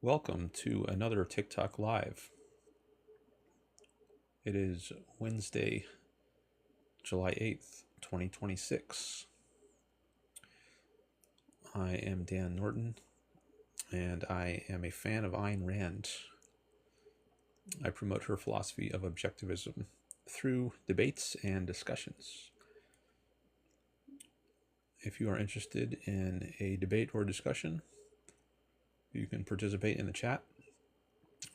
Welcome to another TikTok Live. It is Wednesday, July 8th, 2026. I am Dan Norton, and I am a fan of Ayn Rand. I promote her philosophy of objectivism through debates and discussions. If you are interested in a debate or discussion, you can participate in the chat,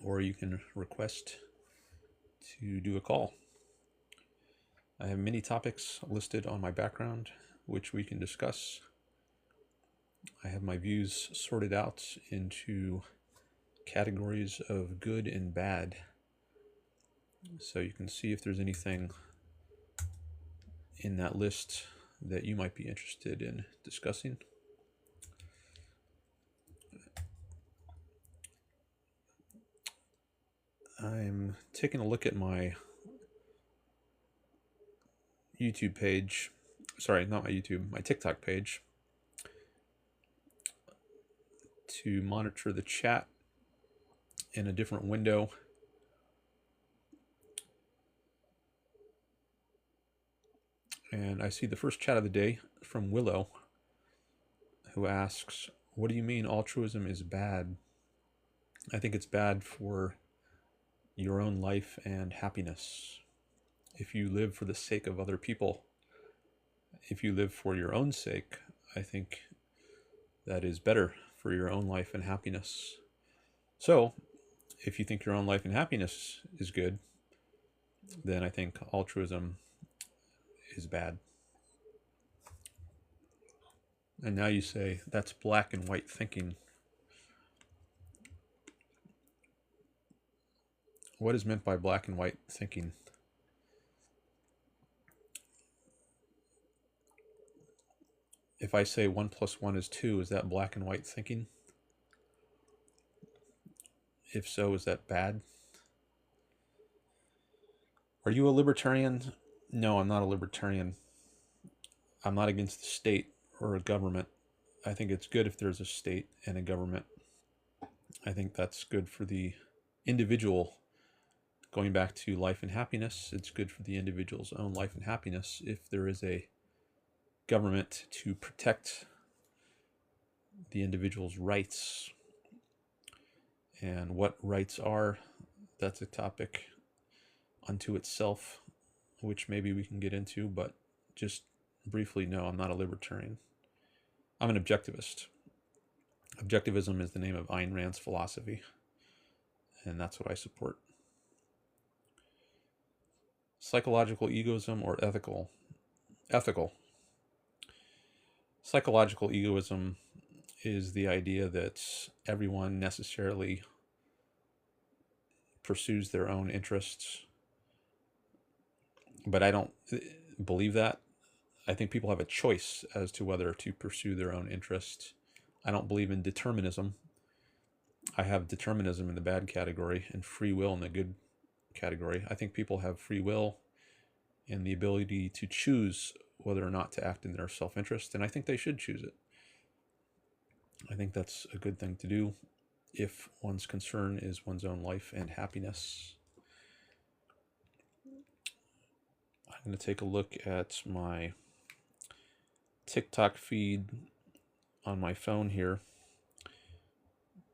or you can request to do a call. I have many topics listed on my background, which we can discuss. I have my views sorted out into categories of good and bad, so you can see if there's anything in that list that you might be interested in discussing. I'm taking a look at my YouTube page. Sorry, not my YouTube, my TikTok page, to monitor the chat in a different window. And I see the first chat of the day from Willow, who asks, "What do you mean altruism is bad?" I think it's bad for your own life and happiness. If you live for the sake of other people, if you live for your own sake, I think that is better for your own life and happiness. So, if you think your own life and happiness is good, then I think altruism is bad. And now you say, that's black and white thinking. What is meant by black and white thinking? If I say 1 + 1 is 2, is that black and white thinking? If so, is that bad? Are you a libertarian? No, I'm not a libertarian. I'm not against the state or a government. I think it's good if there's a state and a government. I think that's good for the individual. Going back to life and happiness, it's good for the individual's own life and happiness if there is a government to protect the individual's rights. And what rights are, that's a topic unto itself, which maybe we can get into, but just briefly, no, I'm not a libertarian. I'm an objectivist. Objectivism is the name of Ayn Rand's philosophy, and that's what I support. Psychological egoism or ethical? Ethical. Psychological egoism is the idea that everyone necessarily pursues their own interests, but I don't believe that. I think people have a choice as to whether to pursue their own interests. I don't believe in determinism. I have determinism in the bad category and free will in the good category. I think people have free will and the ability to choose whether or not to act in their self-interest, and I think they should choose it. I think that's a good thing to do if one's concern is one's own life and happiness. I'm going to take a look at my TikTok feed on my phone here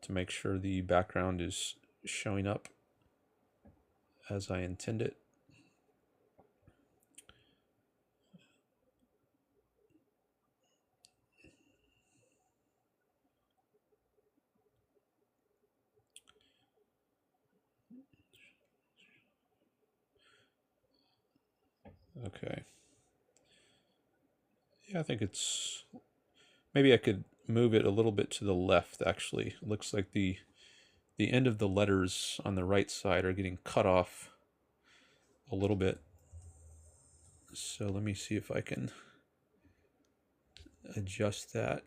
to make sure the background is showing up as I intend it. Okay. Yeah, I think it's... Maybe I could move it a little bit to the left, actually. It looks like the end of the letters on the right side are getting cut off a little bit. So let me see if I can adjust that.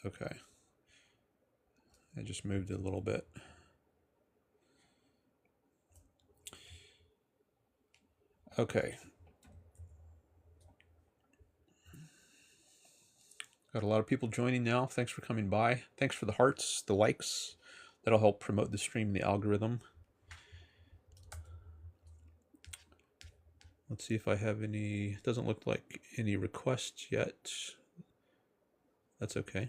Okay. I just moved it a little bit. Okay. Got a lot of people joining now. Thanks for coming by. Thanks for the hearts, the likes. That'll help promote the stream, the algorithm. Let's see if I have any. Doesn't look like any requests yet. That's okay.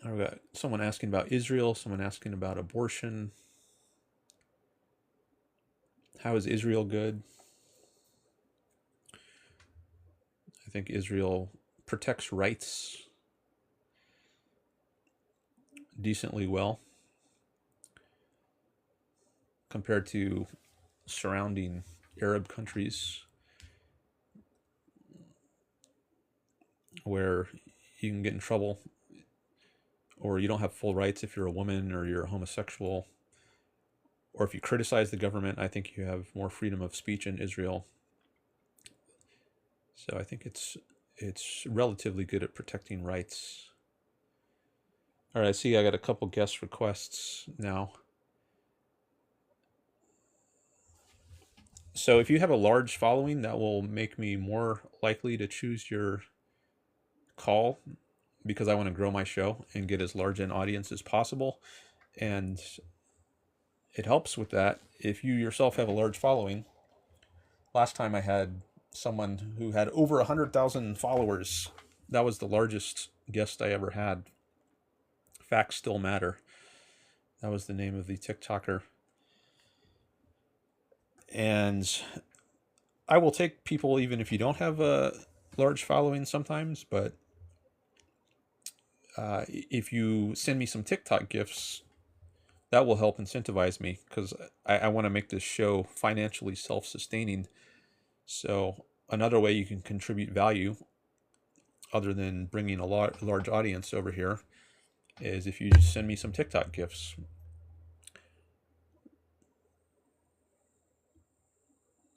I've got someone asking about Israel, someone asking about abortion. How is Israel good? I think Israel protects rights decently well compared to surrounding Arab countries where you can get in trouble or you don't have full rights if you're a woman or you're a homosexual, or if you criticize the government. I think you have more freedom of speech in Israel. So I think it's relatively good at protecting rights. All right, I see I got a couple guest requests now. So if you have a large following, that will make me more likely to choose your call, because I want to grow my show and get as large an audience as possible. And it helps with that if you yourself have a large following. Last time I had someone who had over 100,000 followers. That was the largest guest I ever had. Facts Still Matter. That was the name of the TikToker. And I will take people even if you don't have a large following sometimes, but if you send me some TikTok gifts, that will help incentivize me, because I want to make this show financially self-sustaining. So another way you can contribute value, other than bringing a large audience over here, is if you just send me some TikTok gifts.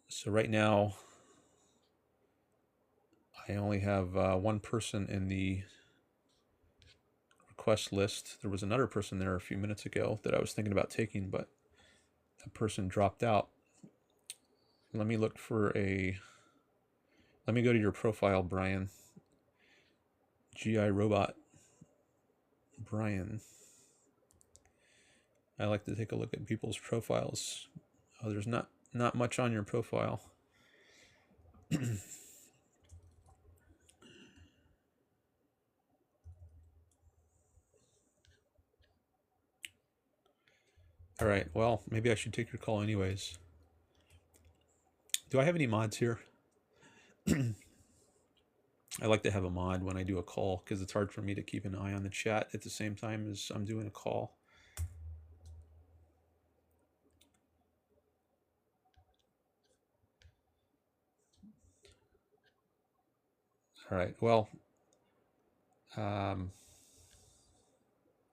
So right now, I only have one person in the request list. There was another person there a few minutes ago that I was thinking about taking, but that person dropped out. Let me look for a... Let me go to your profile, Brian. GI Robot Brian. I like to take a look at people's profiles. Oh, there's not much on your profile. All right, well, maybe I should take your call anyways. Do I have any mods here? I like to have a mod when I do a call, because it's hard for me to keep an eye on the chat at the same time as I'm doing a call. All right, well, I'm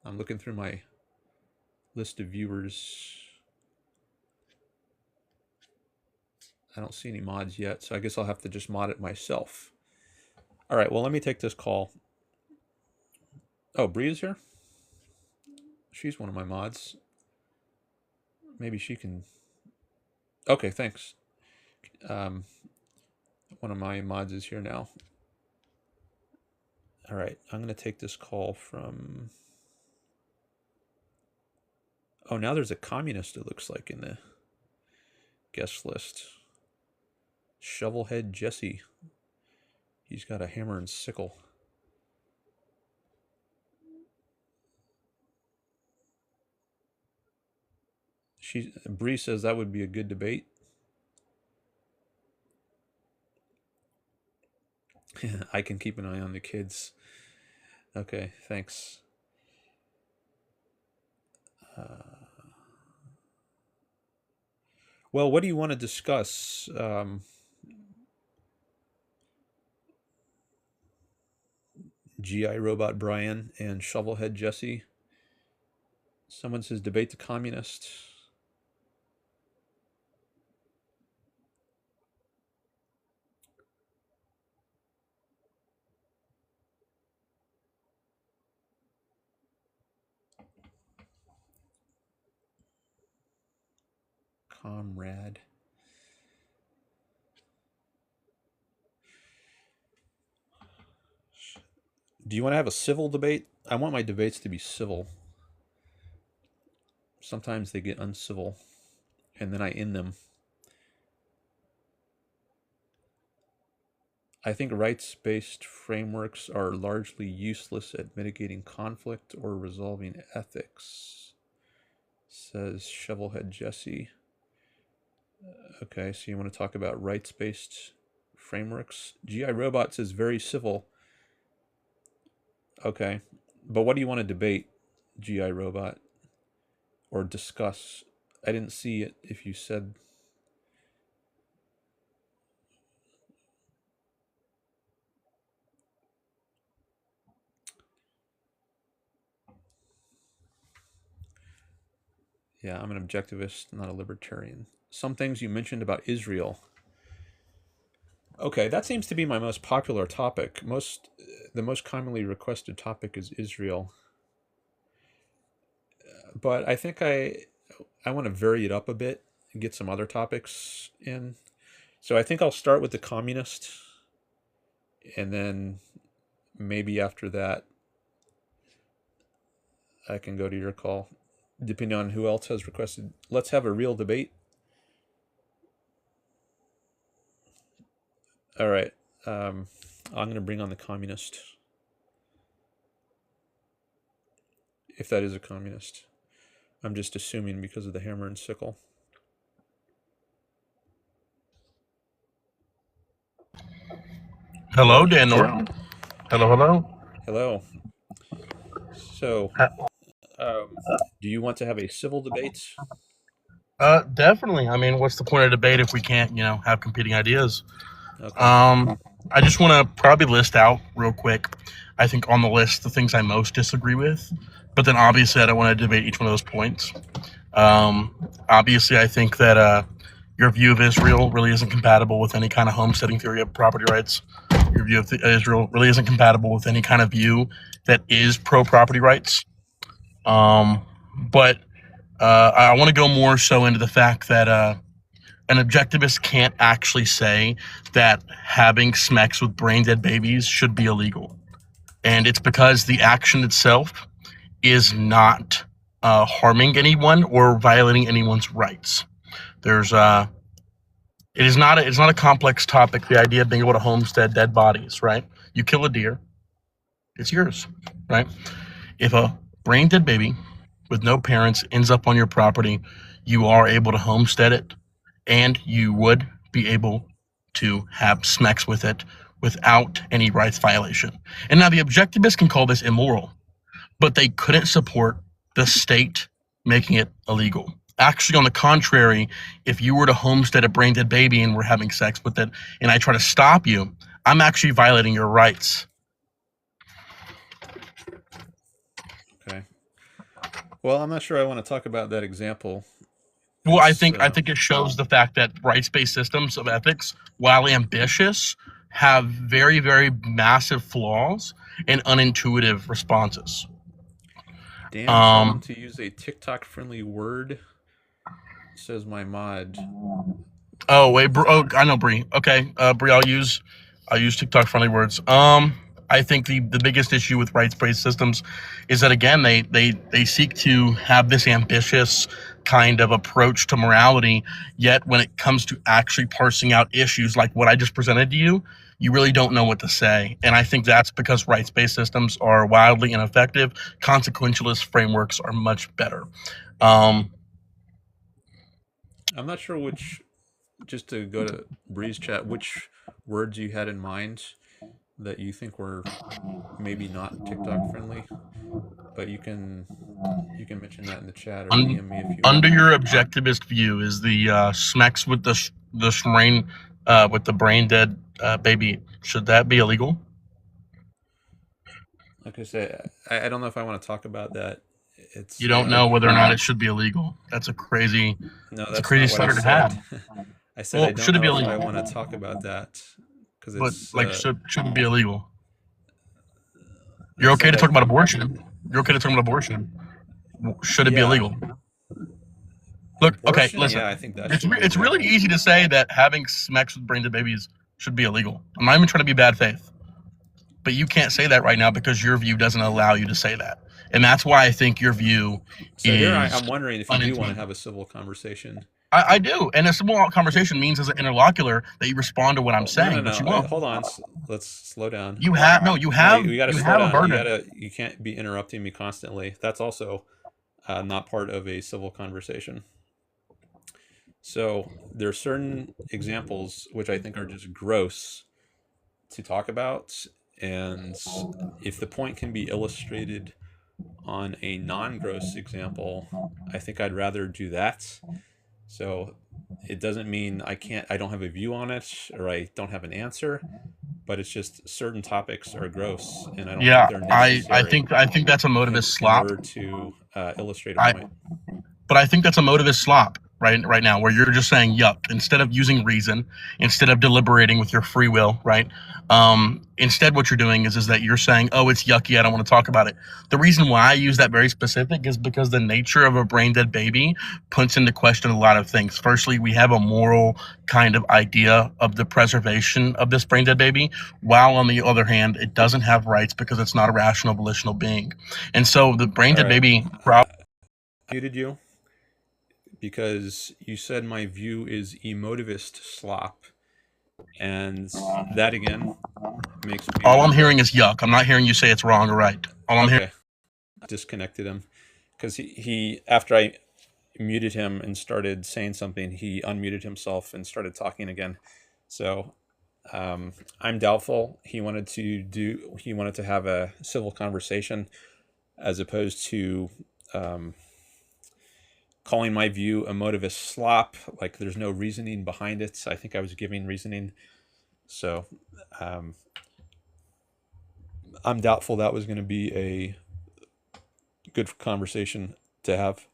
looking through my list of viewers. I don't see any mods yet, so I guess I'll have to just mod it myself. All right, well, let me take this call. Oh, Bree is here? She's one of my mods. Maybe she can... Okay, thanks. One of my mods is here now. All right, I'm going to take this call from... Oh, now there's a communist, it looks like, in the guest list. Shovelheadjesse. He's got a hammer and sickle. Bree says that would be a good debate. I can keep an eye on the kids. Okay, thanks. Well, what do you want to discuss? GI Robot Brian and Shovelheadjesse. Someone says debate the communist. comrade. Do you want to have a civil debate? I want my debates to be civil. Sometimes they get uncivil, and then I end them. I think rights-based frameworks are largely useless at mitigating conflict or resolving ethics, says shovelheadjesse. Okay, so you want to talk about rights-based frameworks? GI Robots is very civil. Okay, but what do you want to debate, GI Robot? Or discuss? I didn't see it if you said... Yeah, I'm an objectivist, not a libertarian. Some things you mentioned about Israel. Okay, that seems to be my most popular topic. The most commonly requested topic is Israel. But I think I want to vary it up a bit and get some other topics in. So I think I'll start with the communist, and then maybe after that I can go to your call, depending on who else has requested. Let's have a real debate. All right. I'm going to bring on the communist. If that is a communist. I'm just assuming because of the hammer and sickle. Hello, Daniel. Hello. Hello. So, do you want to have a civil debate? Definitely. I mean, what's the point of debate if we can't, have competing ideas? Okay. I just want to probably list out real quick, I think on the list, the things I most disagree with. But then obviously I don't want to debate each one of those points. Obviously, I think that your view of Israel really isn't compatible with any kind of homesteading theory of property rights. Your view of Israel really isn't compatible with any kind of view that is pro-property rights. But I want to go more so into the fact that an objectivist can't actually say that having sex with brain-dead babies should be illegal. And it's because the action itself is not harming anyone or violating anyone's rights. It's not a complex topic, the idea of being able to homestead dead bodies, right? You kill a deer, it's yours, right? If a brain-dead baby with no parents ends up on your property, you are able to homestead it, and you would be able to have sex with it without any rights violation. And now the objectivists can call this immoral, but they couldn't support the state making it illegal. Actually, on the contrary, if you were to homestead a brain-dead baby and we're having sex with it, and I try to stop you, I'm actually violating your rights. Okay. Well, I'm not sure I want to talk about that example. Well, I think it shows the fact that rights-based systems of ethics, while ambitious, have very, very massive flaws and unintuitive responses. Dan, someone to use a TikTok-friendly word, says my mod. Oh wait, I know Bree. Okay, Bree, I'll use TikTok-friendly words. I think the biggest issue with rights-based systems is that, again, they seek to have this ambitious kind of approach to morality, yet when it comes to actually parsing out issues like what I just presented to you, you really don't know what to say. And I think that's because rights-based systems are wildly ineffective. Consequentialist frameworks are much better. I'm not sure which, just to go to Bree's chat, which words you had in mind that you think were maybe not TikTok friendly, but you can mention that in the chat or DM me if you want. Under your objectivist view, is the smecks with the brain with the brain dead baby, should that be illegal? Like I say, I don't know if I want to talk about that. You don't know whether or not it should be illegal. That's a crazy. That's a crazy standard to have. I said, well, I don't know if I want to talk about that because it's shouldn't be illegal. You're okay to talk about abortion. You're okay to talk about abortion. Should it be illegal? Look, okay, Abortion, listen. yeah, I think that It's should be it's really legal. easy to say that having sex with brain dead babies should be illegal. I'm not even trying to be bad faith, but you can't say that right now because your view doesn't allow you to say that, and that's why I think your view So here is I'm wondering if you do want to have unintuitive. a civil conversation. I do, and a civil conversation means as an interlocutor that you respond to what I'm No, no, saying, but no. you won't. Hold on. Let's slow down. You have no, you No, have we got to you slow have a down. burden. You can't be interrupting me constantly. That's also not part of a civil conversation. So there are certain examples which I think are just gross to talk about, and if the point can be illustrated on a non-gross example, I think I'd rather do that. So it doesn't mean I don't have a view on it or I don't have an answer, but it's just certain topics are gross and I don't think Yeah, they're I necessary think I think that's a motivist in slop. order to illustrate a I point. But I think that's a motivist slop right now, where you're just saying yuck instead of using reason, instead of deliberating with your free will, right? Instead, what you're doing is that you're saying, oh, it's yucky, I don't want to talk about it. The reason why I use that very specific is because the nature of a brain dead baby puts into question a lot of things. Firstly, we have a moral kind of idea of the preservation of this brain dead baby, while on the other hand, it doesn't have rights because it's not a rational volitional being. And so the brain All dead right. baby I muted you because you said my view is emotivist slop. And that again makes me all I'm wonder. hearing is yuck. I'm not hearing you say it's wrong or right. All I'm hearing. Okay, disconnected him because he after I muted him and started saying something, he unmuted himself and started talking again. So I'm doubtful he wanted to have a civil conversation as opposed to calling my view a motivist slop. Like there's no reasoning behind it. I think I was giving reasoning. So I'm doubtful that was going to be a good conversation to have.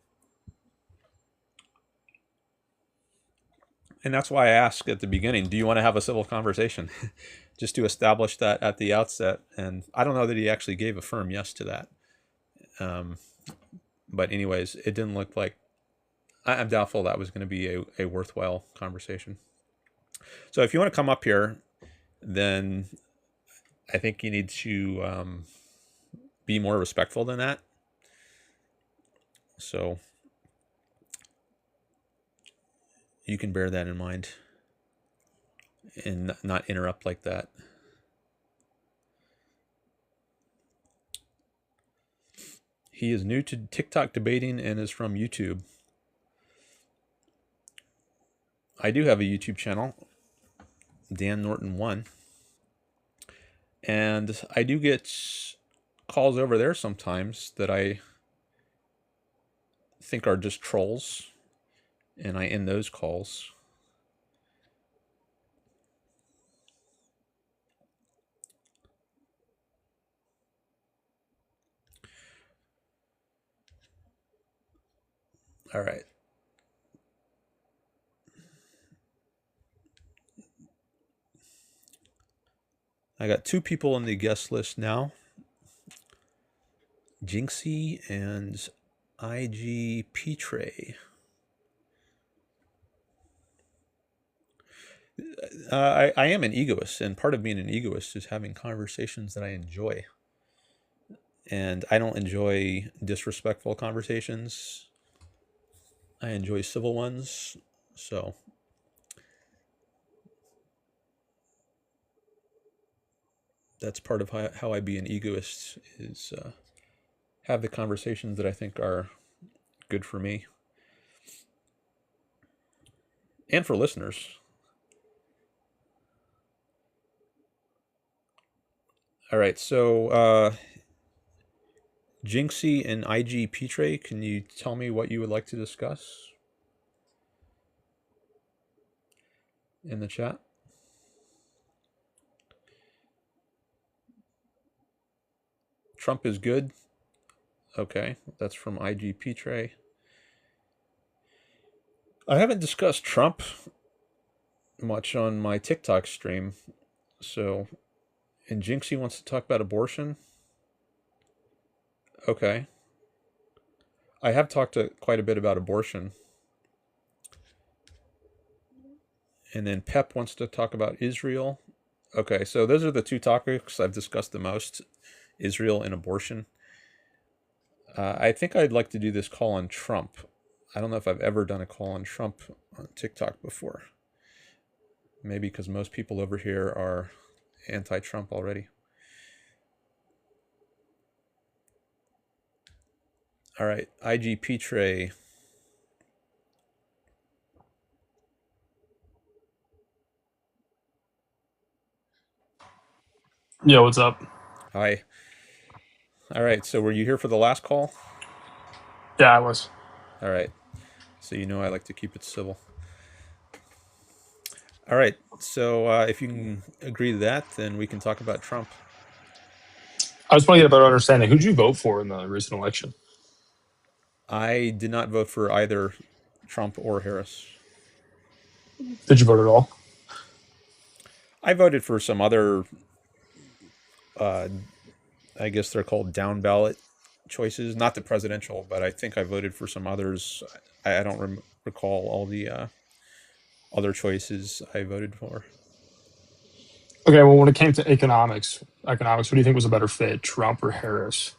And that's why I asked at the beginning, do you want to have a civil conversation? Just to establish that at the outset. And I don't know that he actually gave a firm yes to that. But anyways, it didn't look like, I'm doubtful that was going to be a worthwhile conversation. So if you want to come up here, then I think you need to be more respectful than that. So you can bear that in mind and not interrupt like that. He is new to TikTok debating and is from YouTube. I do have a YouTube channel, Dan Norton 1. And I do get calls over there sometimes that I think are just trolls. And I end those calls. All right. I got 2 people on the guest list now. Jinxie and IG Petrae. I am an egoist, and part of being an egoist is having conversations that I enjoy. And I don't enjoy disrespectful conversations. I enjoy civil ones. So that's part of how I be an egoist is have the conversations that I think are good for me and for listeners. All right, so Jinxie and IG Petrae, can you tell me what you would like to discuss in the chat? Trump is good. Okay, that's from IG Petrae. I haven't discussed Trump much on my TikTok stream. So, and Jinxie wants to talk about abortion. Okay. I have talked quite a bit about abortion. And then Pep wants to talk about Israel. Okay, so those are the two topics I've discussed the most, Israel and abortion. I think I'd like to do this call on Trump. I don't know if I've ever done a call on Trump on TikTok before. Maybe because most people over here are anti-Trump already. All right, IG Petrae. Yo, what's up? Hi. All right, so were you here for the last call? Yeah, I was. All right, so you know I like to keep it civil. All right, so if you can agree to that, then we can talk about Trump. I was trying to get a better understanding. Who'd you vote for in the recent election? I did not vote for either Trump or Harris. Did you vote at all? I voted for some other, I guess they're called down ballot choices, not the presidential, but I think I voted for some others. I don't recall all the other choices I voted for. Okay, well, when it came to economics, what do you think was a better fit, Trump or Harris?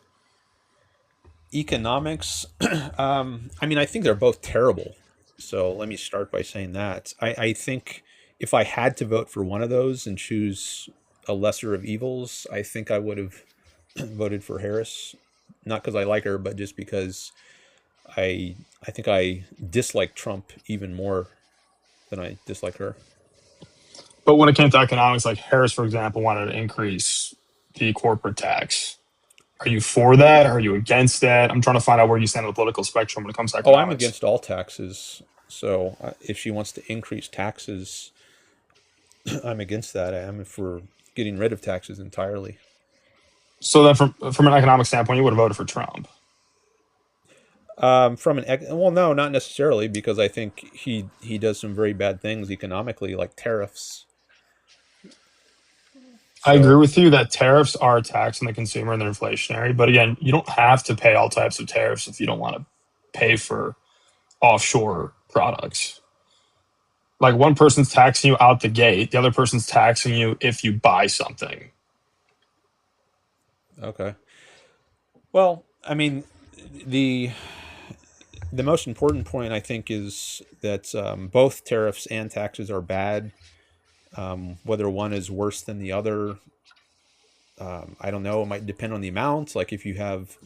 Economics, I mean, I think they're both terrible. So let me start by saying that. I think if I had to vote for one of those and choose a lesser of evils, I think I would have voted for Harris. Not because I like her, but just because I think I dislike Trump even more than I dislike her. But when it came to economics, like Harris, for example, wanted to increase the corporate tax. Are you for that? Are you against that? I'm trying to find out where you stand on the political spectrum when it comes to Oh, I'm economics. against all taxes. So if she wants to increase taxes, I'm against that. I'm for getting rid of taxes entirely. So then, from an economic standpoint, you would have voted for Trump. Well, no, not necessarily, because I think he does some very bad things economically, like tariffs. I agree So with you that tariffs are a tax on the consumer and they're inflationary. But again, you don't have to pay all types of tariffs if you don't want to pay for offshore products. Like one person's taxing you out the gate, the other person's taxing you if you buy something. okay, well, I mean, the the most important point I think is that both tariffs and taxes are bad. Whether one is worse than the other, I don't know. It might depend on the amount. Like if you have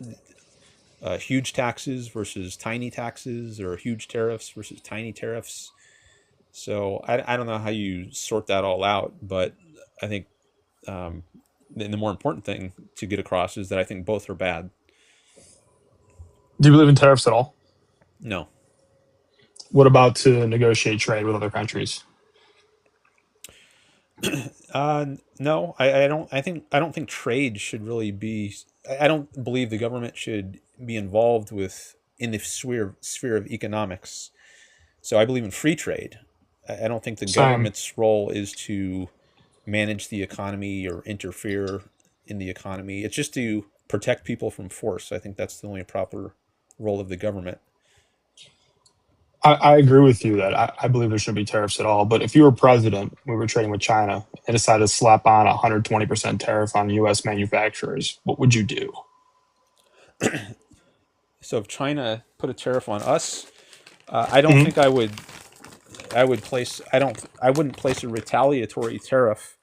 huge taxes versus tiny taxes, or huge tariffs versus tiny tariffs. So I don't know how you sort that all out, but I think um, the more important thing to get across is that I think both are bad. Do you believe in tariffs at all? No. What about to negotiate trade with other countries? No, I don't. I don't think trade should really be. I don't believe the government should be involved with in the sphere of economics. So I believe in free trade. I don't think the Same. government's role is to manage the economy or interfere in the economy. It's just to protect people from force. I think that's the only proper role of the government. I agree with you that I believe there shouldn't be tariffs at all. But if you were president, we were trading with China, and decided to slap on a 120% tariff on US manufacturers, what would you do? So if China put a tariff on us, I don't Mhm. think I would. I would place. I don't. I wouldn't place a retaliatory tariff.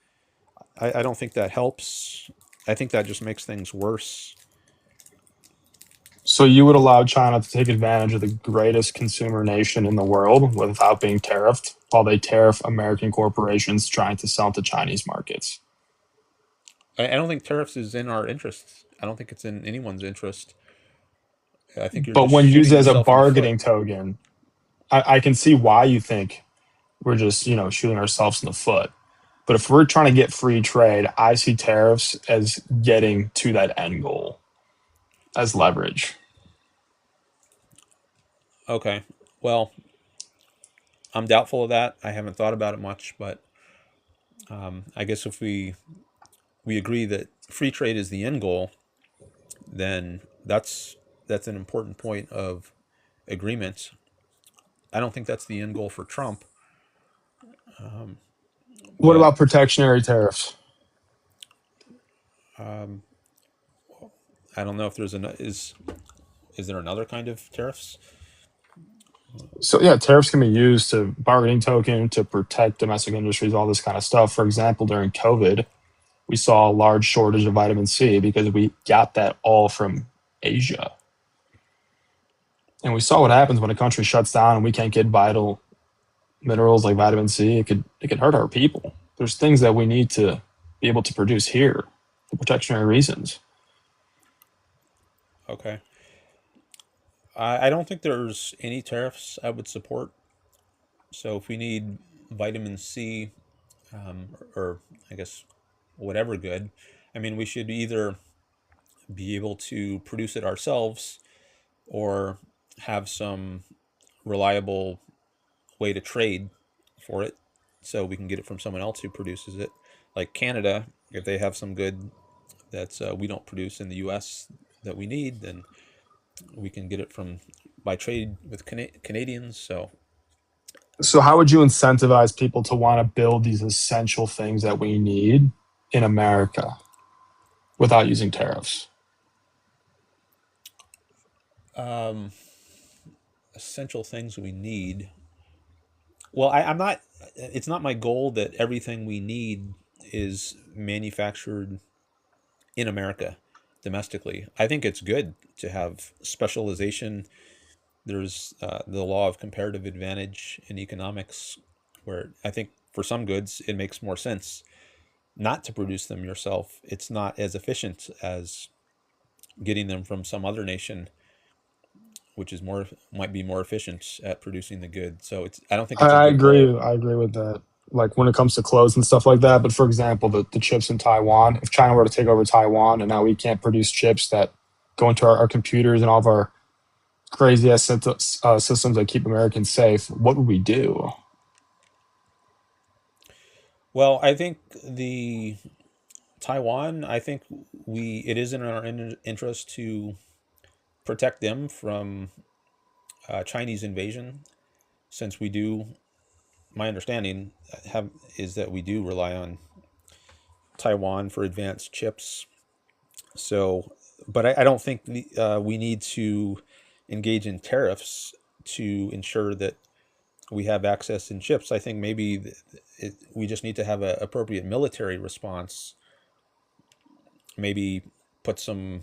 I don't think that helps. I think that just makes things worse. So you would allow China to take advantage of the greatest consumer nation in the world without being tariffed, while they tariff American corporations trying to sell to Chinese markets. I don't think tariffs is in our interests. I don't think it's in anyone's interest. I think you're But just when used shooting as a yourself in the foot. bargaining token, I can see why you think we're just, shooting ourselves in the foot. But if we're trying to get free trade, I see tariffs as getting to that end goal as leverage. Okay. Well, I'm doubtful of that. I haven't thought about it much, but I guess if we agree that free trade is the end goal, then that's an important point of agreement. I don't think that's the end goal for Trump. What But about protectionary tariffs? um, I don't know if there's is there another kind of tariffs? So yeah, tariffs can be used to bargaining token to protect domestic industries, all this kind of stuff. For example, during COVID, we saw a large shortage of vitamin C because we got that all from Asia. And we saw what happens when a country shuts down and we can't get vital minerals like vitamin C. It could hurt our people. There's things that we need to be able to produce here for protectionary reasons. Okay. I don't think there's any tariffs I would support. So if we need vitamin C, or I guess whatever good, I mean, we should either be able to produce it ourselves or have some reliable way to trade for it so we can get it from someone else who produces it. Like Canada, if they have some good that we don't produce in the US that we need, then we can get it from by trade with Canadians. So how would you incentivize people to want to build these essential things that we need in America without using tariffs? um, essential things we need. Well, I'm not. It's not my goal that everything we need is manufactured in America domestically. I think it's good to have specialization. There's the law of comparative advantage in economics, where I think for some goods it makes more sense not to produce them yourself. It's not as efficient as getting them from some other nation, which is might be more efficient at producing the good. So I don't think it's a I good goal. agree. I agree with that. Like when it comes to clothes and stuff like that. But for example, the chips in Taiwan, if China were to take over Taiwan and now we can't produce chips that go into our computers and all of our crazy ass systems that keep Americans safe, what would we do? Well, I think the Taiwan, I think it is in our interest to protect them from Chinese invasion, since we do. My understanding is that we do rely on Taiwan for advanced chips. So, but I don't think we need to engage in tariffs to ensure that we have access in chips. I think maybe we just need to have an appropriate military response. Maybe put some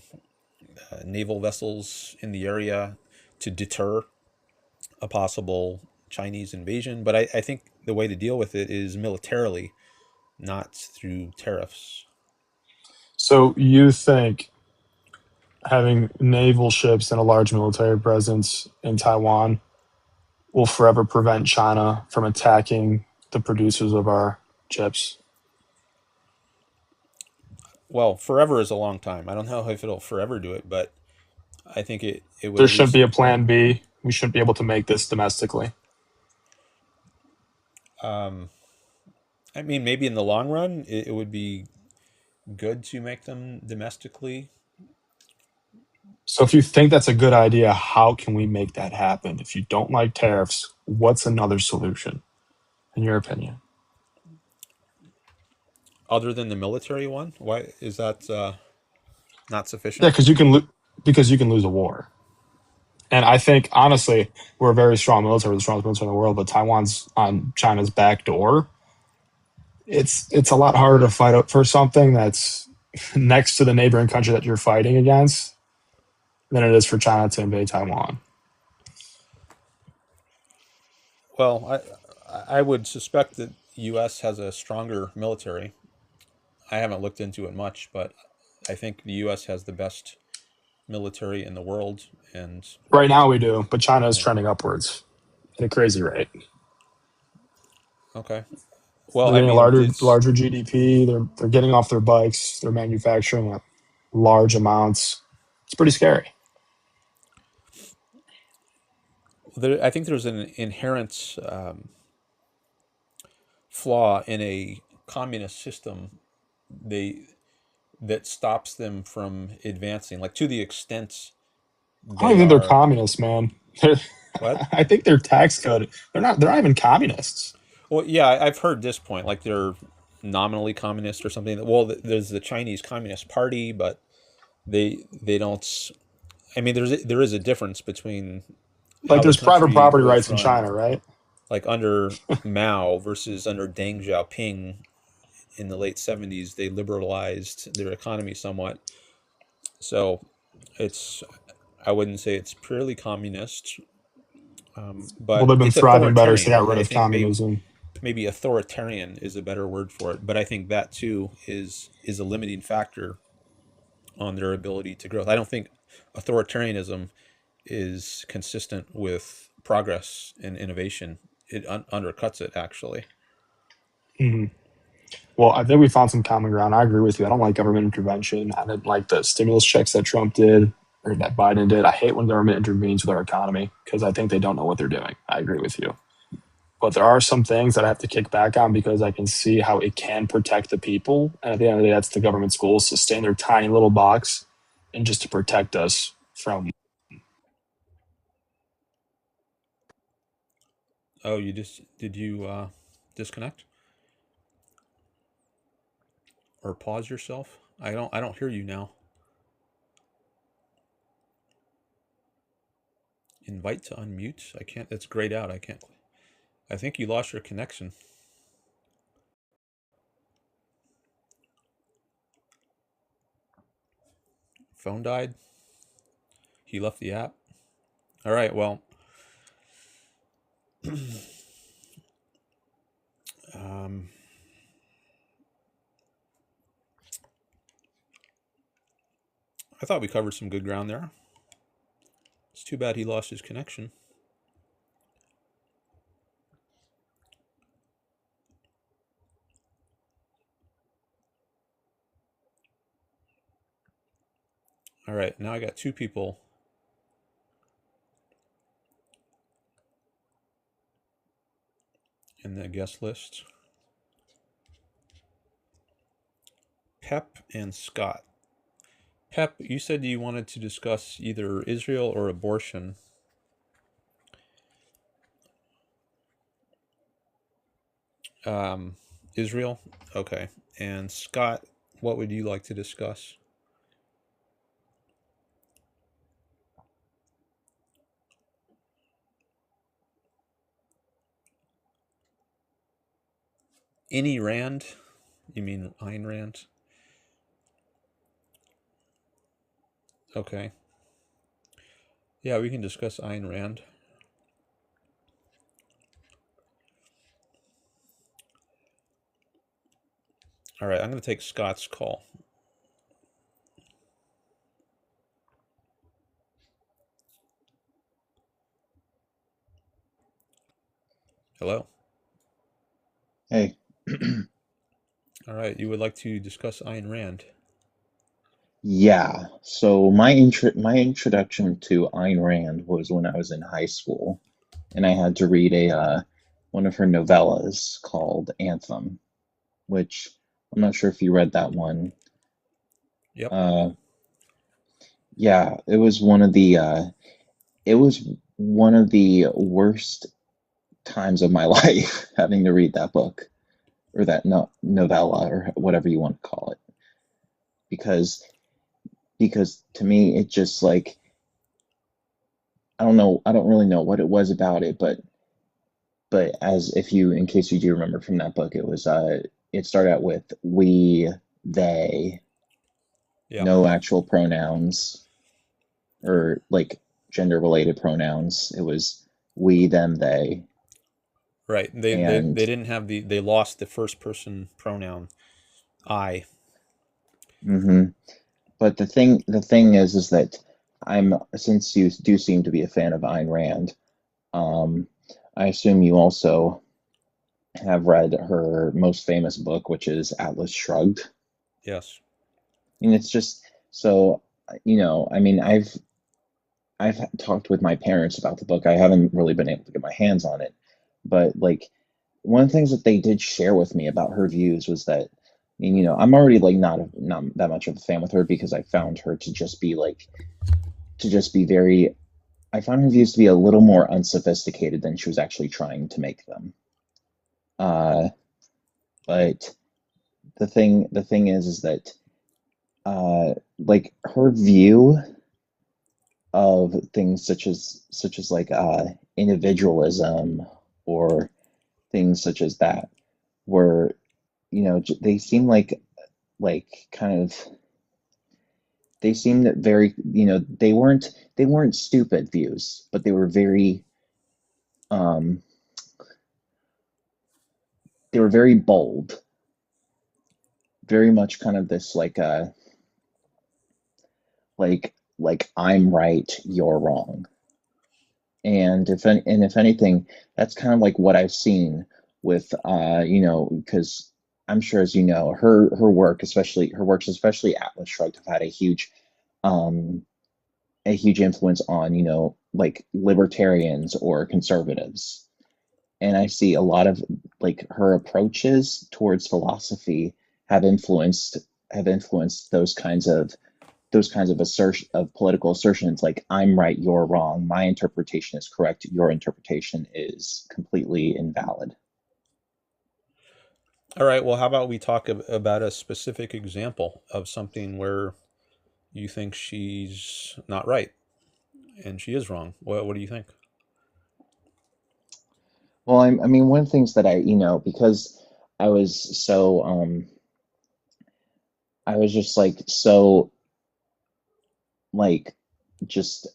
naval vessels in the area to deter a possible Chinese invasion. But I think the way to deal with it is militarily, not through tariffs. So you think having naval ships and a large military presence in Taiwan will forever prevent China from attacking the producers of our chips? Well, forever is a long time. I don't know if it'll forever do it, but I think it would There at shouldn't least. be a plan B. We shouldn't be able to make this domestically. Um, I mean, maybe in the long run, it would be good to make them domestically. So if you think that's a good idea, how can we make that happen? If you don't like tariffs, what's another solution, in your opinion? Other than the military one, why is that not Yeah, sufficient? because you can lose a war. And I think honestly, we're a very strong military, the strongest military in the world, but Taiwan's on China's back door. It's a lot harder to fight for something that's next to the neighboring country that you're fighting against than it is for China to invade Taiwan. Well, I would suspect that U.S. has a stronger military. I haven't looked into it much, but I think the U.S. has the best military in the world, and Right now we do, but China is yeah, trending upwards at a crazy rate. okay. Well, They're I getting a mean, larger GDP. They're getting off their bikes. They're manufacturing at large amounts. It's pretty scary. I think there's an inherent flaw in a communist system. They that stops them from advancing, like to the extent I don't they even think they're are. communists, man. They're, What? I think their tax code. They're not. They're not even communists. Well, yeah, I've heard this point, like they're nominally communist or something. Well, there's the Chinese Communist Party, but they don't. I mean, there is a difference between Like how the there's private country property was rights in run, China, right? like under Mao versus under Deng Xiaoping in the late 70s. They liberalized their economy somewhat. So it's, I wouldn't say it's purely communist, Well, but they've been it's thriving better since they got authoritarian. rid I of think communism. maybe authoritarian is a better word for it, but I think that too is a limiting factor on their ability to grow. I don't think authoritarianism is consistent with progress and innovation. It undercuts it, actually. Hmm. Well, I think we found some common ground. I agree with you. I don't like government intervention. I didn't like the stimulus checks that Trump did or that Biden did. I hate when government intervenes with our economy because I think they don't know what they're doing. I agree with you. But there are some things that I have to kick back on because I can see how it can protect the people. And at the end of the day, that's the government's goal is to stay in their tiny little box and just to protect us from. Oh, did you disconnect or pause yourself? I don't hear you now. Invite to unmute. I can't. It's grayed out. I can't. I think you lost your connection. Phone died. He left the app. All right. Well, um, I thought we covered some good ground there. It's too bad he lost his connection. All right. Now I got two people in the guest list. Pep and Scott. Pep, you said you wanted to discuss either Israel or abortion. Israel? Okay. And Scott, what would you like to discuss? Any Rand? You mean Ayn Rand? Okay. Yeah, we can discuss Ayn Rand. All right, I'm going to take Scott's call. Hello? Hey. All right, you would like to discuss Ayn Rand? Yeah. So my introduction to Ayn Rand was when I was in high school, and I had to read a one of her novellas called Anthem, which I'm not sure if you read that one. Yep. Uh, yeah, it was one of the worst times of my life having to read that book or that no novella or whatever you want to call it, because to me it just like I don't really know what it was about it, but as if you in case you do remember from that book, it started out with we, they, Yeah. no actual pronouns or like gender related pronouns. It was we, them, they. Right. They And didn't have they lost the first person pronoun I. hmm but the thing is that I'm since you do seem to be a fan of Ayn Rand, um, I assume you also have read her most famous book, which is Atlas Shrugged. Yes. And it's just so, I mean, I've talked with my parents about the book. I haven't really been able to get my hands on it, but like one of the things that they did share with me about her views was that, I mean, I'm already like not that much of a fan with her because I found her to just be very. I found her views to be a little more unsophisticated than she was actually trying to make them. But the thing is that like her view of things such as like individualism or things such as that were, they seem like kind of they seemed very, they weren't stupid views, but um they were very bold, very much kind of this like I'm right, you're wrong. And if anything, that's kind of like what I've seen with because I'm sure, as you know, her works, especially Atlas Shrugged, have had um a huge influence on, like libertarians or conservatives. And I see a lot of like her approaches towards philosophy have influenced those kinds of assertion of political assertions, like I'm right, you're wrong, my interpretation is correct, your interpretation is completely invalid. All right. Well, how about we talk about a specific example of something where you think she's not right and she is wrong? What do you think? Well, I mean, one of the things that because I was so I was just like so like just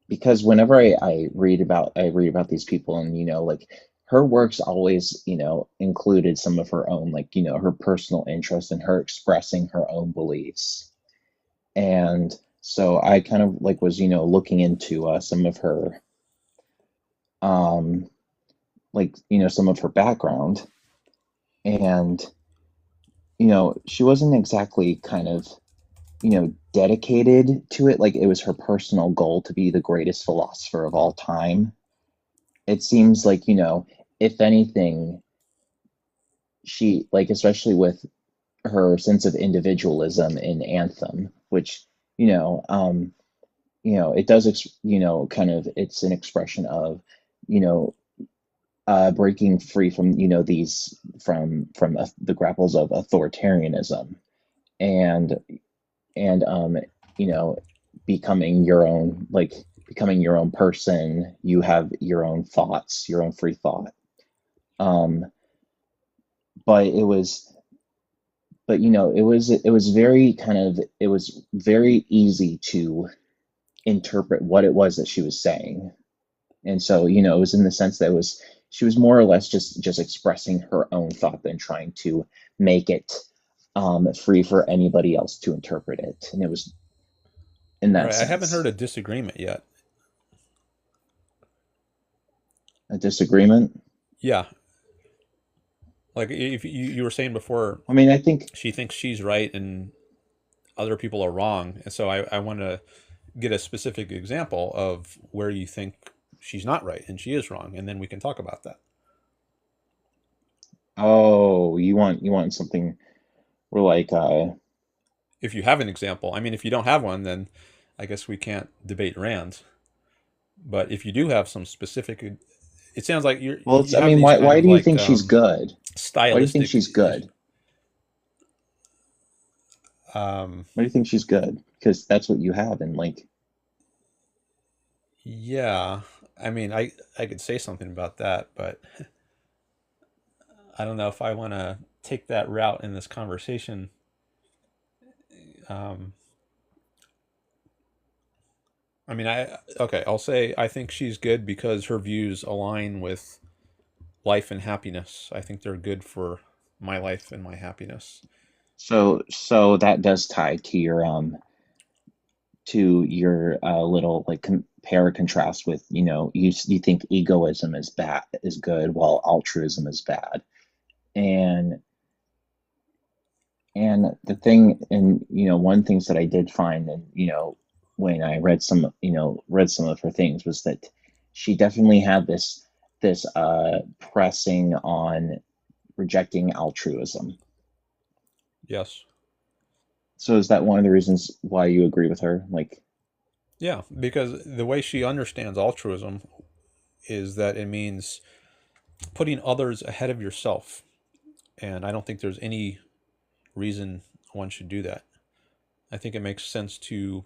because whenever I read about these people, and like her works always included some of her own, like her personal interest and her expressing her own beliefs. And so I kind of like was looking into some of her um like some of her background. And she wasn't exactly kind of dedicated to it, like it was her personal goal to be the greatest philosopher of all time. It seems like, if anything, she, like, especially with her sense of individualism in Anthem, which, it does, kind of, it's an expression of, you know, breaking free from, the grapples of authoritarianism, and, and, you know, becoming your own person. You have your own thoughts, your own free thought. Um, but it was, it was very easy to interpret what it was that she was saying. And so, it was in the sense that she was more or less just expressing her own thought than trying to make it free for anybody else to interpret it. And it was in All that right. I haven't heard sense a disagreement yet. a disagreement. Yeah. Like if you were saying before, I mean, I think, she thinks she's right and other people are wrong. And so I want to get a specific example of where you think she's not right and she is wrong. And then we can talk about that. oh, you want something where, like, If you have an example, I mean, if you don't have one, then I guess we can't debate Rand. But if you do have some specific, it sounds like well, you I have mean, these kind why of do you like think she's good? Why do you think stylistic. she's good? Um, Why do you think she's good? Because that's what you have, and like, yeah, I mean, I could say something about that, but I don't know if I want to take that route in this conversation. Um, I mean, okay, I'll say I think she's good because her views align with life and happiness. I think they're good for my life and my happiness. so that does tie to your little, like, compare contrast with, you think egoism is good while altruism is bad. and and the thing, and one things that I did find, and when I read some of her things, was that she definitely had this pressing on rejecting altruism. Yes. So is that one of the reasons why you agree with her? Like, Yeah, because the way she understands altruism is that it means putting others ahead of yourself. And I don't think there's any reason one should do that. I think it makes sense to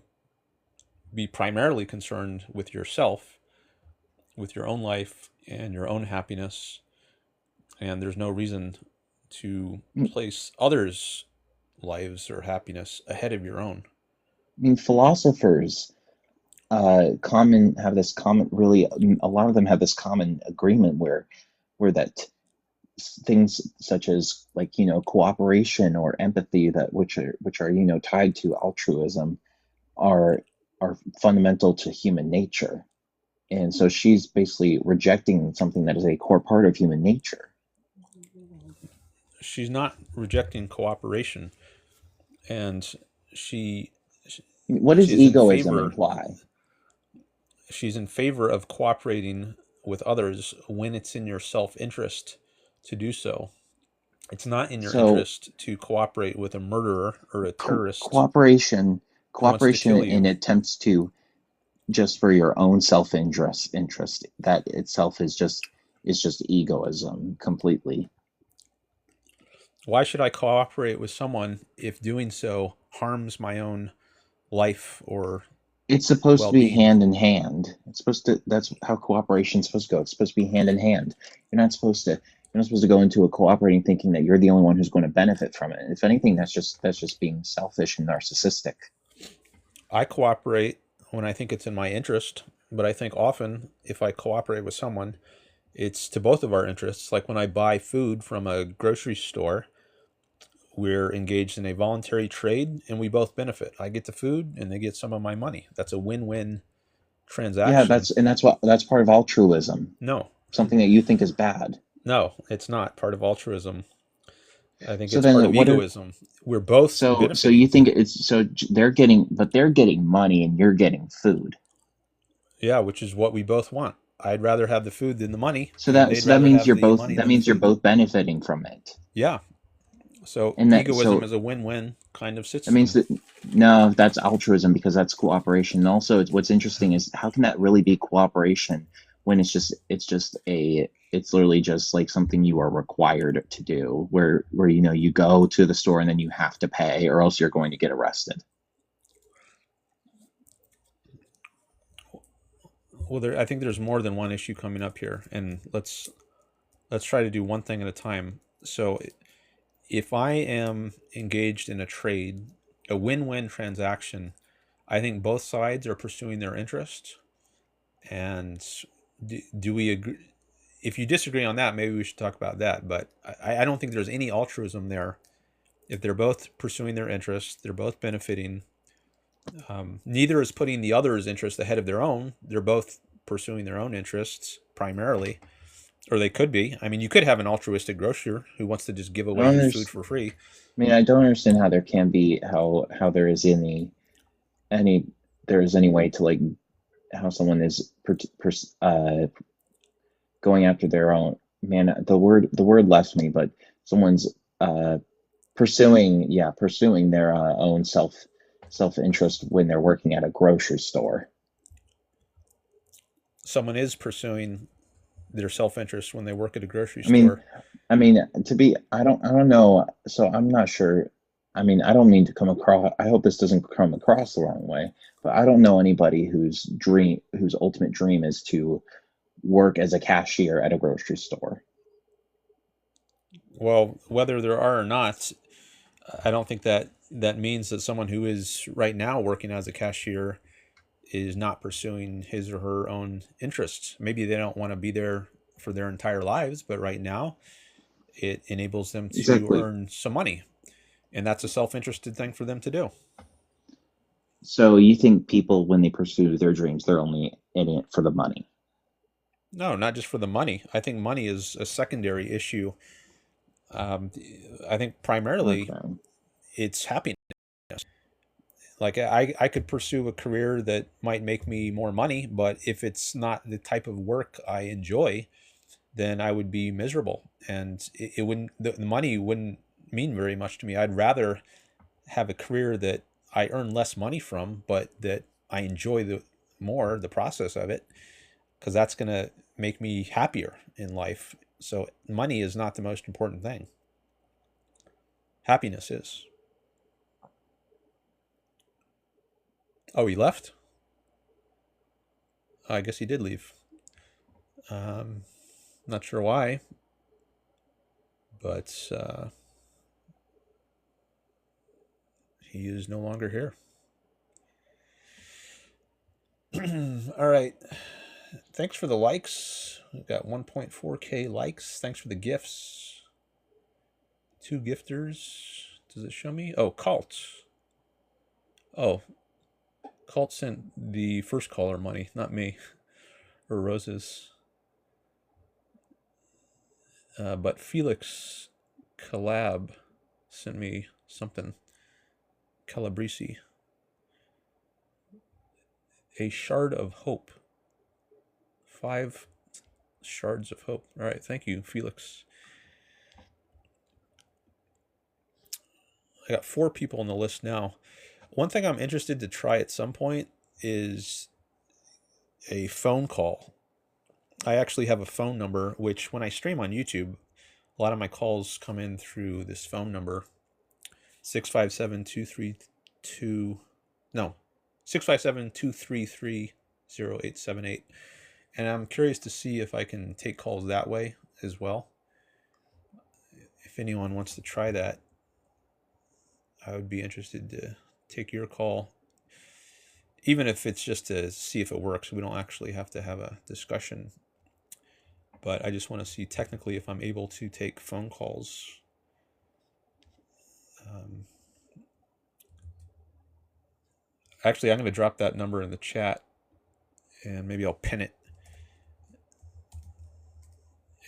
be primarily concerned with yourself, with your own life and your own happiness. And there's no reason to place others' lives or happiness ahead of your own. I mean, philosophers have this common, really, a lot of them have this common agreement where that things such as, like, cooperation or empathy, that which are tied to altruism, are fundamental to human nature. And so she's basically rejecting something that is a core part of human nature. She's not rejecting cooperation, and What does she's in egoism favor. imply? She's in favor of cooperating with others when it's in your self-interest to do so. It's not in your So interest to cooperate with a murderer or a terrorist cooperation who wants to kill you. in attempts to just for your own self-interest, that itself is just egoism completely. Why should I cooperate with someone if doing so harms my own life or It's supposed to be well-being? hand in hand. That's how cooperation's supposed to go. It's supposed to be hand in hand. You're not supposed to go into a cooperating thinking that you're the only one who's going to benefit from it. If anything, that's just being selfish and narcissistic. I cooperate when I think it's in my interest, but I think often if I cooperate with someone, it's to both of our interests. Like when I buy food from a grocery store, we're engaged in a voluntary trade and we both benefit. I get the food and they get some of my money. That's a win-win transaction. Yeah, that's part of altruism. No, Something that you think is bad. no, it's not part of altruism. I think So it's then part of egoism. We're both So benefiting. you think they're getting money and you're getting food. Yeah, which is what we both want. I'd rather have the food than the money. So and they'd rather means have you're the both money than the food. both benefiting from it. Yeah. So And egoism is a win-win kind of system. That means that no, that's altruism, because that's cooperation. And also, what's interesting is, how can that really be cooperation when it's literally just like something you are required to do, where you go to the store and then you have to pay, or else you're going to get arrested. Well, I think there's more than one issue coming up here, and let's try to do one thing at a time. So if I am engaged in a trade, a win-win transaction, I think both sides are pursuing their interest. And do we agree? If you disagree on that, maybe we should talk about that. But I don't think there's any altruism there. If they're both pursuing their interests, they're both benefiting. Neither is putting the other's interest ahead of their own. They're both pursuing their own interests primarily, or they could be. I mean, you could have an altruistic grocer who wants to just give away your food for free. I mean, I don't understand how there can be how there is any way to, like, how someone is going after their own, man, the word left me, but someone's pursuing their own self-interest when they're working at a grocery store. Someone is pursuing their self-interest when they work at a grocery store. I mean, I don't know. So I'm not sure. I mean, I don't mean to come across, I hope this doesn't come across the wrong way, but I don't know anybody whose ultimate dream is to work as a cashier at a grocery store. Well, whether there are or not, I don't think that means that someone who is right now working as a cashier is not pursuing his or her own interests. Maybe they don't want to be there for their entire lives, but right now it enables them to earn some money. And that's a self-interested thing for them to do. So you think people, when they pursue their dreams, they're only in it for the money? No, not just for the money. I think money is a secondary issue. I think primarily it's happiness. Like I could pursue a career that might make me more money, but if it's not the type of work I enjoy, then I would be miserable, and it wouldn't. The money wouldn't mean very much to me. I'd rather have a career that I earn less money from, but that I enjoy the process of it, because that's gonna make me happier in life. So money is not the most important thing. Happiness is. Oh, he left? I guess he did leave. Not sure why, but he is no longer here. All right. Thanks for the likes. We've got 1.4K likes. Thanks for the gifts. 2 gifters. Does it show me? Oh, Cult. Oh, Cult sent the first caller money, not me. Or Rose's. But Felix Collab sent me something. Calabrese. A shard of hope. 5 shards of hope. All right, thank you, Felix. I got 4 people on the list now. One thing I'm interested to try at some point is a phone call. I actually have a phone number, which when I stream on YouTube, a lot of my calls come in through this phone number, 657-232, no, 657-233-0878. And I'm curious to see if I can take calls that way as well. If anyone wants to try that, I would be interested to take your call, even if it's just to see if it works. We don't actually have to have a discussion, but I just want to see technically if I'm able to take phone calls. Actually, I'm going to drop that number in the chat, and maybe I'll pin it.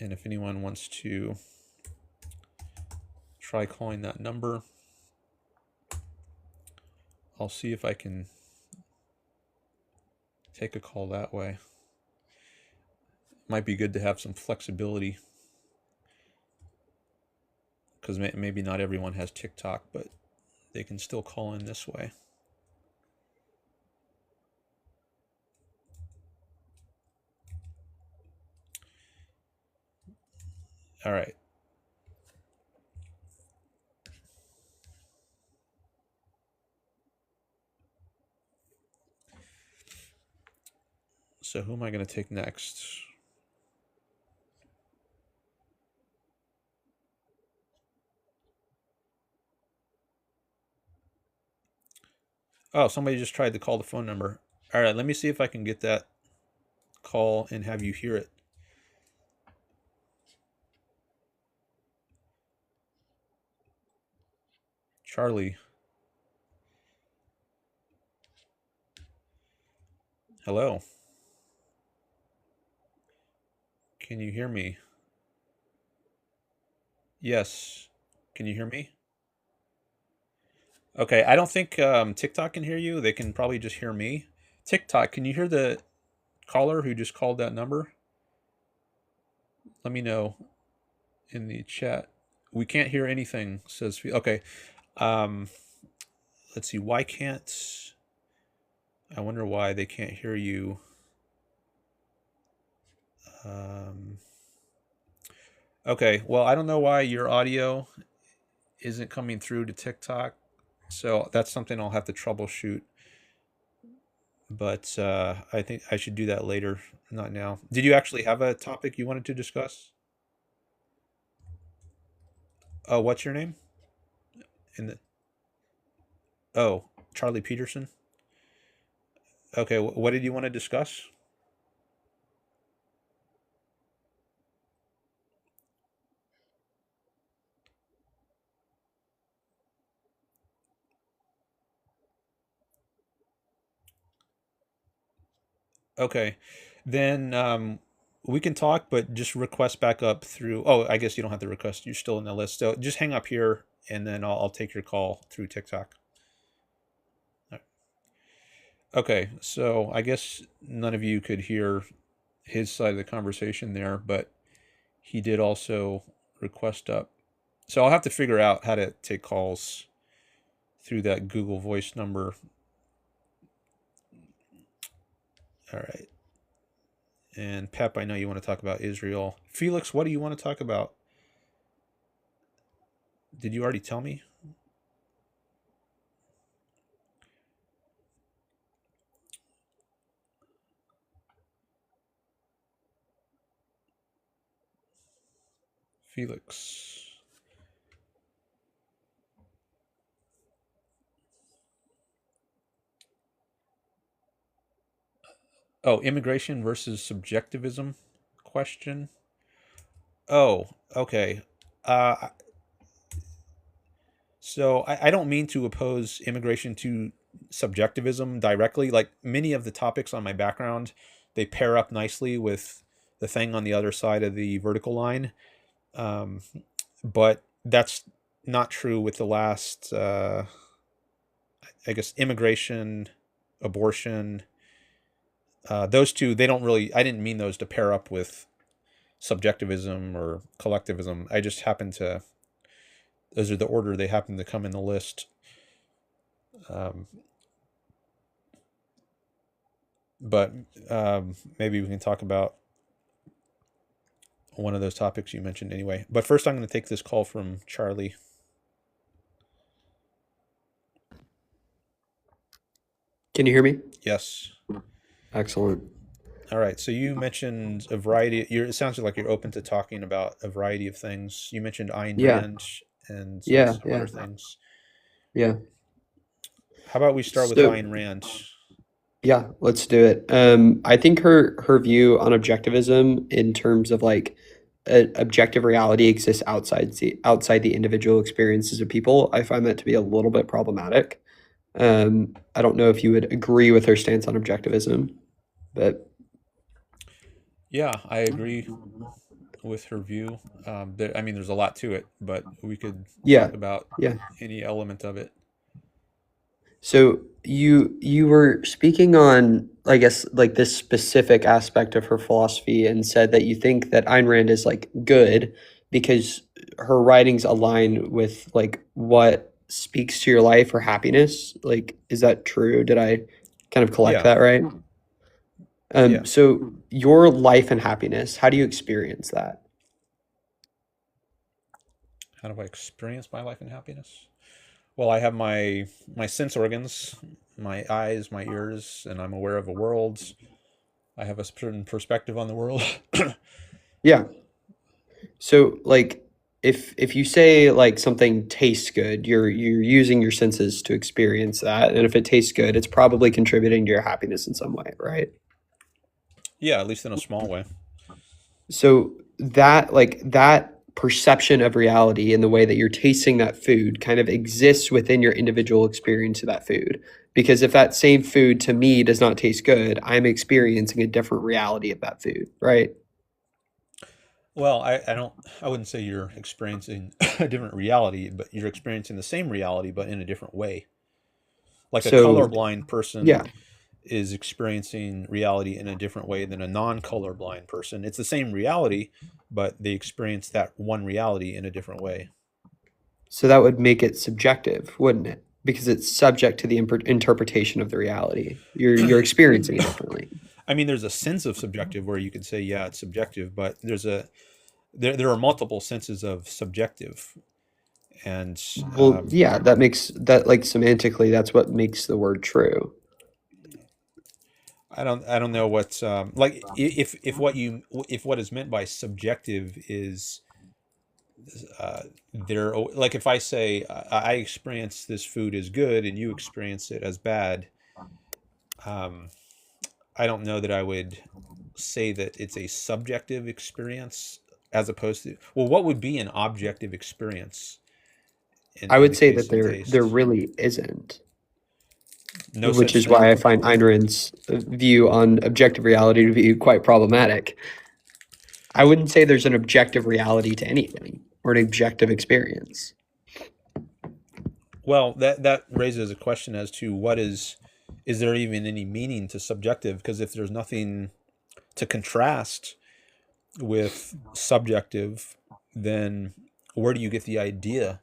And if anyone wants to try calling that number, I'll see if I can take a call that way. Might be good to have some flexibility, because maybe not everyone has TikTok, but they can still call in this way. All right. So who am I going to take next? Oh, somebody just tried to call the phone number. All right, let me see if I can get that call and have you hear it. Charlie. Hello. Can you hear me? Yes. Can you hear me? Okay, I don't think TikTok can hear you. They can probably just hear me. TikTok, can you hear the caller who just called that number? Let me know in the chat. We can't hear anything, says. Okay. Let's see. Why can't... I wonder why they can't hear you. Okay, well, I don't know why your audio isn't coming through to TikTok, so that's something I'll have to troubleshoot. But I think I should do that later, not now. Did you actually have a topic you wanted to discuss? Oh, what's your name? Oh, Charlie Peterson. Okay, what did you want to discuss? Okay, then we can talk, but just request back up through. Oh, I guess you don't have to request. You're still in the list, so just hang up here, and then I'll take your call through TikTok. Okay, so I guess none of you could hear his side of the conversation there, but he did also request up. So I'll have to figure out how to take calls through that Google Voice number. All right. And Pep, I know you want to talk about Israel. Felix, what do you want to talk about? Did you already tell me? Felix. Oh, immigration versus subjectivism question. Oh, okay. Uh, so I don't mean to oppose immigration to subjectivism directly. Like many of the topics on my background, they pair up nicely with the thing on the other side of the vertical line. Um, but that's not true with the last, I guess, immigration, abortion. Those two, they don't really, I didn't mean those to pair up with subjectivism or collectivism. I just happen to, those are the order they happen to come in the list. But maybe we can talk about one of those topics you mentioned anyway. But first, I'm going to take this call from Charlie. Can you hear me? Yes. Excellent. All right. So you mentioned a variety. It sounds like you're open to talking about a variety of things. You mentioned Ayn Yeah. Rand and Yeah, some yeah. other things. Yeah. How about we start with So, Ayn Rand? yeah, let's do it. I think her view on objectivism in terms of like objective reality exists outside the individual experiences of people. I find that to be a little bit problematic. I don't know if you would agree with her stance on objectivism, but Yeah, I agree with her view. I mean, there's a lot to it, but we could yeah, talk about yeah. any element of it. So you were speaking on, I guess, like this specific aspect of her philosophy and said that you think that Ayn Rand is like good because her writings align with like what speaks to your life or happiness. Like, is that true? Did I kind of collect Yeah. that right? Yeah. So your life and happiness, how do you experience that? How do I experience my life and happiness? Well, I have my sense organs, my eyes, my ears, and I'm aware of the world. I have a certain perspective on the world. Yeah. So like if you say like something tastes good, you're using your senses to experience that. And if it tastes good, it's probably contributing to your happiness in some way, right? Yeah, at least in a small way. So that perception of reality and the way that you're tasting that food kind of exists within your individual experience of that food. Because if that same food to me does not taste good, I'm experiencing a different reality of that food, right? Well, I wouldn't say you're experiencing a different reality, but you're experiencing the same reality, but in a different way. Like a So colorblind person yeah. is experiencing reality in a different way than a non-colorblind person. It's the same reality, but they experience that one reality in a different way. So that would make it subjective, wouldn't it? Because it's subject to the interpretation of the reality. You're experiencing it differently. I mean, there's a sense of subjective where you could say, yeah, it's subjective, but there are multiple senses of subjective, and Well, yeah, that makes that like semantically, that's what makes the word true. I don't know what's like if what is meant by subjective is there, like if I say I experience this food as good and you experience it as bad, I don't know that I would say that it's a subjective experience as opposed to, well, what would be an objective experience I in would the say case that of there taste? really isn't, No which such is why thing. I find Ayn Rand's view on objective reality to be quite problematic. I wouldn't say there's an objective reality to anything or an objective experience. Well, that raises a question as to what is there even any meaning to subjective? Because if there's nothing to contrast with subjective, then where do you get the idea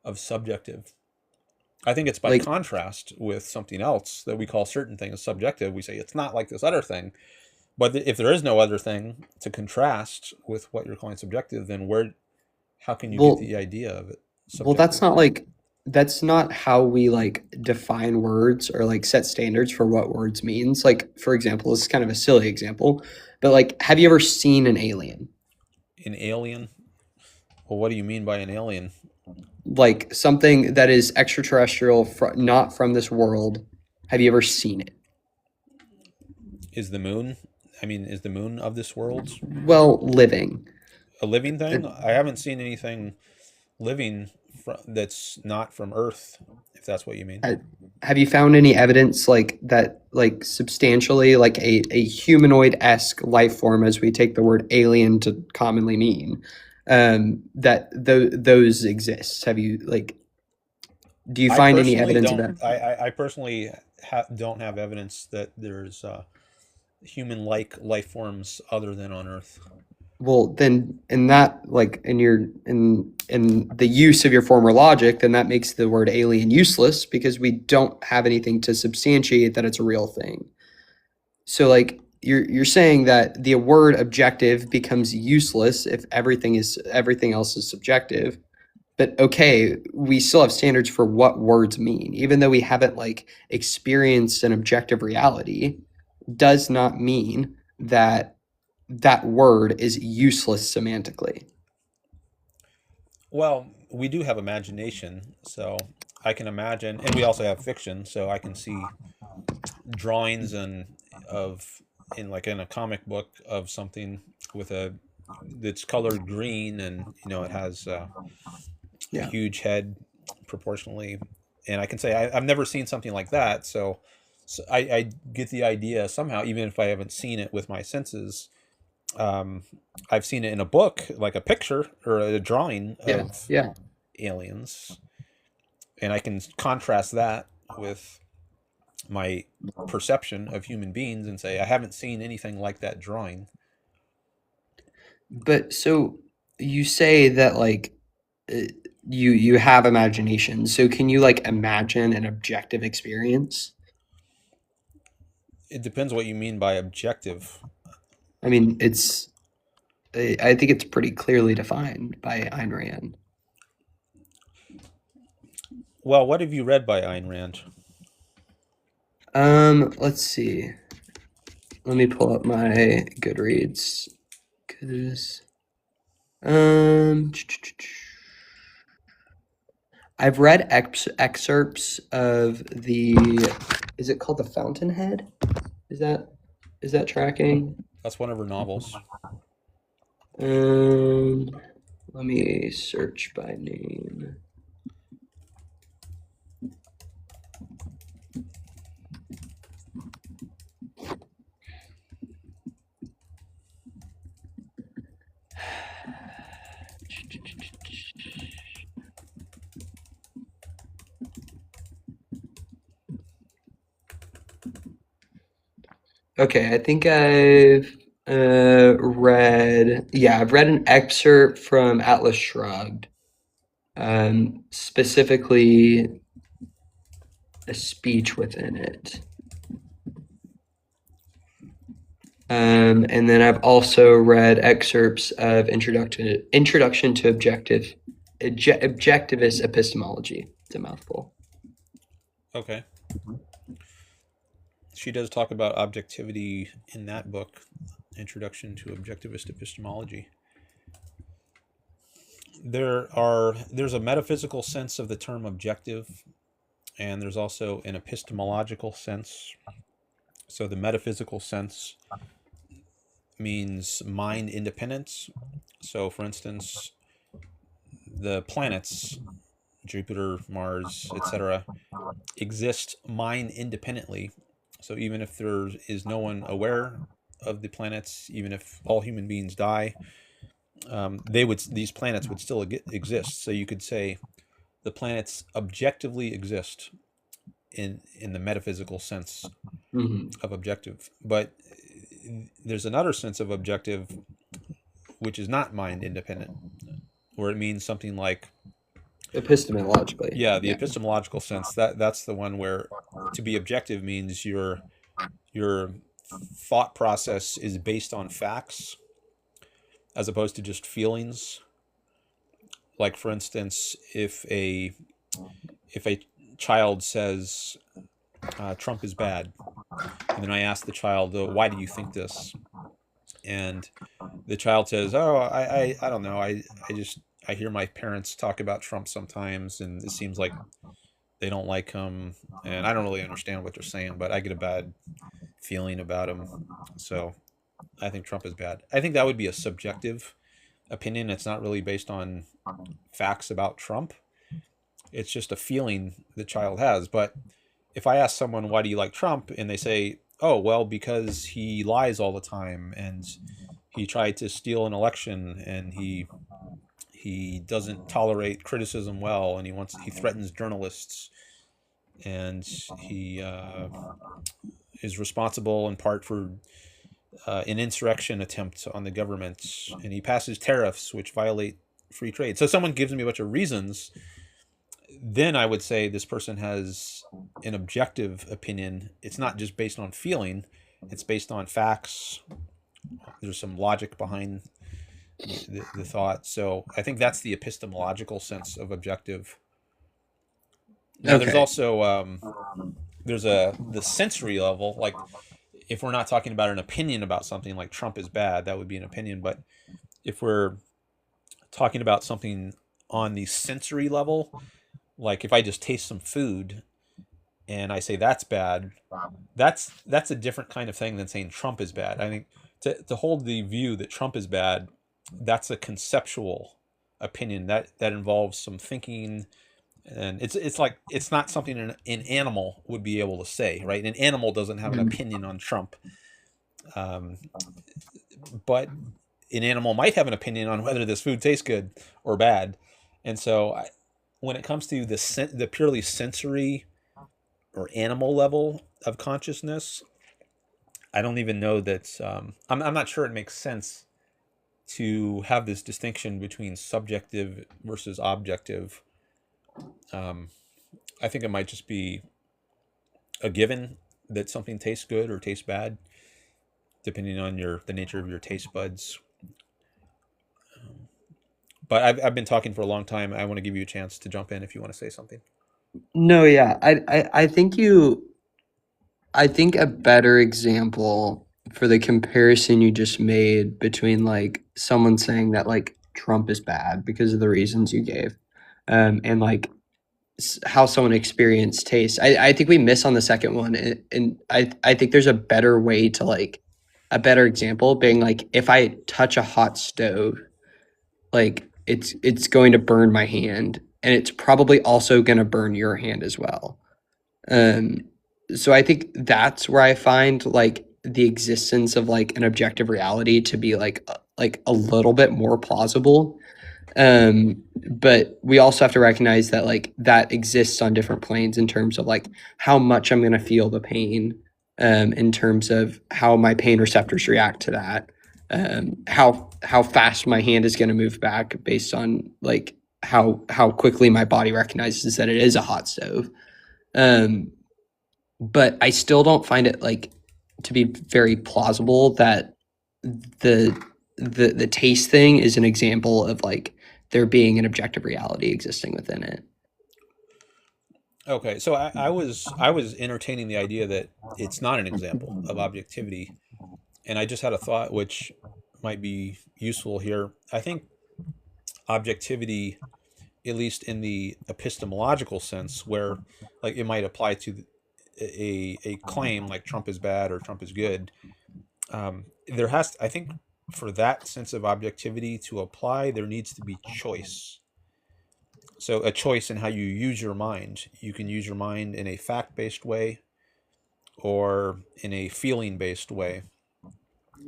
of subjective? I think it's by Like, contrast with something else that we call certain things subjective. We say it's not like this other thing, But if there is no other thing to contrast with what you're calling subjective, then how can you get Well, the idea of it well, that's subjective? not like that's not how we like define words or like set standards for what words means. Like, for example, this is kind of a silly example, but like, have you ever seen an alien? An alien? Well, what do you mean by an alien? Like something that is extraterrestrial, not from this world. Have you ever seen it? Is the moon? I mean, is the moon of this world Well, living. a living thing? Uh, I haven't seen anything living that's not from Earth, if that's what you mean. Have you found any evidence like that, like substantially, like a humanoid-esque life form, as we take the word alien to commonly mean, that those exist? Have you like? Do you I find any personally evidence of don't. that? I personally don't have evidence that there's human-like life forms other than on Earth. Well, then in that, like in the use of your former logic, then that makes the word alien useless because we don't have anything to substantiate that it's a real thing. So like you're saying that the word objective becomes useless if everything else is subjective. But okay, we still have standards for what words mean, even though we haven't like experienced an objective reality, does not mean that that word is useless semantically. Well, we do have imagination, so I can imagine, and we also have fiction, so I can see drawings in a comic book of something with that's colored green, and it has a Yeah. huge head proportionally, and I can say I've never seen something like that, so I get the idea somehow, even if I haven't seen it with my senses. I've seen it in a book, like a picture or a drawing Yeah. of Yeah. aliens, and I can contrast that with my perception of human beings and say I haven't seen anything like that drawing. But so you say that like you have imagination. So can you like imagine an objective experience? It depends what you mean by objective. I mean, I think it's pretty clearly defined by Ayn Rand. Well, what have you read by Ayn Rand? Let's see. Let me pull up my Goodreads. 'Cause, I've read excerpts of is it called The Fountainhead? Is that tracking? That's one of her novels. Let me search by name. Okay, I think I've I've read an excerpt from Atlas Shrugged, specifically a speech within it. And then I've also read excerpts of Introduction to Objectivist Epistemology. It's a mouthful. Okay. She does talk about objectivity in that book, Introduction to Objectivist Epistemology. There's a metaphysical sense of the term objective, and there's also an epistemological sense. So the metaphysical sense means mind independence. So for instance, the planets, Jupiter, Mars, etc., exist mind independently. So even if there is no one aware of the planets, even if all human beings die, these planets would still exist. So you could say the planets objectively exist in the metaphysical sense of objective. But there's another sense of objective which is not mind independent, where it means something like Epistemologically. Yeah, the epistemological sense, that's the one where to be objective means you're thought process is based on facts as opposed to just feelings. Like, for instance, if a child says Trump is bad, and then I ask the child, why do you think this? And the child says, oh, I don't know, I hear my parents talk about Trump sometimes, and it seems like they don't like him, and I don't really understand what they're saying, but I get a bad feeling about him, so I think Trump is bad. I think that would be a subjective opinion. It's not really based on facts about Trump. It's just a feeling the child has. But if I ask someone, why do you like Trump? And they say, oh, well, because he lies all the time, and he tried to steal an election, and he doesn't tolerate criticism well, and he threatens journalists, and he is responsible in part for an insurrection attempt on the government, and he passes tariffs which violate free trade. So someone gives me a bunch of reasons, then I would say this person has an objective opinion. It's not just based on feeling, it's based on facts. There's some logic behind the thought. So I think that's the epistemological sense of objective. Now, Okay. there's also the sensory level. Like, if we're not talking about an opinion about something like Trump is bad, that would be an opinion. But if we're talking about something on the sensory level, like if I just taste some food and I say that's bad, that's a different kind of thing than saying Trump is bad. I think to hold the view that Trump is bad, that's a conceptual opinion that involves some thinking, and it's like, it's not something an animal would be able to say, right? An animal doesn't have an opinion on Trump, but an animal might have an opinion on whether this food tastes good or bad. And so when it comes to the purely sensory or animal level of consciousness, I don't even know that I'm not sure it makes sense to have this distinction between subjective versus objective. I think it might just be a given that something tastes good or tastes bad, depending on the nature of your taste buds. But I've been talking for a long time. I want to give you a chance to jump in if you want to say something. No, yeah. I think a better example for the comparison you just made between like someone saying that like Trump is bad because of the reasons you gave, and like how someone experienced taste. I think we miss on the second one, and I think there's a better way to like a better example being like, if I touch a hot stove, like it's going to burn my hand, and it's probably also going to burn your hand as well. So I think that's where I find like the existence of like an objective reality to be like a little bit more plausible. But we also have to recognize that like that exists on different planes in terms of like how much I'm going to feel the pain, in terms of how my pain receptors react to that, how fast my hand is going to move back based on like how quickly my body recognizes that it is a hot stove. But I still don't find it like to be very plausible that the taste thing is an example of like there being an objective reality existing within it. Okay, so I was entertaining the idea that it's not an example of objectivity, and I just had a thought which might be useful here. I think objectivity, at least in the epistemological sense, where like it might apply to a claim like Trump is bad or Trump is good, I think for that sense of objectivity to apply, there needs to be choice. So a choice in how you use your mind. You can use your mind in a fact-based way or in a feeling-based way.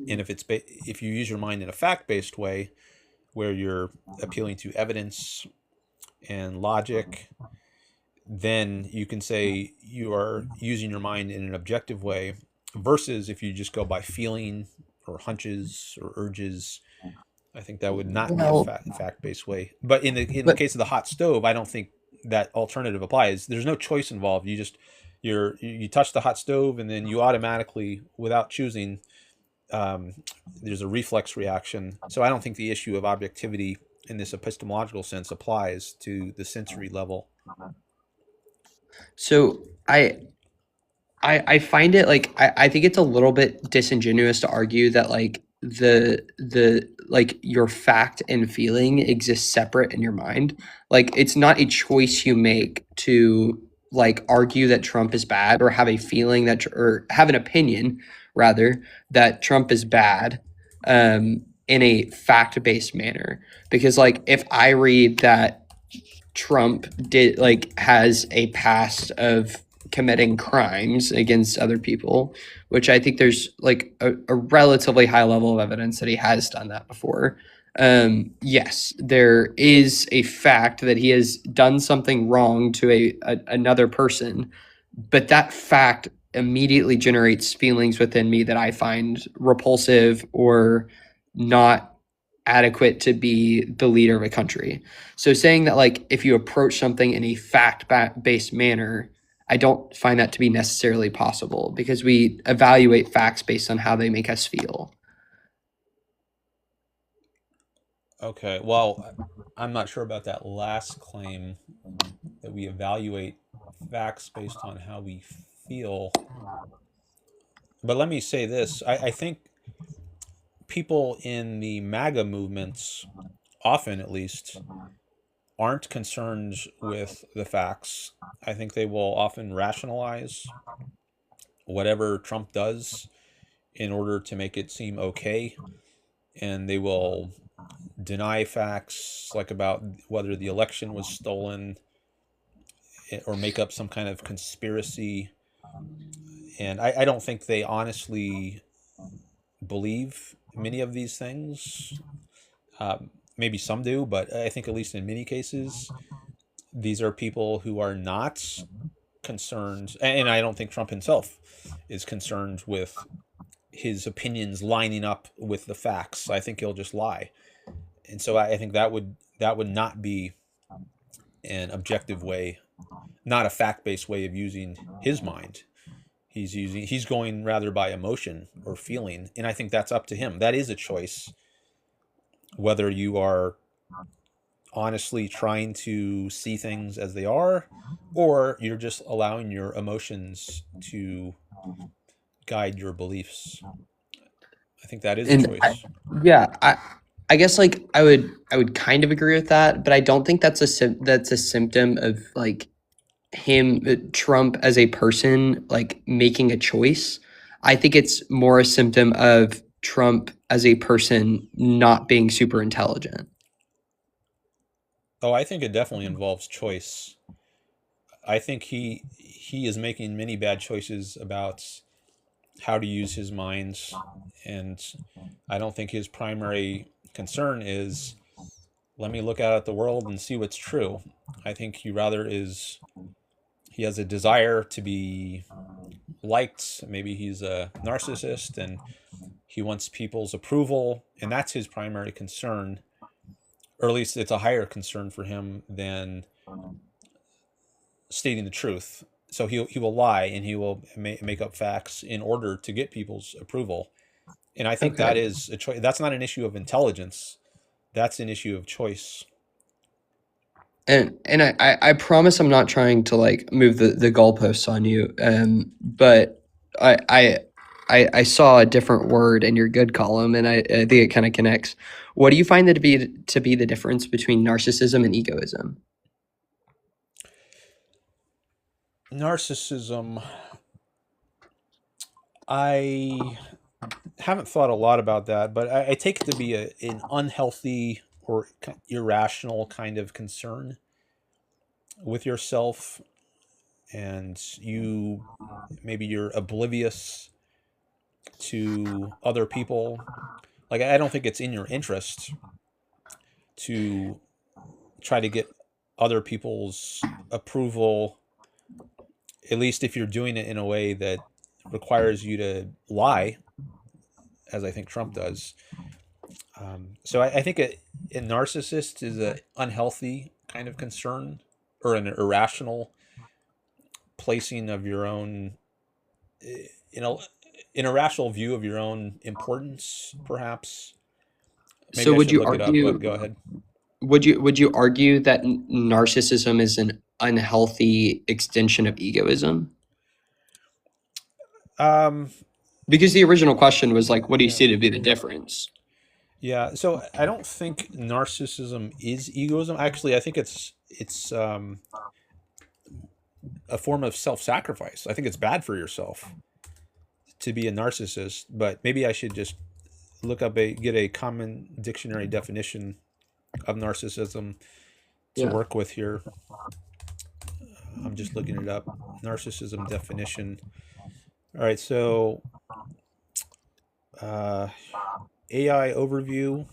And if you use your mind in a fact-based way, where you're appealing to evidence and logic, then you can say you are using your mind in an objective way, versus if you just go by feeling or hunches or urges. I think that would not be a fact-based way. But in the case of the hot stove, I don't think that alternative applies. There's no choice involved. you touch the hot stove and then you automatically, without choosing, there's a reflex reaction. So I don't think the issue of objectivity in this epistemological sense applies to the sensory level. So I find it like I think it's a little bit disingenuous to argue that like the like your fact and feeling exists separate in your mind. Like it's not a choice you make to like argue that Trump is bad or have a feeling that or have an opinion rather that Trump is bad in a fact-based manner. Because like if I read that Trump did like has a past of committing crimes against other people, which I think there's like a relatively high level of evidence that he has done that before. Yes, there is a fact that he has done something wrong to another person, but that fact immediately generates feelings within me that I find repulsive or not adequate to be the leader of a country. So saying that like if you approach something in a fact-based manner, I don't find that to be necessarily possible because we evaluate facts based on how they make us feel. Okay, well, I'm not sure about that last claim that we evaluate facts based on how we feel. But let me say this. I think people in the MAGA movements, often at least, aren't concerned with the facts. I think they will often rationalize whatever Trump does in order to make it seem okay. And they will deny facts like about whether the election was stolen or make up some kind of conspiracy. And I don't think they honestly believe many of these things. Maybe some do, but I think at least in many cases, these are people who are not concerned, and I don't think Trump himself is concerned with his opinions lining up with the facts. I think he'll just lie. And so I think that would not be an objective way, not a fact-based way of using his mind. He's going rather by emotion or feeling, and I think that's up to him. That is a choice, whether you are honestly trying to see things as they are, or you're just allowing your emotions to guide your beliefs. I think that is a choice. I guess like I would kind of agree with that, but I don't think that's a symptom of like Trump as a person like making a choice. I think it's more a symptom of Trump as a person not being super intelligent. Oh, I think it definitely involves choice. I think he is making many bad choices about how to use his mind, and I don't think his primary concern is, let me look out at the world and see what's true. I think he has a desire to be liked. Maybe he's a narcissist and he wants people's approval, and that's his primary concern, or at least it's a higher concern for him than stating the truth. So he will lie and he will make up facts in order to get people's approval. And I think that is a choice. That's not an issue of intelligence. That's an issue of choice. And I promise I'm not trying to like move the goalposts on you. But I saw a different word in your good column, and I think it kind of connects. What do you find that to be the difference between narcissism and egoism? Narcissism, I haven't thought a lot about that, but I take it to be an unhealthy or irrational kind of concern with yourself, and maybe you're oblivious to other people. Like, I don't think it's in your interest to try to get other people's approval, at least if you're doing it in a way that requires you to lie, as I think Trump does. So I think a narcissist is an unhealthy kind of concern, or an irrational placing of your own, in an irrational view of your own importance, perhaps. Maybe So I would should you look it up, but argue go ahead. would you argue that narcissism is an unhealthy extension of egoism? Because the original question was like, what do you see to be the difference? Yeah, so I don't think narcissism is egoism. Actually, I think it's a form of self-sacrifice. I think it's bad for yourself to be a narcissist, but maybe I should just get a common dictionary definition of narcissism to Yeah. work with here. I'm just looking it up. Narcissism definition. All right, so AI overview.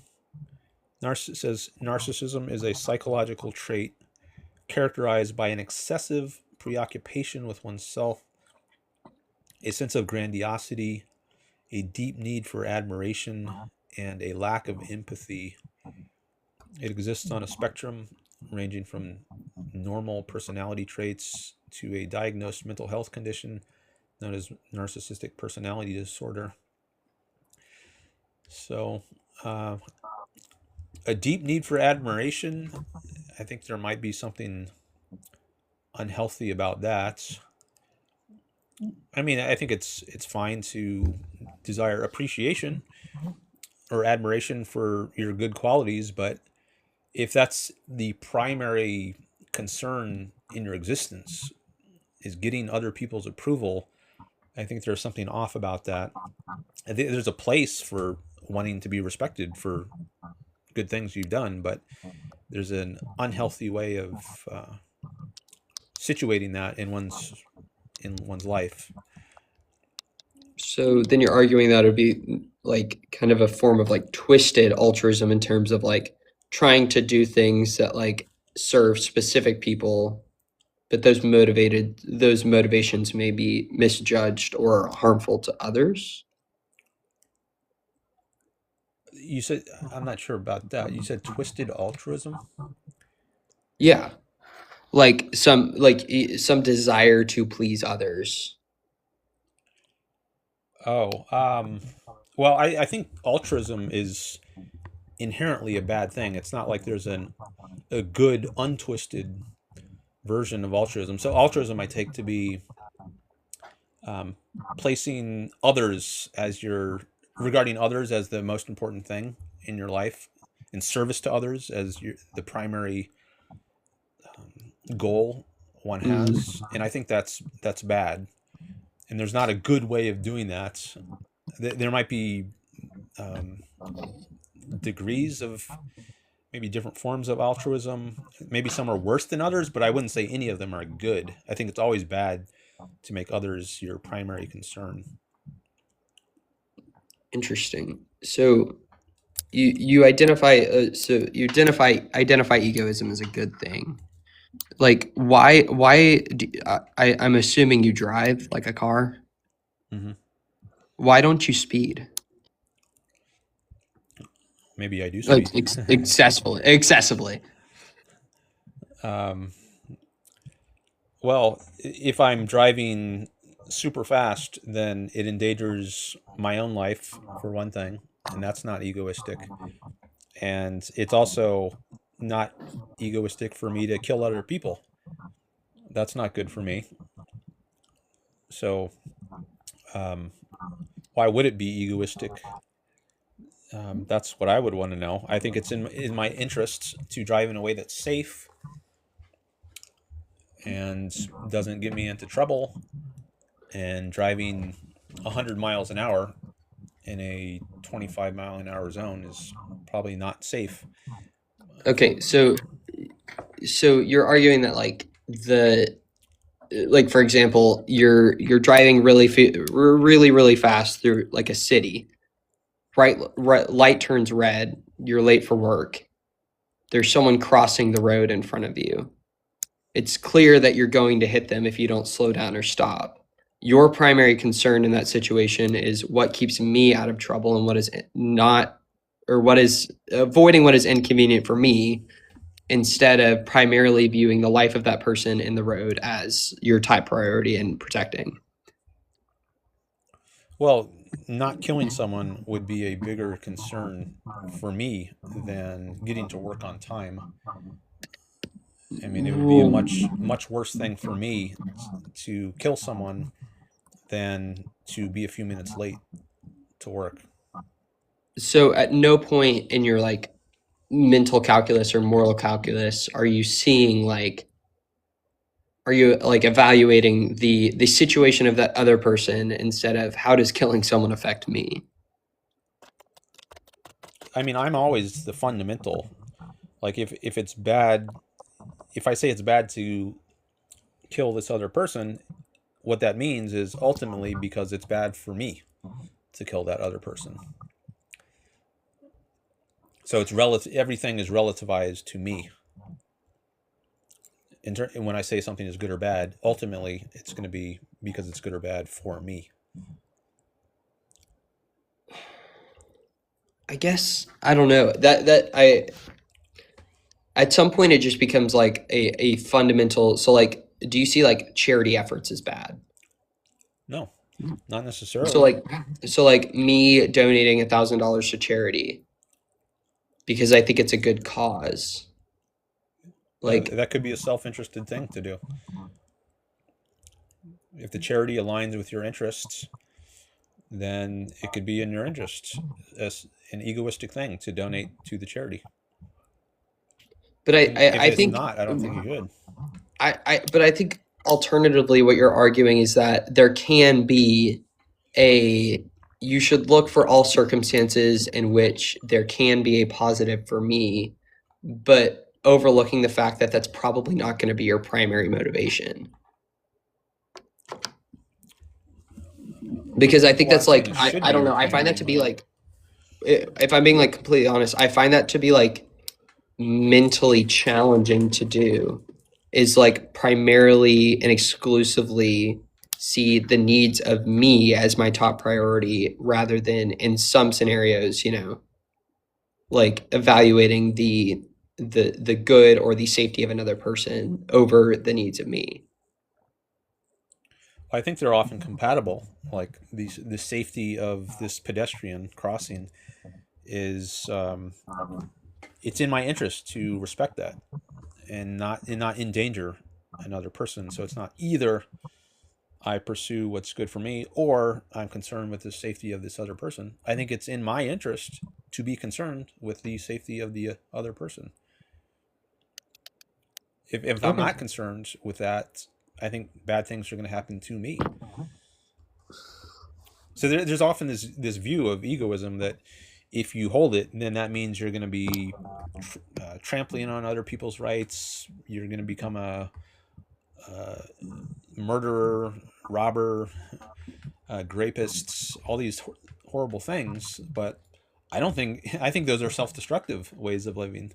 Says narcissism is a psychological trait characterized by an excessive preoccupation with oneself, a sense of grandiosity, a deep need for admiration, and a lack of empathy. It exists on a spectrum ranging from normal personality traits to a diagnosed mental health condition known as narcissistic personality disorder. So, a deep need for admiration, I think there might be something unhealthy about that. I mean, I think it's fine to desire appreciation or admiration for your good qualities, but if that's the primary concern in your existence is getting other people's approval, I think there's something off about that. I think there's a place for wanting to be respected for good things you've done, but there's an unhealthy way of situating that in one's life. So then you're arguing that it would be like kind of a form of like twisted altruism in terms of like trying to do things that like serve specific people, but those motivations may be misjudged or harmful to others. You said, I'm not sure about that. You said twisted altruism? Yeah. Like some desire to please others. Oh, well, I think altruism is inherently a bad thing. It's not like there's a good, untwisted version of altruism. So altruism I take to be placing others regarding others as the most important thing in your life, and service to others as the primary goal one has. And I think that's bad. And there's not a good way of doing that. There might be degrees of maybe different forms of altruism. Maybe some are worse than others, but I wouldn't say any of them are good. I think it's always bad to make others your primary concern. Interesting. So you identify egoism as a good thing. Like why I'm assuming you drive like a car. Mm-hmm. Why don't you speed? Maybe I do speed. Like excessively. Well, if I'm driving super fast, then it endangers my own life, for one thing, and that's not egoistic. And it's also not egoistic for me to kill other people. That's not good for me. So, why would it be egoistic? That's what I would want to know. I think it's in my interests to drive in a way that's safe and doesn't get me into trouble. And driving 100 miles an hour in a 25 mile an hour zone is probably not safe. Okay, so you're arguing that for example, you're driving really fast through like a city. Right, light turns red, you're late for work. There's someone crossing the road in front of you. It's clear that you're going to hit them if you don't slow down or stop. Your primary concern in that situation is what keeps me out of trouble and what is avoiding what is inconvenient for me, instead of primarily viewing the life of that person in the road as your top priority and protecting. Well, not killing someone would be a bigger concern for me than getting to work on time. I mean, it would be a much worse thing for me to kill someone than to be a few minutes late to work. So at no point in your like mental calculus or moral calculus are you seeing like, are you like evaluating the situation of that other person instead of how does killing someone affect me? I mean, I'm always the fundamental. Like if it's bad, if I say it's bad to kill this other person, what that means is ultimately because it's bad for me to kill that other person. So it's relative. Everything is relativized to me. And when I say something is good or bad, ultimately it's going to be because it's good or bad for me. I guess I don't know that I at some point it just becomes like a fundamental. So like, do you see like charity efforts as bad? No, not necessarily. So like me donating $1,000 to charity because I think it's a good cause. Like that could be a self-interested thing to do. If the charity aligns with your interests, then it could be in your interests as an egoistic thing to donate to the charity. But I think not, I don't think you should. But I think alternatively, what you're arguing is that there can be you should look for all circumstances in which there can be a positive for me, but overlooking the fact that that's probably not going to be your primary motivation. Because I think that's like, I don't know. I find that to be like, if I'm being like completely honest, I find that to be like mentally challenging to do, is like primarily and exclusively see the needs of me as my top priority rather than in some scenarios, you know, like evaluating the good or the safety of another person over the needs of me. I think they're often compatible. Like the safety of this pedestrian crossing is it's in my interest to respect that and not endanger another person. So it's not either I pursue what's good for me or I'm concerned with the safety of this other person. I think it's in my interest to be concerned with the safety of the other person. If I'm not concerned with that, I think bad things are going to happen to me. So there's often this view of egoism that if you hold it, then that means you're going to be trampling on other people's rights. You're going to become a murderer, robber, rapists, all these horrible things. But I think those are self-destructive ways of living.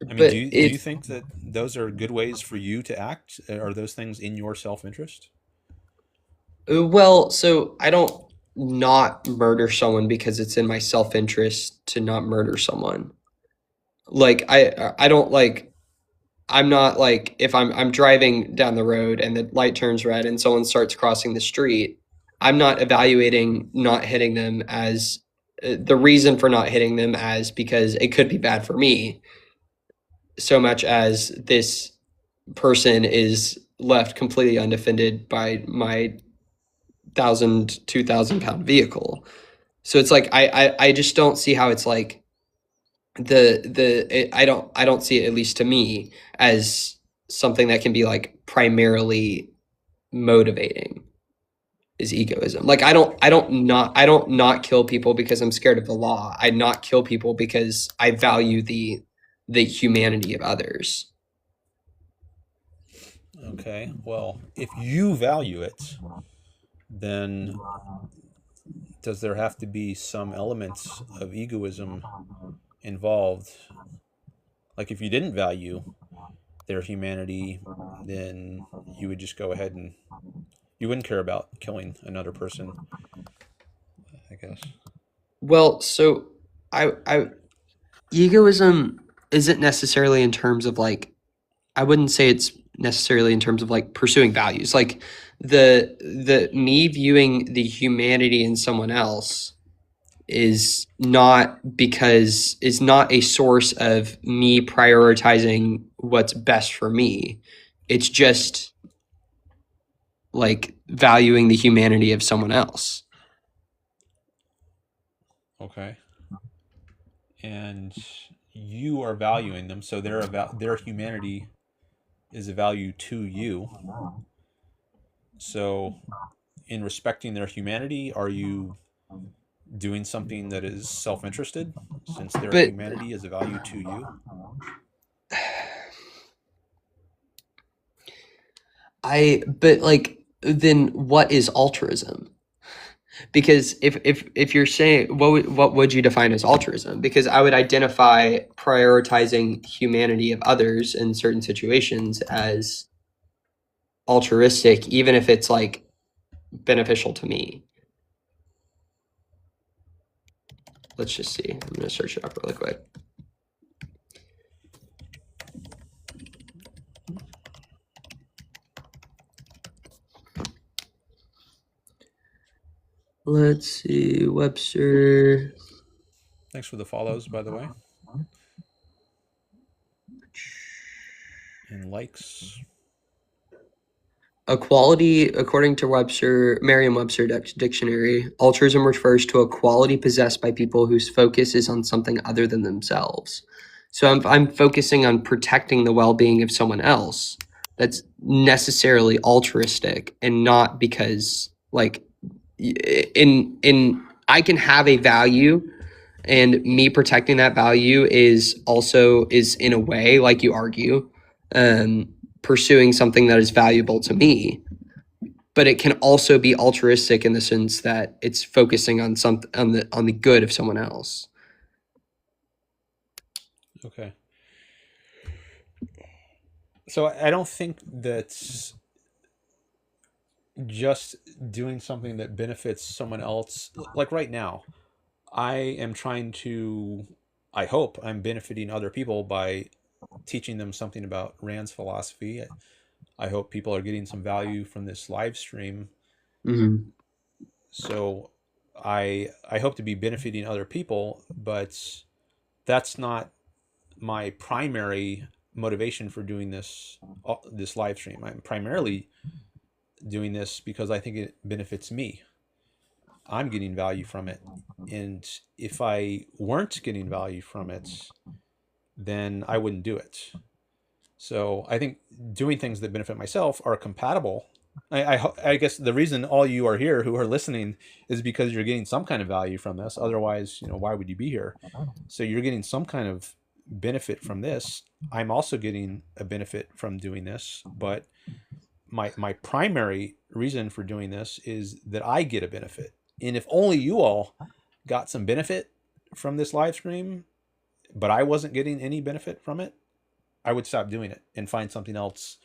I mean, do you think that those are good ways for you to act? Are those things in your self-interest? Well, so I don't not murder someone because it's in my self-interest to not murder someone. Like I don't like, I'm not like, if I'm driving down the road and the light turns red and someone starts crossing the street, I'm not evaluating not hitting them as the reason for not hitting them as because it could be bad for me, so much as this person is left completely undefended by my 2,000 pound vehicle. So it's like I just don't see how it's like I don't see it, at least to me, as something that can be like primarily motivating is egoism. Like I don't not kill people because I'm scared of the law. I not kill people because I value the humanity of others. Okay, well, if you value it, then does there have to be some elements of egoism involved? Like if you didn't value their humanity, then you would just go ahead and you wouldn't care about killing another person, I guess. Well, so I egoism isn't necessarily in terms of like, I wouldn't say it's necessarily in terms of like pursuing values. Like the me viewing the humanity in someone else is not a source of me prioritizing what's best for me. It's just like valuing the humanity of someone else. Okay. And you are valuing them, so their humanity is a value to you. So, in respecting their humanity, are you doing something that is self-interested, since their But humanity is a value to you? but like, then what is altruism? Because if you're saying, what would you define as altruism? Because I would identify prioritizing humanity of others in certain situations as altruistic, even if it's like beneficial to me. Let's just see. I'm going to search it up really quick. Let's see, Webster. Thanks for the follows, by the way. And likes. Equality, according to Merriam-Webster dictionary, altruism refers to a quality possessed by people whose focus is on something other than themselves. So I'm focusing on protecting the well-being of someone else. That's necessarily altruistic, and not because like in I can have a value, and me protecting that value is in a way, like you argue, pursuing something that is valuable to me, but it can also be altruistic in the sense that it's focusing on the good of someone else. Okay. So I don't think that's just doing something that benefits someone else. Like right now, I hope I'm benefiting other people by teaching them something about Rand's philosophy. I hope people are getting some value from this live stream. Mm-hmm. So I hope to be benefiting other people, but that's not my primary motivation for doing this live stream. I'm primarily doing this because I think it benefits me. I'm getting value from it. And if I weren't getting value from it, then I wouldn't do it. So I think doing things that benefit myself are compatible. I guess the reason all you are here who are listening is because you're getting some kind of value from this. Otherwise, why would you be here? So you're getting some kind of benefit from this. I'm also getting a benefit from doing this, but my primary reason for doing this is that I get a benefit. And if only you all got some benefit from this live stream, but I wasn't getting any benefit from it, I would stop doing it and find something else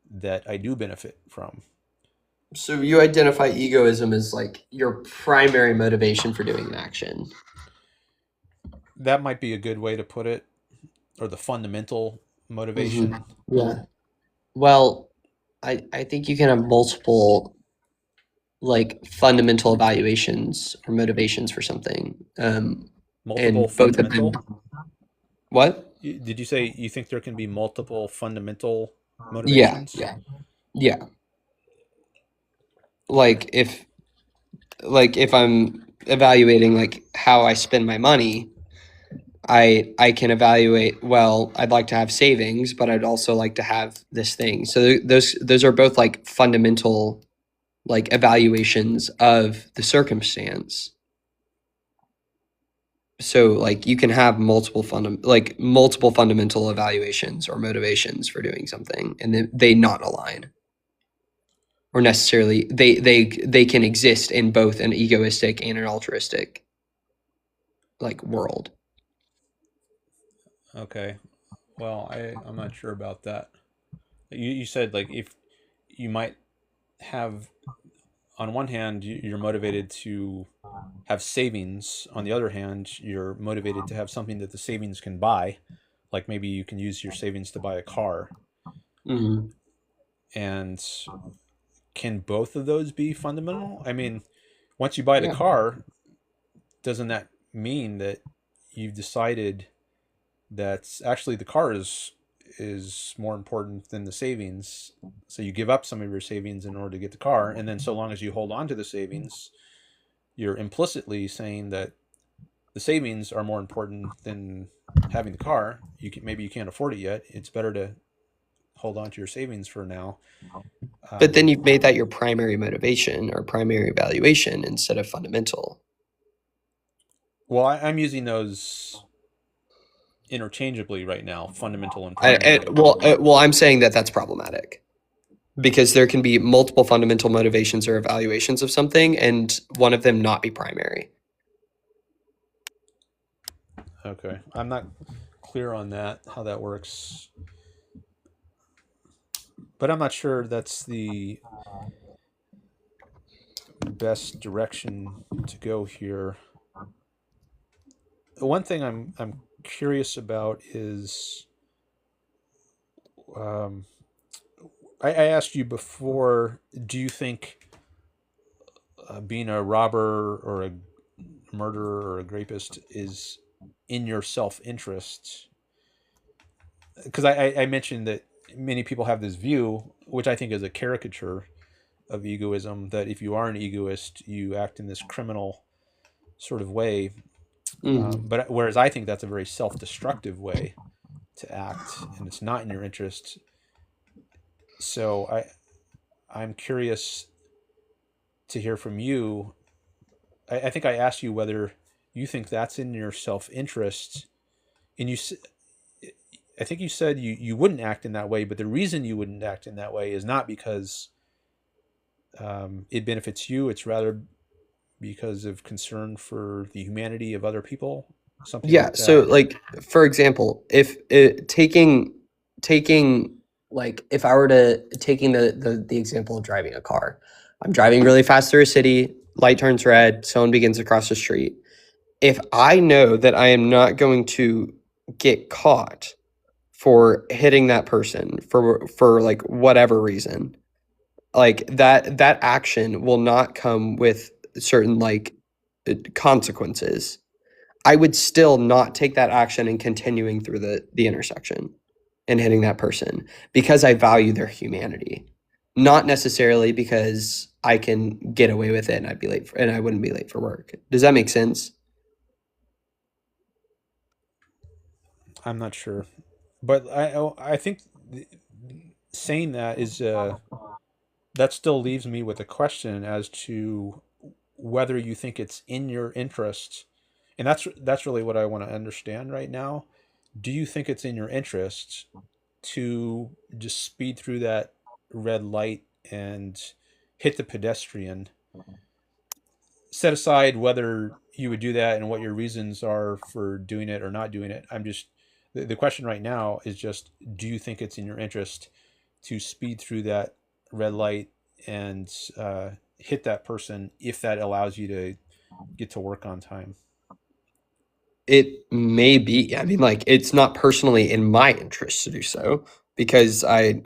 that I do benefit from. So you identify egoism as like your primary motivation for doing an action. That might be a good way to put it, or the fundamental motivation. Mm-hmm. Yeah. Well, I think you can have multiple like fundamental evaluations or motivations for something. Multiple and both of them. fundamental? What? Did you say you think there can be multiple fundamental motivations? Yeah. Like if I'm evaluating like how I spend my money, I can evaluate, well, I'd like to have savings, but I'd also like to have this thing. So those are both like fundamental like evaluations of the circumstance. So like you can have multiple fundamental evaluations or motivations for doing something, and then they not align. Or necessarily they can exist in both an egoistic and an altruistic like world. Okay. Well, I'm not sure about that. You said like if you might have, on one hand, you're motivated to have savings. On the other hand, you're motivated to have something that the savings can buy. like maybe you can use your savings to buy a car. Mm-hmm. And can both of those be fundamental? I mean, once you buy the Yeah. car, doesn't that mean that you've decided that actually the car is more important than the savings? So you give up some of your savings in order to get the car, and then so long as you hold on to the savings, you're implicitly saying that the savings are more important than having the car. Maybe you can't afford it yet. It's better to hold on to your savings for now. But then you've made that your primary motivation or primary evaluation instead of fundamental. Well, I'm using those interchangeably right now, fundamental and primary. Well, I'm saying that that's problematic because there can be multiple fundamental motivations or evaluations of something, and one of them not be primary. Okay, I'm not clear on that, how that works, but I'm not sure that's the best direction to go here. One thing I'm curious about is, I asked you before, do you think being a robber or a murderer or a rapist is in your self-interest? Because I mentioned that many people have this view, which I think is a caricature of egoism, that if you are an egoist, you act in this criminal sort of way. But whereas I think that's a very self-destructive way to act, and it's not in your interest. So I'm curious to hear from you. I think I asked you whether you think that's in your self-interest, and I think you said you wouldn't act in that way, but the reason you wouldn't act in that way is not because it benefits you. It's rather because of concern for the humanity of other people. Something like that. So like, for example, if taking like, if I were to taking the example of driving a car, I'm driving really fast through a city, light turns red, someone begins to cross the street. If I know that I am not going to get caught for hitting that person for like whatever reason, like that action will not come with certain like consequences, I would still not take that action and continuing through the intersection and hitting that person because I value their humanity, not necessarily because I can get away with it and I'd be late and I wouldn't be late for work. Does that make sense? I'm not sure, but I think saying that is that still leaves me with a question as to whether you think it's in your interest, and that's really what I want to understand right now. Do you think it's in your interest to just speed through that red light and hit the pedestrian? Set aside whether you would do that and what your reasons are for doing it or not doing it. The question right now is just, do you think it's in your interest to speed through that red light and hit that person if that allows you to get to work on time? It may be. I mean, like, it's not personally in my interest to do so because I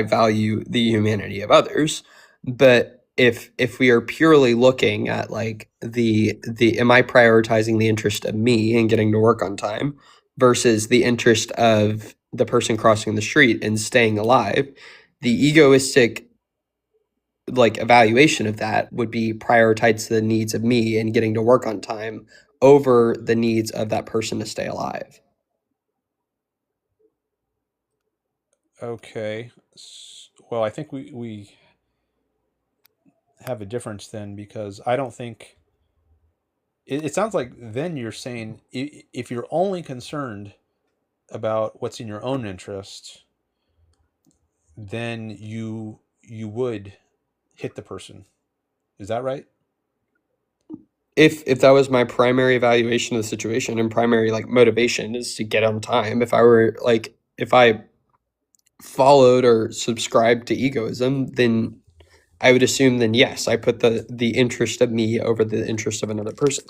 value the humanity of others. But if we are purely looking at like the am I prioritizing the interest of me and getting to work on time versus the interest of the person crossing the street and staying alive, the egoistic like evaluation of that would be prioritized to the needs of me and getting to work on time over the needs of that person to stay alive. Okay. Well, I think we have a difference then, because I don't think it sounds like then you're saying if you're only concerned about what's in your own interest, then you would hit the person. Is that right? If that was my primary evaluation of the situation and primary like motivation is to get on time, if I followed or subscribed to egoism, then I would assume then yes, I put the interest of me over the interest of another person.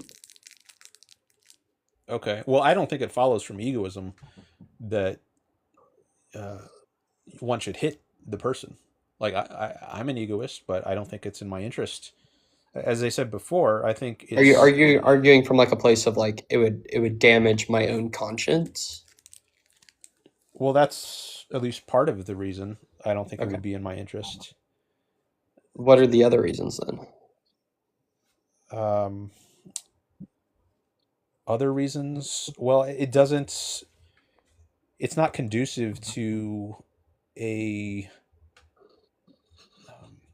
Okay. Well, I don't think it follows from egoism that one should hit the person. Like I'm an egoist, but I don't think it's in my interest. As I said before, I think Are you it's arguing from like a place of like it would damage my own conscience? well, that's at least part of the reason. I don't think it Okay. would be in my interest. What are the other reasons then? Other reasons, well, it doesn't. It's not conducive to a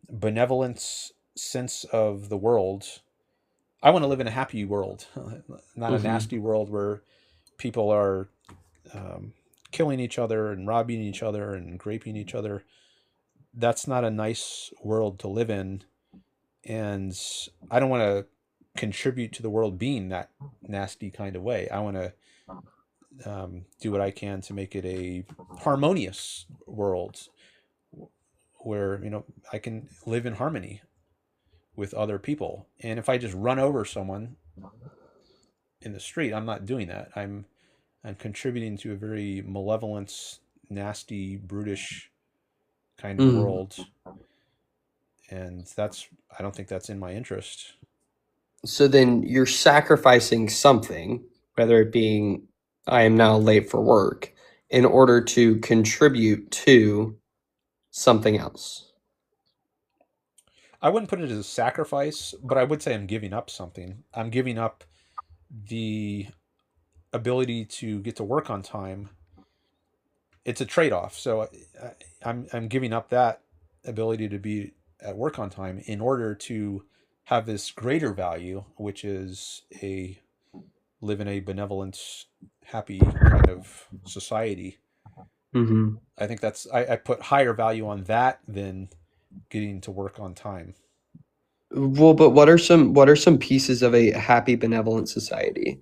benevolence sense of the world. I want to live in a happy world, not a nasty world where people are killing each other and robbing each other and raping each other. That's not a nice world to live in. And I don't want to contribute to the world being that nasty kind of way. I want to do what I can to make it a harmonious world where, I can live in harmony with other people. And if I just run over someone in the street, I'm not doing that. I'm contributing to a very malevolent, nasty, brutish kind of world. And I don't think that's in my interest. So then you're sacrificing something, whether it being I am now late for work, in order to contribute to something else. I wouldn't put it as a sacrifice, but I would say I'm giving up something. I'm giving up the ability to get to work on time. It's a trade-off. So I'm giving up that ability to be at work on time in order to have this greater value, which is live in a benevolent, happy kind of society. I think I put higher value on that than getting to work on time. Well, but what are some pieces of a happy, benevolent society?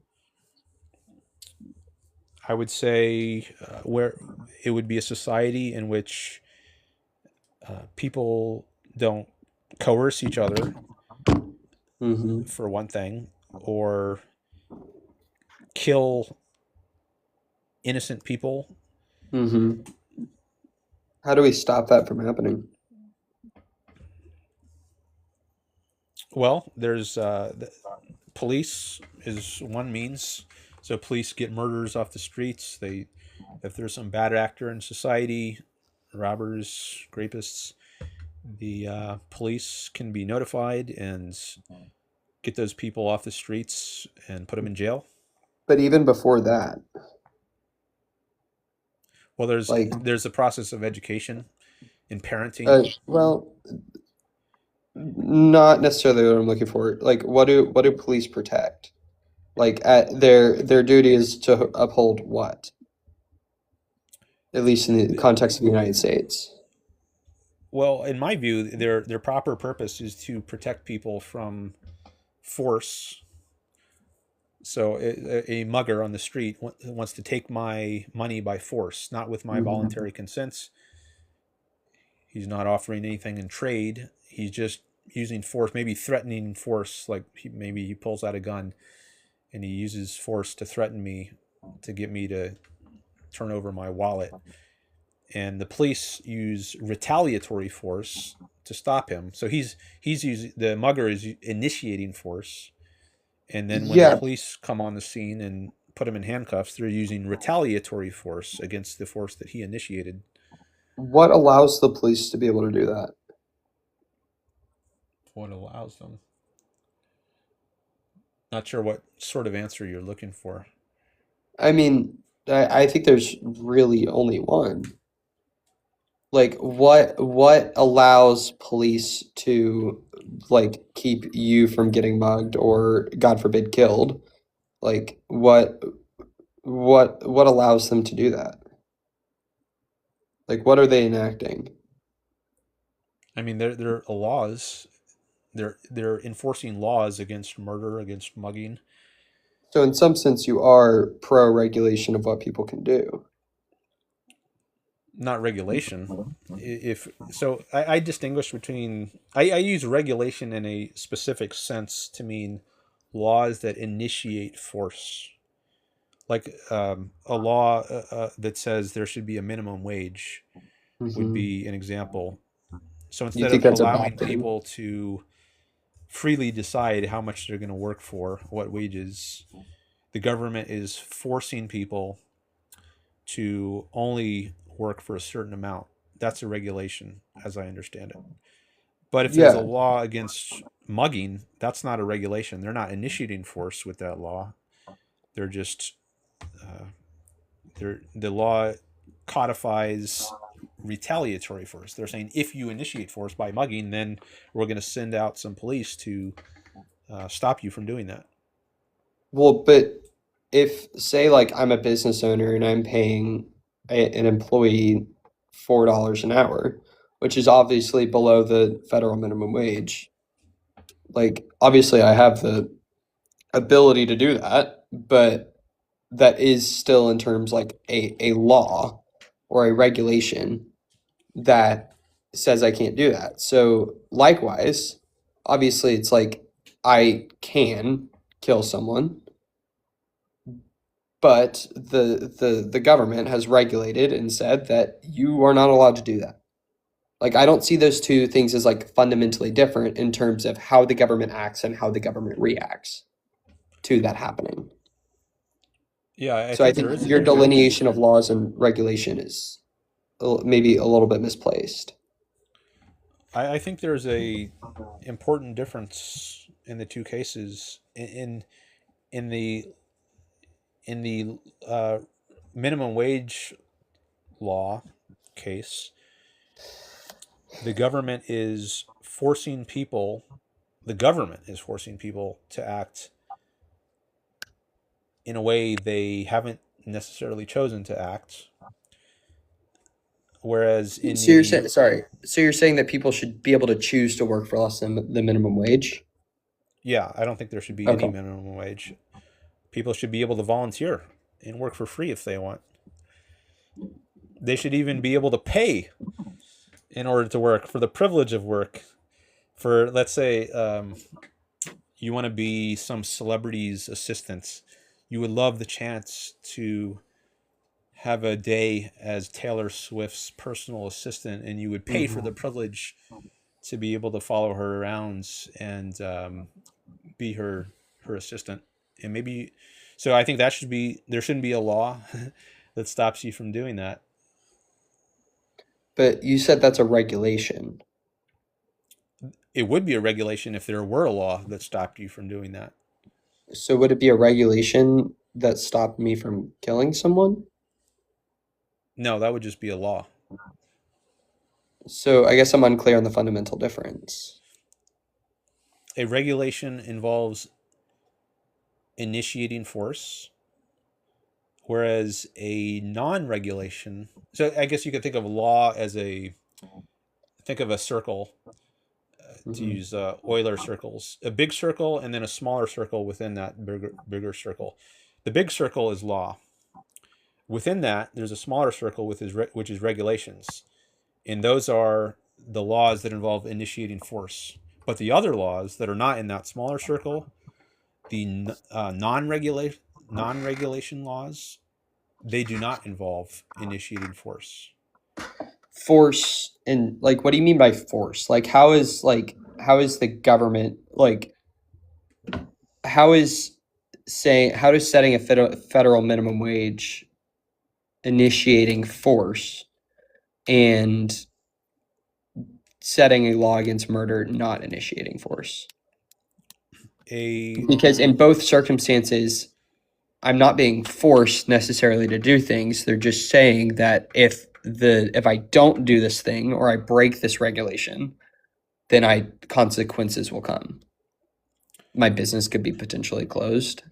I would say where it would be a society in which people don't coerce each other, for one thing, or kill innocent people. How do we stop that from happening? Well, there's police is one means. So police get murderers off the streets. If there's some bad actor in society, robbers, rapists, the police can be notified and get those people off the streets and put them in jail. But even before that, well, there's a process of education and parenting. Well, not necessarily what I'm looking for. Like, what do police protect? Like, their duty is to uphold what? At least in the context of the United States. Well, in my view, their proper purpose is to protect people from force. So a mugger on the street wants to take my money by force, not with my voluntary consents. He's not offering anything in trade. He's just using force, maybe threatening force. Like maybe he pulls out a gun and he uses force to threaten me, to get me to turn over my wallet. And the police use retaliatory force to stop him. So he's using, the mugger is initiating force. And then when the police come on the scene and put him in handcuffs, they're using retaliatory force against the force that he initiated. What allows the police to be able to do that? What allows them? Not sure what sort of answer you're looking for. I mean, I think there's really only one. Like, what allows police to, like, keep you from getting mugged or, God forbid, killed? Like, what allows them to do that? Like, what are they enacting? I mean, there are laws. They're enforcing laws against murder, against mugging. So in some sense, you are pro-regulation of what people can do. Not regulation. I distinguish between. I use regulation in a specific sense to mean laws that initiate force. like a law that says there should be a minimum wage would be an example. So You instead think of that's a allowing bad thing? people to freely decide how much they're going to work for, what wages, the government is forcing people to only work for a certain amount. That's a regulation, as I understand it. But if there's a Yeah. law against mugging, that's not a regulation. They're not initiating force with that law. They're just the law codifies retaliatory force. They're saying if you initiate force by mugging, then we're going to send out some police to stop you from doing that. Well, but if, say, like I'm a business owner and I'm paying an employee $4 an hour, which is obviously below the federal minimum wage, like obviously I have the ability to do that, but that is still in terms like a law or a regulation that says I can't do that. So likewise, obviously it's like I can kill someone, but the government has regulated and said that you are not allowed to do that. Like I don't see those two things as like fundamentally different in terms of how the government acts and how the government reacts to that happening. Yeah, I So I think there think is a your difference. delineation of laws and regulation is maybe a little bit misplaced. I think there's a important difference in the two cases. In the in the minimum wage law case, the government is forcing people. The government is forcing people to act in a way they haven't necessarily chosen to act. Whereas in So you're the saying, sorry. So you're saying that people should be able to choose to work for less than the minimum wage? yeah, I don't think there should be any Okay. minimum wage. People should be able to volunteer and work for free if they want. They should even be able to pay in order to work for the privilege of work. For let's say you want to be some celebrity's assistant, you would love the chance to have a day as Taylor Swift's personal assistant, and you would pay for the privilege to be able to follow her around and be her assistant. And maybe so I think that should be there shouldn't be a law that stops you from doing that. But you said that's a regulation. It would be a regulation if there were a law that stopped you from doing that. So would it be a regulation that stopped me from killing someone? No, that would just be a law. So I guess I'm unclear on the fundamental difference. A regulation involves initiating force, whereas a non-regulation. So I guess you could think of law as think of a circle. To use Euler circles, a big circle and then a smaller circle within that bigger circle. The big circle is law. Within that, there's a smaller circle which is regulations, and those are the laws that involve initiating force. But the other laws that are not in that smaller circle, the non-regulation laws, they do not involve initiating force. Force and like, what do you mean by force? Like, how is the government like? How does setting a federal minimum wage initiating force and setting a law against murder not initiating force? Because in both circumstances, I'm not being forced necessarily to do things. They're just saying that if I don't do this thing or I break this regulation, then consequences will come. My business could be potentially closed.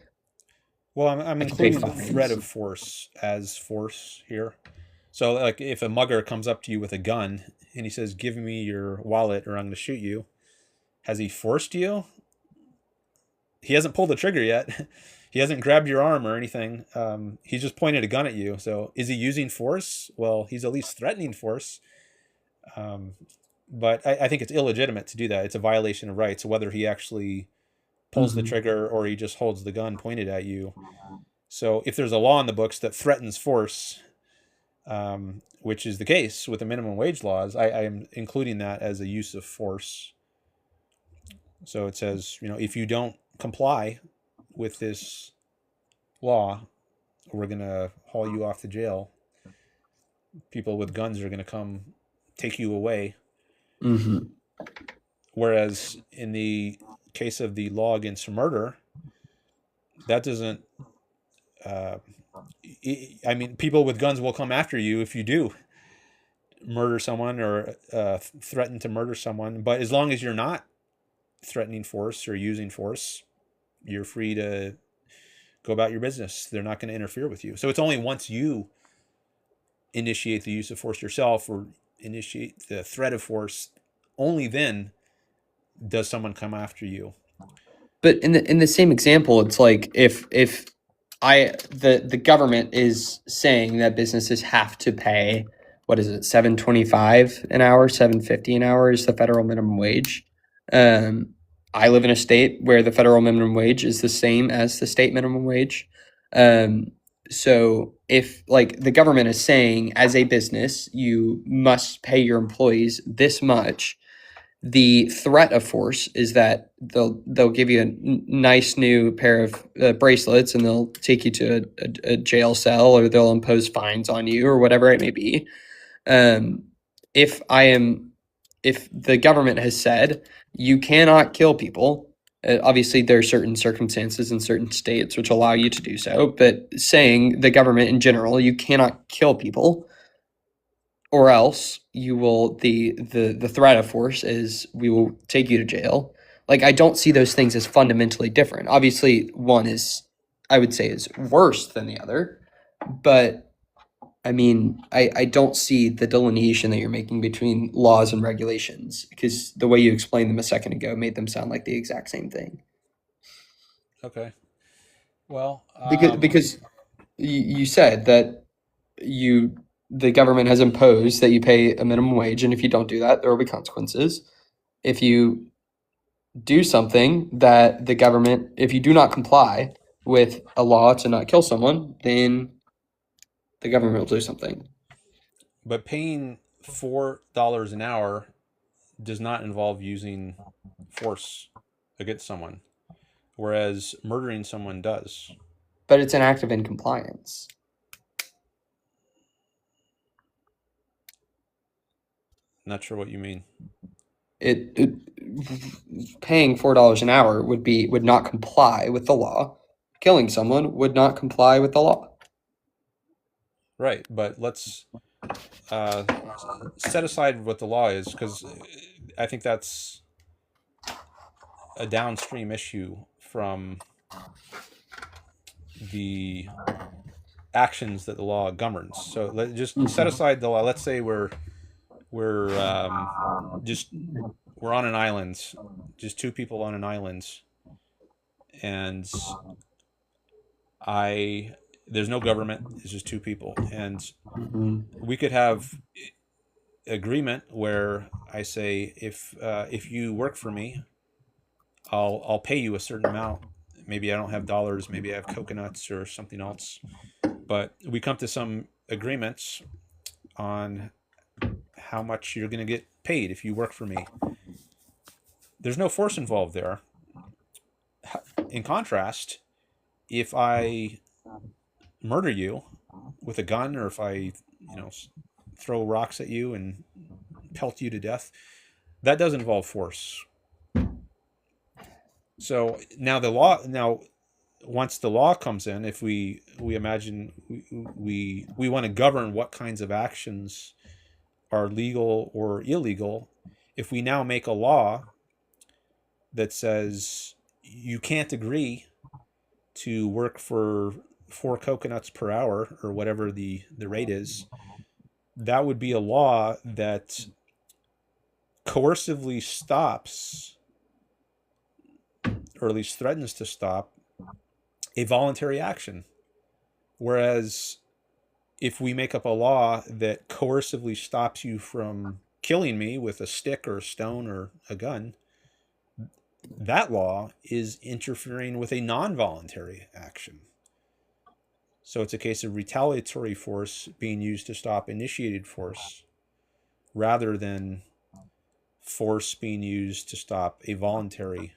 Well, I'm including the threat of force as force here. So, like, if a mugger comes up to you with a gun and he says, "Give me your wallet, or I'm going to shoot you," has he forced you? He hasn't pulled the trigger yet. He hasn't grabbed your arm or anything. He's just pointed a gun at you. So, is he using force? Well, he's at least threatening force. But I think it's illegitimate to do that. It's a violation of rights, whether he actually pulls the trigger or he just holds the gun pointed at you. So if there's a law in the books that threatens force, which is the case with the minimum wage laws, I am including that as a use of force. So it says, if you don't comply with this law, we're going to haul you off to jail. People with guns are going to come take you away. Mm-hmm. Whereas in the case of the law against murder, that doesn't, people with guns will come after you if you do murder someone or threaten to murder someone. But as long as you're not threatening force or using force, you're free to go about your business. They're not going to interfere with you. So it's only once you initiate the use of force yourself or initiate the threat of force, only then does someone come after you. But in the same example, it's like if the government is saying that businesses have to pay, what is it, $7.25 an hour, $7.50 an hour is the federal minimum wage. I live in a state where the federal minimum wage is the same as the state minimum wage. So if like the government is saying as a business, you must pay your employees this much, the threat of force is that they'll give you a nice new pair of bracelets and they'll take you to a jail cell, or they'll impose fines on you, or whatever it may be. If the government has said you cannot kill people, obviously there are certain circumstances in certain states which allow you to do so, but saying the government in general, you cannot kill people, or else you will the threat of force is we will take you to jail. Like, I don't see those things as fundamentally different. Obviously one is, I would say, is worse than the other, but I mean, I don't see the delineation that you're making between laws and regulations, because the way you explained them a second ago made them sound like the exact same thing. Okay. Well, Because you said that the government has imposed that you pay a minimum wage, and if you don't do that, there will be consequences. If you do something that the government, if you do not comply with a law to not kill someone, then the government will do something. but paying $4 an hour does not involve using force against someone, whereas murdering someone does. But it's an act of incompliance. Not sure what you mean. It paying $4 an hour would not comply with the law. Killing someone would not comply with the law. Right, but let's set aside what the law is, because I think that's a downstream issue from the actions that the law governs. So let's just set aside the law. Let's say we're on an island, just two people on an island, and there's no government. It's just two people, and we could have agreement where I say, if you work for me, I'll pay you a certain amount. Maybe I don't have dollars, maybe I have coconuts or something else, but we come to some agreements on how much you're going to get paid if you work for me. There's no force involved there. In contrast, if I murder you with a gun, or if I throw rocks at you and pelt you to death, that does involve force. So now once the law comes in, if we imagine we want to govern what kinds of actions are legal or illegal, if we now make a law that says you can't agree to work for 4 coconuts per hour or whatever the rate is, that would be a law that coercively stops, or at least threatens to stop, a voluntary action. Whereas if we make up a law that coercively stops you from killing me with a stick or a stone or a gun, that law is interfering with a non-voluntary action. So it's a case of retaliatory force being used to stop initiated force rather than force being used to stop a voluntary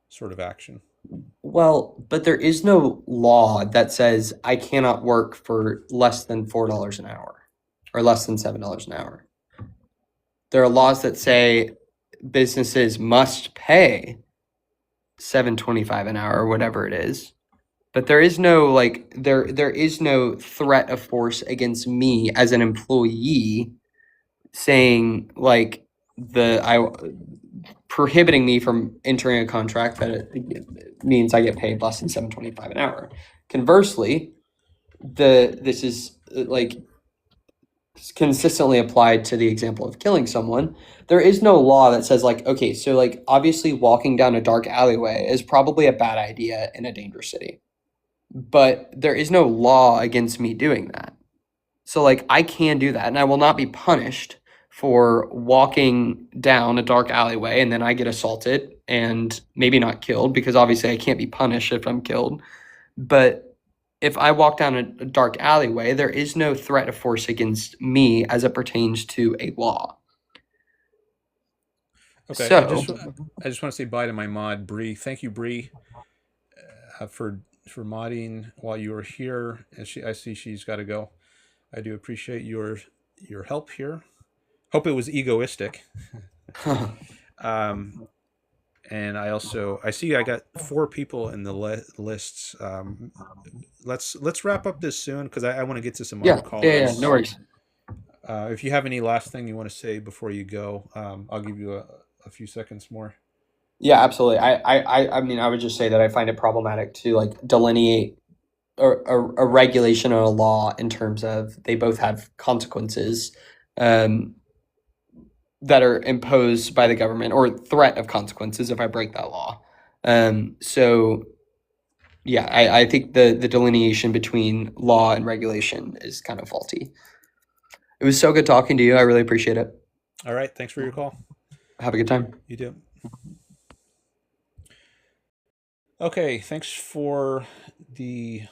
sort of action. Well, but there is no law that says I cannot work for less than $4 an hour or less than $7 an hour. There are laws that say businesses must pay $7.25 an hour or whatever it is. But there is no there is no threat of force against me as an employee saying like prohibiting me from entering a contract that it means I get paid less than $7.25 an hour. Conversely, this is like consistently applied to the example of killing someone. There is no law that says like, okay, so like obviously walking down a dark alleyway is probably a bad idea in a dangerous city. But there is no law against me doing that. So like I can do that and I will not be punished for walking down a dark alleyway and then I get assaulted and maybe not killed, because obviously I can't be punished if I'm killed. But if I walk down a dark alleyway, there is no threat of force against me as it pertains to a law. Okay, So I just want to say bye to my mod, Bree. Thank you, Bree, for modding while you were here. And I see she's got to go. I do appreciate your help here. Hope it was egoistic. And I see I got 4 people in the lists. Let's wrap up this soon because I want to get to some other callers. Yeah, no worries. If you have any last thing you want to say before you go, I'll give you a few seconds more. Yeah, absolutely. I mean, I would just say that I find it problematic to like delineate a regulation or a law in terms of they both have consequences that are imposed by the government or threat of consequences if I break that law. So yeah, I think the delineation between law and regulation is kind of faulty. It was so good talking to you. I really appreciate it. All right. Thanks for your call. Have a good time. You do. Okay. Thanks for the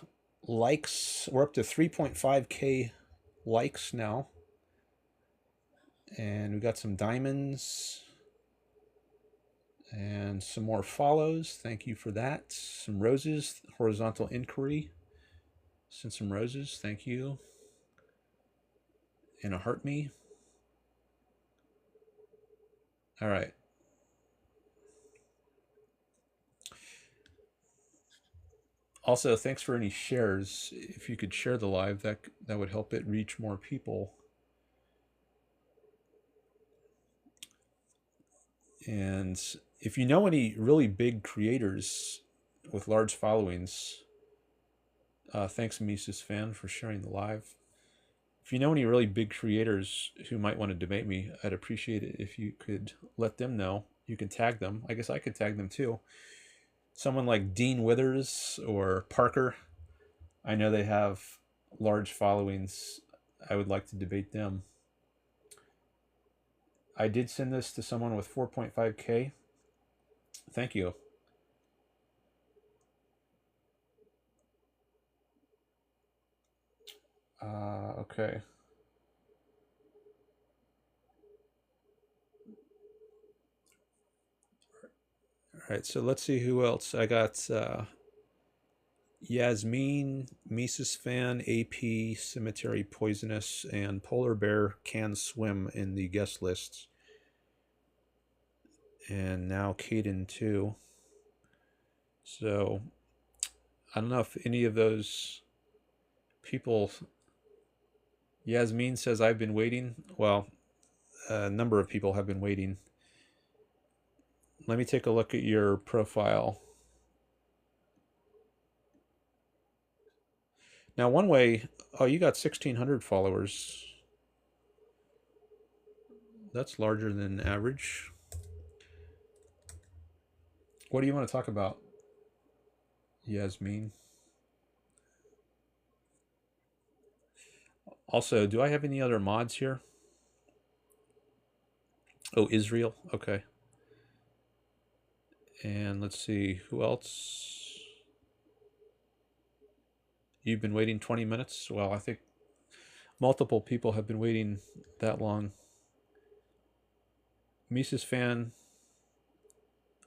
likes. We're up to 3.5K likes now. And we got some diamonds and some more follows. Thank you for that. Some roses, horizontal inquiry. Send some roses. Thank you. And a heart me. All right. Also, thanks for any shares. If you could share the live, that would help it reach more people. And if you know any really big creators with large followings, thanks Mises fan for sharing the live. If you know any really big creators who might want to debate me, I'd appreciate it if you could let them know. You can tag them. I guess I could tag them too. Someone like Dean Withers or Parker. I know they have large followings. I would like to debate them. I did send this to someone with 4.5K. Thank you. Okay. All right, so let's see who else. I got Yazmeen, Mises fan, AP, Cemetery Poisonous, and Polar Bear Can Swim in the guest lists. And now Caden too. So I don't know if any of those people. Yazmeen says I've been waiting. Well, a number of people have been waiting. Let me take a look at your profile. Now, one way, you got 1,600 followers. That's larger than average. What do you want to talk about, Yazmeen? Also, do I have any other mods here? Oh, Israel. Okay. And let's see, who else? You've been waiting 20 minutes? Well, I think multiple people have been waiting that long. Mises fan,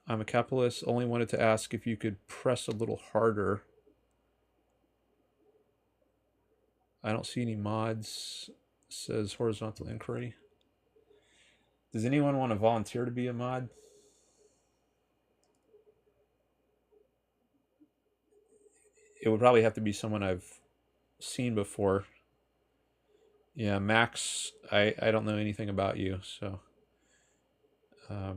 I'm a capitalist. Only wanted to ask if you could press a little harder. I don't see any mods, says Horizontal Inquiry. Does anyone want to volunteer to be a mod? It would probably have to be someone I've seen before. Yeah, Max, I don't know anything about you, so I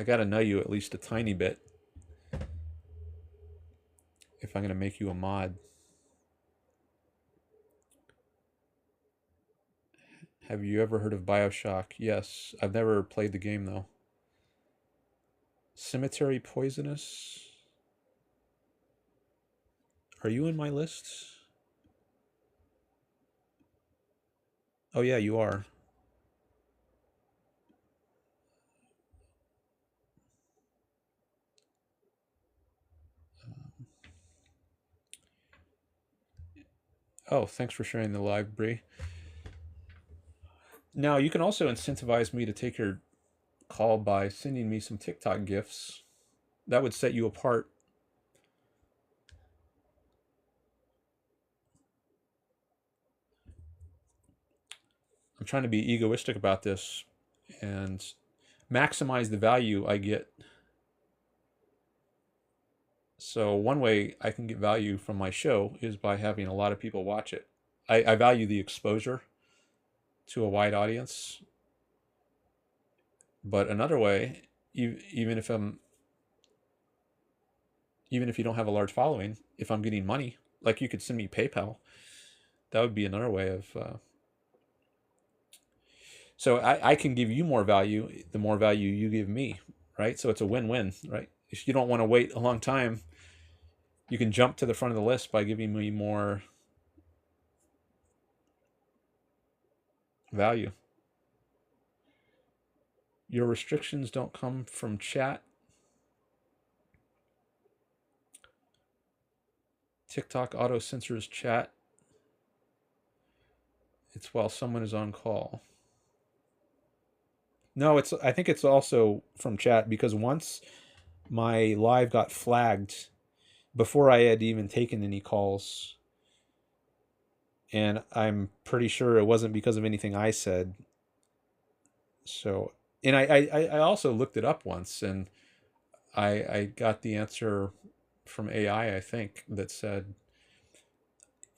got to know you at least a tiny bit if I'm going to make you a mod. Have you ever heard of BioShock? Yes. I've never played the game, though. Cemetery Poisonous? Are you in my list? Oh, yeah, you are. Oh, thanks for sharing the live, Bree. Now, you can also incentivize me to take your call by sending me some TikTok gifts. That would set you apart. I'm trying to be egoistic about this and maximize the value I get. So one way I can get value from my show is by having a lot of people watch it. I value the exposure to a wide audience. But another way, even if you don't have a large following, if I'm getting money, like you could send me PayPal, that would be another way of. So I can give you more value, the more value you give me, right? So it's a win-win, right? If you don't want to wait a long time, you can jump to the front of the list by giving me more value. Your restrictions don't come from chat. TikTok auto censors chat. It's while someone is on call. No, I think it's also from chat, because once my live got flagged before I had even taken any calls, and I'm pretty sure it wasn't because of anything I said. So, and I also looked it up once, and I got the answer from AI, I think, that said,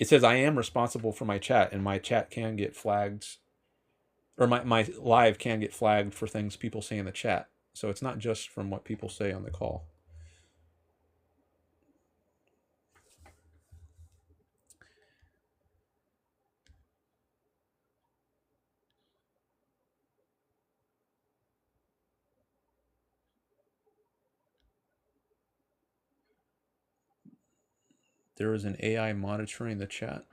it says I am responsible for my chat, and my chat can get flagged, or my live can get flagged for things people say in the chat. So it's not just from what people say on the call. There is an AI monitoring the chat.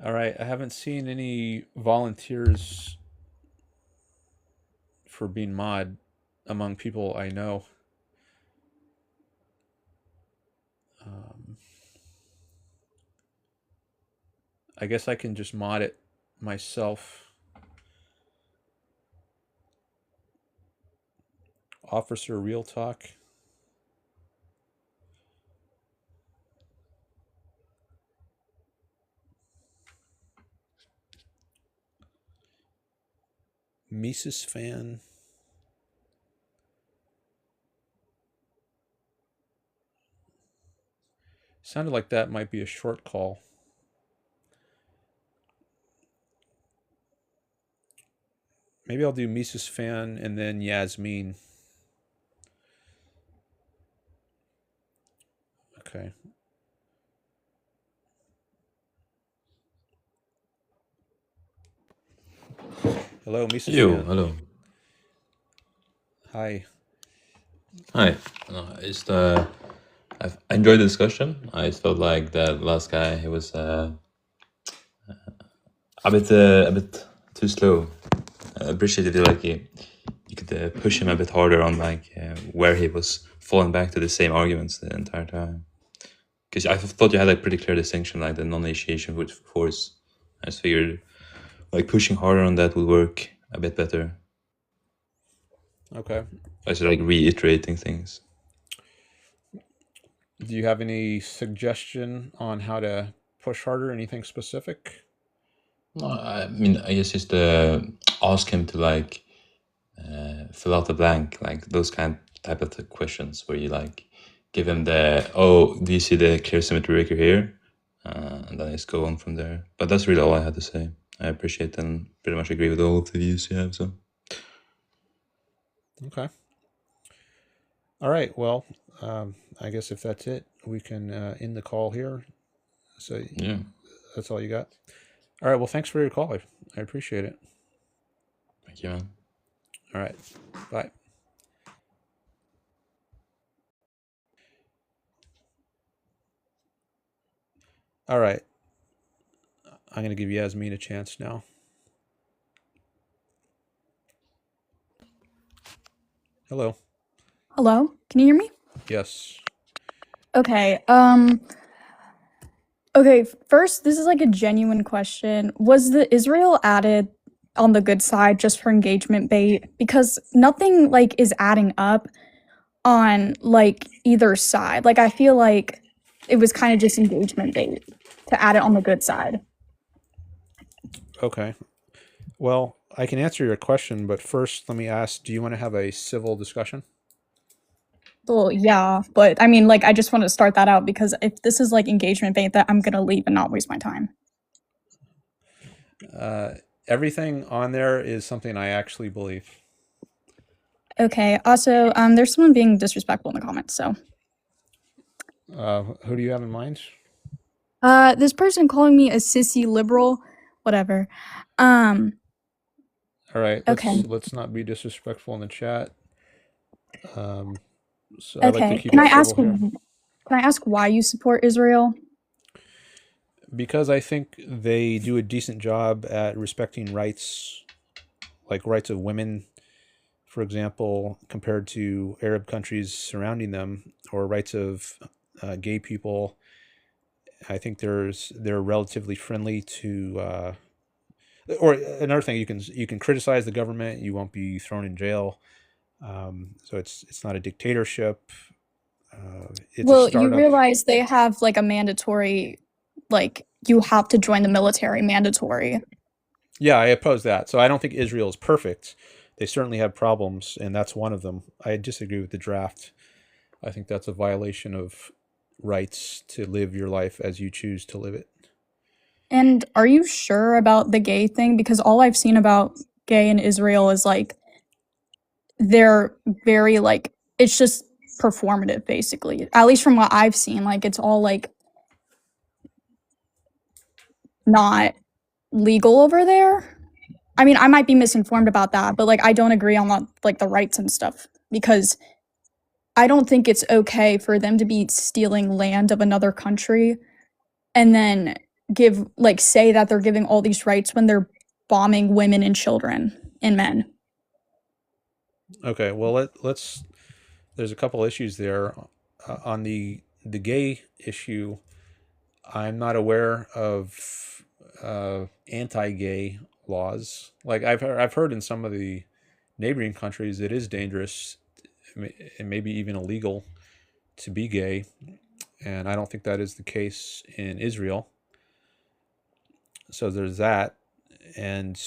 All right, I haven't seen any volunteers for being mod among people I know. I guess I can just mod it myself. Officer Real Talk. Mises fan. Sounded like that might be a short call. Maybe I'll do Mises fan and then Yazmeen. Okay. Hello, Mises Yo, fan. hello. Hi. Hi. I enjoyed the discussion. I just felt like that last guy, he was a bit too slow. I appreciated it, like you could push him a bit harder on where he was falling back to the same arguments the entire time. Because I thought you had a pretty clear distinction, like the non-initiation with force. I just figured like pushing harder on that would work a bit better. Okay. I was like reiterating things. Do you have any suggestion on how to push harder? Anything specific? No, I mean, I guess just ask him to fill out the blank, like those type of questions where you like give him do you see the clear symmetry breaker here? And then just go on from there. But that's really all I had to say. I appreciate and pretty much agree with all of the views you have. So Okay. All right. Well, I guess if that's it, we can end the call here. So yeah, that's all you got. All right. Well, thanks for your call. I appreciate it. thank you, man. All right. Bye. All right. I'm going to give Yazmeen a chance now. Hello. Hello, can you hear me? Yes. Okay, okay, first, this is like a genuine question. Was the Israel added on the good side just for engagement bait? Because nothing like is adding up on like either side. Like I feel like it was kind of just engagement bait to add it on the good side. Okay. Well, I can answer your question, but first let me ask, do you want to have a civil discussion? Well, yeah, but I mean, like, I just want to start that out because if this is like engagement bait, that I'm gonna leave and not waste my time. Everything on there is something I actually believe. Okay, also, there's someone being disrespectful in the comments, so. Who do you have in mind? This person calling me a sissy liberal, whatever. All right, Okay. let's not be disrespectful in the chat. So I'd like to Okay, keep can it I ask civil here. can I ask why you support Israel? Because I think they do a decent job at respecting rights, like rights of women, for example, compared to Arab countries surrounding them, or rights of gay people. I think they're relatively friendly to. Or another thing, you can criticize the government, you won't be thrown in jail. So it's not a dictatorship. It's a Well, you startup. realize they have like a mandatory, like you have to join the military mandatory. Yeah, I oppose that. So I don't think Israel is perfect. They certainly have problems, and that's one of them. I disagree with the draft. I think that's a violation of rights to live your life as you choose to live it. And are you sure about the gay thing? Because all I've seen about gay in Israel is like they're very like it's just performative basically. At least from what I've seen, like it's all like not legal over there. I mean, I might be misinformed about that, but like I don't agree on like the rights and stuff because I don't think it's okay for them to be stealing land of another country and then say that they're giving all these rights when they're bombing women and children and men. Okay, well let's. There's a couple issues there. On the gay issue, I'm not aware of anti-gay laws. Like I've heard in some of the neighboring countries it is dangerous and maybe even illegal to be gay, and I don't think that is the case in Israel. So there's that, and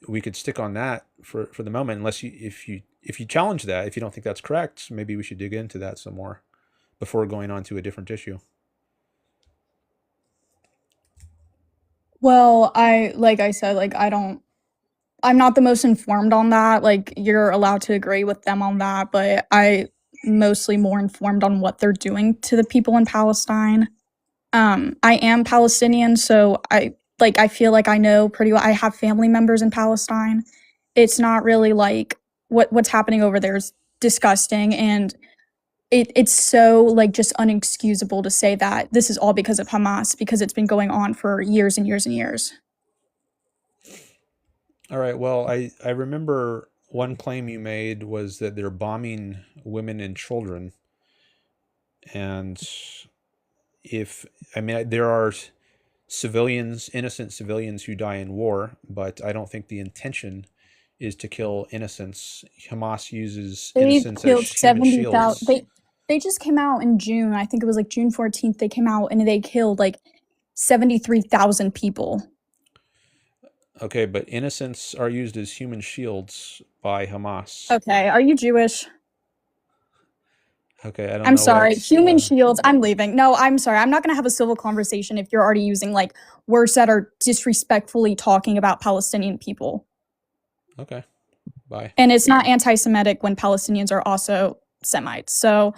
we could stick on that for the moment, unless if you challenge that, if you don't think that's correct, maybe we should dig into that some more before going on to a different issue. Well, like I said, like I'm not the most informed on that. Like you're allowed to agree with them on that, but I mostly more informed on what they're doing to the people in Palestine. I am Palestinian, so like I feel like I know pretty well. I have family members in Palestine. It's not really like what's happening over there is disgusting, and it's so like just unexcusable to say that this is all because of Hamas, because it's been going on for years and years and years. All right. Well, I remember one claim you made was that they're bombing women and children. And there are civilians, innocent civilians who die in war, but I don't think the intention is to kill innocents. Hamas uses innocents They killed as human 70,000. shields. They just came out in June. I think it was like June 14th. They came out and they killed like 73,000 people. Okay, but innocents are used as human shields by Hamas. Okay, are you Jewish? Okay, I don't I'm know. sorry. Human shields. I'm leaving. No, I'm sorry. I'm not going to have a civil conversation if you're already using like words that are disrespectfully talking about Palestinian people. Okay, bye. And it's not anti-Semitic when Palestinians are also Semites. So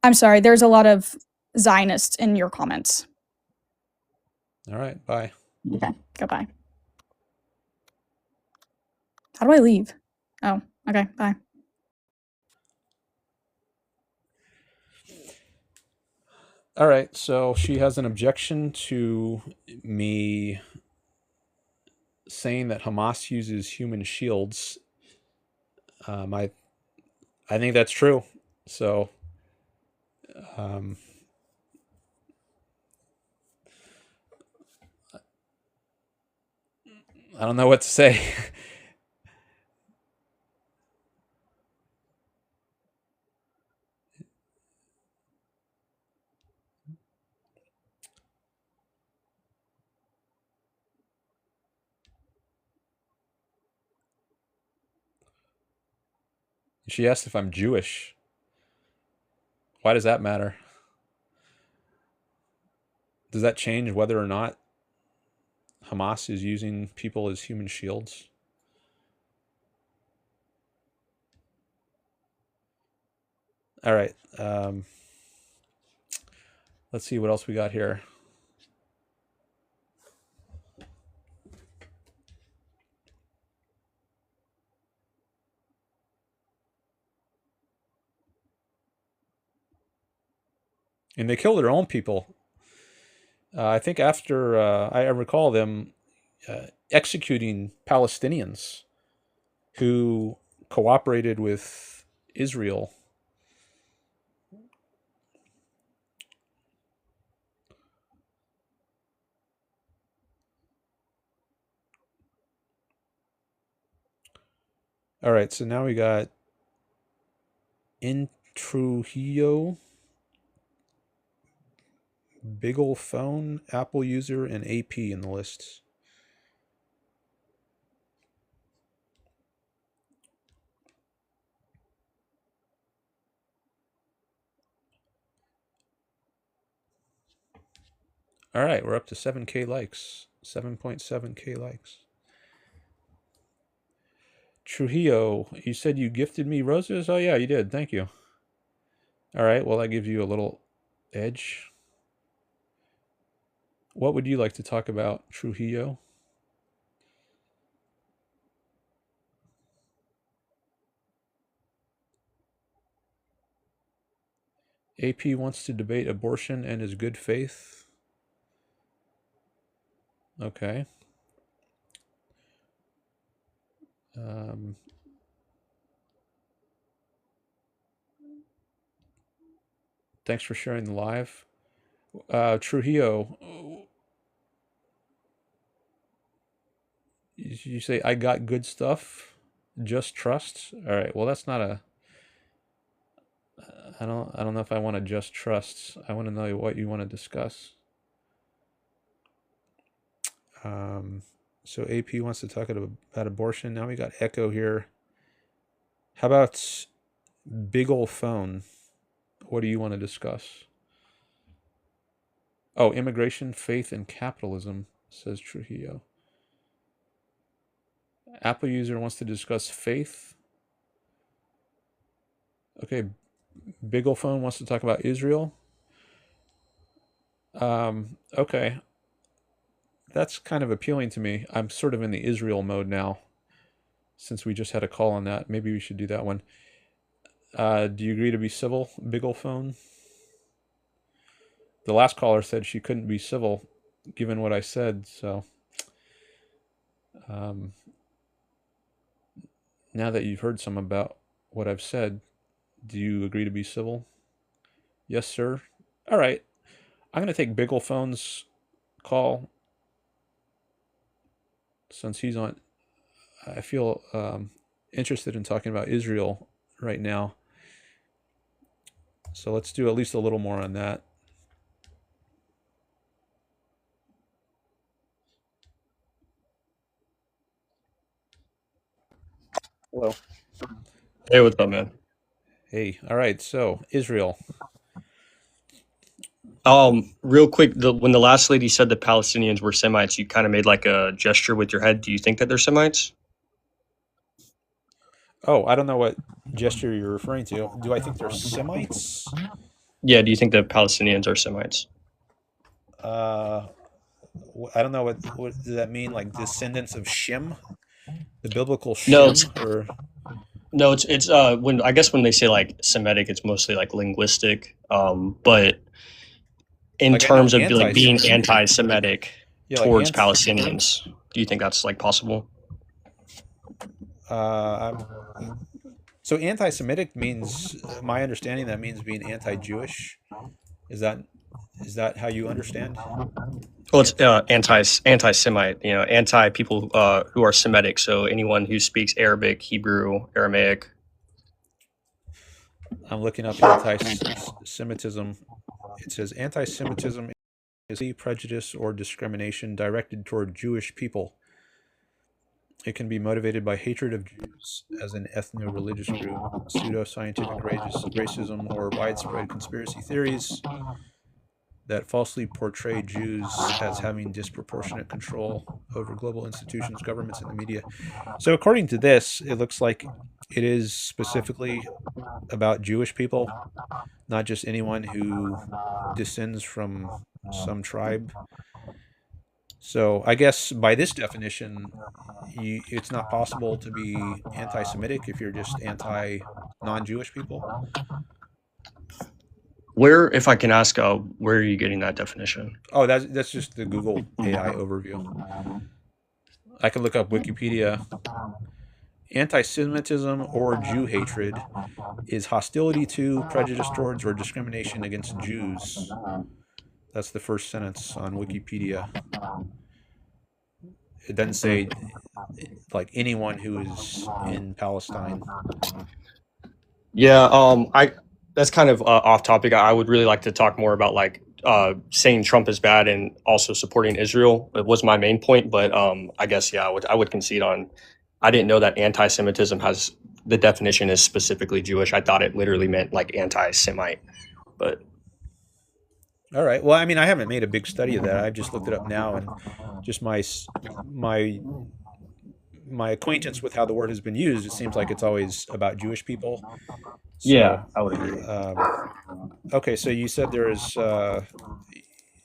I'm sorry. There's a lot of Zionists in your comments. All right, bye. Okay, goodbye. How do I leave? Oh, okay, bye. All right, so she has an objection to me saying that Hamas uses human shields. I think that's true. So, I don't know what to say. She asked if I'm Jewish. Why does that matter? Does that change whether or not Hamas is using people as human shields? All right. Let's see what else we got here. And they kill their own people. I think after I recall them executing Palestinians who cooperated with Israel. All right, so now we got ntrujillo, big ol' phone, Apple user, and AP in the lists. All right, we're up to 7K likes, 7.7K likes. Trujillo, you said you gifted me roses? Oh, yeah, you did. Thank you. All right, well, that gives you a little edge. What would you like to talk about, Trujillo? AP wants to debate abortion and his good faith. Okay. Thanks for sharing the live. Trujillo, you say I got good stuff, just trust. All right. Well, that's not a. I don't know if I want to just trust. I want to know what you want to discuss. So AP wants to talk about abortion. Now we got Echo here. How about big ol' phone? What do you want to discuss? Oh, immigration, faith, and capitalism, says Trujillo. Apple user wants to discuss faith. Okay, big ol' phone wants to talk about Israel. Okay. that's kind of appealing to me. I'm sort of in the Israel mode now, since we just had a call on that. Maybe we should do that one. Do you agree to be civil, Biggle Phone? The last caller said she couldn't be civil, given what I said. So now that you've heard some about what I've said, do you agree to be civil? Yes, sir. All right. I'm going to take Biggle Phone's call since he's on. I feel interested in talking about Israel right now. So let's do at least a little more on that. Hello. Hey, what's up, man? Hey, all right. So Israel. Real quick, when the last lady said the Palestinians were Semites, you kind of made like a gesture with your head. Do you think that they're Semites? Oh, I don't know what gesture you're referring to. Do I think they're Semites? Yeah, do you think the Palestinians are Semites? I don't know what does that mean? Like descendants of Shem, the biblical Shem, No, it's or it's when I guess when they say like Semitic, it's mostly like linguistic. But in like I know terms of like being anti-Semitic. anti-Semitic Yeah, like towards Palestinians, do you think that's like possible? So anti-Semitic means, my understanding, that means being anti-Jewish. Is that how you understand? Well, it's anti-Semite, you know, anti people who are Semitic. So anyone who speaks Arabic, Hebrew, Aramaic. I'm looking up anti-Semitism. It says anti-Semitism is prejudice or discrimination directed toward Jewish people. It can be motivated by hatred of Jews as an ethno-religious group, pseudo-scientific racism, or widespread conspiracy theories that falsely portray Jews as having disproportionate control over global institutions, governments, and the media. So according to this, it looks like it is specifically about Jewish people, not just anyone who descends from some tribe. So I guess by this definition, it's not possible to be anti-Semitic if you're just anti-non-Jewish people. Where, if I can ask, where are you getting that definition? Oh, that's just the Google AI overview. I can look up Wikipedia. Anti-Semitism or Jew hatred is hostility to, prejudice towards, or discrimination against Jews. That's the first sentence on Wikipedia. It doesn't say like anyone who is in Palestine. Yeah, that's kind of off topic. I would really like to talk more about like saying Trump is bad and also supporting Israel. It was my main point, but I guess yeah, I would concede on. I didn't know that anti-Semitism has the definition is specifically Jewish. I thought it literally meant like anti-Semite, but. All right. Well, I mean, I haven't made a big study of that. I've just looked it up now, and just my acquaintance with how the word has been used, it seems like it's always about Jewish people. So, Yeah, I would agree. Okay, so you said there is.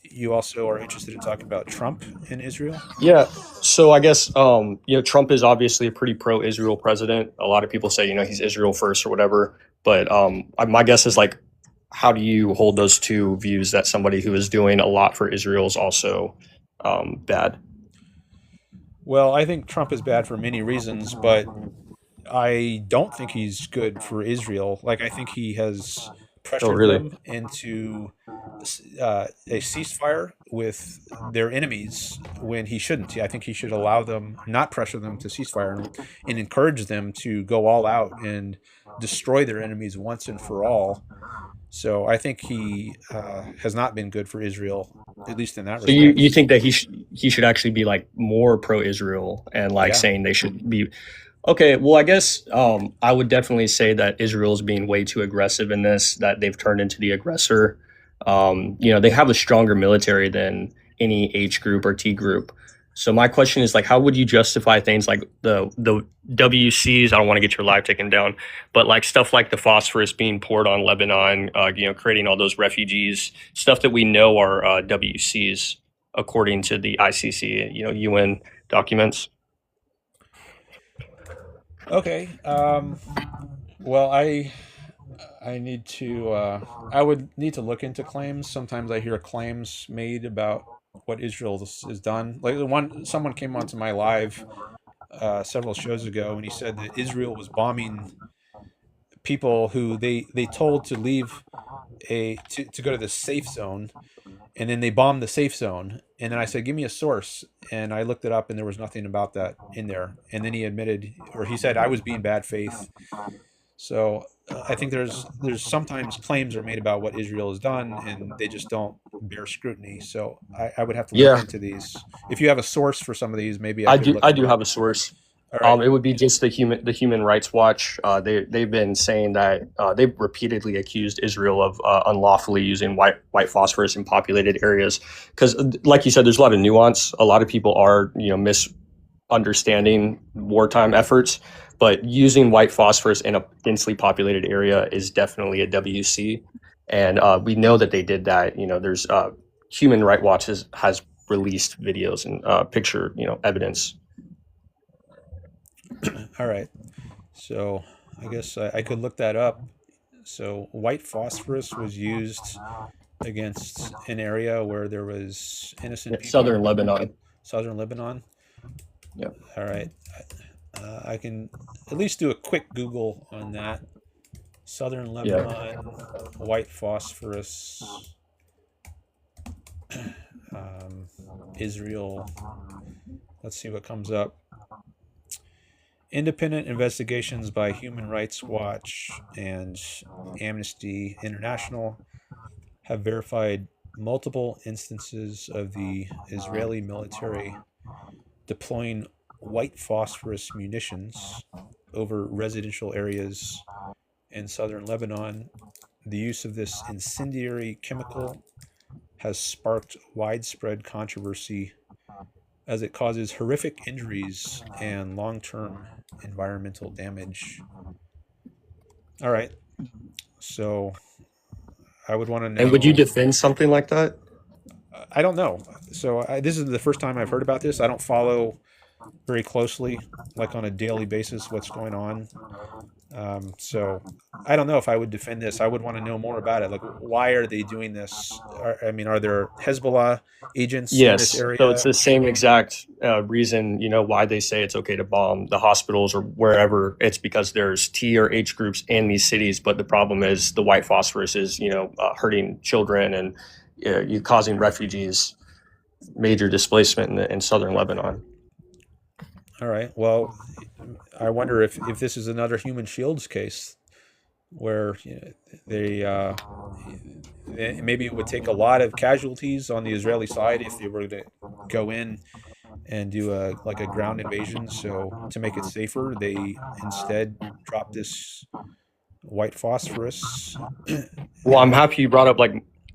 You also are interested in talking about Trump in Israel? Yeah. So I guess you know, Trump is obviously a pretty pro-Israel president. A lot of people say, you know, he's Israel first or whatever. But my guess is like, how do you hold those two views that somebody who is doing a lot for Israel is also bad? Well, I think Trump is bad for many reasons, but I don't think he's good for Israel. Like, I think he has pressured them into a ceasefire with their enemies when he shouldn't. I think he should allow them, not pressure them to ceasefire, and encourage them to go all out and destroy their enemies once and for all. So I think he has not been good for Israel, at least in that respect. So you think that he should actually be like more pro-Israel and like saying they should be. Okay, well, I guess I would definitely say that Israel is being way too aggressive in this, that they've turned into the aggressor. You know, they have a stronger military than any H group or T group. So my question is, like, how would you justify things like the WCs? I don't want to get your live taken down, but like stuff like the phosphorus being poured on Lebanon, you know, creating all those refugees, stuff that we know are WCs. according to the ICC, UN documents. Okay. Well, I need to. I would need to look into claims. Sometimes I hear claims made about what Israel has done. Like someone came onto my live several shows ago, and he said that Israel was bombing people who they told to leave to go to the safe zone, and then they bombed the safe zone. And then I said, give me a source, and I looked it up, and there was nothing about that in there. And then he admitted, or he said, I was being bad faith. So I think there's sometimes claims are made about what Israel has done, and they just don't bear scrutiny. So I would have to look into these. If you have a source for some of these, maybe I could look. I do have a source. All right. It would be just the Human Rights Watch. They've been saying that they've repeatedly accused Israel of unlawfully using white phosphorus in populated areas. Because, like you said, there's a lot of nuance. A lot of people are misunderstanding wartime efforts, but using white phosphorus in a densely populated area is definitely a WC. And we know that they did that. There's Human Rights Watch has released videos and picture evidence. All right. So I guess I could look that up. So white phosphorus was used against an area where there was innocent people. Southern Lebanon. Southern Lebanon. Yep. All right. I can at least do a quick Google on that. Southern Lebanon, white phosphorus, Israel. Let's see what comes up. Independent investigations by Human Rights Watch and Amnesty International have verified multiple instances of the Israeli military deploying white phosphorus munitions over residential areas in southern Lebanon. The use of this incendiary chemical has sparked widespread controversy as it causes horrific injuries and long-term environmental damage. All right. So I would want to know. And would you defend something like that? I don't know. So this is the first time I've heard about this. I don't follow very closely, like on a daily basis, what's going on. So I don't know if I would defend this. I would want to know more about it. Like, why are they doing this? Are there Hezbollah agents in this area? So it's the same exact reason, why they say it's okay to bomb the hospitals or wherever. It's because there's T or H groups in these cities. But the problem is the white phosphorus is, hurting children and you causing refugees major displacement in southern Lebanon. All right. Well, I wonder if this is another Human Shields case where they maybe it would take a lot of casualties on the Israeli side if they were to go in and do a ground invasion. So to make it safer, they instead drop this white phosphorus. Well, I'm happy you brought up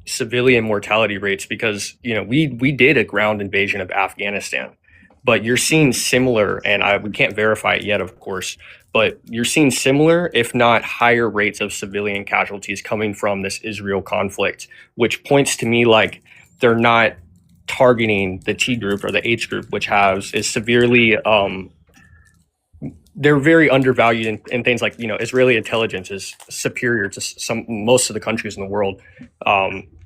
civilian mortality rates because we did a ground invasion of Afghanistan. But you're seeing similar, and we can't verify it yet, of course, but you're seeing similar, if not higher rates of civilian casualties coming from this Israel conflict, which points to me like they're not targeting the T group or the H group, which is severely, they're very undervalued in things like, Israeli intelligence is superior to most of the countries in the world.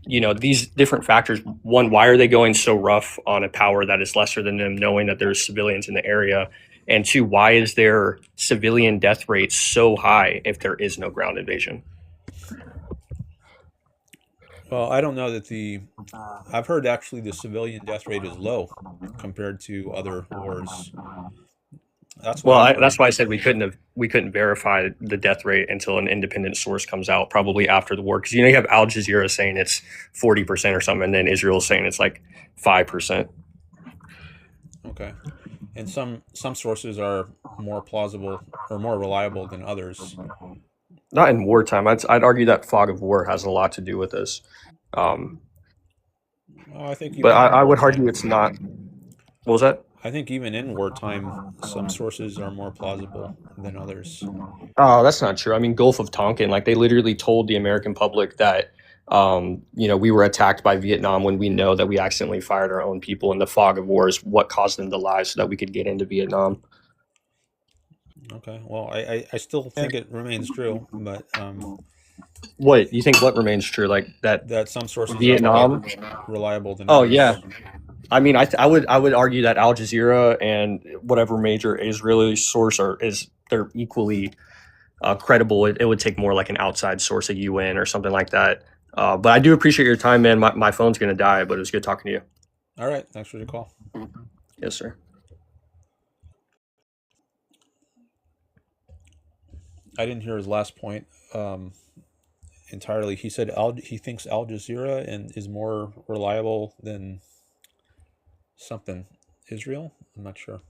These different factors. One, why are they going so rough on a power that is lesser than them, knowing that there's civilians in the area? And two, why is their civilian death rate so high if there is no ground invasion? Well, I don't know that I've heard actually the civilian death rate is low compared to other wars. That's why I said we couldn't verify the death rate until an independent source comes out, probably after the war. Because you have Al Jazeera saying it's 40% or something, and then Israel saying it's 5%. Okay, and some sources are more plausible or more reliable than others. Not in wartime. I'd argue that fog of war has a lot to do with this. I think, but I would argue it's not. What was that? I think even in wartime, some sources are more plausible than others. Oh, that's not true. I mean, Gulf of Tonkin, they literally told the American public that We were attacked by Vietnam when we know that we accidentally fired our own people in the fog of war is what caused them to lie so that we could get into Vietnam. Okay. Well, I still think it remains true, but What you think? What remains true? Like that some sources Vietnam are more reliable than Oh others. yeah, I mean, I would argue that Al Jazeera and whatever major Israeli source they're equally credible. It would take more like an outside source, a UN or something like that. But I do appreciate your time, man. My phone's gonna die, but it was good talking to you. All right. Thanks for the call. Yes, sir. I didn't hear his last point entirely. He said he thinks Al Jazeera is more reliable than something Israel. I'm not sure.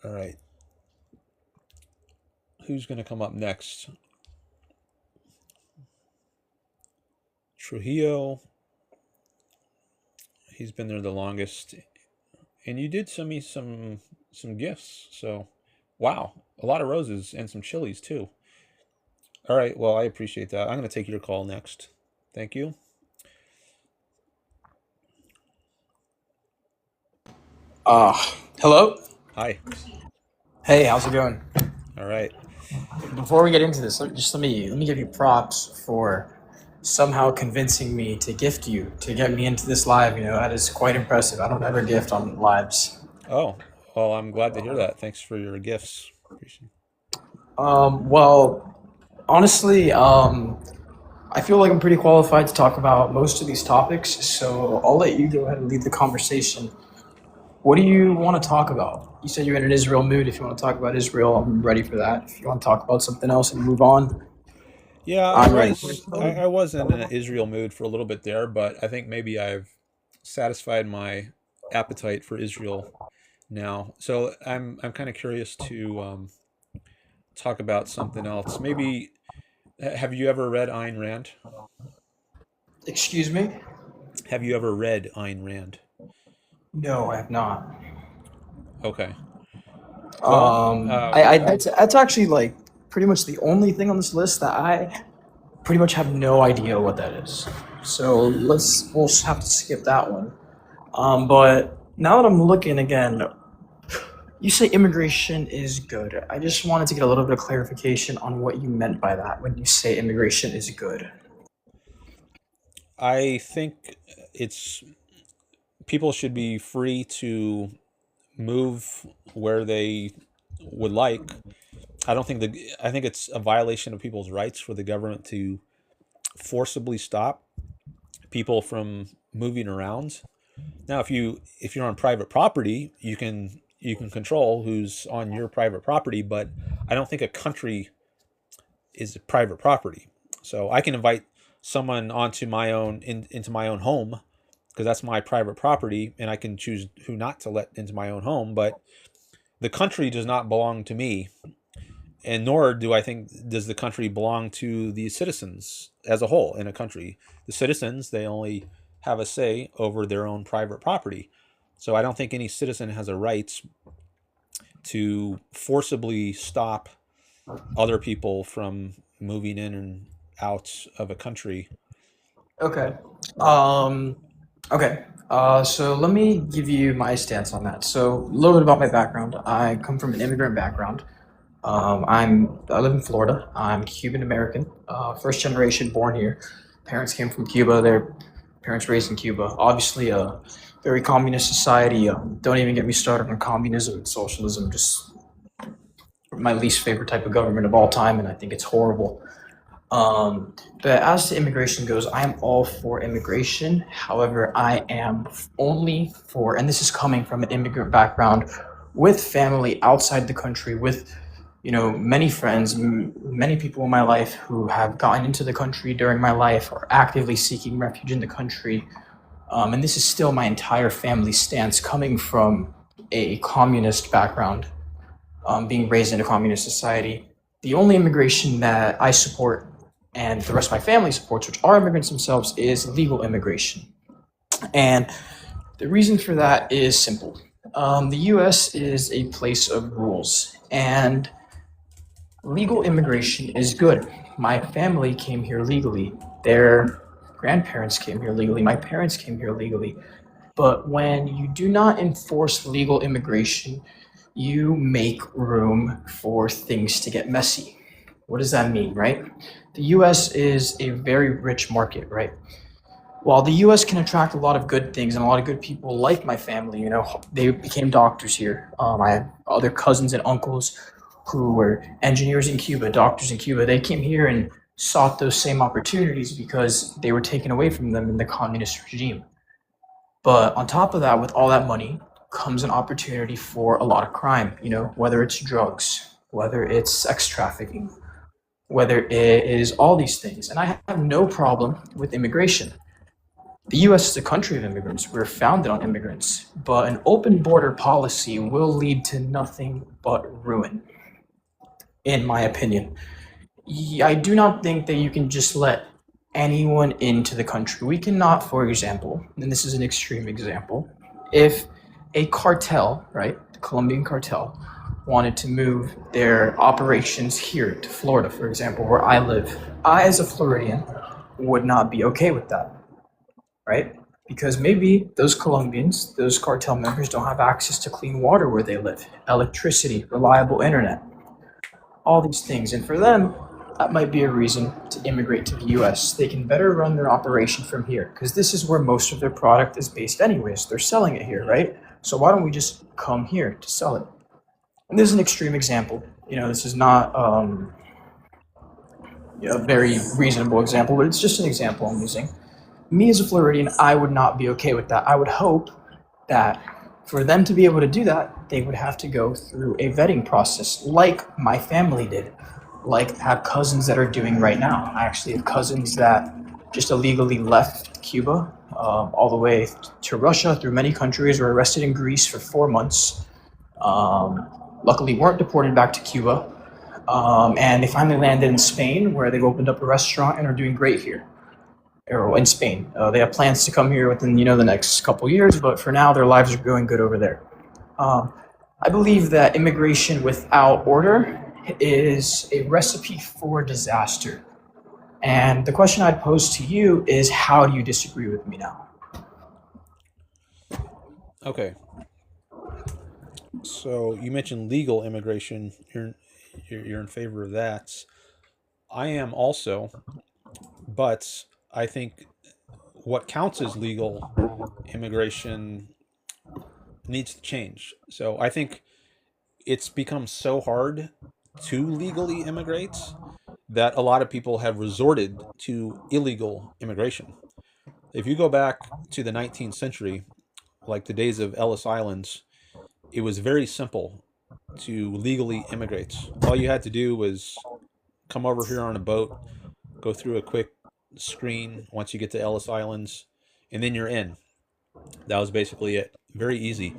All right. Who's going to come up next? Trujillo. He's been there the longest. And you did send me some gifts. So, wow. A lot of roses and some chilies, too. All right. Well, I appreciate that. I'm going to take your call next. Thank you. Hello? Hi. Hey, how's it going? All right. Before we get into this, let me give you props for somehow convincing me to gift you to get me into this live. That is quite impressive. I don't ever gift on lives. Oh, well, I'm glad to hear that. Thanks for your gifts. Appreciate it. Well, honestly, I feel like I'm pretty qualified to talk about most of these topics, so I'll let you go ahead and lead the conversation. What do you want to talk about? You said you're in an Israel mood. If you want to talk about Israel, I'm ready for that. If you want to talk about something else and move on, Yeah, I'm ready. I was in an Israel mood for a little bit there, but I think maybe I've satisfied my appetite for Israel now. So I'm kind of curious to talk about something else. Maybe have you ever read Ayn Rand? Excuse me? Have you ever read Ayn Rand? No, I have not. Okay. Well, That's actually like pretty much the only thing on this list that I pretty much have no idea what that is. So we'll have to skip that one. But now that I'm looking again, you say immigration is good. I just wanted to get a little bit of clarification on what you meant by that when you say immigration is good. I think people should be free to move where they would like. I think it's a violation of people's rights for the government to forcibly stop people from moving around. Now, if you're on private property, you can control who's on your private property, but I don't think a country is private property. So I can invite someone onto into my own home because that's my private property, and I can choose who not to let into my own home. But the country does not belong to me, and nor does the country belong to the citizens as a whole in a country. The citizens, they only have a say over their own private property. So I don't think any citizen has a right to forcibly stop other people from moving in and out of a country. Okay. Okay. So let me give you my stance on that. So a little bit about my background. I come from an immigrant background. I live in Florida. I'm Cuban American, first generation born here. Parents came from Cuba. Their parents raised in Cuba. Obviously, a very communist society. Don't even get me started on communism and socialism. Just my least favorite type of government of all time, and I think it's horrible. But as to immigration goes, I am all for immigration. However, I am only for, and this is coming from an immigrant background with family outside the country, with many friends, many people in my life who have gotten into the country during my life or actively seeking refuge in the country. And this is still my entire family stance coming from a communist background, being raised in a communist society. The only immigration that I support and the rest of my family supports, which are immigrants themselves, is legal immigration. And the reason for that is simple. The U.S. is a place of rules, and Legal immigration is good. My family came here legally. Their grandparents came here legally. My parents came here legally. But when you do not enforce legal immigration, you make room for things to get messy. What does that mean, right? The US is a very rich market, right? While the US can attract a lot of good things and a lot of good people like my family, you know, they became doctors here. I have other cousins and uncles who were engineers in Cuba, doctors in Cuba. They came here and sought those same opportunities because they were taken away from them in the communist regime. But on top of that, with all that money comes an opportunity for a lot of crime, you know, whether it's drugs, whether it's sex trafficking, whether it is all these things. And I have no problem with immigration. The US is a country of immigrants. We're founded on immigrants. But an open border policy will lead to nothing but ruin, in my opinion. I do not think that you can just let anyone into the country. We cannot, for example, and this is an extreme example, if a cartel, right, the Colombian cartel, wanted to move their operations here to Florida, for example, where I live, I, as a Floridian, would not be okay with that, right? Because maybe those Colombians, those cartel members don't have access to clean water where they live, electricity, reliable internet, all these things. And for them, that might be a reason to immigrate to the US. They can better run their operation from here because this is where most of their product is based anyways. They're selling it here, right? So why don't we just come here to sell it? And this is an extreme example. You know, this is not a very reasonable example, but it's just an example I'm using. Me as a Floridian, I would not be okay with that. I would hope that for them to be able to do that, they would have to go through a vetting process like my family did, like have cousins that are doing right now. I actually have cousins that just illegally left Cuba all the way to Russia through many countries, were arrested in Greece for 4 months. Luckily weren't deported back to Cuba. And they finally landed in Spain where they've opened up a restaurant and are doing great here. Or in Spain. They have plans to come here within, the next couple years, but for now, their lives are going good over there. I believe that immigration without order is a recipe for disaster. And the question I'd pose to you is, how do you disagree with me now? Okay. So you mentioned legal immigration. You're in favor of that. I am also, but I think what counts as legal immigration needs to change. So I think it's become so hard to legally immigrate that a lot of people have resorted to illegal immigration. If you go back to the 19th century, like the days of Ellis Islands, it was very simple to legally immigrate. All you had to do was come over here on a boat, go through a quick screen once you get to Ellis Islands, and then you're in. That was basically it. Very easy.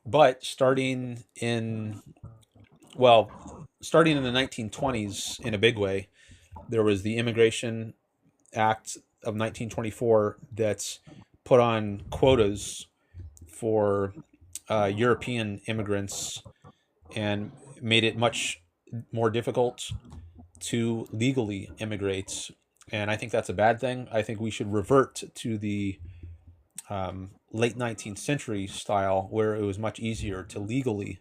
But starting in the 1920s in a big way, there was the Immigration Act of 1924 that's put on quotas for European immigrants and made it much more difficult to legally immigrate. And I think that's a bad thing. I think we should revert to the late 19th century style where it was much easier to legally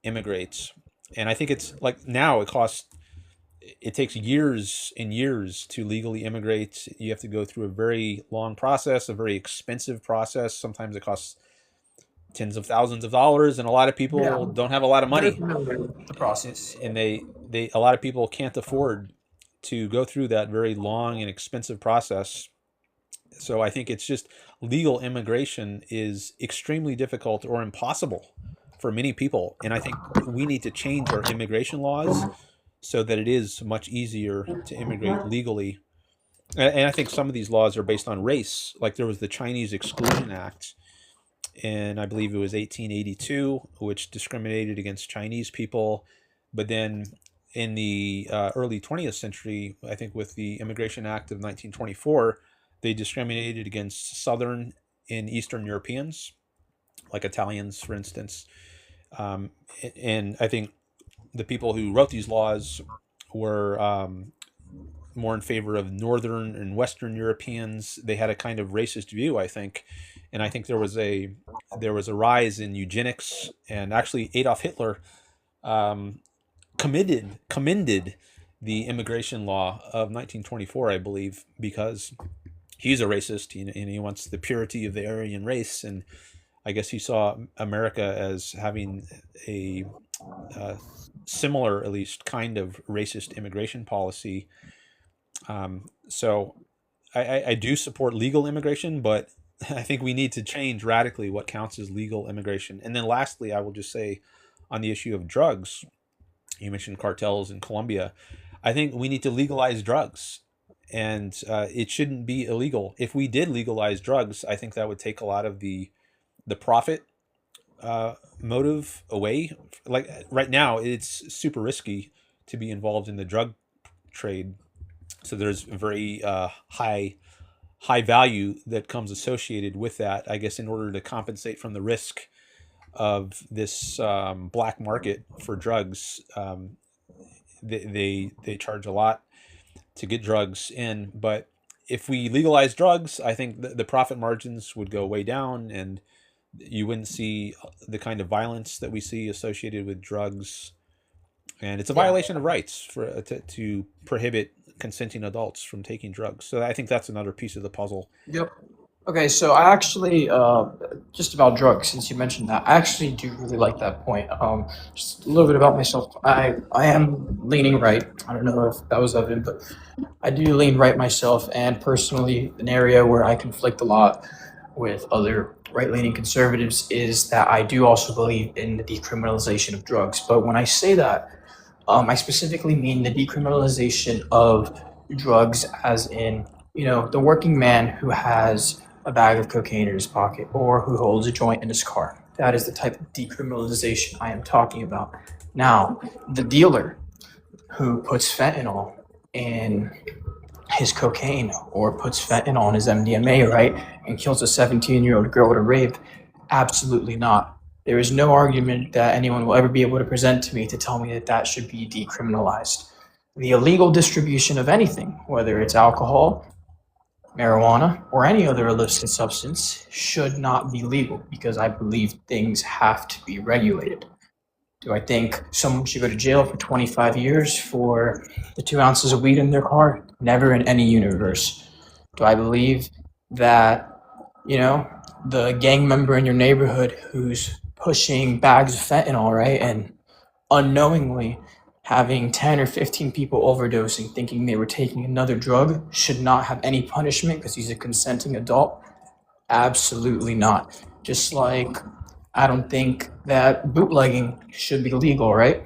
immigrate. And I think it's like now it takes years and years to legally immigrate. You have to go through a very long process, a very expensive process. Sometimes it costs tens of thousands of dollars, and a lot of people don't have a lot of money. The process. And a lot of people can't afford to go through that very long and expensive process. So I think it's just legal immigration is extremely difficult or impossible for many people. And I think we need to change our immigration laws so that it is much easier to immigrate legally. And I think some of these laws are based on race. Like there was the Chinese Exclusion Act, and I believe it was 1882, which discriminated against Chinese people. But then in the early 20th century, I think with the Immigration Act of 1924, they discriminated against Southern and Eastern Europeans, like Italians, for instance. And I think the people who wrote these laws were more in favor of Northern and Western Europeans. They had a kind of racist view, I think, and I think there was a rise in eugenics, and actually Adolf Hitler commended the immigration law of 1924, I believe, because he's a racist and he wants the purity of the Aryan race, and I guess he saw America as having a similar, at least, kind of racist immigration policy. So I do support legal immigration, but I think we need to change radically what counts as legal immigration. And then lastly, I will just say on the issue of drugs, you mentioned cartels in Colombia. I think we need to legalize drugs, and it shouldn't be illegal. If we did legalize drugs, I think that would take a lot of the profit motive away. Like right now, it's super risky to be involved in the drug trade. So there's very high value that comes associated with that, I guess, in order to compensate from the risk of this black market for drugs. They charge a lot to get drugs in, but if we legalize drugs, I think the profit margins would go way down, and you wouldn't see the kind of violence that we see associated with drugs. And it's a violation of rights for to prohibit consenting adults from taking drugs. So I think that's another piece of the puzzle. Yep. Okay, so I actually, just about drugs, since you mentioned that, I actually do really like that point. Just a little bit about myself. I am leaning right. I don't know if that was evident, but I do lean right myself, and personally, an area where I conflict a lot with other right-leaning conservatives is that I do also believe in the decriminalization of drugs. But when I say that, I specifically mean the decriminalization of drugs as in, the working man who has a bag of cocaine in his pocket or who holds a joint in his car. That is the type of decriminalization I am talking about. Now, the dealer who puts fentanyl in his cocaine or puts fentanyl in his MDMA, right, and kills a 17-year-old girl at a rave, absolutely not. There is no argument that anyone will ever be able to present to me to tell me that that should be decriminalized. The illegal distribution of anything, whether it's alcohol, marijuana, or any other illicit substance, should not be legal because I believe things have to be regulated. Do I think someone should go to jail for 25 years for the 2 ounces of weed in their car? Never in any universe. Do I believe that, the gang member in your neighborhood who's pushing bags of fentanyl, right, and unknowingly having 10 or 15 people overdosing thinking they were taking another drug should not have any punishment because he's a consenting adult? Absolutely not. Just like I don't think that bootlegging should be legal, right?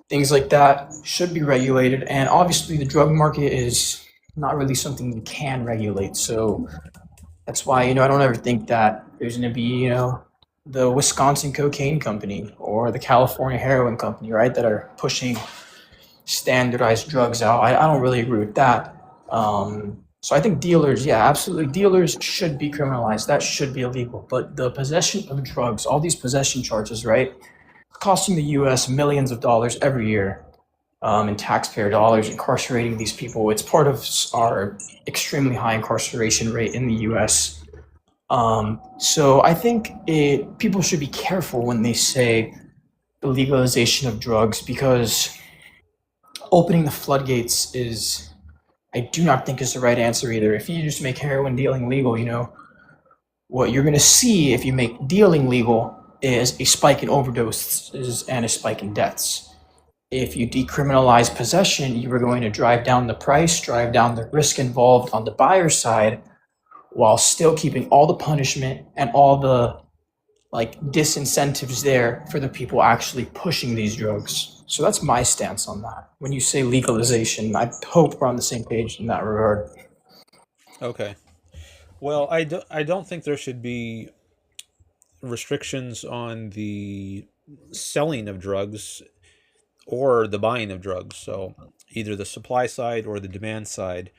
Things like that should be regulated, and obviously the drug market is not really something you can regulate. So that's why, I don't ever think that there's going to be, the Wisconsin Cocaine Company or the California Heroin Company, right, that are pushing standardized drugs out. I don't really agree with that. So I think dealers, yeah, absolutely, dealers should be criminalized. That should be illegal. But the possession of drugs, all these possession charges, right, costing the U.S. millions of dollars every year in taxpayer dollars, incarcerating these people. It's part of our extremely high incarceration rate in the U.S. So I think people should be careful when they say the legalization of drugs, because opening the floodgates I do not think is the right answer either. If you just make heroin dealing legal, what you're going to see if you make dealing legal is a spike in overdoses and a spike in deaths. If you decriminalize possession, you are going to drive down the price, drive down the risk involved on the buyer side, while still keeping all the punishment and all the disincentives there for the people actually pushing these drugs. So that's my stance on that. When you say legalization, I hope we're on the same page in that regard. Okay. Well, I don't think there should be restrictions on the selling of drugs or the buying of drugs. So either the supply side or the demand side.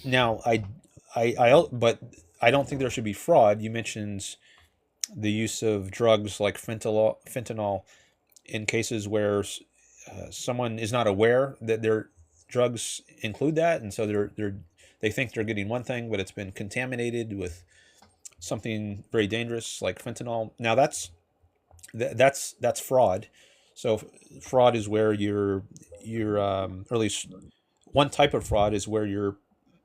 Now, but I don't think there should be fraud. You mentioned the use of drugs like fentanyl in cases where someone is not aware that their drugs include that, and so they think they're getting one thing, but it's been contaminated with something very dangerous like fentanyl. Now that's fraud. So fraud is where or at least one type of fraud is where you're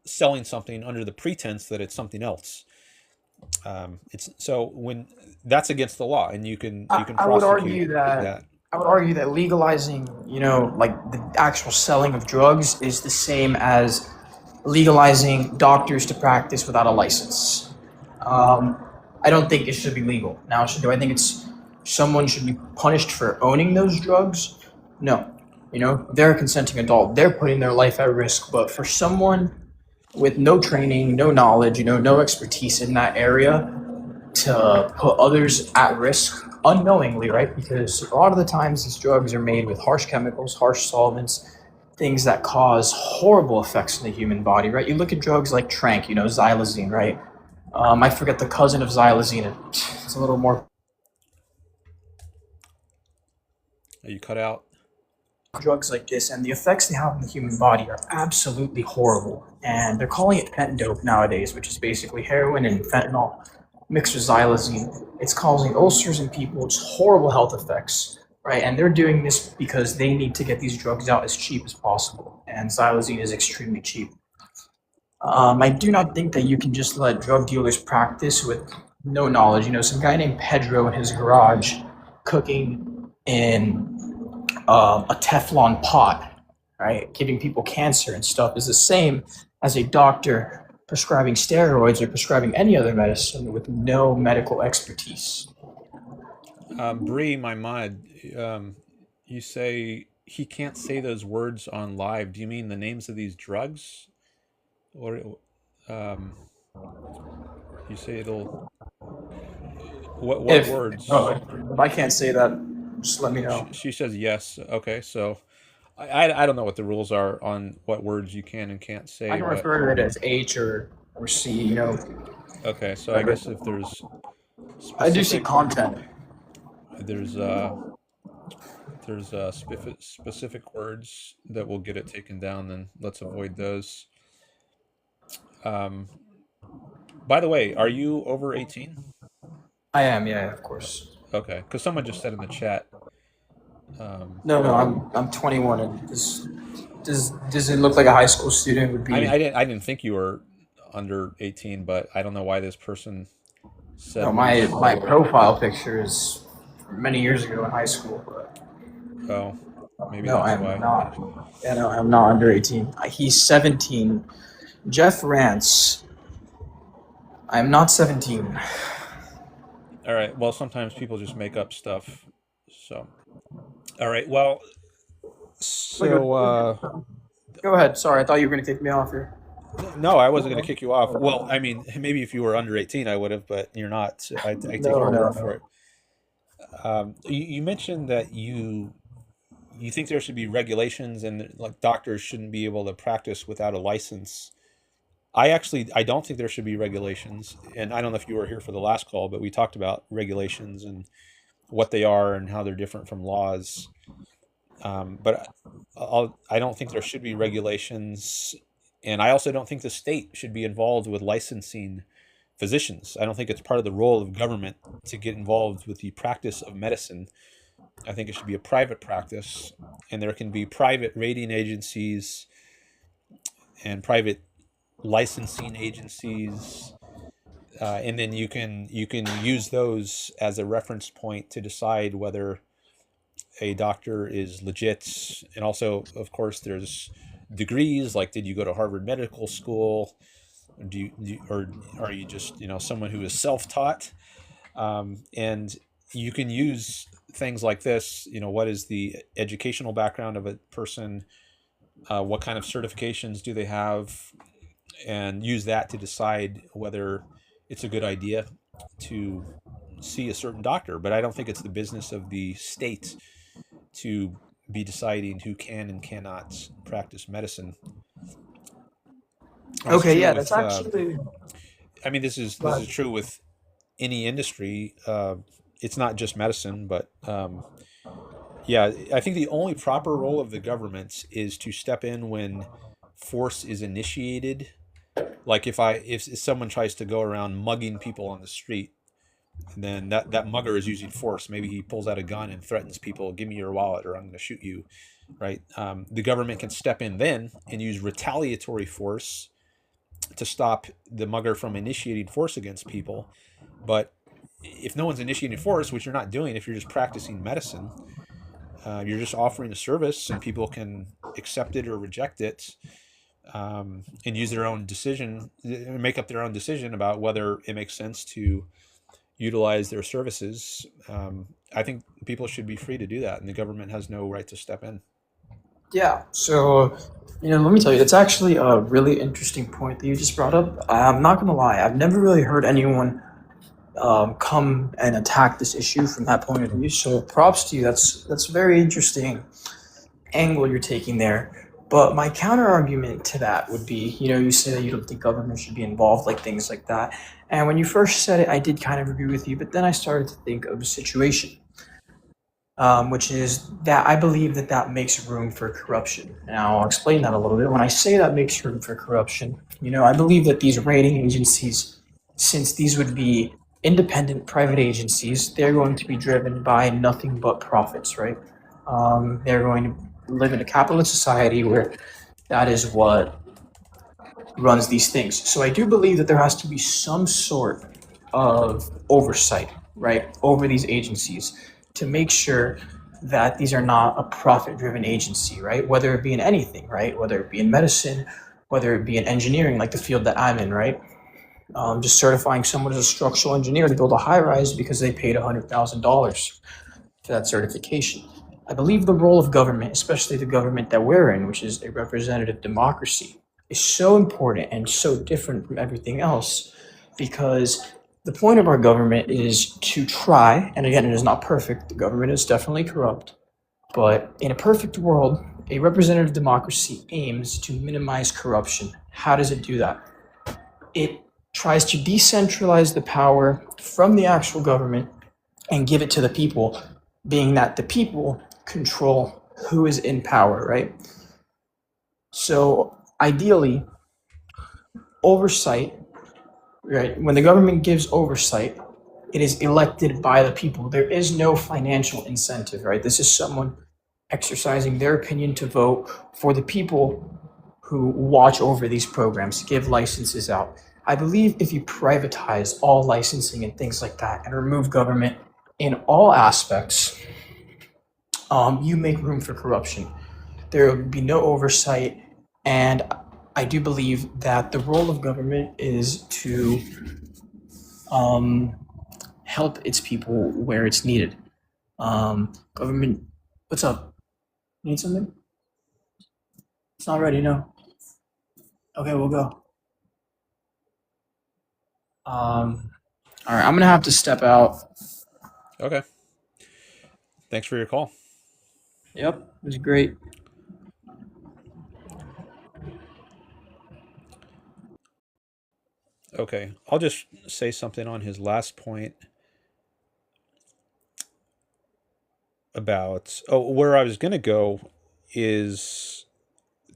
selling something under the pretense that it's something else. It's so when that's against the law, and you can I would prosecute argue that I would argue that legalizing, like the actual selling of drugs is the same as legalizing doctors to practice without a license. I don't think it should be legal. Now, do I think someone should be punished for owning those drugs? No. They're a consenting adult. They're putting their life at risk. But for someone with no training, no knowledge, no expertise in that area to put others at risk unknowingly, right? Because a lot of the times these drugs are made with harsh chemicals, harsh solvents, things that cause horrible effects in the human body, right? You look at drugs like Trank, xylazine, right? I forget the cousin of xylazine. It's a little more. You cut out. Drugs like this, and the effects they have on the human body are absolutely horrible. And they're calling it fent dope nowadays, which is basically heroin and fentanyl mixed with xylazine. It's causing ulcers in people. It's horrible health effects, right? And they're doing this because they need to get these drugs out as cheap as possible. And xylazine is extremely cheap. I do not think that you can just let drug dealers practice with no knowledge. Some guy named Pedro in his garage cooking in a Teflon pot, right, giving people cancer and stuff is the same as a doctor prescribing steroids or prescribing any other medicine with no medical expertise. Bree, my mod, you say he can't say those words on live. Do you mean the names of these drugs? Or you say it'll... What words? If I can't say that, just let me know. She says yes. Okay, so I don't know what the rules are on what words you can and can't say. I can refer to it as H or C, Okay, so I guess if there's I do see content. There's specific words that will get it taken down, then let's avoid those. By the way, are you over 18? I am, yeah, of course. Okay, because someone just said in the chat. No, I'm 21, and does it look like a high school student would be? I mean, I didn't think you were under 18, but I don't know why this person said. No, my profile picture is many years ago in high school. But oh, maybe no, that's I'm why. not. Yeah, no, I'm not under 18. He's 17. Jeff Rance. I'm not 17. All right. Well, sometimes people just make up stuff. So, all right. Well, so go ahead. Sorry, I thought you were going to kick me off here. No, I wasn't going to kick you off. Well, I mean, maybe if you were under 18, I would have, but you're not. So I take your word for it. You mentioned that you think there should be regulations and like doctors shouldn't be able to practice without a license. I don't think there should be regulations, and I don't know if you were here for the last call, but we talked about regulations and what they are and how they're different from laws. But I don't think there should be regulations, and I also don't think the state should be involved with licensing physicians. I don't think it's part of the role of government to get involved with the practice of medicine. I think it should be a private practice, and there can be private rating agencies and private licensing agencies, and then you can use those as a reference point to decide whether a doctor is legit. And also, of course, there's degrees, like did you go to Harvard Medical School, or are you just someone who is self-taught? And you can use things like this. What is the educational background of a person? What kind of certifications do they have? And use that to decide whether it's a good idea to see a certain doctor. But I don't think it's the business of the state to be deciding who can and cannot practice medicine. Okay, yeah, that's actually. I mean, this is true with any industry. It's not just medicine, but yeah, I think the only proper role of the government is to step in when force is initiated. Like if someone tries to go around mugging people on the street, then that mugger is using force. Maybe he pulls out a gun and threatens people, "Give me your wallet, or I'm going to shoot you." Right? The government can step in then and use retaliatory force to stop the mugger from initiating force against people. But if no one's initiating force, which you're not doing, if you're just practicing medicine, you're just offering a service, and people can accept it or reject it, and use their own decision, make up their own decision about whether it makes sense to utilize their services. I think people should be free to do that, and the government has no right to step in. Yeah, so, let me tell you, that's actually a really interesting point that you just brought up. I'm not gonna lie, I've never really heard anyone come and attack this issue from that point of view. So props to you. That's a very interesting angle you're taking there. But my counter argument to that would be, you say that you don't think government should be involved, like things like that. And when you first said it, I did kind of agree with you. But then I started to think of a situation, which is that I believe that makes room for corruption. Now I'll explain that a little bit. When I say that makes room for corruption, I believe that these rating agencies, since these would be independent private agencies, they're going to be driven by nothing but profits, right? They're going to live in a capitalist society where that is what runs these things. So I do believe that there has to be some sort of oversight, right, over these agencies to make sure that these are not a profit-driven agency, right? Whether it be in anything, right? Whether it be in medicine, whether it be in engineering, like the field that I'm in, right? Just certifying someone as a structural engineer to build a high-rise because they paid $100,000 for that certification. I believe the role of government, especially the government that we're in, which is a representative democracy, is so important and so different from everything else, because the point of our government is to try, and again, it is not perfect, the government is definitely corrupt, but in a perfect world, a representative democracy aims to minimize corruption. How does it do that? It tries to decentralize the power from the actual government and give it to the people, being that the people control who is in power, right? So ideally, oversight, right? When the government gives oversight, it is elected by the people. There is no financial incentive, right? This is someone exercising their opinion to vote for the people who watch over these programs, give licenses out. I believe if you privatize all licensing and things like that and remove government in all aspects, you make room for corruption. There will be no oversight, and I do believe that the role of government is to help its people where it's needed. Government, what's up? Need something? It's not ready, no. Okay, we'll go. All right, I'm gonna have to step out. Okay. Thanks for your call. Yep, it was great. Okay, I'll just say something on his last point about, where I was going to go is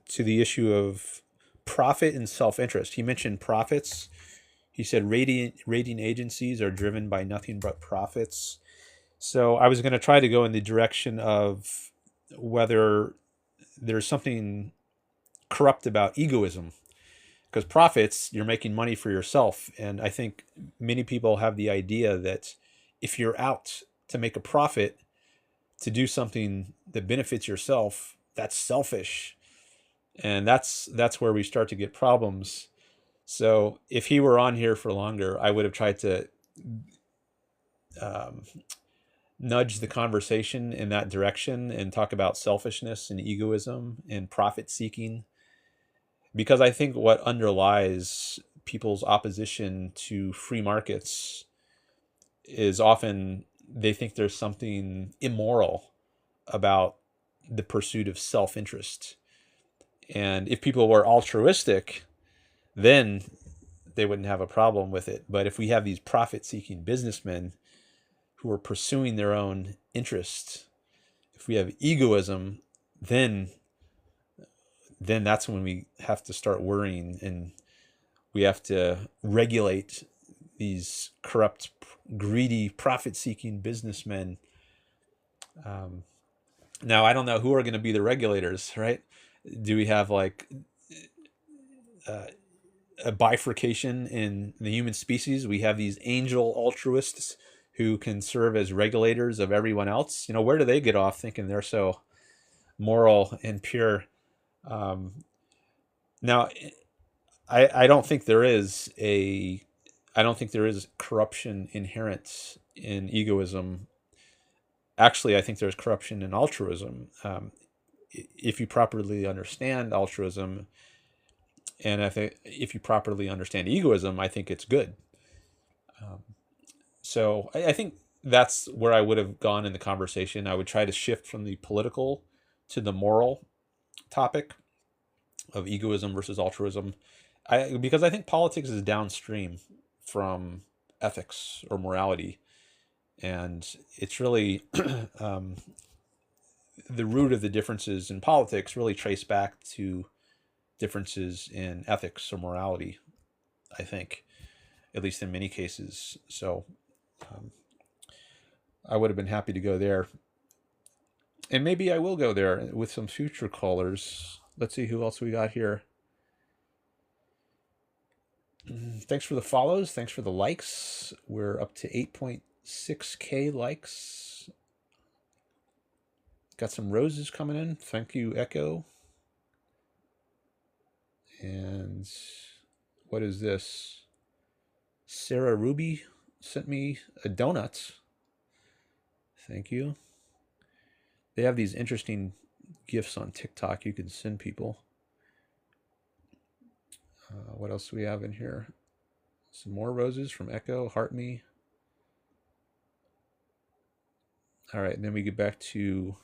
to the issue of profit and self-interest. He mentioned profits. He said rating agencies are driven by nothing but profits. So I was going to try to go in the direction of whether there's something corrupt about egoism, because profits, you're making money for yourself. And I think many people have the idea that if you're out to make a profit, to do something that benefits yourself, that's selfish. And that's where we start to get problems. So if he were on here for longer, I would have tried to nudge the conversation in that direction and talk about selfishness and egoism and profit seeking. Because I think what underlies people's opposition to free markets is often they think there's something immoral about the pursuit of self-interest. And if people were altruistic, then they wouldn't have a problem with it. But if we have these profit-seeking businessmen who are pursuing their own interests, if we have egoism, then that's when we have to start worrying, and we have to regulate these corrupt, greedy, profit-seeking businessmen. Now, I don't know who are going to be the regulators, right? Do we have like a bifurcation in the human species? We have these angel altruists who can serve as regulators of everyone else. You know, where do they get off thinking they're so moral and pure? Now, I don't think there is corruption inherent in egoism. Actually, I think there's corruption in altruism. If you properly understand altruism, and if you properly understand egoism, I think it's good. So I think that's where I would have gone in the conversation. I would try to shift from the political to the moral topic of egoism versus altruism, because I think politics is downstream from ethics or morality, and it's really the root of the differences in politics really trace back to differences in ethics or morality, I think, at least in many cases. So I would have been happy to go there, and maybe I will go there with some future callers. Let's see who else we got here. Thanks for the follows. Thanks for the likes. We're up to 8.6K likes. Got some roses coming in. Thank you, Echo. And what is this? Sarah Ruby sent me a donut. Thank you. They have these interesting gifts on TikTok you can send people. What else do we have in here? Some more roses from Echo. Heart me. All right, and then we get back to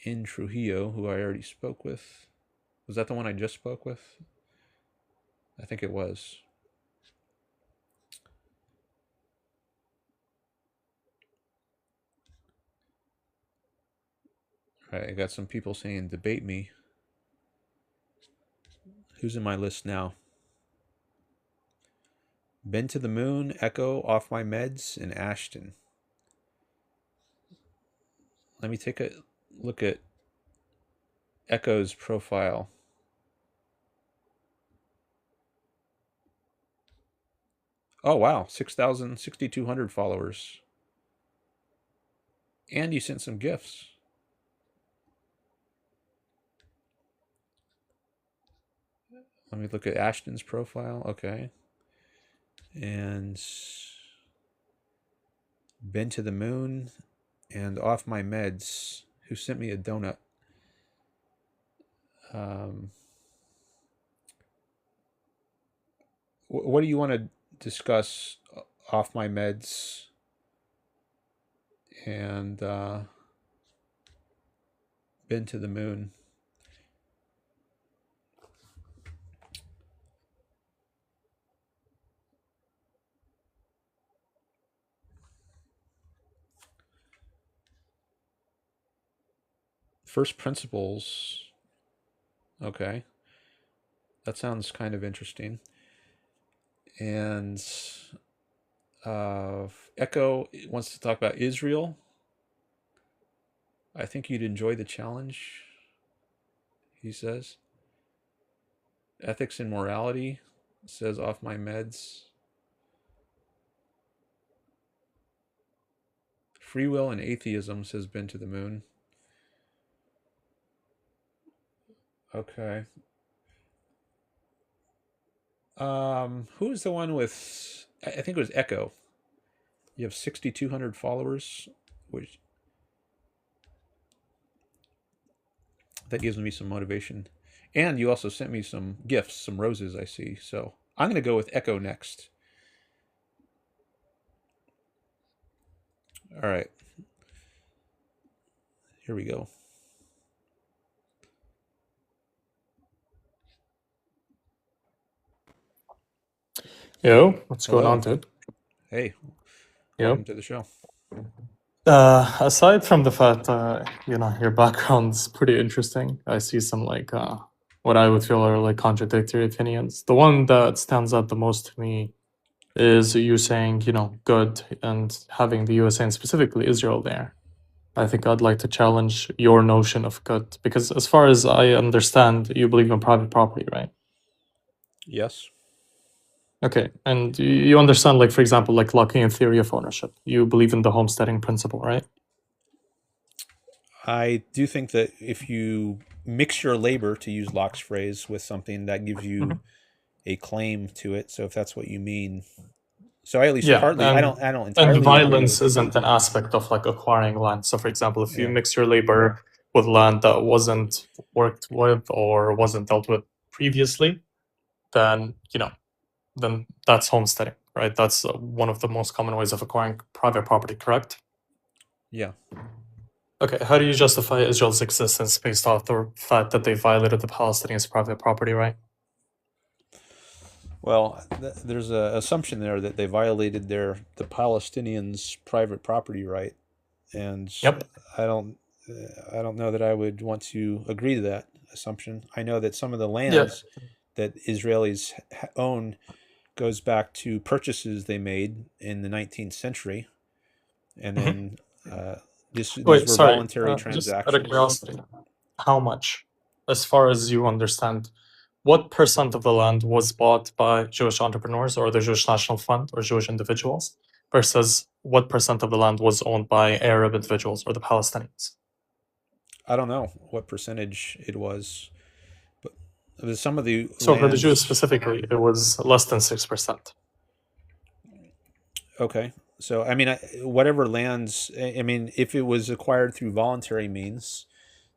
Ntrujillo, who I already spoke with. Was that the one I just spoke with? I think it was. All right, I got some people saying debate me. Who's in my list now? Been to the Moon, Echo, Offmymeds, and Ashton. Let me take a look at Echo's profile. Oh, wow. 6,200 followers. And you sent some gifts. Let me look at Ashton's profile. Okay. And Been to the Moon and Offmymeds, who sent me a donut. What do you want to discuss? Offmymeds and Been to the Moon. First principles. Okay. That sounds kind of interesting. And Echo wants to talk about Israel. I think you'd enjoy the challenge, he says. Ethics and morality, says Offmymeds. Free will and atheism, says Been to the Moon. Okay. Who's the one with, I think it was Echo. You have 6,200 followers, which that gives me some motivation. And you also sent me some gifts, some roses, I see. So I'm going to go with Echo next. All right. Here we go. Yo, what's going Hello. on, dude? Hey, Yo. welcome to the show. Aside from the fact, your background's pretty interesting. I see some what I would feel are like contradictory opinions. The one that stands out the most to me is you saying, good and having the USA and specifically Israel there. I think I'd like to challenge your notion of good because as far as I understand, you believe in private property, right? Yes. Okay, and you understand, like, for example, like Lockean theory of ownership. You believe in the homesteading principle, right? I do think that if you mix your labor, to use Locke's phrase, with something that gives you a claim to it, so if that's what you mean. So I at least Yeah, partly, I don't and entirely agree violence with. isn't an aspect of like acquiring land. So, for example, if you Yeah. mix your labor with land that wasn't worked with or wasn't dealt with previously, then then that's homesteading, right? That's one of the most common ways of acquiring private property, correct? Yeah. Okay, how do you justify Israel's existence based off the fact that they violated the Palestinians' private property right? Well, there's an assumption there that they violated the Palestinians' private property right, and Yep. I don't know that I would want to agree to that assumption. I know that some of the lands that Israelis own goes back to purchases they made in the 19th century, and then these Wait, were sorry. voluntary Just out of transactions. curiosity, how much, as far as you understand, what percent of the land was bought by Jewish entrepreneurs or the Jewish National Fund or Jewish individuals versus what percent of the land was owned by Arab individuals or the Palestinians? I don't know what percentage it was, but some of the So for the Jews lands. specifically, it was less than 6%. Okay. So, I mean, whatever lands, I mean, if it was acquired through voluntary means,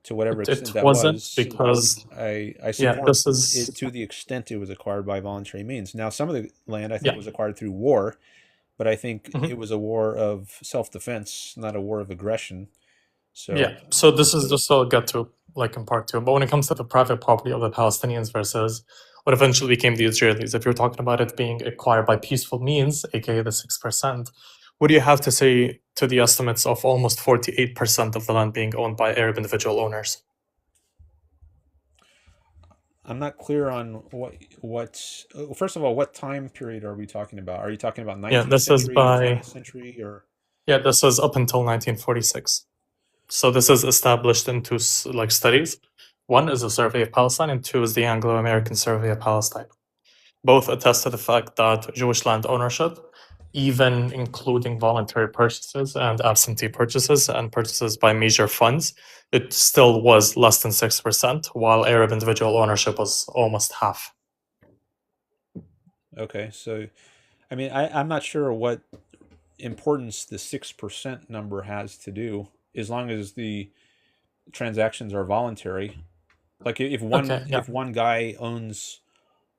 to whatever extent It that wasn't was, because I yeah, support this is it to the extent it was acquired by voluntary means. Now, some of the land I think yeah. was acquired through war, but I think Mhm. it was a war of self-defense, not a war of aggression. So, Yeah. So this is just I'll get to like in part two. But when it comes to the private property of the Palestinians versus what eventually became the Israelis, if you're talking about it being acquired by peaceful means, aka the 6%, what do you have to say to the estimates of almost 48% of the land being owned by Arab individual owners? I'm not clear on first of all, what time period are we talking about? Are you talking about 19th This is century, by 20th century, or? this is up until 1946. So this is established in two like studies. One is a survey of Palestine, and two is the Anglo-American Survey of Palestine. Both attest to the fact that Jewish land ownership, even including voluntary purchases and absentee purchases and purchases by major funds, it still was less than 6%, while Arab individual ownership was almost half. Okay, so I mean, I'm not sure what importance the 6% number has to do, as long as the transactions are voluntary. Like if one guy owns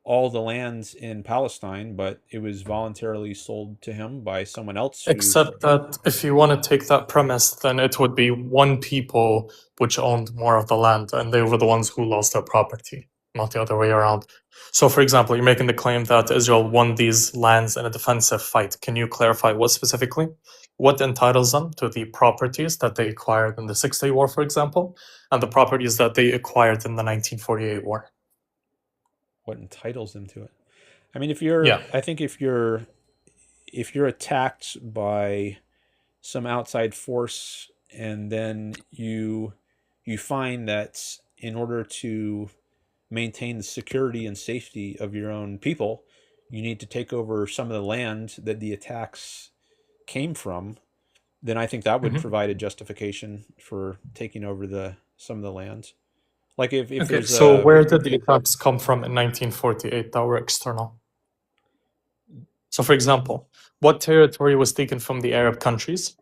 all the lands in Palestine, but it was voluntarily sold to him by someone else Except that if you want to take that premise, then it would be one people which owned more of the land, and they were the ones who lost their property, not the other way around. So, for example, you're making the claim that Israel won these lands in a defensive fight. Can you clarify what specifically? What entitles them to the properties that they acquired in the Six-Day War, for example, and the properties that they acquired in the 1948 war? What entitles them to it? I mean, I think if you're attacked by some outside force, and then you find that in order to maintain the security and safety of your own people, you need to take over some of the land that the attacks came from, then I think that would provide a justification for taking over some of the land. Like if there's so where did the attacks come from in 1948 that were external? So, for example, what territory was taken from the Arab countries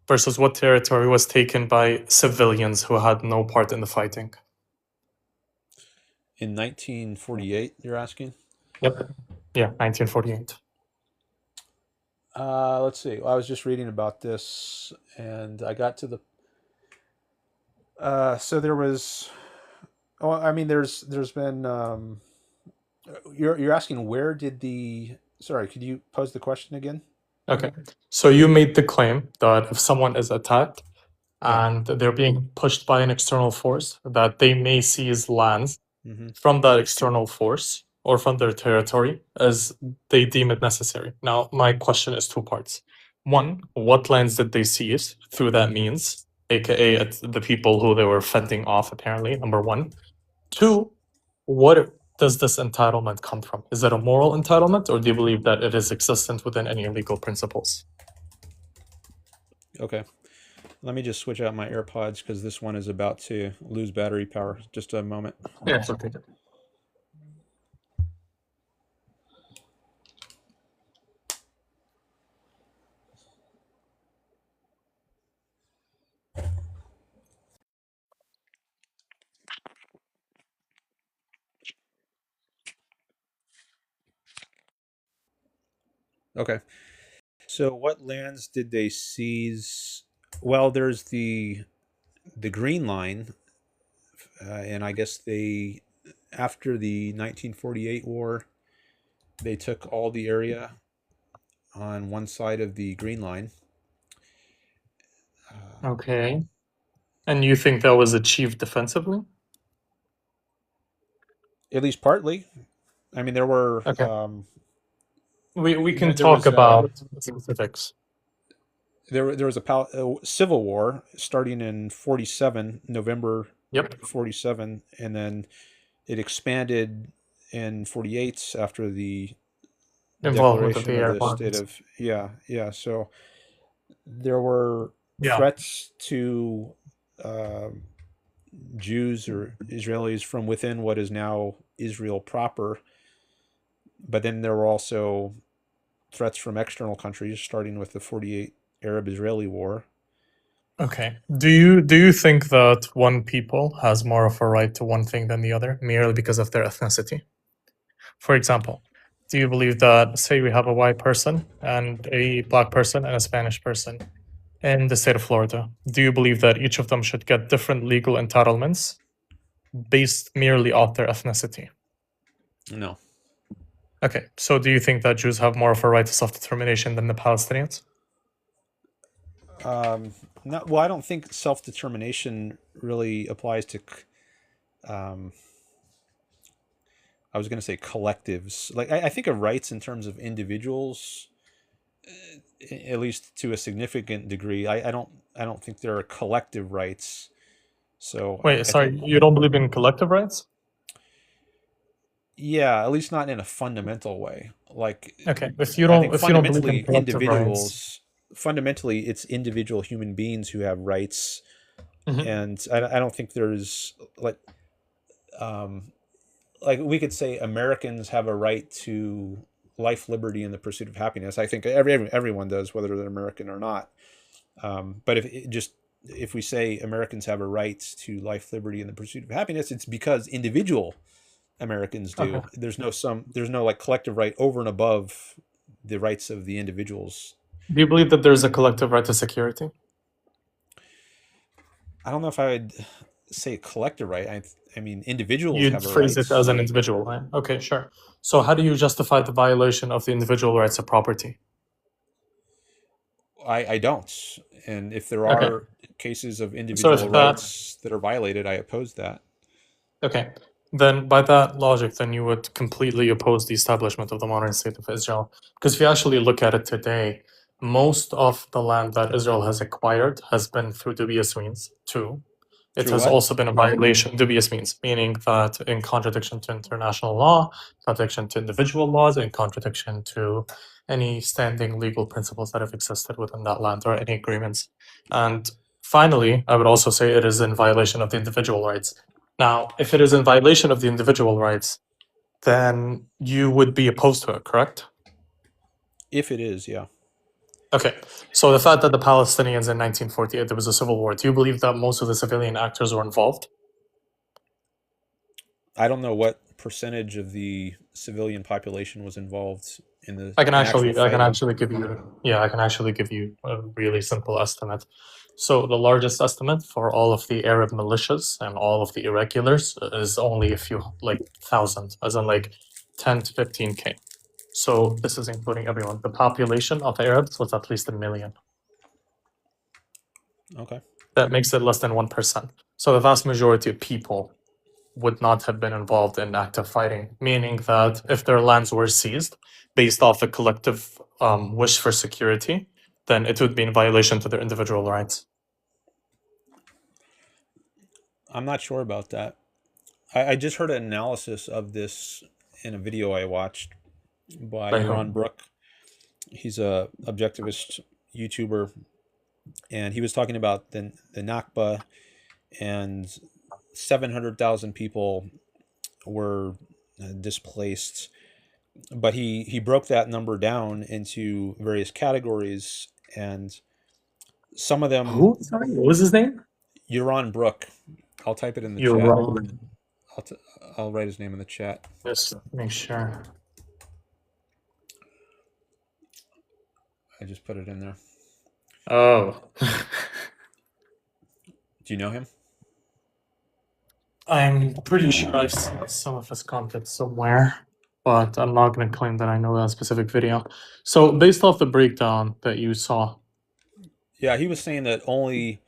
versus what territory was taken by civilians who had no part in the fighting? In 1948, you're asking? Yep. Yeah, 1948. Let's see. I was just reading about this, and I got to the. So there was. Oh, I mean, there's been. You're asking where did the Sorry, could you pose the question again? Okay. So you made the claim that if someone is attacked Yeah. and they're being pushed by an external force, that they may seize lands Mm-hmm. from that external force or from their territory as they deem it necessary. Now, my question is two parts. One, what lands did they seize through that means, aka the people who they were fending off, apparently, number one. Two, what does this entitlement come from? Is it a moral entitlement, or do you believe that it is existent within any legal principles? Okay. Let me just switch out my AirPods because this one is about to lose battery power. Just a moment. Yeah, it's okay. Okay. So what lands did they seize? Well, there's the Green Line, and I guess they, after the 1948 war, they took all the area on one side of the Green Line. Okay. And you think that was achieved defensively? At least partly. I mean, there were. Okay. We can there talk was, about specifics. There was a civil war starting in 47, November Yep. 47, and then it expanded in 48 after the Involvement of declaration the of the state airlines. of so there were threats to Jews or Israelis from within what is now Israel proper, but then there were also threats from external countries, starting with the 48 Arab-Israeli war. Okay. Do you think that one people has more of a right to one thing than the other merely because of their ethnicity? For example, do you believe that, say we have a white person and a black person and a Spanish person in the state of Florida, do you believe that each of them should get different legal entitlements based merely off their ethnicity? No. Okay, so do you think that Jews have more of a right to self-determination than the Palestinians? No, well, I don't think self-determination really applies to I was going to say collectives. Like I think of rights in terms of individuals, at least to a significant degree. I don't think there are collective rights. So Wait, sorry, you don't believe in collective rights? Yeah, at least not in a fundamental way. Like, okay, if you don't believe in collective rights, fundamentally, it's individual human beings who have rights, and I don't think there's like we could say Americans have a right to life, liberty, and the pursuit of happiness. I think everyone does, whether they're American or not. But if we say Americans have a right to life, liberty, and the pursuit of happiness, it's because individual Americans do. Okay. There's no like collective right over and above the rights of the individuals. Do you believe that there's a collective right to security? I don't know if I would say collective right. I mean, individuals You'd have a phrase right. it as an individual, right? Okay, sure. So how do you justify the violation of the individual rights of property? I don't. And if there are cases of individual rights that are violated, I oppose that. Okay. Then by that logic, then you would completely oppose the establishment of the modern state of Israel. Because if you actually look at it today, most of the land that Israel has acquired has been through dubious means too. It has also been a violation, dubious means, meaning that in contradiction to international law, contradiction to individual laws, in contradiction to any standing legal principles that have existed within that land or any agreements. And finally, I would also say it is in violation of the individual rights. Now, if it is in violation of the individual rights, then you would be opposed to it, correct? If it is, yeah. Okay, so the fact that the Palestinians in 1948, there was a civil war, do you believe that most of the civilian actors were involved? I don't know what percentage of the civilian population was involved in the. I can actually give you a really simple estimate. So the largest estimate for all of the Arab militias and all of the irregulars is only a few, like 1,000, as in like 10 to 15K. So this is including everyone. The population of Arabs was at least 1 million. Okay. That makes it less than 1%. So the vast majority of people would not have been involved in active fighting, meaning that if their lands were seized based off a collective wish for security, then it would be in violation to their individual rights. I'm not sure about that. I just heard an analysis of this in a video I watched by Yaron Brook. He's a objectivist YouTuber, and he was talking about the Nakba, and 700,000 people were displaced. But he broke that number down into various categories, and some of them... Who? Sorry, what was his name? Yaron Brook. I'll type it in the chat. I'll write his name in the chat. Just make sure. I just put it in there. Oh. Do you know him? I'm pretty sure I've seen some of his content somewhere, but I'm not going to claim that I know that specific video. So based off the breakdown that you saw. Yeah, he was saying that only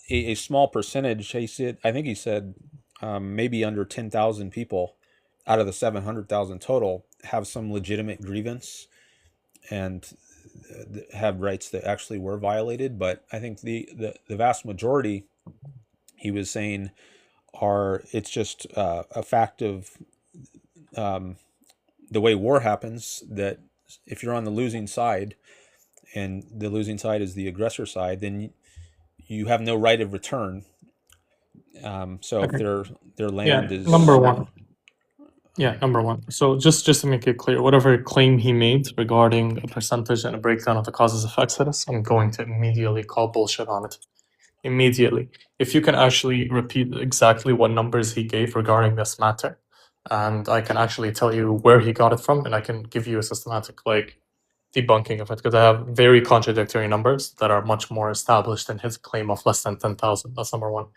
a small percentage, I think he said maybe under 10,000 people out of the 700,000 total have some legitimate grievance and have rights that actually were violated. But I think the vast majority, he was saying, it's just a fact of the way war happens, that if you're on the losing side and the losing side is the aggressor side, then you have no right of return. So okay. If their land is number one. Yeah, number one. So just to make it clear, whatever claim he made regarding a percentage and a breakdown of the causes effects of this, I'm going to immediately call bullshit on it. Immediately. If you can actually repeat exactly what numbers he gave regarding this matter, and I can actually tell you where he got it from, and I can give you a systematic debunking of it, because I have very contradictory numbers that are much more established than his claim of less than 10,000. That's number one.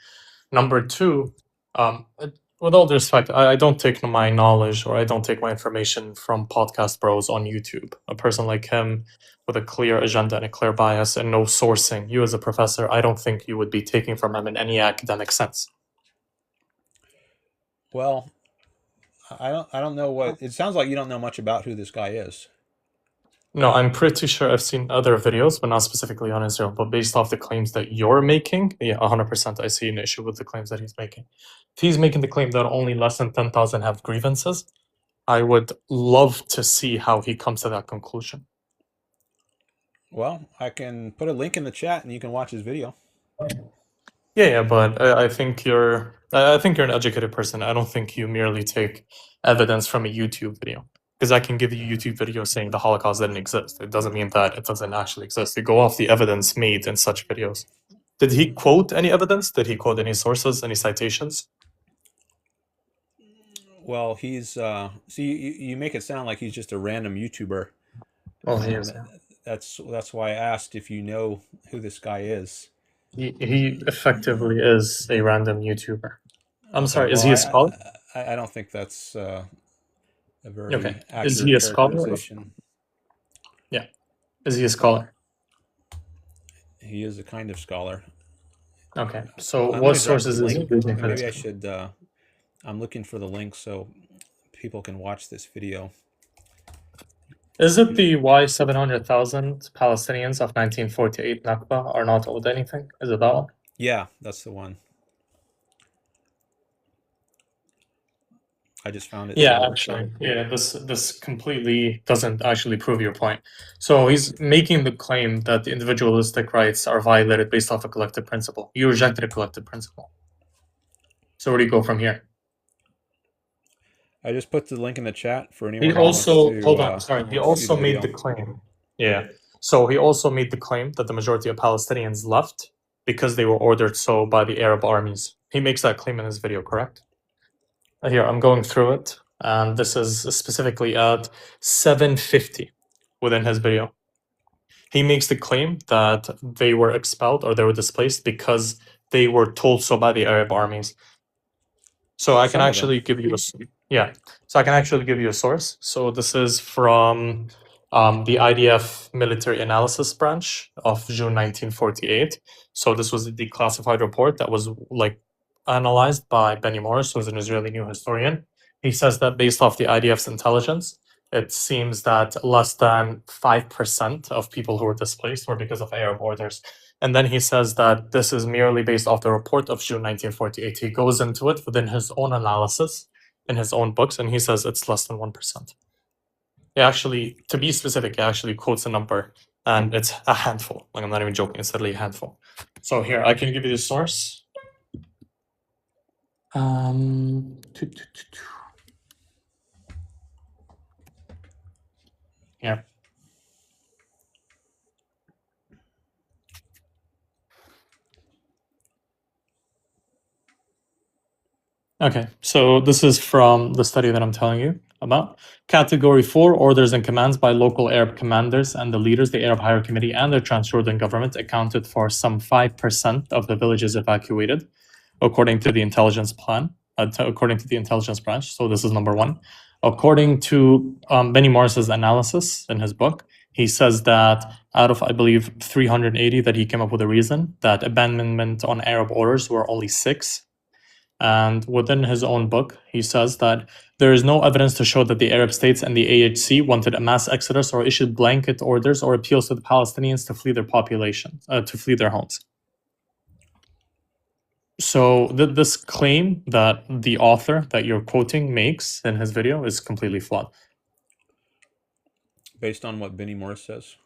Number two, with all due respect, I don't take my knowledge or I don't take my information from podcast bros on YouTube. A person like him with a clear agenda and a clear bias and no sourcing, you as a professor, I don't think you would be taking from him in any academic sense. Well, I don't know what it sounds like. You don't know much about who this guy is. No, I'm pretty sure I've seen other videos, but not specifically on Israel. But based off the claims that you're making, yeah, 100%, I see an issue with the claims that he's making. If he's making the claim that only less than 10,000 have grievances, I would love to see how he comes to that conclusion. Well, I can put a link in the chat and you can watch his video. Yeah, but I think you're an educated person. I don't think you merely take evidence from a YouTube video. Because I can give you a YouTube video saying the Holocaust didn't exist. It doesn't mean that it doesn't actually exist. You go off the evidence made in such videos. Did he quote any evidence? Did he quote any sources, any citations? Well, he's see, you make it sound like he's just a random YouTuber. Well, he is. That's why I asked if you know who this guy is. He effectively is a random YouTuber. I'm sorry, is he a scholar? I don't think that's a very okay. accurate Is he a scholar? Yeah. Is he a scholar? He is a kind of scholar. Okay. So what sources is he using for Maybe this? I should I'm looking for the link so people can watch this video. Is it the why 700,000 Palestinians of 1948 Nakba are not owed anything? Is it that one? Yeah, that's the one. I just found it. Yeah, actually. Yeah, this completely doesn't actually prove your point. So he's making the claim that the individualistic rights are violated based off a collective principle. You rejected a collective principle. So where do you go from here? I just put the link in the chat for anyone. He also, hold on, sorry. He also made the claim. Yeah. So he also made the claim that the majority of Palestinians left because they were ordered so by the Arab armies. He makes that claim in his video, correct? Here, I'm going through it. And this is specifically at 750 within his video. He makes the claim that they were expelled or they were displaced because they were told so by the Arab armies. So I can actually give you a... Yeah, so I can actually give you a source. So this is from the IDF Military Analysis Branch of June 1948. So this was a declassified report that was like analyzed by Benny Morris, who's an Israeli new historian. He says that based off the IDF's intelligence, it seems that less than 5% of people who were displaced were because of Arab orders. And then he says that this is merely based off the report of June 1948. He goes into it within his own analysis in his own books, and he says it's less than 1%. He actually, to be specific, he actually quotes a number, and it's a handful. Like, I'm not even joking, it's literally a handful. So here, I can give you the source. Here. Okay, so this is from the study that I'm telling you about. Category 4, orders and commands by local Arab commanders and the leaders, the Arab Higher Committee and the Transjordan government accounted for some 5% of the villages evacuated, according to the intelligence plan, according to the intelligence branch. So this is number 1. According to Benny Morris's analysis in his book, he says that out of, I believe, 380 that he came up with a reason, that abandonment on Arab orders were only 6. And within his own book, he says that there is no evidence to show that the Arab states and the AHC wanted a mass exodus or issued blanket orders or appeals to the Palestinians to flee their population, to flee their homes. So this claim that the author that you're quoting makes in his video is completely flawed. Based on what Benny Morris says?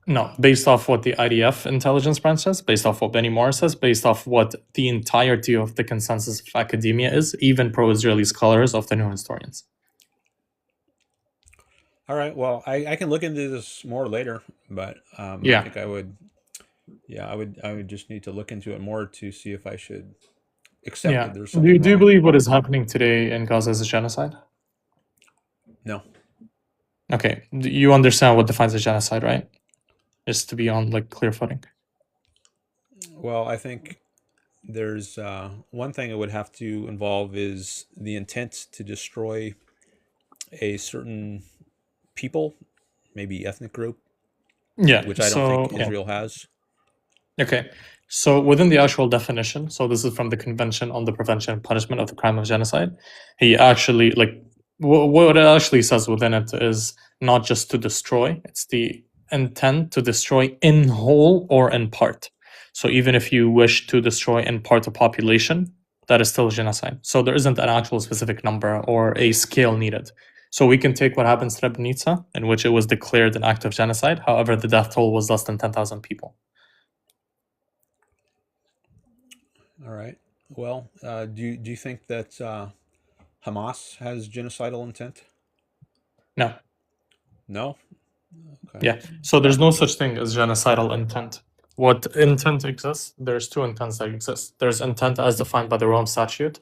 No, based off what the IDF intelligence branch says, based off what Benny Morris says, based off what the entirety of the consensus of academia is, even pro-Israeli scholars of the new historians. All right, well, I can look into this more later, but Yeah. I think I would just need to look into it more to see if I should accept Yeah. that there's Do something you wrong. believe what is happening today in Gaza is a genocide? No. Okay. You understand what defines a genocide, right? Just to be on like clear footing. Well, I think there's one thing it would have to involve is the intent to destroy a certain people, maybe ethnic group, Yeah. which I don't think Israel has. Okay. So within the actual definition, so this is from the Convention on the Prevention and Punishment of the Crime of Genocide. He actually, like, what it actually says within it is not just to destroy, it's the intent to destroy in whole or in part. So even if you wish to destroy in part a population, that is still genocide. So there isn't an actual specific number or a scale needed. So we can take what happened in Srebrenica, in which it was declared an act of genocide. However, the death toll was less than 10,000 people. All right. Well, do you think that Hamas has genocidal intent? No. No? Okay. Yeah. So there's no such thing as genocidal intent. What intent exists? There's two intents that exist. There's intent as defined by the Rome Statute,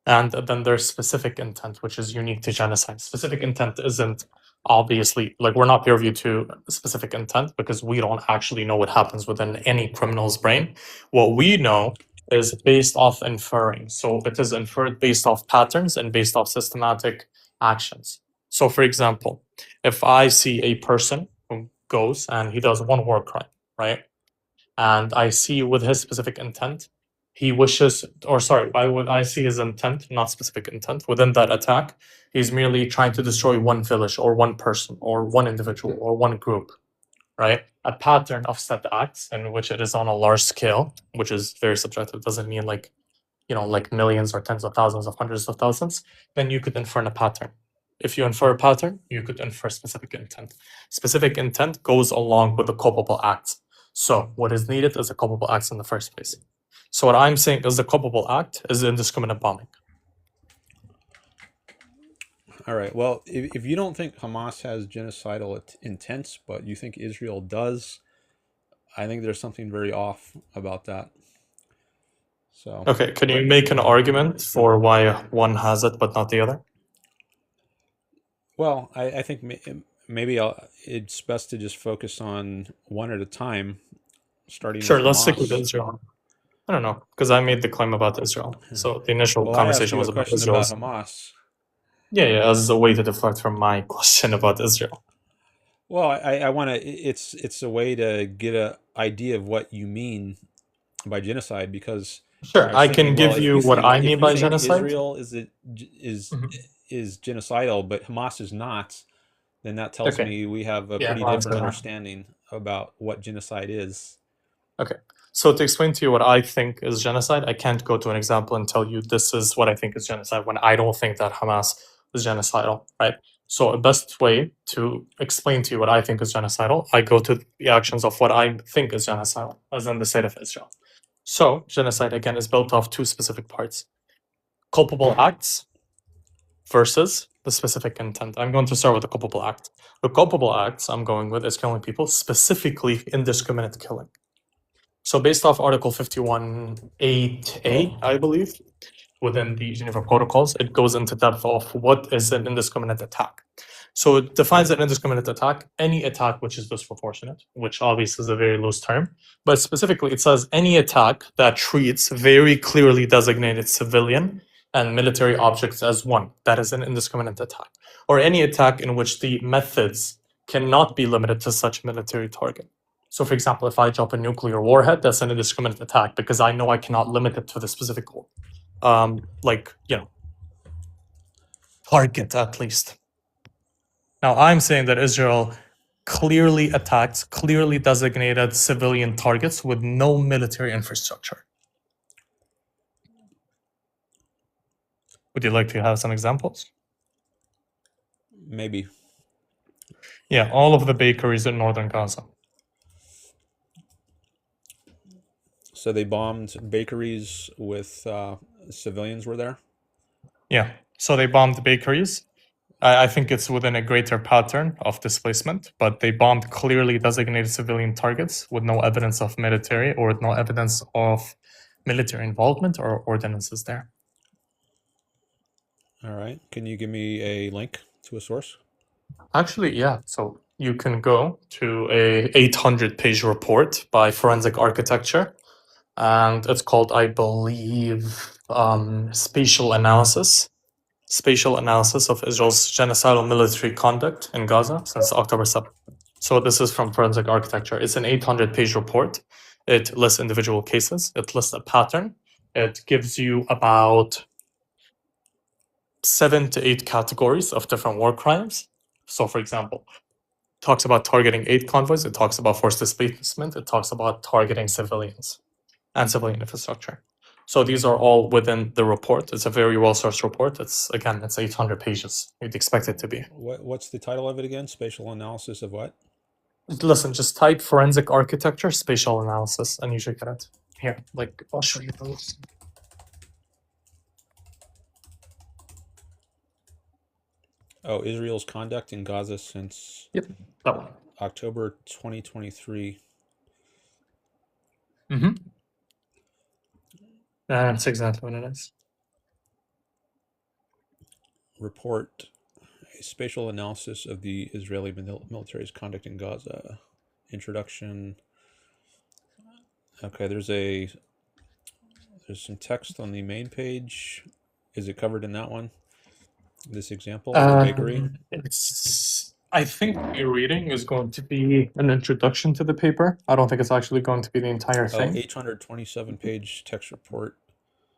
and then there's specific intent, which is unique to genocide. Specific intent isn't obviously, like, we're not peer review to specific intent because we don't actually know what happens within any criminal's brain. What we know is based off inferring. So it is inferred based off patterns and based off systematic actions. So for example, if I see a person who goes and he does one war crime, right? And I see with his specific intent, he wishes, or sorry, I see his intent, not specific intent, within that attack, he's merely trying to destroy one village or one person or one individual or one group, right? A pattern of set acts in which it is on a large scale, which is very subjective, doesn't mean like, you know, like millions or tens of thousands of hundreds of thousands, then you could infer a pattern. If you infer a pattern, you could infer specific intent. Specific intent goes along with the culpable acts. So what is needed is a culpable act in the first place. So what I'm saying is the culpable act is indiscriminate bombing. All right. Well, if you don't think Hamas has genocidal intents, but you think Israel does, I think there's something very off about that. So. Okay, can you make an argument for why one has it but not the other? Well, I think maybe it's best to just focus on one at a time, starting Sure, with let's Hamas. stick with Israel. I don't know, because I made the claim about Israel. So the initial conversation was about Israel. About Hamas. Yeah, as a way to deflect from my question about Israel. Well, I want to. It's a way to get an idea of what you mean by genocide, because Sure, I was I can thinking, well, give if you you what think I mean by genocide. Israel Mhm. is genocidal, but Hamas is not, then that tells Okay. me we have a Yeah, pretty I'll different answer that. understanding about what genocide is. Okay. So to explain to you what I think is genocide, I can't go to an example and tell you this is what I think is genocide when I don't think that Hamas is genocidal, right? So a best way to explain to you what I think is genocidal, I go to the actions of what I think is genocidal, as in the state of Israel. So genocide again is built off two specific parts: culpable acts versus the specific intent. I'm going to start with the culpable act. The culpable acts I'm going with is killing people, specifically indiscriminate killing. So based off Article 51.8a, I believe, within the Geneva Protocols, it goes into depth of what is an indiscriminate attack. So it defines an indiscriminate attack, any attack which is disproportionate, which obviously is a very loose term, but specifically it says any attack that treats very clearly designated civilian and military objects as one, that is an indiscriminate attack, or any attack in which the methods cannot be limited to such military target. So, for example, if I drop a nuclear warhead, that's an indiscriminate attack because I know I cannot limit it to the specific goal. Target at least. Now, I'm saying that Israel clearly attacked, clearly designated civilian targets with no military infrastructure. Would you like to have some examples? Maybe. Yeah, all of the bakeries in northern Gaza. So they bombed bakeries with civilians were there? Yeah, so they bombed bakeries. I think it's within a greater pattern of displacement, but they bombed clearly designated civilian targets with no evidence of military or no evidence of military involvement or ordinances there. All right. Can you give me a link to a source? Actually, yeah. So you can go to a 800-page report by Forensic Architecture, and it's called, I believe, Spatial Analysis of Israel's Genocidal Military Conduct in Gaza since October 7th. So this is from Forensic Architecture. It's an 800-page report. It lists individual cases. It lists a pattern. It gives you about 7 to 8 categories of different war crimes. So, for example, talks about targeting aid convoys. It talks about forced displacement. It talks about targeting civilians and civilian infrastructure. So these are all within the report. It's a very well-sourced report. It's 800 pages. You'd expect it to be. What's the title of it again? Spatial analysis of what? Listen, just type forensic architecture, spatial analysis, and you should get it. Here, I'll show you those. Oh, Israel's conduct in Gaza since That one. October 2023. Mm-hmm. That's exactly what it is. Report, a spatial analysis of the Israeli military's conduct in Gaza. Introduction. Okay, there's some text on the main page. Is it covered in that one? This example of the bakery? I think the reading is going to be an introduction to the paper. I don't think it's actually going to be the entire thing. 827-page text report.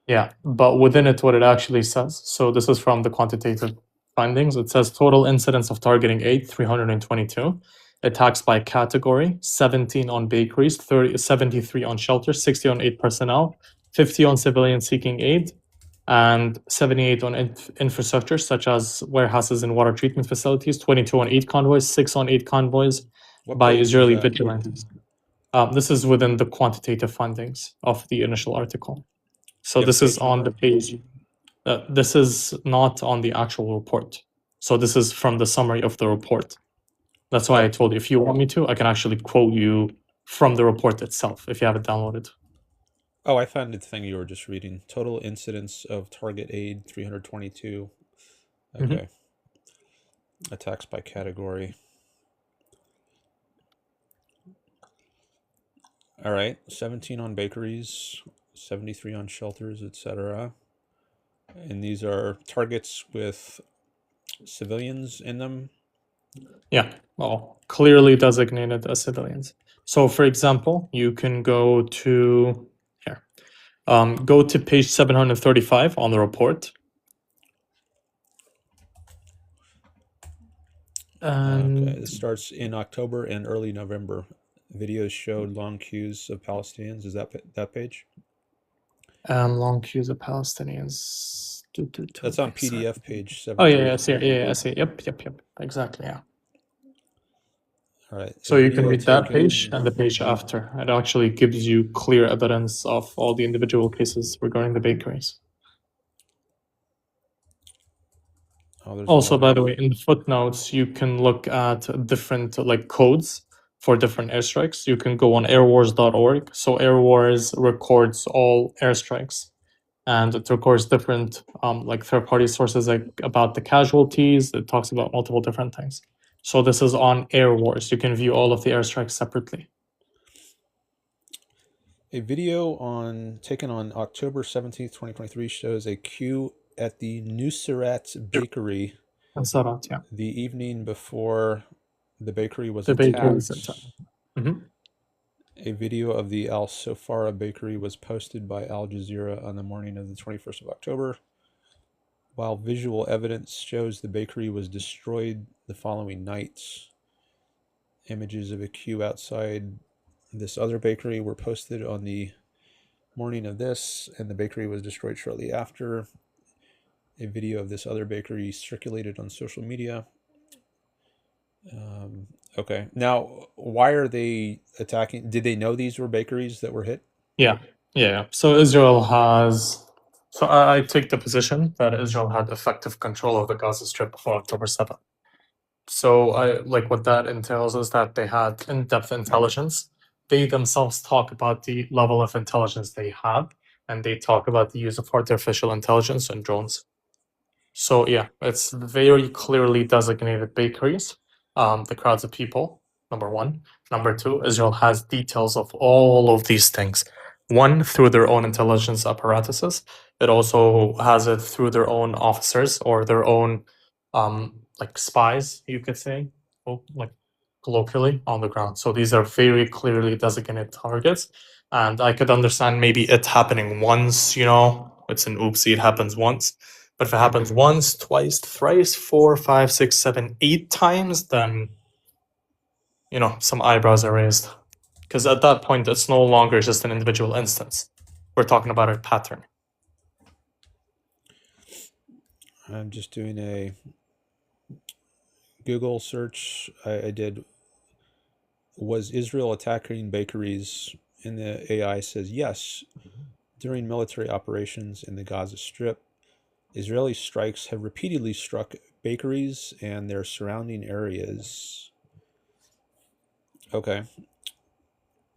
Yeah, but within it, what it actually says. So this is from the quantitative findings. It says total incidents of targeting aid, 322. Attacks by category, 17 on bakeries, 73 on shelters, 60 on aid personnel, 50 on civilians seeking aid, and 78 on infrastructure such as warehouses and water treatment facilities, 22 on aid convoys, 6 on aid convoys by Israeli vigilantes. This is within the quantitative findings of the initial article. So this is on the page. This is not on the actual report. So this is from the summary of the report. That's why I told you, if you want me to, I can actually quote you from the report itself if you have it downloaded. Oh, I found the thing you were just reading. Total incidents of target aid, 322. Okay. Mm-hmm. Attacks by category. All right. 17 on bakeries, 73 on shelters, etc. And these are targets with civilians in them? Yeah, well, clearly designated as civilians. So, for example, you can go to here. Go to page 735 on the report. And Okay, it starts in October and early November. Videos showed long queues of Palestinians. Is that page? long queues of Palestinians. That's on PDF page 7. Oh yeah, I see. Yeah, I see. Yep. Exactly. Yeah. All right. So you can read that page and the page after. It actually gives you clear evidence of all the individual cases regarding the bakeries. Also, by the way, in the footnotes, you can look at different like codes for different airstrikes. You can go on airwars.org. So Airwars records all airstrikes, and it records different like third-party sources like about the casualties. It talks about multiple different things. So this is on Airwars. You can view all of the airstrikes separately. A video taken on October 17th, 2023 shows a queue at the Nusrat Bakery yeah. the evening before the bakery was attacked. Mm-hmm. A video of the Al Sofara Bakery was posted by Al Jazeera on the morning of the 21st of October, while visual evidence shows the bakery was destroyed the following night. Images of a queue outside this other bakery were posted on the morning of this, and the bakery was destroyed shortly after. A video of this other bakery circulated on social media. Okay. Now, why are they attacking? Did they know these were bakeries that were hit? Yeah. So Israel has... So I take the position that Israel had effective control of the Gaza Strip before October 7th. So what that entails is that they had in-depth intelligence. They themselves talk about the level of intelligence they have, and they talk about the use of artificial intelligence and drones. So yeah, it's very clearly designated bakeries, the crowds of people, number one. Number two, Israel has details of all of these things. One, through their own intelligence apparatuses. It also has it through their own officers or their own like spies, you could say, like colloquially on the ground. So these are very clearly designated targets. And I could understand maybe it happening once, it's an oopsie, it happens once. But if it happens once, twice, thrice, 4, 5, 6, 7, 8 times, then, some eyebrows are raised. Because at that point, it's no longer just an individual instance. We're talking about a pattern. I'm just doing a Google search. I did, was Israel attacking bakeries? And the AI says yes. During military operations in the Gaza Strip, Israeli strikes have repeatedly struck bakeries and their surrounding areas. Okay.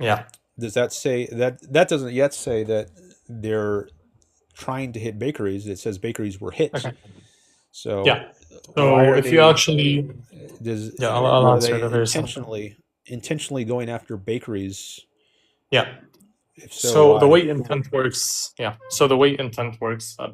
Yeah. Does that say that doesn't yet say that they're trying to hit bakeries? It says bakeries were hit. Okay. So yeah. So if you actually I'll they intentionally going after bakeries? Yeah. If so the way intent works,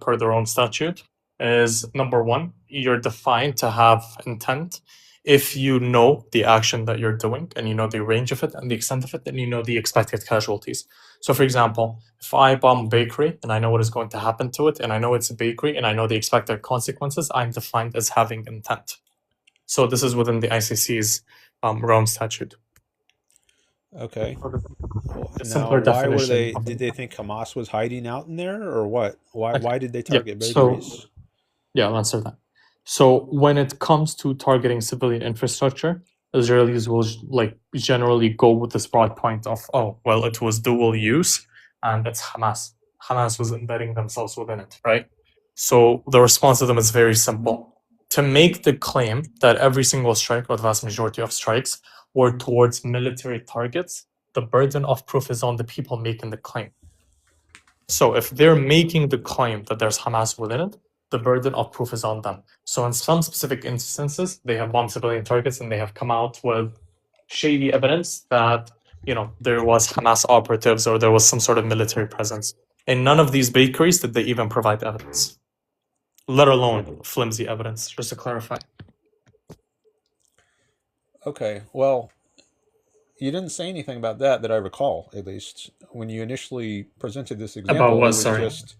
per their own statute is number one, you're defined to have intent if you know the action that you're doing and you know the range of it and the extent of it, and you know the expected casualties. So for example, if I bomb a bakery and I know what is going to happen to it and I know it's a bakery and I know the expected consequences, I'm defined as having intent. So this is within the ICC's Rome statute. Okay. Now, why were they? Did they think Hamas was hiding out in there, or what? Why did they target bakeries? I'll answer that. So when it comes to targeting civilian infrastructure, Israelis will generally go with this broad point of, it was dual use and it's Hamas. Hamas was embedding themselves within it, right? So the response to them is very simple. To make the claim that every single strike or the vast majority of strikes were towards military targets, the burden of proof is on the people making the claim. So if they're making the claim that there's Hamas within it, the burden of proof is on them. So in some specific instances, they have bombed civilian targets and they have come out with shady evidence that, there was Hamas operatives or there was some sort of military presence. In none of these bakeries did they even provide evidence. let alone flimsy evidence, just to clarify. Okay, well, you didn't say anything about that I recall, at least. When you initially presented this example, About it what, was sorry? just,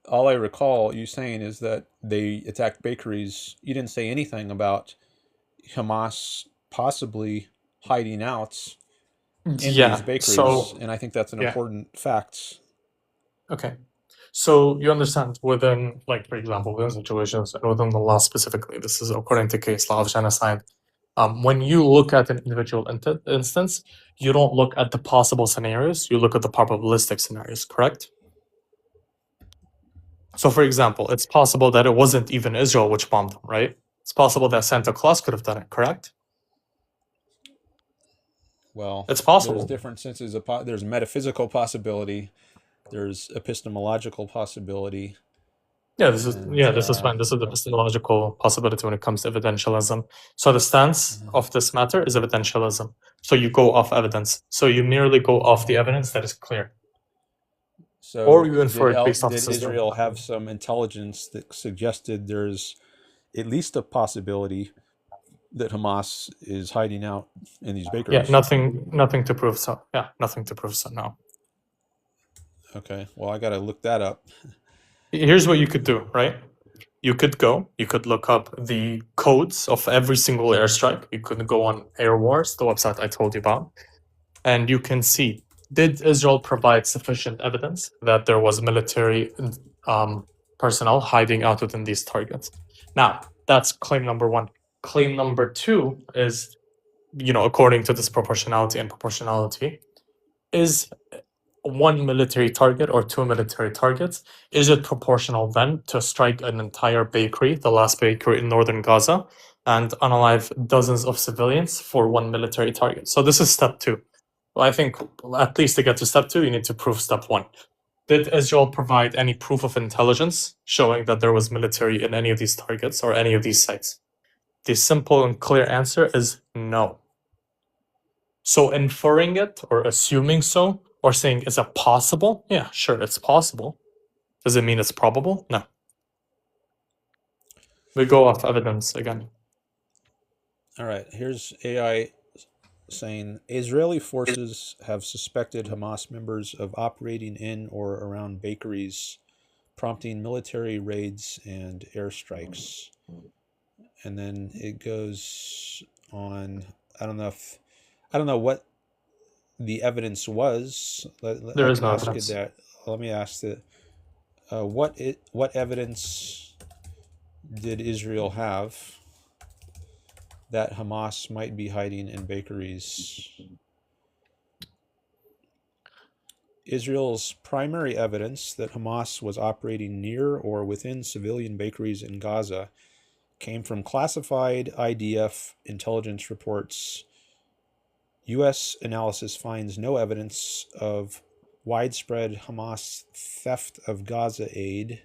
all I recall you saying is that they attacked bakeries. You didn't say anything about Hamas possibly hiding out in these Yeah, bakeries, so, and I think that's an yeah. important fact. Okay. So you understand within, like, for example, within situations and within the law specifically, this is according to case law of genocide. When you look at an individual instance, you don't look at the possible scenarios, you look at the probabilistic scenarios, correct? So, for example, it's possible that it wasn't even Israel which bombed them, right? It's possible that Santa Claus could have done it, correct? Well, It's possible. there's different senses of there's metaphysical possibility, there's epistemological possibility. Yeah, this is And, fine. This is the epistemological possibility when it comes to evidentialism. So the stance of this matter is evidentialism. So you go off evidence. So you merely go off the evidence that is clear. So Or you infer it based off did system. Israel have some intelligence that suggested there's at least a possibility that Hamas is hiding out in these bakeries? Yeah, nothing to prove so. Yeah, nothing to prove so, no. Okay, well, I gotta look that up. Here's what you could do, right? You could look up the codes of every single airstrike. You could go on Air Wars, the website I told you about, and you can see, did Israel provide sufficient evidence that there was military personnel hiding out within these targets? Now, that's claim number one. Claim number two is, according to this proportionality and proportionality, is one military target or two military targets, is it proportional then to strike an entire bakery, the last bakery in northern Gaza, and unalive dozens of civilians for one military target? So this is step two. Well, I think at least to get to step two, you need to prove step one. Did Israel provide any proof of intelligence showing that there was military in any of these targets or any of these sites? The simple and clear answer is no. So inferring it or assuming so, or saying, is it possible? Yeah, sure, it's possible. Does it mean it's probable? No. We go off evidence again. All right, here's AI saying Israeli forces have suspected Hamas members of operating in or around bakeries, prompting military raids and airstrikes. And then it goes on. I don't know what the evidence was. There is no evidence. Let me ask that. What evidence did Israel have that Hamas might be hiding in bakeries? Israel's primary evidence that Hamas was operating near or within civilian bakeries in Gaza came from classified IDF intelligence reports. U.S. analysis finds no evidence of widespread Hamas theft of Gaza aid.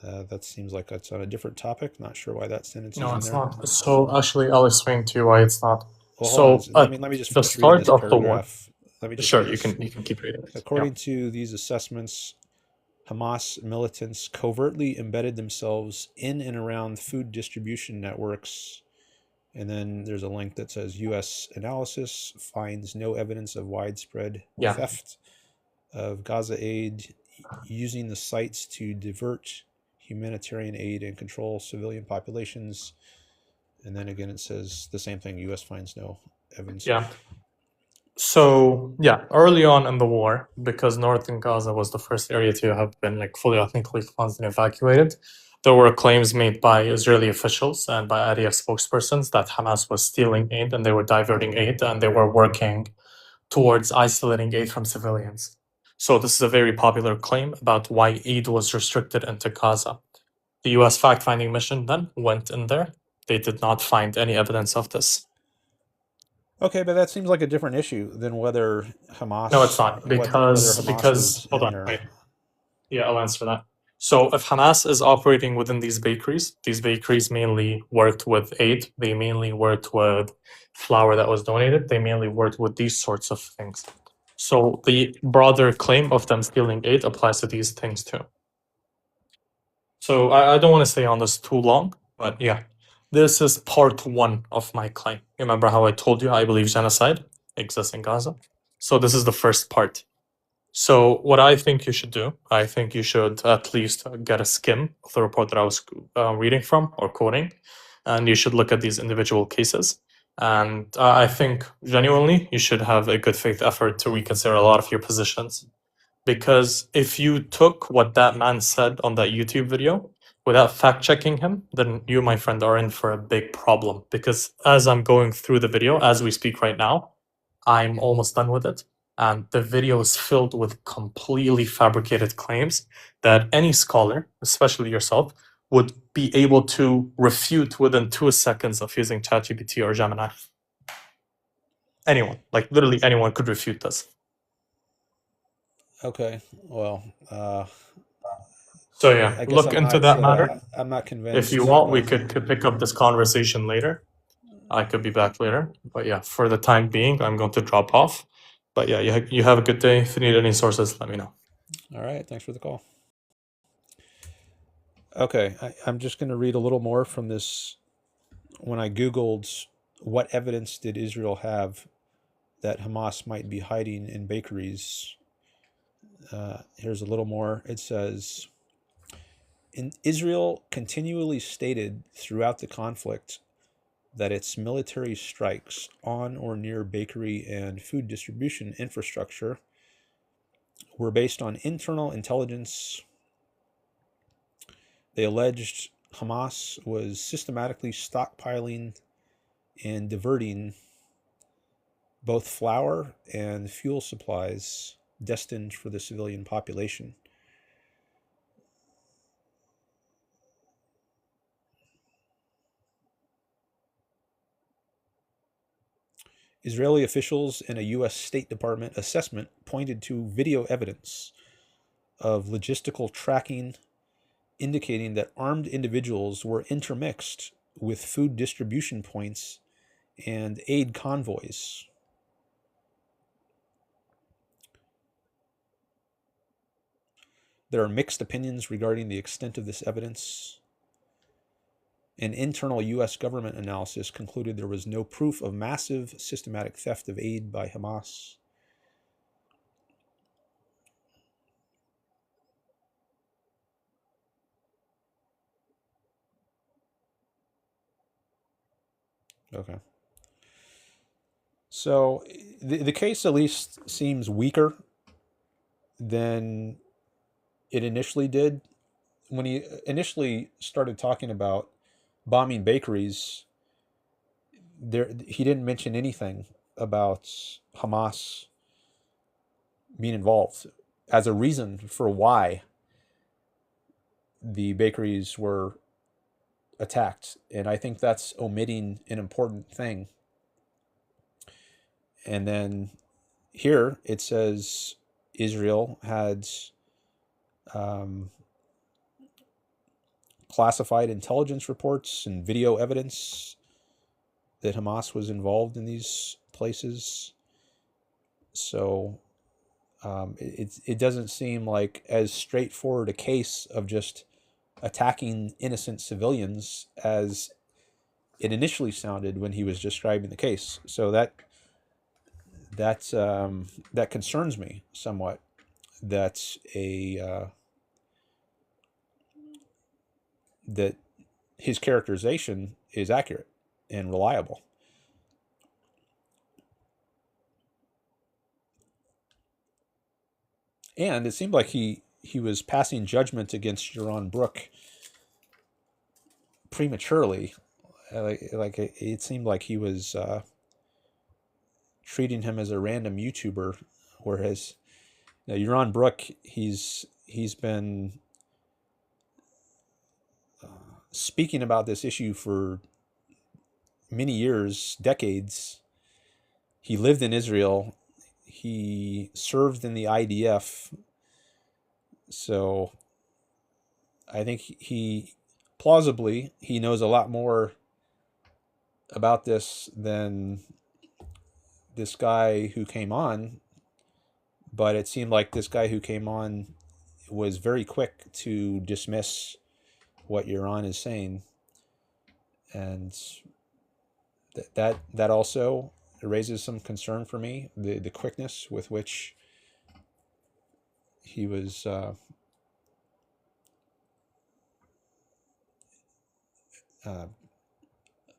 That seems like it's on a different topic. Not sure why that sentence is in there. No, it's not. So actually, I'll explain to you why it's not. Well, so let me just the finish reading start this of the war. paragraph. Let me just Sure, read you this. can keep reading it. According to these assessments, Hamas militants covertly embedded themselves in and around food distribution networks. And then there's a link that says U.S. analysis finds no evidence of widespread theft of Gaza aid, using the sites to divert humanitarian aid and control civilian populations. And then again, it says the same thing. U.S. finds no evidence. Yeah. So early on in the war, because northern Gaza was the first area to have been fully ethnically cleansed and evacuated, there were claims made by Israeli officials and by IDF spokespersons that Hamas was stealing aid and they were diverting aid and they were working towards isolating aid from civilians. So this is a very popular claim about why aid was restricted into Gaza. The U.S. fact-finding mission then went in there. They did not find any evidence of this. Okay, but that seems like a different issue than whether Hamas... No, it's not, because hold on, wait. Yeah, I'll answer that. So if Hamas is operating within these bakeries mainly worked with aid, they mainly worked with flour that was donated, they mainly worked with these sorts of things. So the broader claim of them stealing aid applies to these things too. So I don't want to stay on this too long, but yeah, this is part 1 of my claim. Remember how I told you I believe genocide exists in Gaza? So this is the first part. So what I think you should do, I think you should at least get a skim of the report that I was reading from or quoting, and you should look at these individual cases. And I think genuinely you should have a good faith effort to reconsider a lot of your positions. Because if you took what that man said on that YouTube video without fact checking him, then you, my friend, are in for a big problem. Because as I'm going through the video, as we speak right now, I'm almost done with it. And the video is filled with completely fabricated claims that any scholar, especially yourself, would be able to refute within 2 seconds of using ChatGPT or Gemini. Anyone, like literally anyone could refute this. Okay, well, So yeah, I guess look into that matter. I'm not convinced. If you want, we could pick up this conversation later. I could be back later. But yeah, for the time being, I'm going to drop off. But yeah, you have a good day. If you need any sources, let me know. All right, thanks for the call. Okay, I'm just going to read a little more from this. When I Googled what evidence did Israel have that Hamas might be hiding in bakeries, here's a little more. It says, Israel continually stated throughout the conflict that its military strikes on or near bakery and food distribution infrastructure were based on internal intelligence. They alleged Hamas was systematically stockpiling and diverting both flour and fuel supplies destined for the civilian population. Israeli officials and a U.S. State Department assessment pointed to video evidence of logistical tracking indicating that armed individuals were intermixed with food distribution points and aid convoys. There are mixed opinions regarding the extent of this evidence. An internal U.S. government analysis concluded there was no proof of massive systematic theft of aid by Hamas. Okay. So the case at least seems weaker than it initially did. When he initially started talking about bombing bakeries, he didn't mention anything about Hamas being involved as a reason for why the bakeries were attacked. And I think that's omitting an important thing. And then here it says Israel had classified intelligence reports and video evidence that Hamas was involved in these places. So it doesn't seem like as straightforward a case of just attacking innocent civilians as it initially sounded when he was describing the case. So that concerns me somewhat. That his characterization is accurate and reliable. And it seemed like he was passing judgment against Jaron Brook prematurely. Like it seemed like he was treating him as a random YouTuber, whereas Yaron Brook, he's been speaking about this issue for many years, decades. He lived in Israel. He served in the IDF. So I think he plausibly knows a lot more about this than this guy who came on. But it seemed like this guy who came on was very quick to dismiss what you're on is saying, and that also raises some concern for me. The quickness with which he was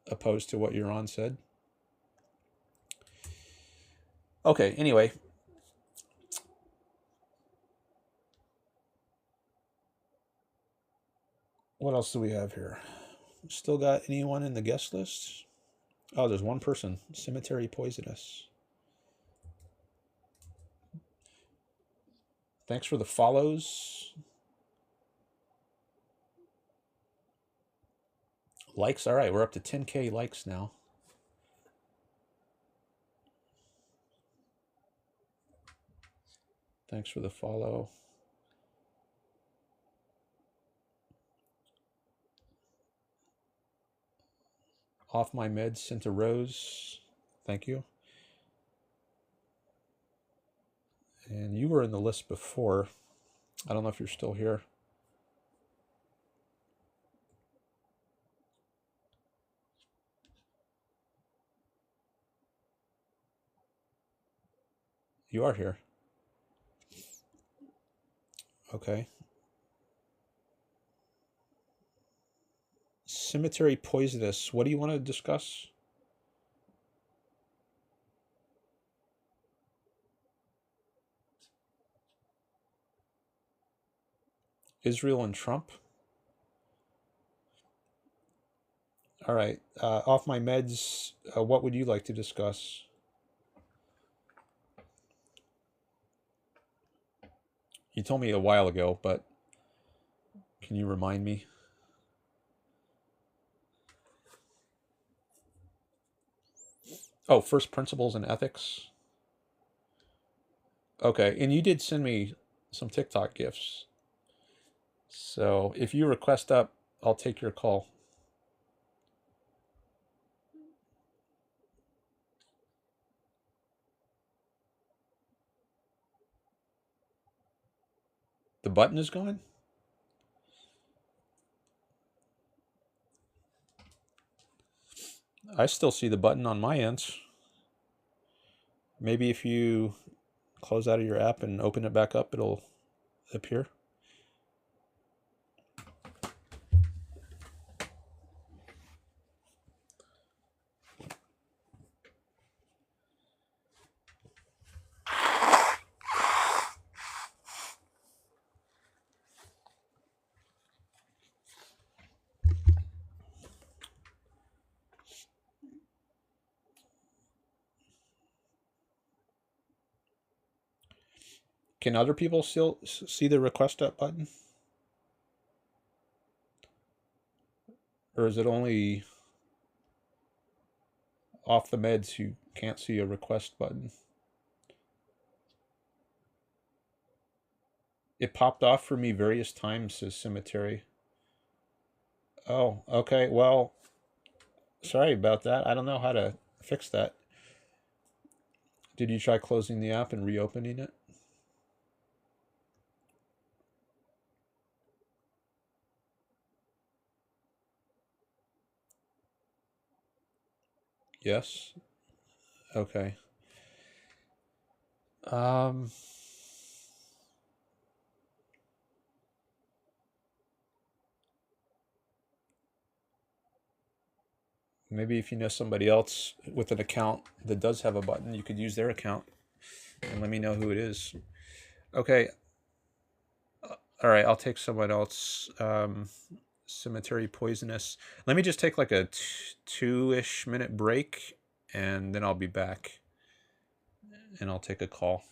opposed to what Yaron said. Okay, anyway. What else do we have here? Still got anyone in the guest list? Oh, there's one person. Cemetarypoisoned. Thanks for the follows. Likes, all right, we're up to 10K likes now. Thanks for the follow. Offmymeds sent a rose. Thank you. And you were in the list before. I don't know if you're still here. You are here. Okay. Cemetarypoisoned. What do you want to discuss? Israel and Trump. All right. Offmymeds. What would you like to discuss? You told me a while ago, but can you remind me? Oh, first principles and ethics. Okay, and you did send me some TikTok gifts. So if you request up, I'll take your call. The button is gone? I still see the button on my end. Maybe if you close out of your app and open it back up, it'll appear. Can other people still see the request up button? Or is it only off the meds who can't see a request button? It popped off for me various times, says Cemetery. Oh, okay. Well, sorry about that. I don't know how to fix that. Did you try closing the app and reopening it? Yes. Okay. Maybe if you know somebody else with an account that does have a button, you could use their account and let me know who it is. Okay. All right, I'll take someone else. Cemetarypoisoned. Let me just take like a 2-ish minute break, and then I'll be back, and I'll take a call.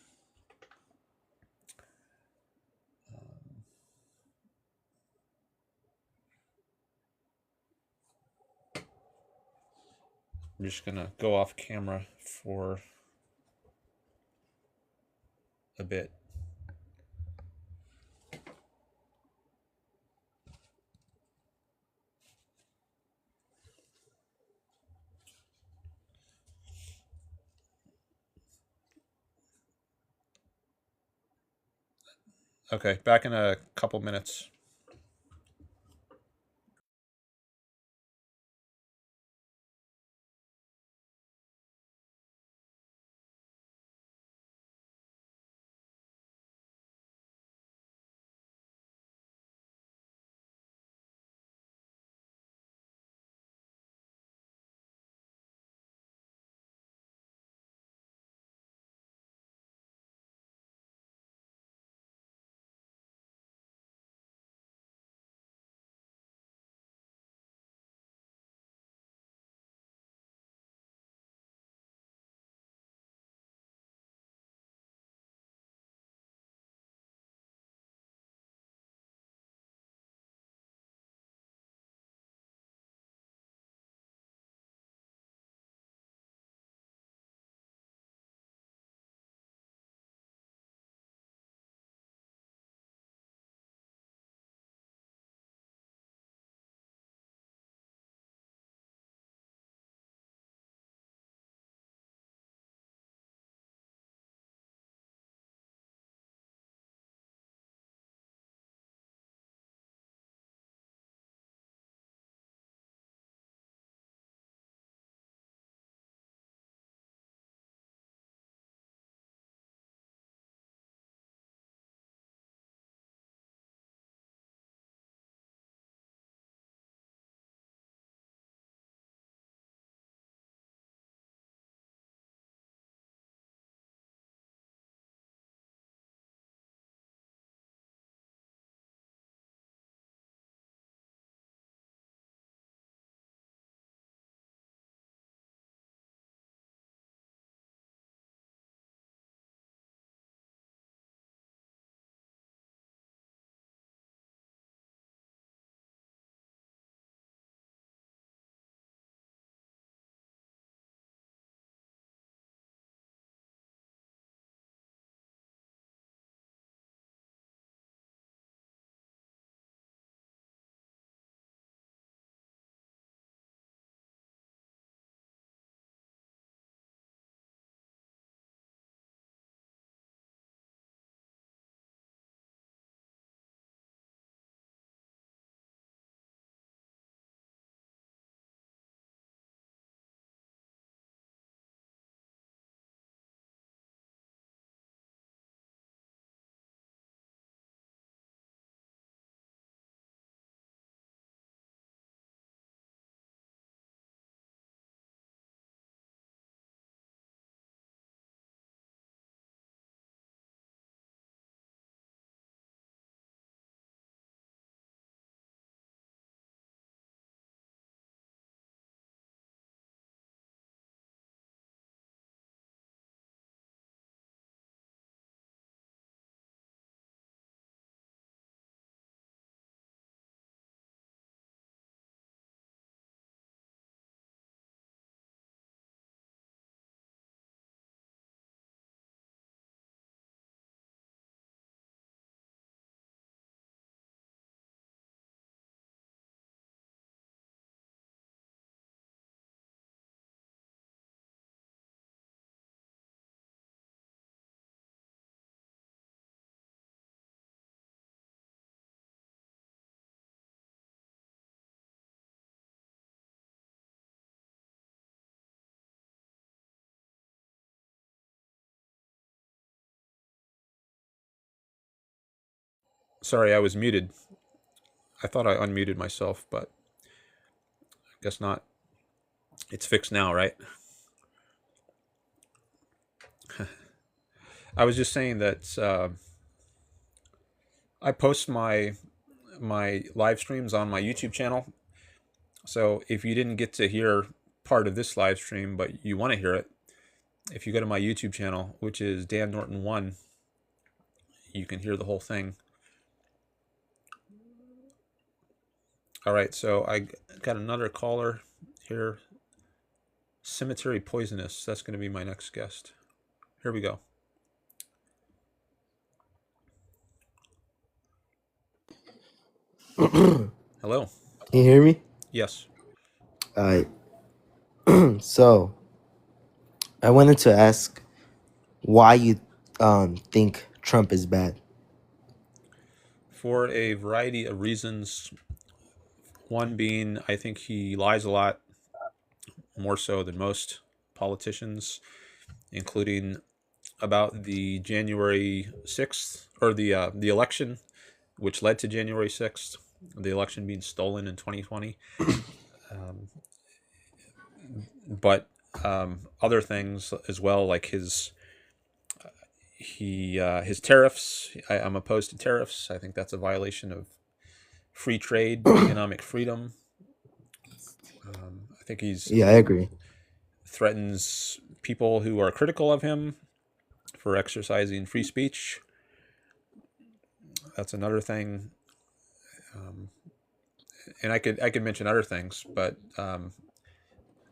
I'm just gonna go off camera for a bit. Okay, back in a couple minutes. Sorry, I was muted. I thought I unmuted myself, but I guess not. It's fixed now, right? I was just saying that I post my live streams on my YouTube channel. So if you didn't get to hear part of this live stream, but you want to hear it, if you go to my YouTube channel, which is Dan Norton 1, you can hear the whole thing. All right, so I got another caller here. Cemetery Poisonous, that's going to be my next guest. Here we go. Hello. Can you hear me? Yes. All right. So, I wanted to ask why you think Trump is bad. For a variety of reasons. One being, I think he lies a lot, more so than most politicians, including about the January 6th, or the election, which led to January 6th, the election being stolen in 2020. But other things as well, like his tariffs. I'm opposed to tariffs. I think that's a violation of free trade, economic freedom. I think I agree. Threatens people who are critical of him for exercising free speech. That's another thing. And I could mention other things, but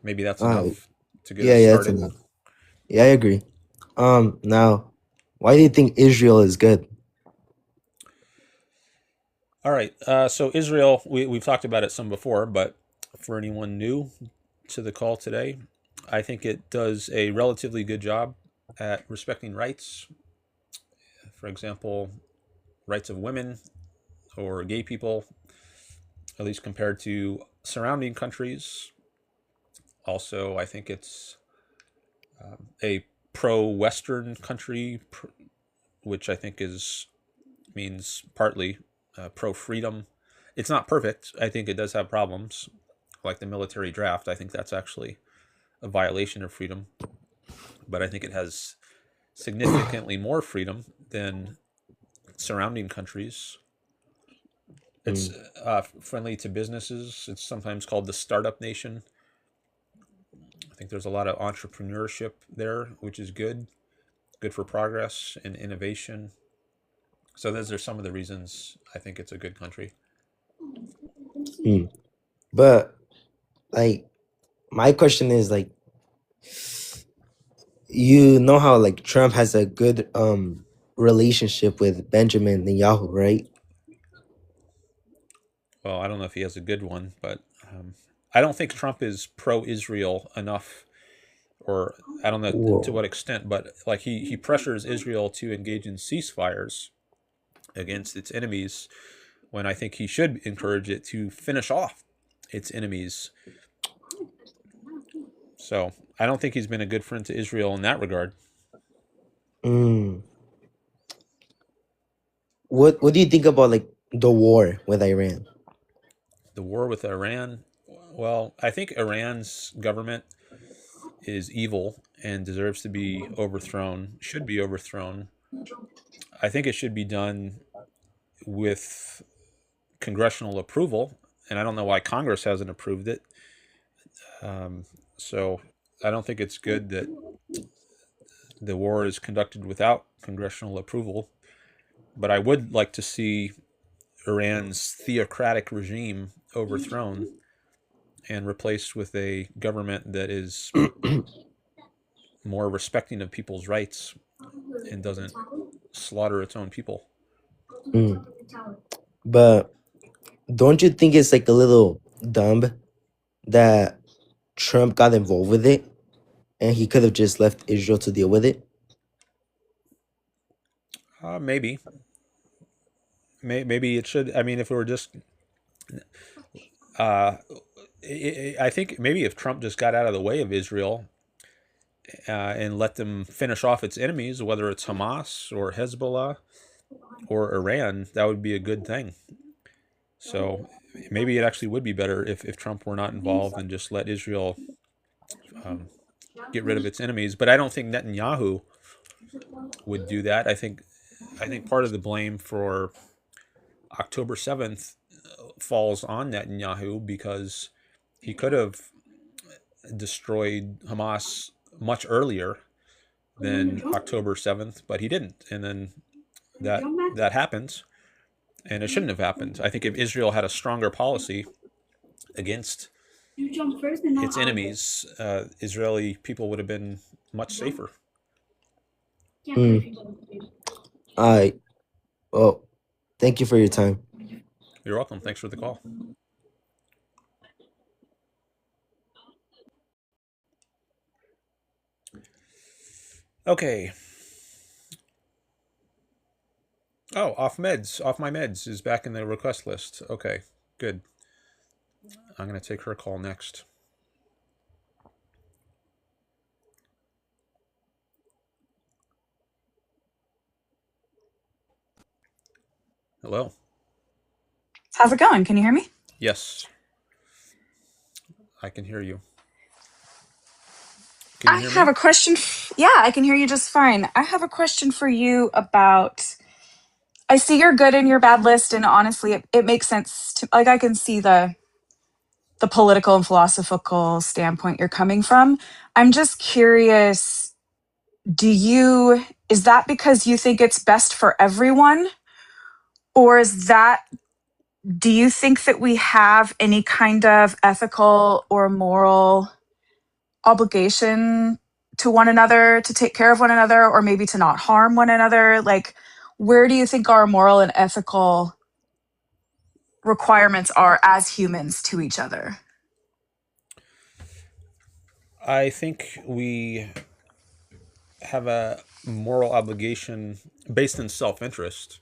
maybe that's enough to get us started. That's enough. Yeah, I agree. Now, why do you think Israel is good? All right. So Israel, we've talked about it some before, but for anyone new to the call today, I think it does a relatively good job at respecting rights. For example, rights of women or gay people, at least compared to surrounding countries. Also, I think it's a pro-Western country, which I think means partly pro-freedom. It's not perfect. I think it does have problems, like the military draft. I think that's actually a violation of freedom. But I think it has significantly more freedom than surrounding countries. It's friendly to businesses. It's sometimes called the startup nation. I think there's a lot of entrepreneurship there, which is good for progress and innovation. So those are some of the reasons I think it's a good country. But, like, my question is, like, you know how, like, Trump has a good relationship with Benjamin Netanyahu, right? Well, I don't know if he has a good one, but I don't think Trump is pro-Israel enough, or I don't know to what extent, but like he pressures Israel to engage in ceasefires against its enemies, when I think he should encourage it to finish off its enemies. So I don't think he's been a good friend to Israel in that regard. What do you think about, like, the war with Iran? The war with Iran? Well, I think Iran's government is evil and deserves to be overthrown, should be overthrown. I think it should be done with congressional approval, and I don't know why Congress hasn't approved it. So I don't think it's good that the war is conducted without congressional approval. But I would like to see Iran's theocratic regime overthrown and replaced with a government that is more respecting of people's rights and doesn't slaughter its own people. But don't you think it's, like, a little dumb that Trump got involved with it and he could have just left Israel to deal with it? Maybe it should. I mean, if it were just, I think maybe if Trump just got out of the way of Israel and let them finish off its enemies, whether it's Hamas or Hezbollah or Iran, that would be a good thing. So maybe it actually would be better if Trump were not involved and just let Israel get rid of its enemies. But I don't think Netanyahu would do that. I think part of the blame for October 7th falls on Netanyahu, because he could have destroyed Hamas much earlier than October 7th, but he didn't. And then that happens, and it shouldn't have happened. I think if Israel had a stronger policy against its enemies, Israeli people would have been much safer. All right. Well, thank you for your time. You're welcome. Thanks for the call. Okay. Oh, Offmymeds is back in the request list. Okay, good. I'm going to take her call next. Hello. How's it going? Can you hear me? Yes. I can hear you. Can you hear me? I have a question. Yeah, I can hear you just fine. I have a question for you about. I see your good and your bad list, and honestly, it makes sense to like I can see the political and philosophical standpoint you're coming from. I'm just curious, is that because you think it's best for everyone? Or do you think that we have any kind of ethical or moral obligation to one another, to take care of one another, or maybe to not harm one another? Like, where do you think our moral and ethical requirements are as humans to each other? I think we have a moral obligation based in self-interest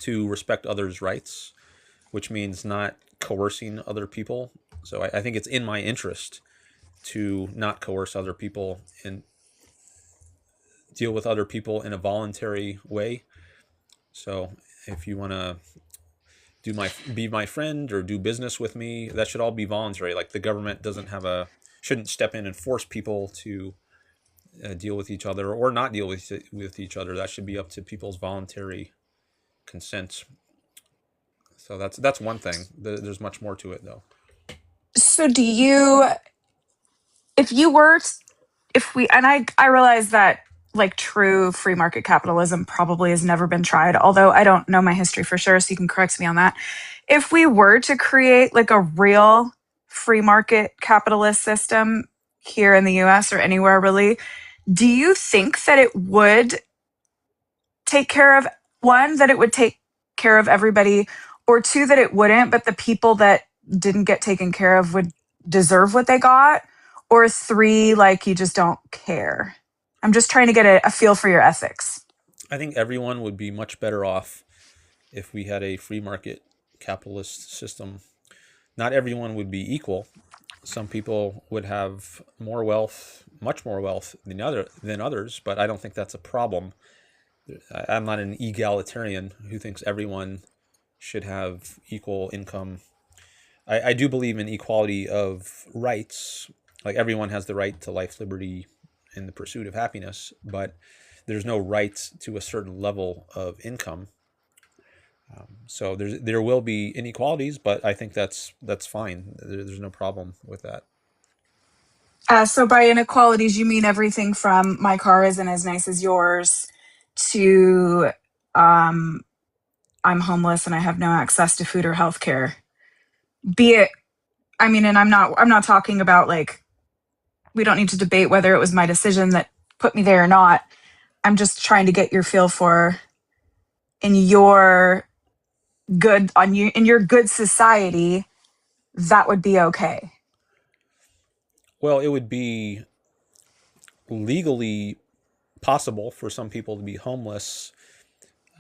to respect others' rights, which means not coercing other people. So I think it's in my interest to not coerce other people and deal with other people in a voluntary way. So if you want to be my friend or do business with me, that should all be voluntary. Like, the government shouldn't step in and force people to deal with each other or not deal with each other. That should be up to people's voluntary consent. So that's one thing. There's much more to it, though. So I realize that like true free market capitalism probably has never been tried, although I don't know my history for sure, so you can correct me on that. If we were to create like a real free market capitalist system here in the US or anywhere really, do you think that it would take care of that it would take care of everybody, or two, that it wouldn't, but the people that didn't get taken care of would deserve what they got, or three, like you just don't care? I'm just trying to get a feel for your ethics. I think everyone would be much better off if we had a free market capitalist system. Not everyone would be equal. Some people would have more wealth, much more wealth than others, but I don't think that's a problem. I'm not an egalitarian who thinks everyone should have equal income. I do believe in equality of rights. Like, everyone has the right to life, liberty, and the pursuit of happiness, but there's no right to a certain level of income. So there will be inequalities, but I think that's fine. There's no problem with that. So by inequalities, you mean everything from my car isn't as nice as yours to I'm homeless and I have no access to food or healthcare. Be it, I mean, and I'm not talking about like, we don't need to debate whether it was my decision that put me there or not. I'm just trying to get your feel for in your good society, that would be okay. Well, it would be legally possible for some people to be homeless,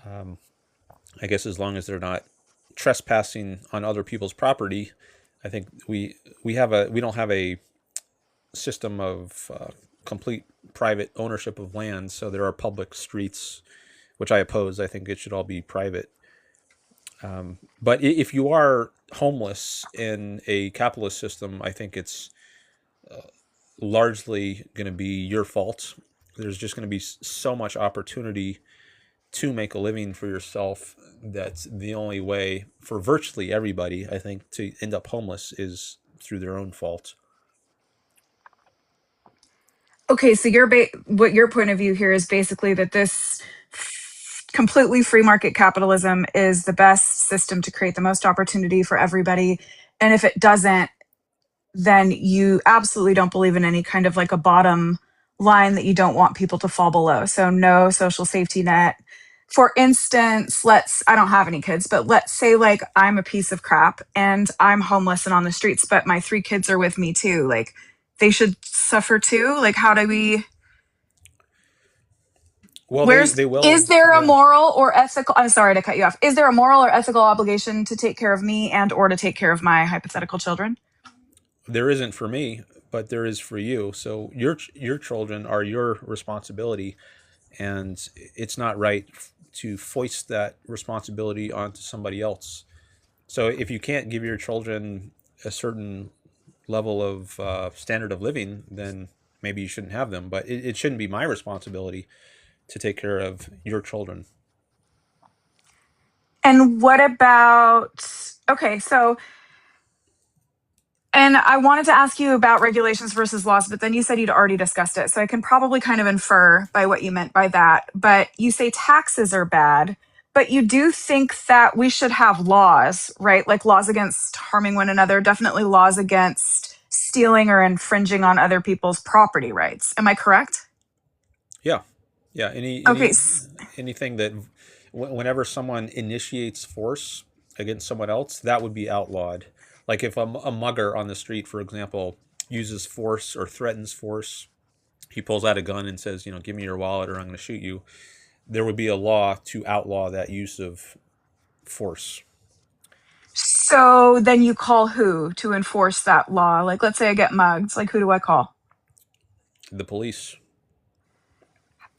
I guess, as long as they're not trespassing on other people's property. I think we don't have a system of complete private ownership of land, so there are public streets which I oppose. I think it should all be private. But if you are homeless in a capitalist system, I think it's largely going to be your fault. There's just going to be so much opportunity to make a living for yourself. That's the only way for virtually everybody, I think, to end up homeless is through their own fault. Okay, so what your point of view here is basically that this completely free market capitalism is the best system to create the most opportunity for everybody. And if it doesn't, then you absolutely don't believe in any kind of like a bottom line that you don't want people to fall below. So no social safety net. For instance, I don't have any kids, but let's say like I'm a piece of crap and I'm homeless and on the streets, but my 3 kids are with me too. Like they should suffer too. Like how do we... Well, they will. Is there a moral or ethical, I'm sorry to cut you off. Is there a moral or ethical obligation to take care of me and or to take care of my hypothetical children? There isn't for me, but there is for you. So your children are your responsibility, and it's not right to foist that responsibility onto somebody else. So if you can't give your children a certain level of standard of living, then maybe you shouldn't have them. But it shouldn't be my responsibility to take care of your children. And what about, okay, so, and I wanted to ask you about regulations versus laws, but then you said you'd already discussed it. So I can probably kind of infer by what you meant by that. But you say taxes are bad, but you do think that we should have laws, right? Like laws against harming one another, definitely laws against stealing or infringing on other people's property rights. Am I correct? Yeah. Yeah. Anything that, whenever someone initiates force against someone else, that would be outlawed. Like if a mugger on the street, for example, uses force or threatens force, he pulls out a gun and says, give me your wallet or I'm going to shoot you. There would be a law to outlaw that use of force. So then you call who to enforce that law? Like, let's say I get mugged. Like, who do I call? The police.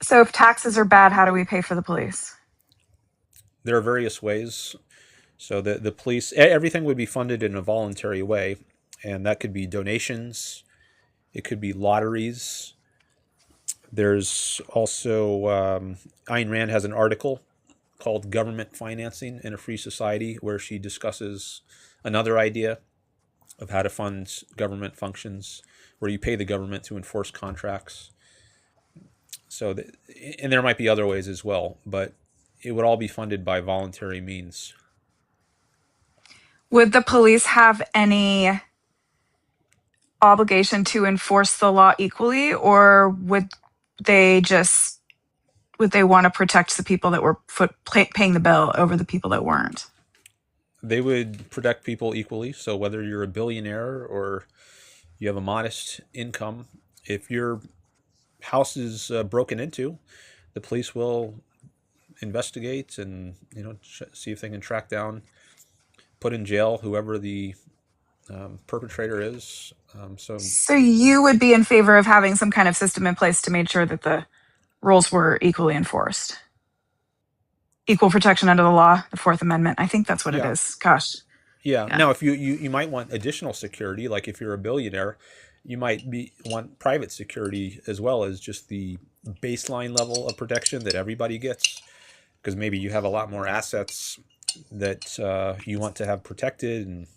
So if taxes are bad, how do we pay for the police? There are various ways. So the police, everything would be funded in a voluntary way. And that could be donations. It could be lotteries. There's also, Ayn Rand has an article called Government Financing in a Free Society, where she discusses another idea of how to fund government functions, where you pay the government to enforce contracts. So, and there might be other ways as well, but it would all be funded by voluntary means. Would the police have any obligation to enforce the law equally, or would they want to protect the people that were paying the bill over the people that weren't? They would protect people equally. So whether you're a billionaire or you have a modest income, if your house is broken into, the police will investigate and see if they can track down, put in jail whoever the perpetrator is. So you would be in favor of having some kind of system in place to make sure that the rules were equally enforced? Equal protection under the law, the Fourth Amendment. I think that's what it is. Gosh. Yeah. Now, if you might want additional security, like if you're a billionaire, you might want private security as well as just the baseline level of protection that everybody gets, because maybe you have a lot more assets that you want to have protected,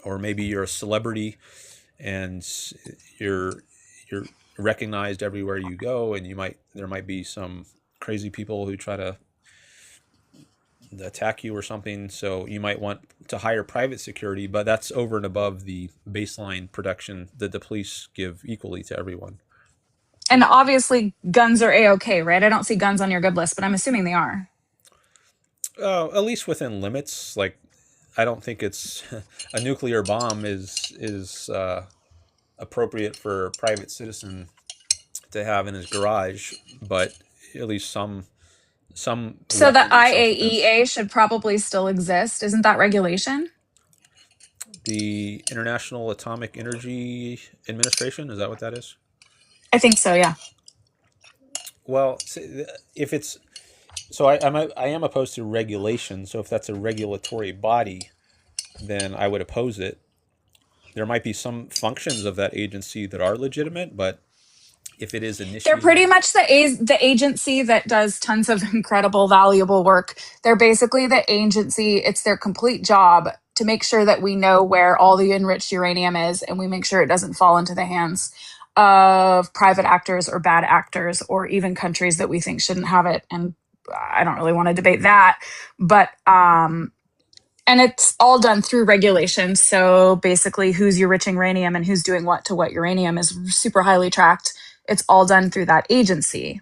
or maybe you're a celebrity and you're recognized everywhere you go, and there might be some crazy people who try to attack you or something. So you might want to hire private security, but that's over and above the baseline protection that the police give equally to everyone. And obviously guns are A-okay, right? I don't see guns on your good list, but I'm assuming they are. At least within limits. Like, I don't think it's a nuclear bomb is appropriate for a private citizen to have in his garage, but at least some. So the IAEA should probably still exist. Isn't that regulation? The International Atomic Energy Administration, is that what that is? I think so, yeah. Well, if So I am opposed to regulation. So if that's a regulatory body, then I would oppose it. There might be some functions of that agency that are legitimate, but if it is They're pretty initiating, much the agency that does tons of incredible, valuable work. They're basically the agency. It's their complete job to make sure that we know where all the enriched uranium is, and we make sure it doesn't fall into the hands of private actors or bad actors, or even countries that we think shouldn't have it. And I don't really want to debate that, but and it's all done through regulations. So basically, who's enriching uranium and who's doing what to what uranium is super highly tracked. It's all done through that agency.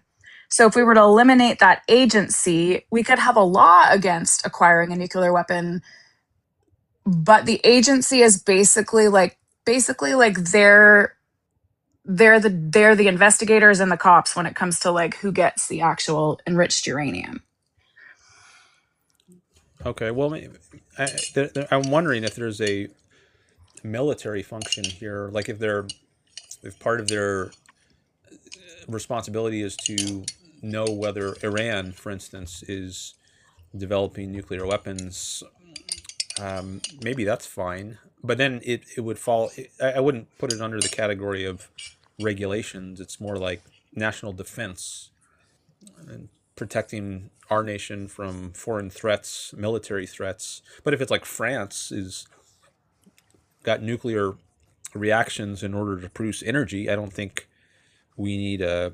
So if we were to eliminate that agency, we could have a law against acquiring a nuclear weapon. But the agency is basically like they're the investigators and the cops when it comes to like who gets the actual enriched uranium. okay. Well, I'm wondering if there's a military function here, like if part of their responsibility is to know whether Iran, for instance, is developing nuclear weapons. Maybe that's fine, but then it would fall. I wouldn't put it under the category of regulations. It's more like national defense and protecting our nation from foreign threats, military threats. But if it's like France is got nuclear reactions in order to produce energy, I don't think we need a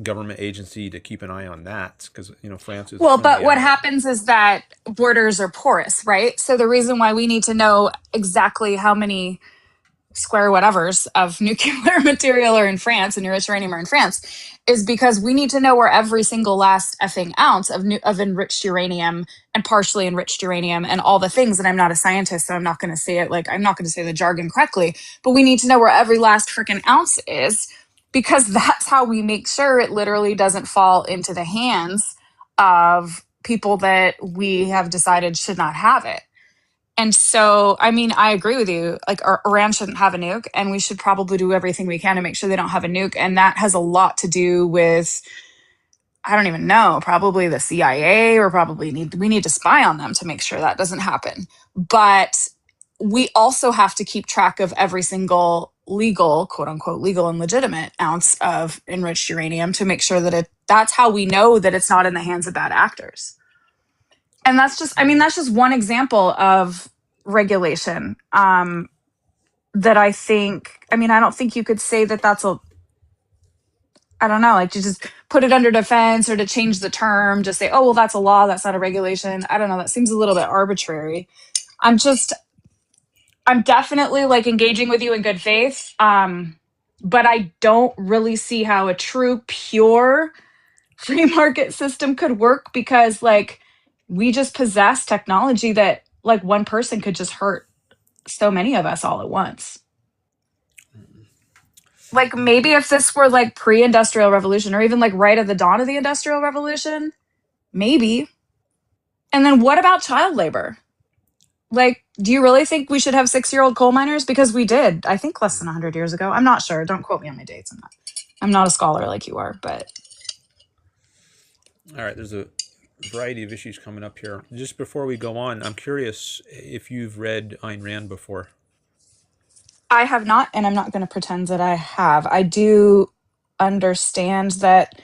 government agency to keep an eye on that, because France is Well, but only what out. happens is that borders are porous, right? So the reason why we need to know exactly how many square whatevers of nuclear material are in France and enriched uranium are in France is because we need to know where every single last effing ounce of enriched uranium and partially enriched uranium and all the things. And I'm not a scientist, so I'm not going to say it like I'm not going to say the jargon correctly, but we need to know where every last freaking ounce is, because that's how we make sure it literally doesn't fall into the hands of people that we have decided should not have it. And so, I mean, I agree with you. Like, Iran shouldn't have a nuke, and we should probably do everything we can to make sure they don't have a nuke. And that has a lot to do with, I don't even know, probably the CIA, or we need to spy on them to make sure that doesn't happen. But we also have to keep track of every single legal, quote unquote, legal and legitimate ounce of enriched uranium to make sure that that's how we know that it's not in the hands of bad actors. And that's just one example of regulation that I don't think you could say that that's I don't know, like to just put it under defense or to change the term, just say, oh, well, that's a law, that's not a regulation. I don't know, that seems a little bit arbitrary. I'm definitely like engaging with you in good faith, but I don't really see how a true, pure free market system could work, because like we just possess technology that like one person could just hurt so many of us all at once. Like maybe if this were like pre-industrial revolution, or even like right at the dawn of the industrial revolution, maybe. And then what about child labor? Like, do you really think we should have 6-year-old coal miners? Because we did, I think, less than 100 years ago. I'm not sure. Don't quote me on my dates. I'm not a scholar like you are, but. All right, there's a variety of issues coming up here. Just before we go on, I'm curious if you've read Ayn Rand before. I have not, and I'm not going to pretend that I have. I do understand that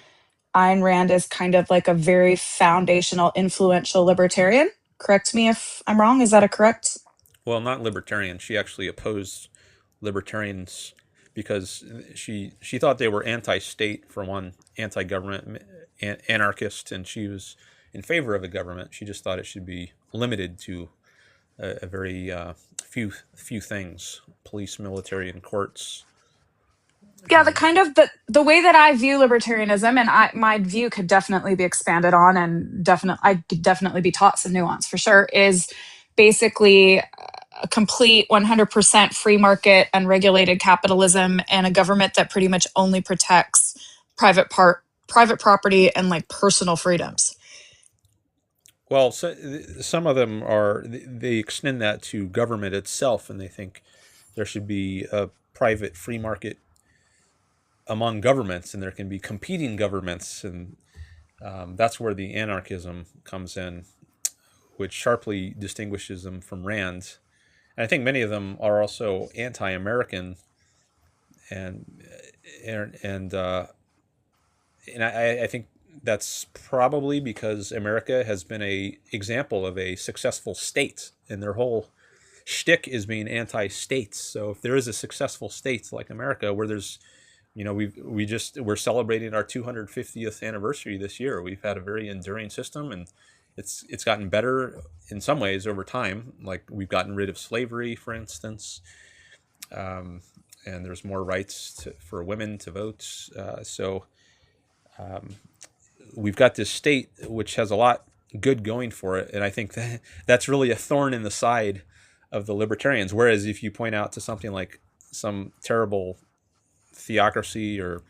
Ayn Rand is kind of like a very foundational, influential libertarian. Correct me if I'm wrong. Is that a correct? Well, not libertarian. She actually opposed libertarians because she thought they were anti-state, for one, anti-government, anarchist, and she was in favor of the government. She just thought it should be limited to a very few things: police, military, and courts. Yeah, the way that I view libertarianism, and my view could definitely be expanded on, and I could definitely be taught some nuance for sure, is basically a complete 100% free market, unregulated capitalism, and a government that pretty much only protects private property and like personal freedoms. Well, so, some of them they extend that to government itself, and they think there should be a private free market among governments, and there can be competing governments, and That's where the anarchism comes in, which sharply distinguishes them from Rand. And I think many of them are also anti-American, and and I think that's probably because America has been a example of a successful state, and their whole shtick is being anti-states. So if there is a successful state like America, where there's, we're celebrating our 250th anniversary this year. We've had a very enduring system, and it's gotten better in some ways over time. Like we've gotten rid of slavery, for instance, and there's more rights for women to vote. So we've got this state which has a lot good going for it, and I think that's really a thorn in the side of the libertarians. Whereas if you point out to something like some terrible theocracy or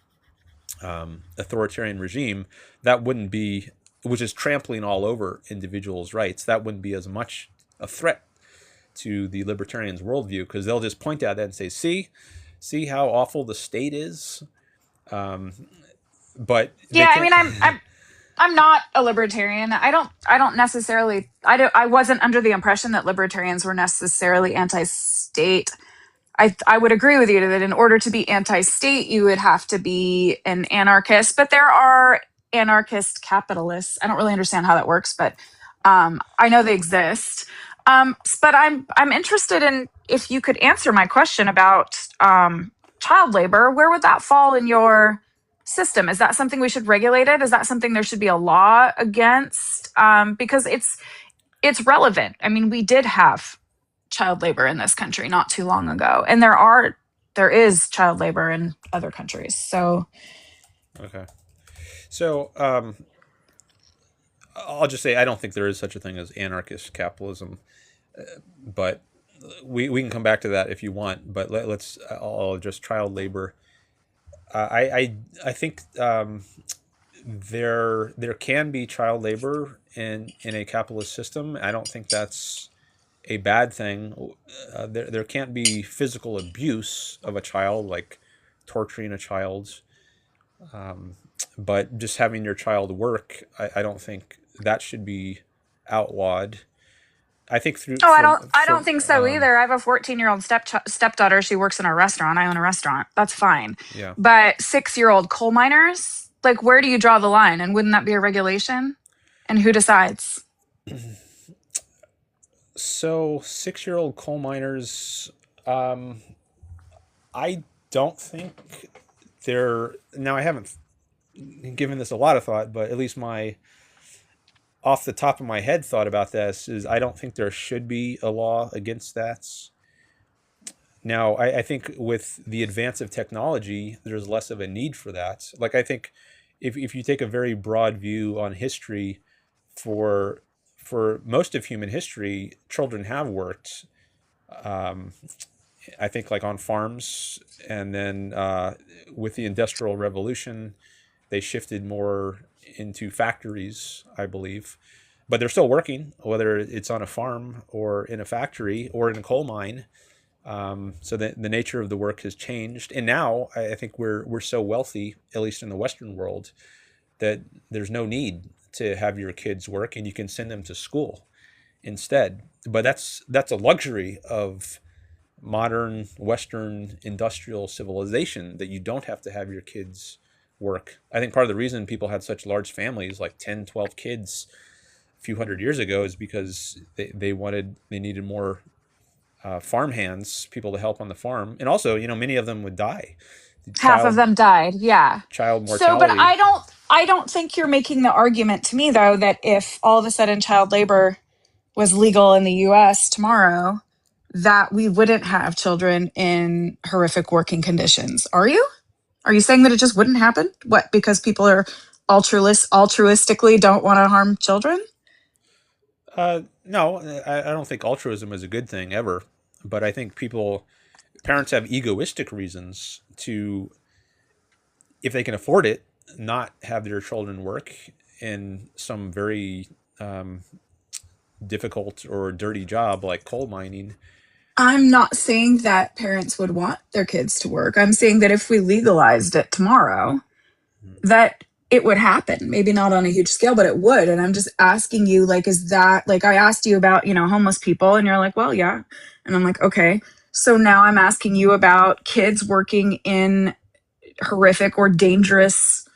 authoritarian regime, that wouldn't be, which is trampling all over individuals' rights, that wouldn't be as much a threat to the libertarians' worldview, because they'll just point at that and say, see how awful the state is. But yeah, I mean, I'm not a libertarian. I don't necessarily, I wasn't under the impression that libertarians were necessarily anti-state. I would agree with you that in order to be anti-state, you would have to be an anarchist, but there are anarchist capitalists. I don't really understand how that works, but I know they exist. But I'm interested in if you could answer my question about child labor. Where would that fall in your system? Is that something we should regulate it? Is that something there should be a law against? Because it's relevant. I mean, we did have child labor in this country not too long ago, and there is child labor in other countries. So okay, so I'll just say I don't think there is such a thing as anarchist capitalism, but we can come back to that if you want. But I'll address child labor. I think there can be child labor in a capitalist system. I don't think that's a bad thing. There can't be physical abuse of a child, like torturing a child, but just having your child work, I don't think that should be outlawed. I think I don't think so either. I have a 14-year-old stepdaughter. She works in a restaurant. I own a restaurant. That's fine. Yeah. But 6-year-old coal miners, like, where do you draw the line? And wouldn't that be a regulation? And who decides? So 6-year-old coal miners, I don't think now I haven't given this a lot of thought, but at least my off the top of my head thought about this is I don't think there should be a law against that. Now, I think with the advance of technology, there's less of a need for that. Like, I think if you take a very broad view on history, for most of human history, children have worked. I think like on farms, and then with the Industrial Revolution, they shifted more into factories, I believe, but they're still working, whether it's on a farm or in a factory or in a coal mine. So the nature of the work has changed, and now I think we're so wealthy, at least in the Western world, that there's no need to have your kids work, and you can send them to school instead. But that's a luxury of modern Western industrial civilization, that you don't have to have your kids work. I think part of the reason people had such large families, like 10, 12 kids a few hundred years ago, is because they needed more farm hands, people to help on the farm. And also, many of them would die. Half of them died. Yeah. Child mortality. So, but I don't think you're making the argument to me, though, that if all of a sudden child labor was legal in the US tomorrow, that we wouldn't have children in horrific working conditions. Are you? Are you saying that it just wouldn't happen? What, because people are altruistically don't want to harm children? No, I don't think altruism is a good thing ever. But I think parents have egoistic reasons to, if they can afford it, not have their children work in some very difficult or dirty job like coal mining. I'm not saying that parents would want their kids to work. I'm saying that if we legalized it tomorrow, that it would happen. Maybe not on a huge scale, but it would. And I'm just asking you, like, is that, like, I asked you about, you know, homeless people, and you're like, well, yeah. And I'm like, okay. So now I'm asking you about kids working in horrific or dangerous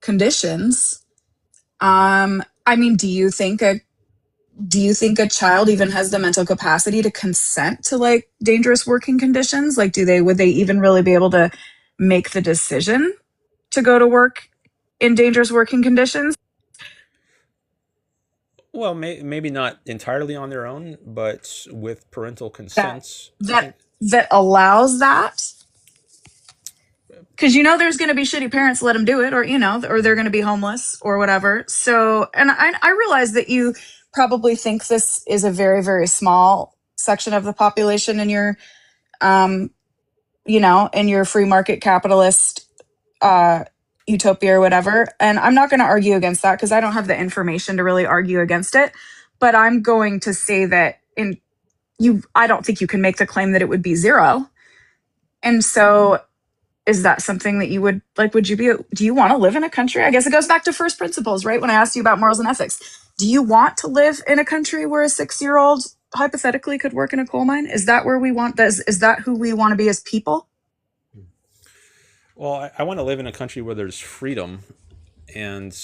conditions. I mean, do you think a child even has the mental capacity to consent to like dangerous working conditions? Like, would they even really be able to make the decision to go to work in dangerous working conditions? Well, maybe not entirely on their own, but with parental consents. That allows that? Because, you know, there's going to be shitty parents let them do it, or, you know, or they're going to be homeless or whatever. So, and I realize that you probably think this is a very, very small section of the population in your, you know, in your free market capitalist utopia or whatever. And I'm not going to argue against that because I don't have the information to really argue against it. But I'm going to say that I don't think you can make the claim that it would be zero. And so, is that something that you would like? Do you want to live in a country? I guess it goes back to first principles, right? When I asked you about morals and ethics, do you want to live in a country where a 6-year-old hypothetically could work in a coal mine? Is that where we want this? Is that who we want to be as people? Well, I want to live in a country where there's freedom, and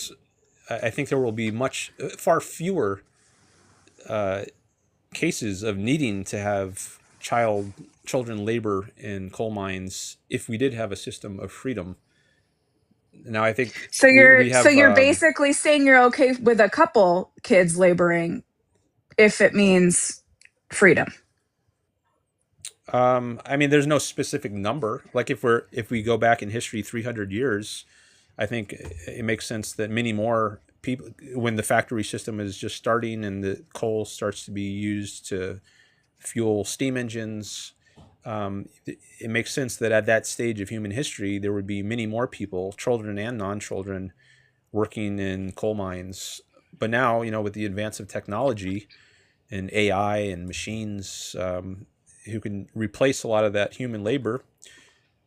I think there will be far fewer cases of needing to have children labor in coal mines if we did have a system of freedom. Now, I think so. You're basically saying you're okay with a couple kids laboring if it means freedom. I mean, there's no specific number. Like if we go back in history 300 years, I think it makes sense that many more people, when the factory system is just starting and the coal starts to be used to fuel steam engines, it makes sense that at that stage of human history, there would be many more people, children and non-children, working in coal mines. But now, you know, with the advance of technology and AI and machines who can replace a lot of that human labor,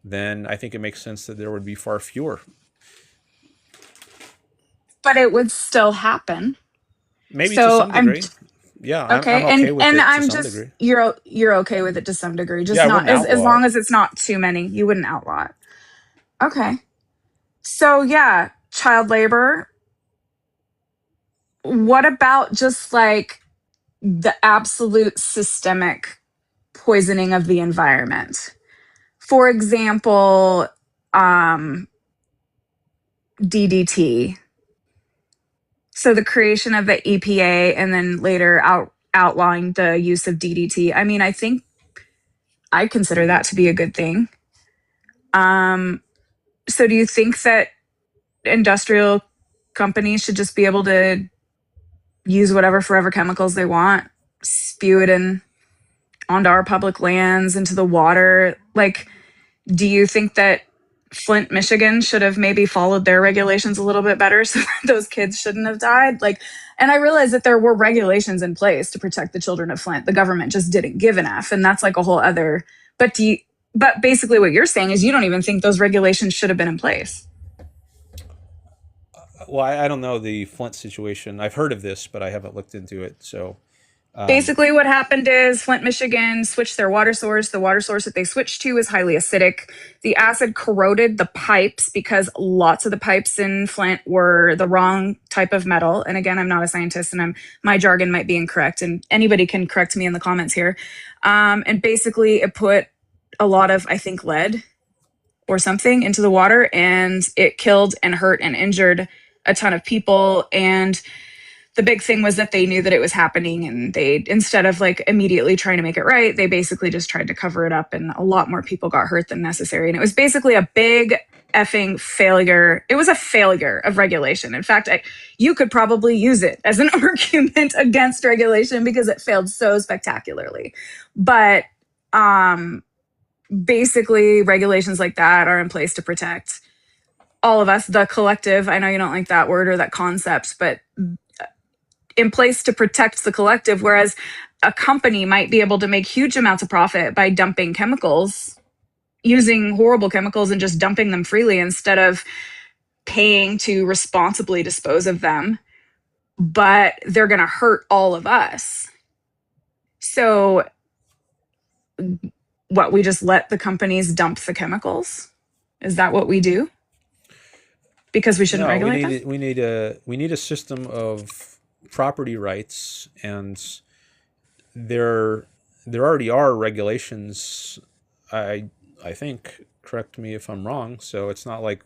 then I think it makes sense that there would be far fewer. But it would still happen. Maybe to some degree. Yeah, okay. I'm okay with it I'm to some just degree. You're okay with it to some degree, just Yeah, not as long as it's not too many. You wouldn't outlaw it. Okay. So yeah, child labor. What about just like the absolute systemic poisoning of the environment? For example, DDT. So the creation of the EPA and then later outlawing the use of DDT. I mean, I think I consider that to be a good thing. So do you think that industrial companies should just be able to use whatever forever chemicals they want, spew it onto our public lands, into the water? Like, do you think that Flint, Michigan should have maybe followed their regulations a little bit better so that those kids shouldn't have died? Like, and I realized that there were regulations in place to protect the children of Flint. The government just didn't give an F, and that's like a whole other. But basically what you're saying is you don't even think those regulations should have been in place. Well, I don't know the Flint situation. I've heard of this, but I haven't looked into it. So basically what happened is Flint, Michigan switched their water source. The water source that they switched to is highly acidic. The acid corroded the pipes because lots of the pipes in Flint were the wrong type of metal. And again, I'm not a scientist and my jargon might be incorrect, and anybody can correct me in the comments here. And basically it put a lot of, I think, lead or something into the water, and it killed and hurt and injured a ton of people. And the big thing was that they knew that it was happening, and they, instead of like immediately trying to make it right, they basically just tried to cover it up, and a lot more people got hurt than necessary. And it was basically a big effing failure. It was a failure of regulation. In fact, you could probably use it as an argument against regulation because it failed so spectacularly. But basically regulations like that are in place to protect all of us, the collective. I know you don't like that word or that concept, but in place to protect the collective, whereas a company might be able to make huge amounts of profit by dumping chemicals, using horrible chemicals and just dumping them freely instead of paying to responsibly dispose of them, but they're going to hurt all of us. So what, we just let the companies dump the chemicals? Is that what we do? Because we shouldn't regulate them? We need a system of property rights, and there already are regulations. I think, correct me if I'm wrong. So it's not like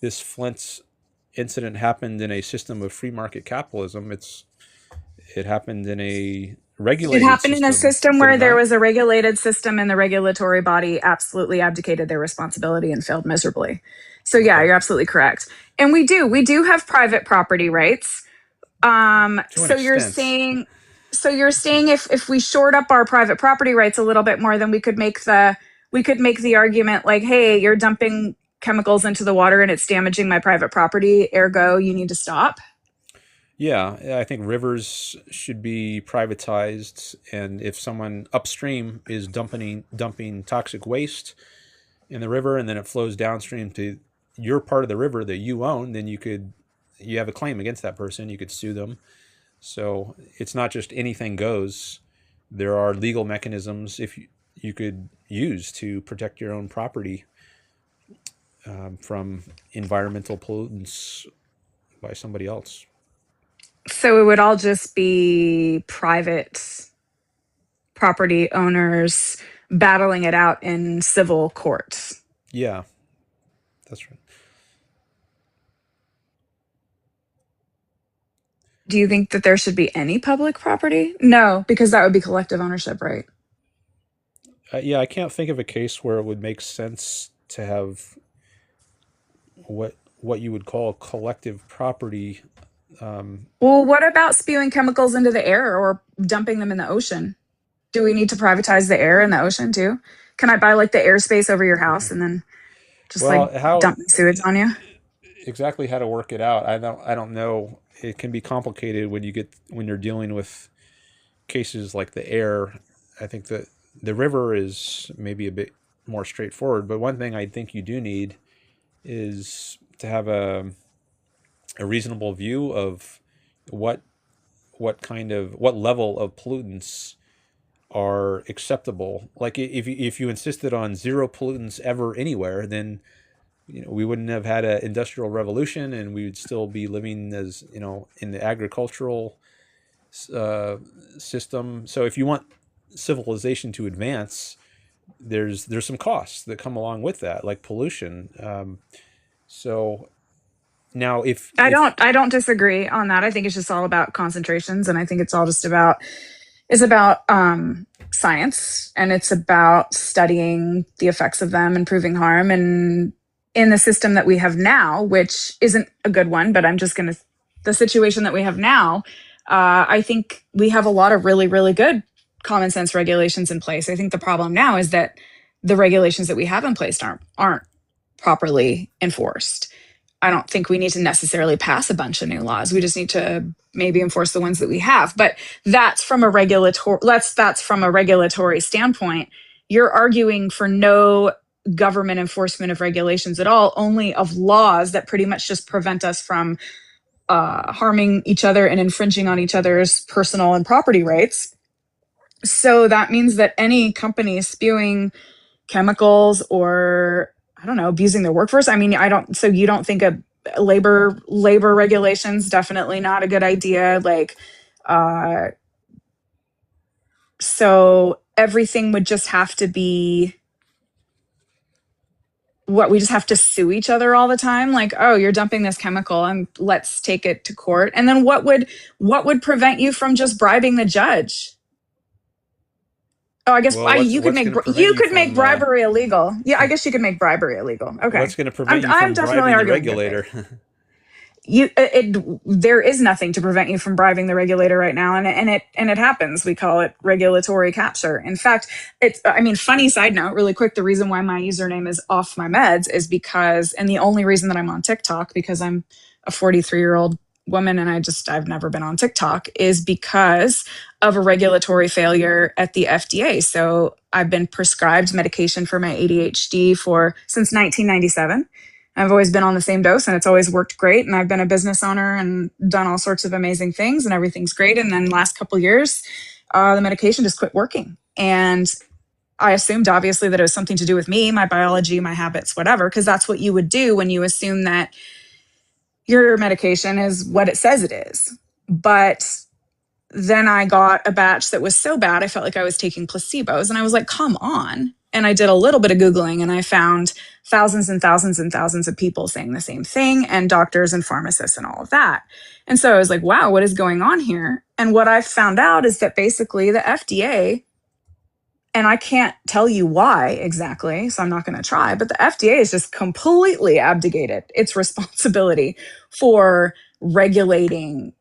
this Flint incident happened in a system of free market capitalism. It happened in a regulated It happened system, in a system did where it there not? was a regulated system, and the regulatory body absolutely abdicated their responsibility and failed miserably. So yeah, Okay. you're absolutely correct. And we do have private property rights. To an So you're extent. saying if we shored up our private property rights a little bit more, then we could make the argument like, hey, you're dumping chemicals into the water and it's damaging my private property, ergo you need to stop. Yeah, I think rivers should be privatized, and if someone upstream is dumping toxic waste in the river, and then it flows downstream to your part of the river that you own, then you have a claim against that person. You could sue them. So it's not just anything goes. There are legal mechanisms if you could use to protect your own property from environmental pollutants by somebody else. So it would all just be private property owners battling it out in civil courts. Yeah, that's right. Do you think that there should be any public property? No, because that would be collective ownership, right? Yeah, I can't think of a case where it would make sense to have what you would call collective property. Well, what about spewing chemicals into the air or dumping them in the ocean? Do we need to privatize the air in the ocean too? Can I buy like the airspace over your house and then just Well, dump sewage on you? exactly how to work it out, I don't know. It can be complicated when you're dealing with cases like the air. I think that the river is maybe a bit more straightforward, but one thing I think you do need is to have a reasonable view of what level of pollutants are acceptable. Like if you insisted on zero pollutants ever anywhere, then we wouldn't have had an industrial revolution, and we would still be living as in the agricultural system. So if you want civilization to advance, there's some costs that come along with that, like pollution. So now I don't disagree on that. I think it's just all about concentrations, and I think it's all just about science, and it's about studying the effects of them and proving harm. And in the system that we have now, which isn't a good one, but the situation that we have now, I think we have a lot of really, really good common sense regulations in place. I think the problem now is that the regulations that we have in place aren't properly enforced. I don't think we need to necessarily pass a bunch of new laws. We just need to maybe enforce the ones that we have. But that's from a regulatory standpoint. You're arguing for no government enforcement of regulations at all, only of laws that pretty much just prevent us from harming each other and infringing on each other's personal and property rights. So that means that any company spewing chemicals or, I don't know, abusing their workforce. I mean, so you don't think of labor regulations? Definitely not a good idea. So everything would just have to be we just have to sue each other all the time. Like, oh, you're dumping this chemical and let's take it to court. And then what would prevent you from just bribing the judge? Oh, I guess you could make bribery illegal. Yeah, I guess you could make bribery illegal. Okay. What's going to prevent you from bribing the regulator? There is nothing to prevent you from bribing the regulator right now, and it happens. We call it regulatory capture. In fact, funny side note, really quick, the reason why my username is Offmymeds is because, and the only reason that I'm on TikTok, because I'm a 43-year-old woman and I've never been on TikTok, is because of a regulatory failure at the FDA. So I've been prescribed medication for my ADHD since 1997. I've always been on the same dose and it's always worked great. And I've been a business owner and done all sorts of amazing things and everything's great. And then last couple of years, the medication just quit working. And I assumed obviously that it was something to do with me, my biology, my habits, whatever, because that's what you would do when you assume that your medication is what it says it is. But then I got a batch that was so bad, I felt like I was taking placebos. And I was like, come on. And I did a little bit of Googling and I found thousands and thousands and thousands of people saying the same thing, and doctors and pharmacists and all of that. And so I was like, wow, what is going on here? And what I found out is that basically the FDA, and I can't tell you why exactly, so I'm not going to try, but the FDA has just completely abdicated its responsibility for regulating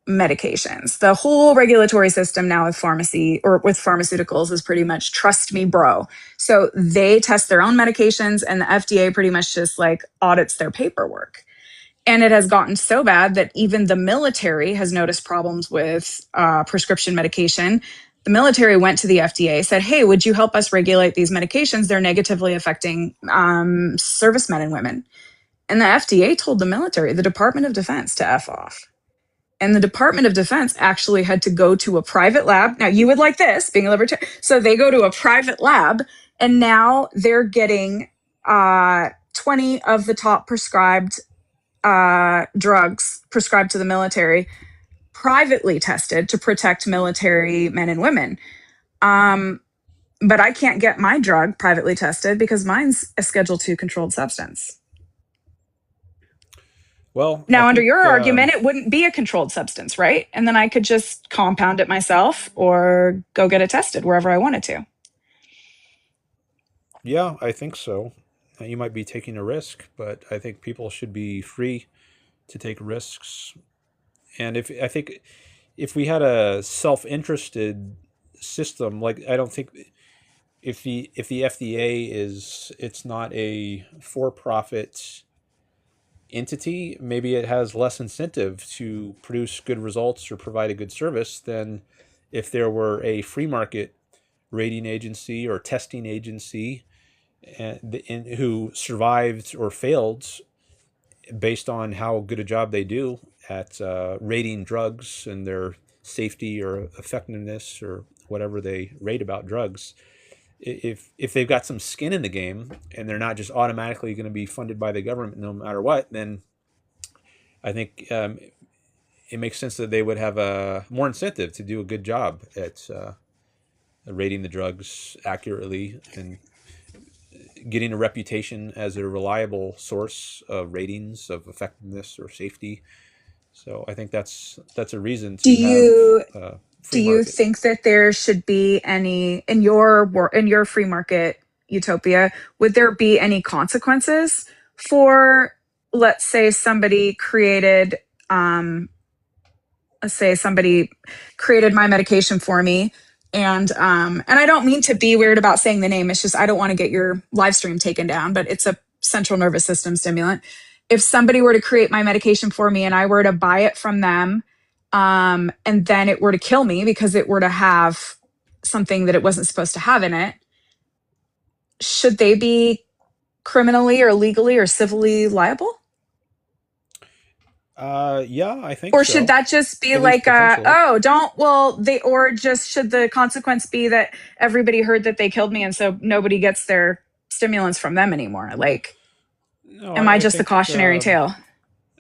medications. The whole regulatory system now with pharmacy or with pharmaceuticals is pretty much trust me, bro. So they test their own medications and the FDA pretty much just like audits their paperwork. And it has gotten so bad that even the military has noticed problems with prescription medication. The military went to the FDA, said, hey, would you help us regulate these medications? They're negatively affecting servicemen and women. And the FDA told the military, the Department of Defense, to F off. And the Department of Defense actually had to go to a private lab. Now, you would like this, being a libertarian. So they go to a private lab, and now they're getting 20 of the top prescribed drugs prescribed to the military privately tested to protect military men and women. But I can't get my drug privately tested because mine's a Schedule II controlled substance. Well, now, under your argument, it wouldn't be a controlled substance, right? And then I could just compound it myself or go get it tested wherever I wanted to. Yeah, I think so. You might be taking a risk, but I think people should be free to take risks. And I think if we had a self-interested system, like I don't think if the FDA it's not a for-profit entity, maybe it has less incentive to produce good results or provide a good service than if there were a free market rating agency or testing agency who survived or failed based on how good a job they do at rating drugs and their safety or effectiveness or whatever they rate about drugs. If they've got some skin in the game and they're not just automatically going to be funded by the government no matter what, then I think it makes sense that they would have more incentive to do a good job at rating the drugs accurately and getting a reputation as a reliable source of ratings of effectiveness or safety. So I think that's a reason to have do you think that there should be any in your free market utopia, would there be any consequences for, let's say somebody created my medication for me, and I don't mean to be weird about saying the name, it's just I don't want to get your live stream taken down, but it's a central nervous system stimulant. If somebody were to create my medication for me and I were to buy it from them, and then it were to kill me because it were to have something that it wasn't supposed to have in it, should they be criminally or legally or civilly liable? Yeah, I think or so. Should that just be At like, least should the consequence be that everybody heard that they killed me and so nobody gets their stimulants from them anymore? Like, no, am I just the cautionary tale?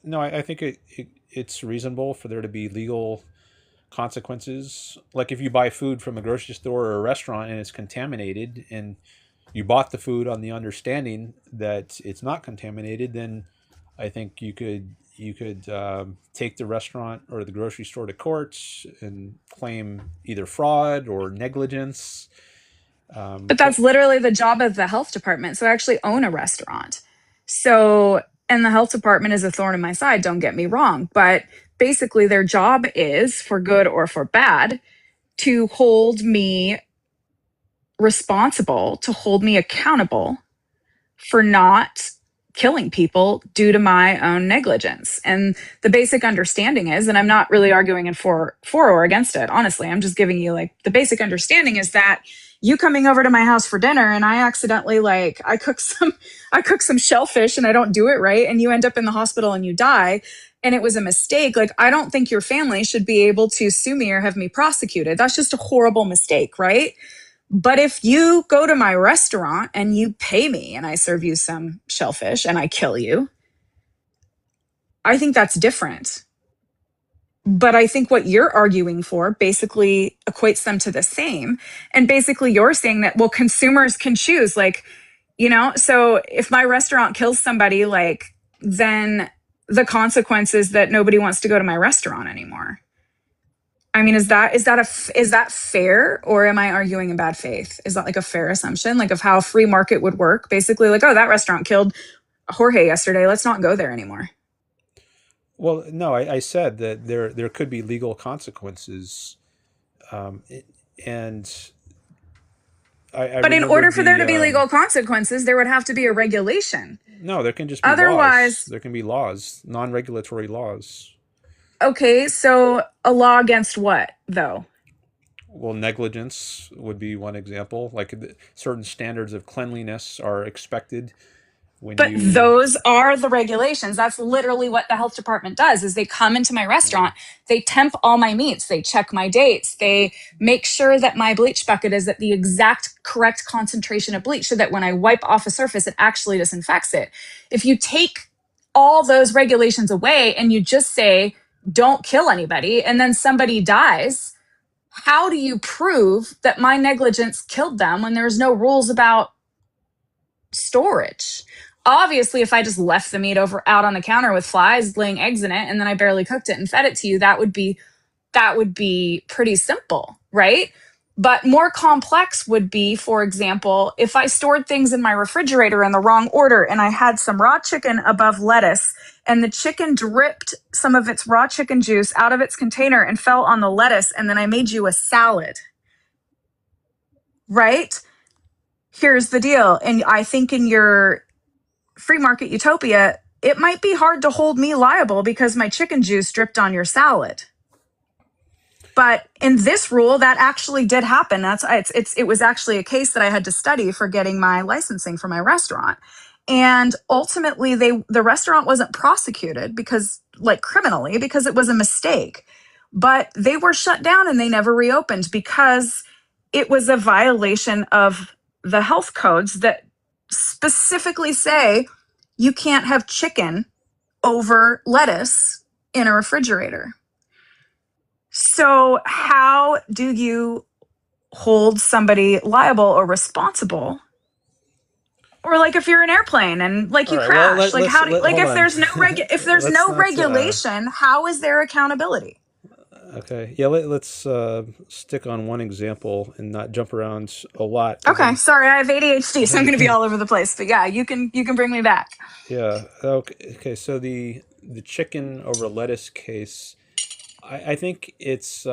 No, I think it's reasonable for there to be legal consequences. Like if you buy food from a grocery store or a restaurant and it's contaminated and you bought the food on the understanding that it's not contaminated, then I think you could take the restaurant or the grocery store to courts and claim either fraud or negligence. But that's literally the job of the health department. So I actually own a restaurant. So, and the health department is a thorn in my side, don't get me wrong. But basically their job is, for good or for bad, to hold me responsible, to hold me accountable for not killing people due to my own negligence. And the basic understanding is, and I'm not really arguing for or against it, honestly, I'm just giving you like the basic understanding is that you coming over to my house for dinner and I accidentally like I cook some shellfish and I don't do it right and you end up in the hospital and you die and it was a mistake. Like, I don't think your family should be able to sue me or have me prosecuted. That's just a horrible mistake, right? But if you go to my restaurant and you pay me and I serve you some shellfish and I kill you, I think that's different. But I think what you're arguing for basically equates them to the same. And basically you're saying that, well, consumers can choose, like, you know, so if my restaurant kills somebody, like, then the consequence is that nobody wants to go to my restaurant anymore. I mean, is that fair, or am I arguing in bad faith? Is that like a fair assumption, like of how a free market would work? Basically, like, oh, that restaurant killed Jorge yesterday, let's not go there anymore. Well, no, I said that there could be legal consequences, and but in order for there to be legal consequences, there would have to be a regulation. No, there can just be otherwise laws. There can be laws, non-regulatory laws. Okay, so a law against what, though? Well, negligence would be one example. Like certain standards of cleanliness are expected. But those are the regulations. That's literally what the health department does, is they come into my restaurant, they temp all my meats, they check my dates, they make sure that my bleach bucket is at the exact correct concentration of bleach so that when I wipe off a surface, it actually disinfects it. If you take all those regulations away and you just say, don't kill anybody, and then somebody dies, how do you prove that my negligence killed them when there's no rules about storage? Obviously, if I just left the meat out on the counter with flies laying eggs in it and then I barely cooked it and fed it to you, that would be pretty simple, right? But more complex would be, for example, if I stored things in my refrigerator in the wrong order and I had some raw chicken above lettuce and the chicken dripped some of its raw chicken juice out of its container and fell on the lettuce, and then I made you a salad, right? Here's the deal. And I think in your free market utopia, it might be hard to hold me liable because my chicken juice dripped on your salad. But in this rule, that actually did happen. It was actually a case that I had to study for getting my licensing for my restaurant. And ultimately, the restaurant wasn't prosecuted criminally, because it was a mistake. But they were shut down and they never reopened because it was a violation of the health codes that specifically say you can't have chicken over lettuce in a refrigerator. So how do you hold somebody liable or responsible? Or like if you're an airplane and like you crash, if there's no regulation, how is there accountability? Okay, yeah, let's stick on one example and not jump around a lot. Okay, sorry, I have ADHD, so I'm going to be all over the place. But yeah, you can bring me back. Yeah. Okay. So the chicken over lettuce case, I think it's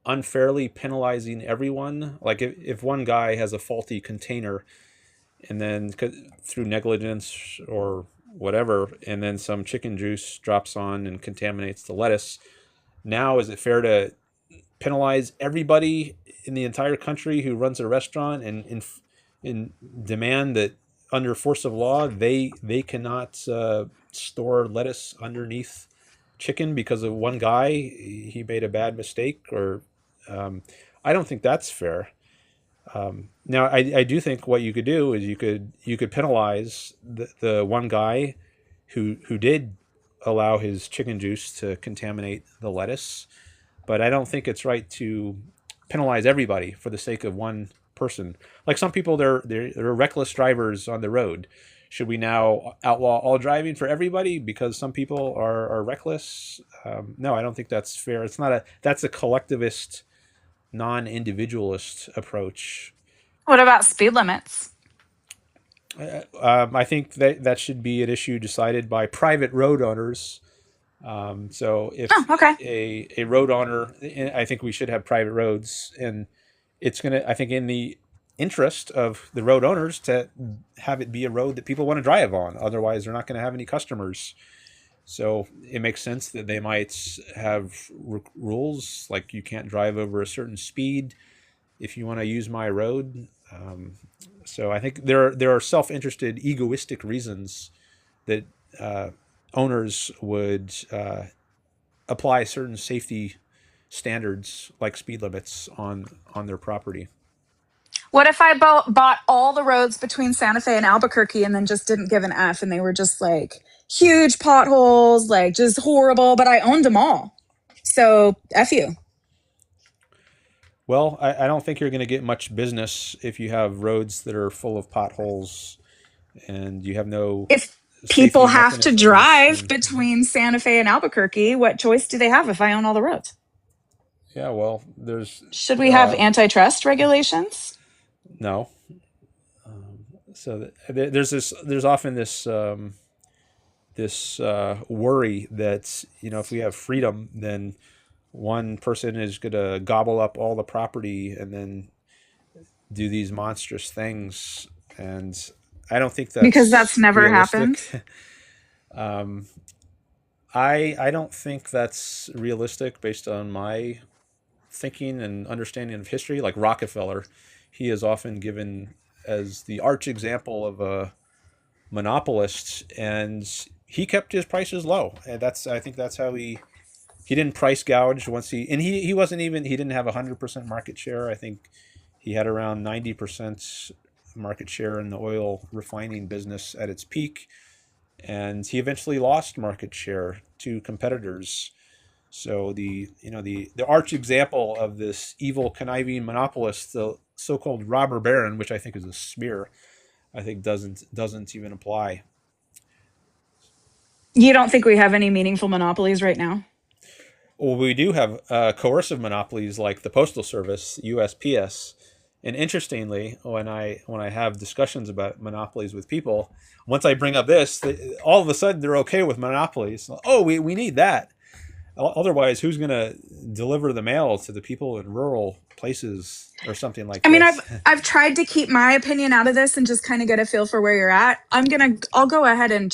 unfairly penalizing everyone. Like if one guy has a faulty container, and then through negligence or whatever, and then some chicken juice drops on and contaminates the lettuce. Now, is it fair to penalize everybody in the entire country who runs a restaurant and demand that under force of law they cannot store lettuce underneath chicken because of one guy, he made a bad mistake? Or I don't think that's fair. Now, I do think what you could do is you could penalize the one guy who did allow his chicken juice to contaminate the lettuce, but I don't think it's right to penalize everybody for the sake of one person. Like some people, they're reckless drivers on the road. Should we now outlaw all driving for everybody because some people are reckless? No, I don't think that's fair. That's a collectivist, non-individualist approach. What about speed limits? I think that should be an issue decided by private road owners. So if a road owner, I think we should have private roads, and it's gonna. I think in the interest of the road owners to have it be a road that people want to drive on. Otherwise, they're not going to have any customers. So it makes sense that they might have rules like you can't drive over a certain speed if you want to use my road. So I think there are self-interested, egoistic reasons that owners would apply certain safety standards like speed limits on their property. What if I bought all the roads between Santa Fe and Albuquerque and then just didn't give an F, and they were just like huge potholes, like just horrible, but I owned them all. So F you. Well, I don't think you're going to get much business if you have roads that are full of potholes and you have no If people have to drive between Santa Fe and Albuquerque, what choice do they have if I own all the roads? Yeah, well, should we have antitrust regulations? No. So there's often this worry that, you know, if we have freedom, then one person is going to gobble up all the property and then do these monstrous things. And I don't think that's because that's never realistic. happened. I don't think that's realistic based on my thinking and understanding of history. Like Rockefeller, he is often given as the arch example of a monopolist, and he kept his prices low. And I think that's how he didn't price gouge once he didn't have 100% market share. I think he had around 90% market share in the oil refining business at its peak. And he eventually lost market share to competitors. So the arch example of this evil conniving monopolist, the so-called robber baron, which I think is a smear, I think doesn't even apply. You don't think we have any meaningful monopolies right now? Well, we do have coercive monopolies like the Postal Service, USPS. And interestingly, when I have discussions about monopolies with people, once I bring up this, all of a sudden they're okay with monopolies. Oh, we need that. Otherwise, who's going to deliver the mail to the people in rural places or something like that? I mean, I've tried to keep my opinion out of this and just kind of get a feel for where you're at. I'll go ahead and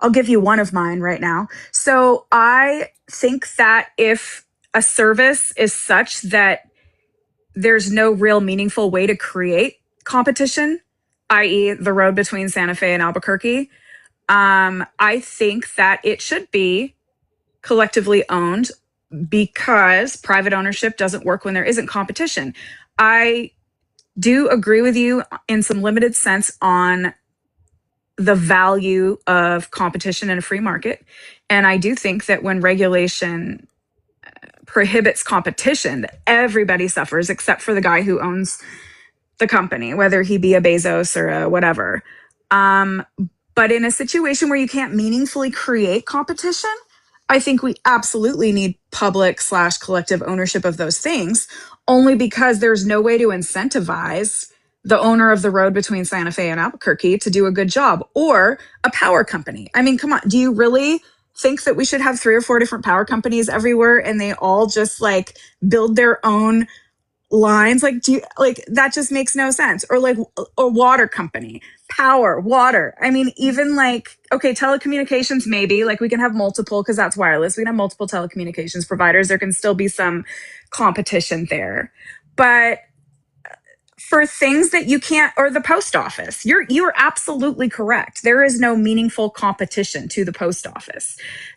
I'll give you one of mine right now. So I think that if a service is such that there's no real meaningful way to create competition, i.e. the road between Santa Fe and Albuquerque, I think that it should be collectively owned because private ownership doesn't work when there isn't competition. I do agree with you in some limited sense on the value of competition in a free market. And I do think that when regulation prohibits competition, everybody suffers except for the guy who owns the company, whether he be a Bezos or a whatever. But in a situation where you can't meaningfully create competition, I think we absolutely need public/collective ownership of those things, only because there's no way to incentivize the owner of the road between Santa Fe and Albuquerque to do a good job, or a power company. I mean, come on, do you really think that we should have 3 or 4 different power companies everywhere and they all just like build their own lines? Like, that just makes no sense. Or like a water company, power, water. I mean, even like, okay, telecommunications, maybe like we can have multiple because that's wireless. We can have multiple telecommunications providers. There can still be some competition there. But for things that you can't, or the post office, you're absolutely correct. There is no meaningful competition to the post office.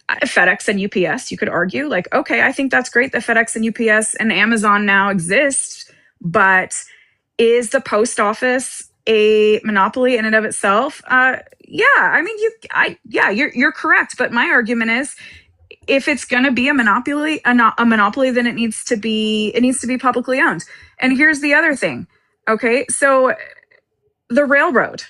FedEx and UPS, you could argue like, okay, I think that's great that FedEx and UPS and Amazon now exist, but is the post office a monopoly in and of itself? Yeah, I mean, you're correct. But my argument is, if it's going to be a monopoly, then it needs to be publicly owned. And here's the other thing. Okay, so the railroad.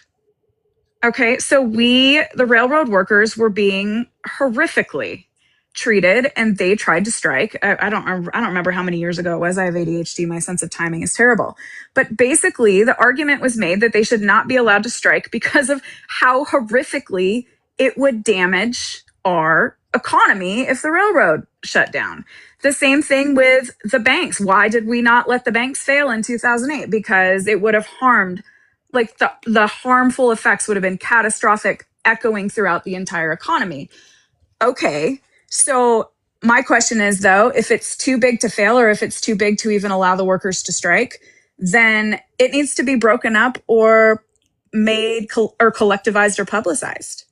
Okay, so the railroad workers were being horrifically treated, and they tried to strike. I don't remember how many years ago it was. I have ADHD. My sense of timing is terrible. But basically, the argument was made that they should not be allowed to strike because of how horrifically it would damage our economy if the railroad shut down. The same thing with the banks. Why did we not let the banks fail in 2008? Because it would have harmed, like the harmful effects would have been catastrophic, echoing throughout the entire economy. Okay, so my question is, though, if it's too big to fail, or if it's too big to even allow the workers to strike, then it needs to be broken up or made or collectivized or publicized.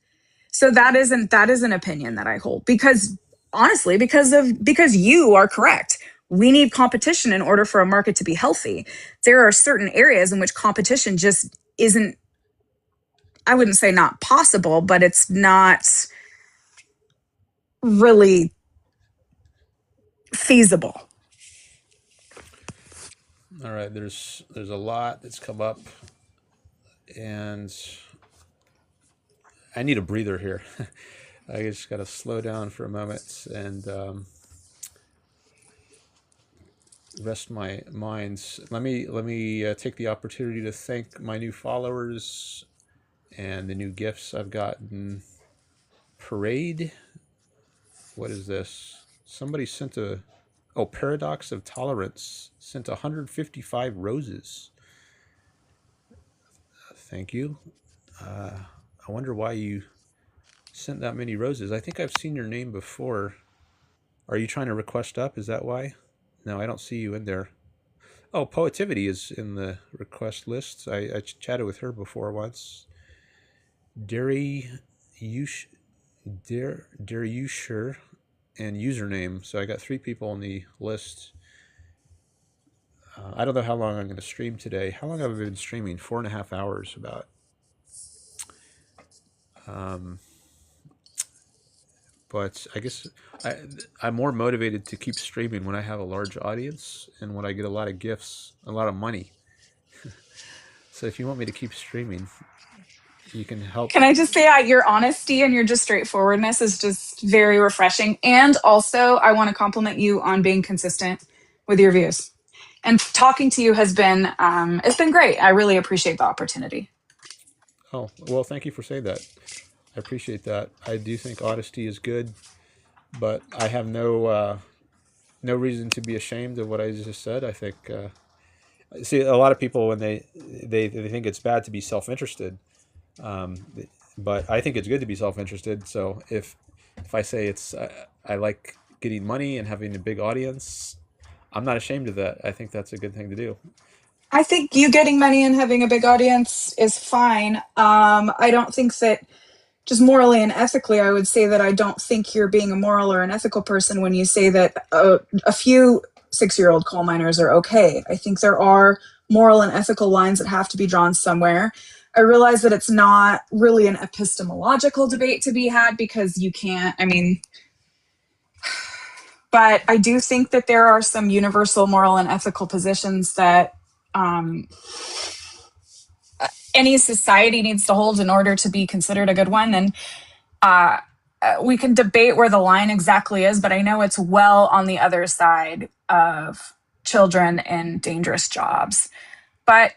So that is an opinion that I hold, because honestly, because you are correct. We need competition in order for a market to be healthy. There are certain areas in which competition just isn't, I wouldn't say not possible, but it's not really feasible. All right, there's a lot that's come up, and I need a breather here. I just got to slow down for a moment and rest my minds. Let me take the opportunity to thank my new followers and the new gifts I've gotten. Parade. What is this? Somebody sent Paradox of Tolerance sent 155 roses. Thank you. I wonder why you sent that many roses. I think I've seen your name before. Are you trying to request up? Is that why? No, I don't see you in there. Oh, Poetivity is in the request list. I chatted with her before once. Dariusher and username. So I got 3 people on the list. I don't know how long I'm going to stream today. How long have I been streaming? 4.5 hours about. But I guess I'm more motivated to keep streaming when I have a large audience and when I get a lot of gifts, a lot of money. So if you want me to keep streaming, you can help. Can I just say your honesty and your just straightforwardness is just very refreshing. And also, I want to compliment you on being consistent with your views. And talking to you has been, it's been great. I really appreciate the opportunity. Oh, well, thank you for saying that. I appreciate that. I do think honesty is good, but I have no reason to be ashamed of what I just said. I think, see, a lot of people, when they think it's bad to be self-interested, but I think it's good to be self-interested. So if I say I like getting money and having a big audience, I'm not ashamed of that. I think that's a good thing to do. I think you getting money and having a big audience is fine. I don't think that, just morally and ethically, I would say that I don't think you're being a moral or an ethical person when you say that a few 6-year-old coal miners are okay. I think there are moral and ethical lines that have to be drawn somewhere. I realize that it's not really an epistemological debate to be had, because you can't, but I do think that there are some universal moral and ethical positions that any society needs to hold in order to be considered a good one. And we can debate where the line exactly is, but I know it's well on the other side of children in dangerous jobs. But,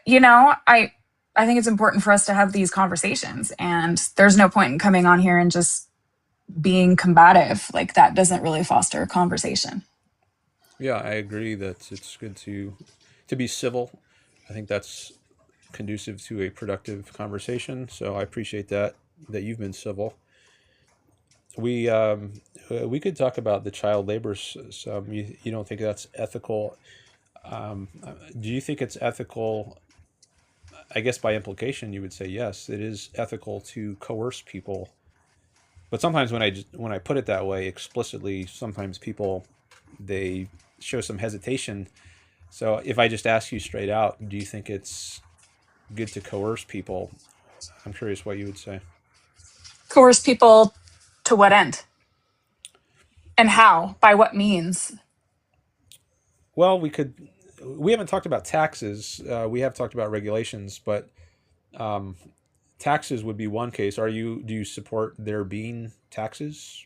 I think it's important for us to have these conversations, and there's no point in coming on here and just being combative. Like, that doesn't really foster a conversation. Yeah, I agree that it's good to be civil. I think that's conducive to a productive conversation. So I appreciate that you've been civil. We could talk about the child labor. Some you don't think that's ethical? Do you think it's ethical? I guess by implication, you would say yes, it is ethical to coerce people. But sometimes when I put it that way explicitly, sometimes people, they show some hesitation. So if I just ask you straight out, do you think it's good to coerce people? I'm curious what you would say. Coerce people to what end? And how? By what means? Well, we haven't talked about taxes. We have talked about regulations, but taxes would be one case. Do you support there being taxes?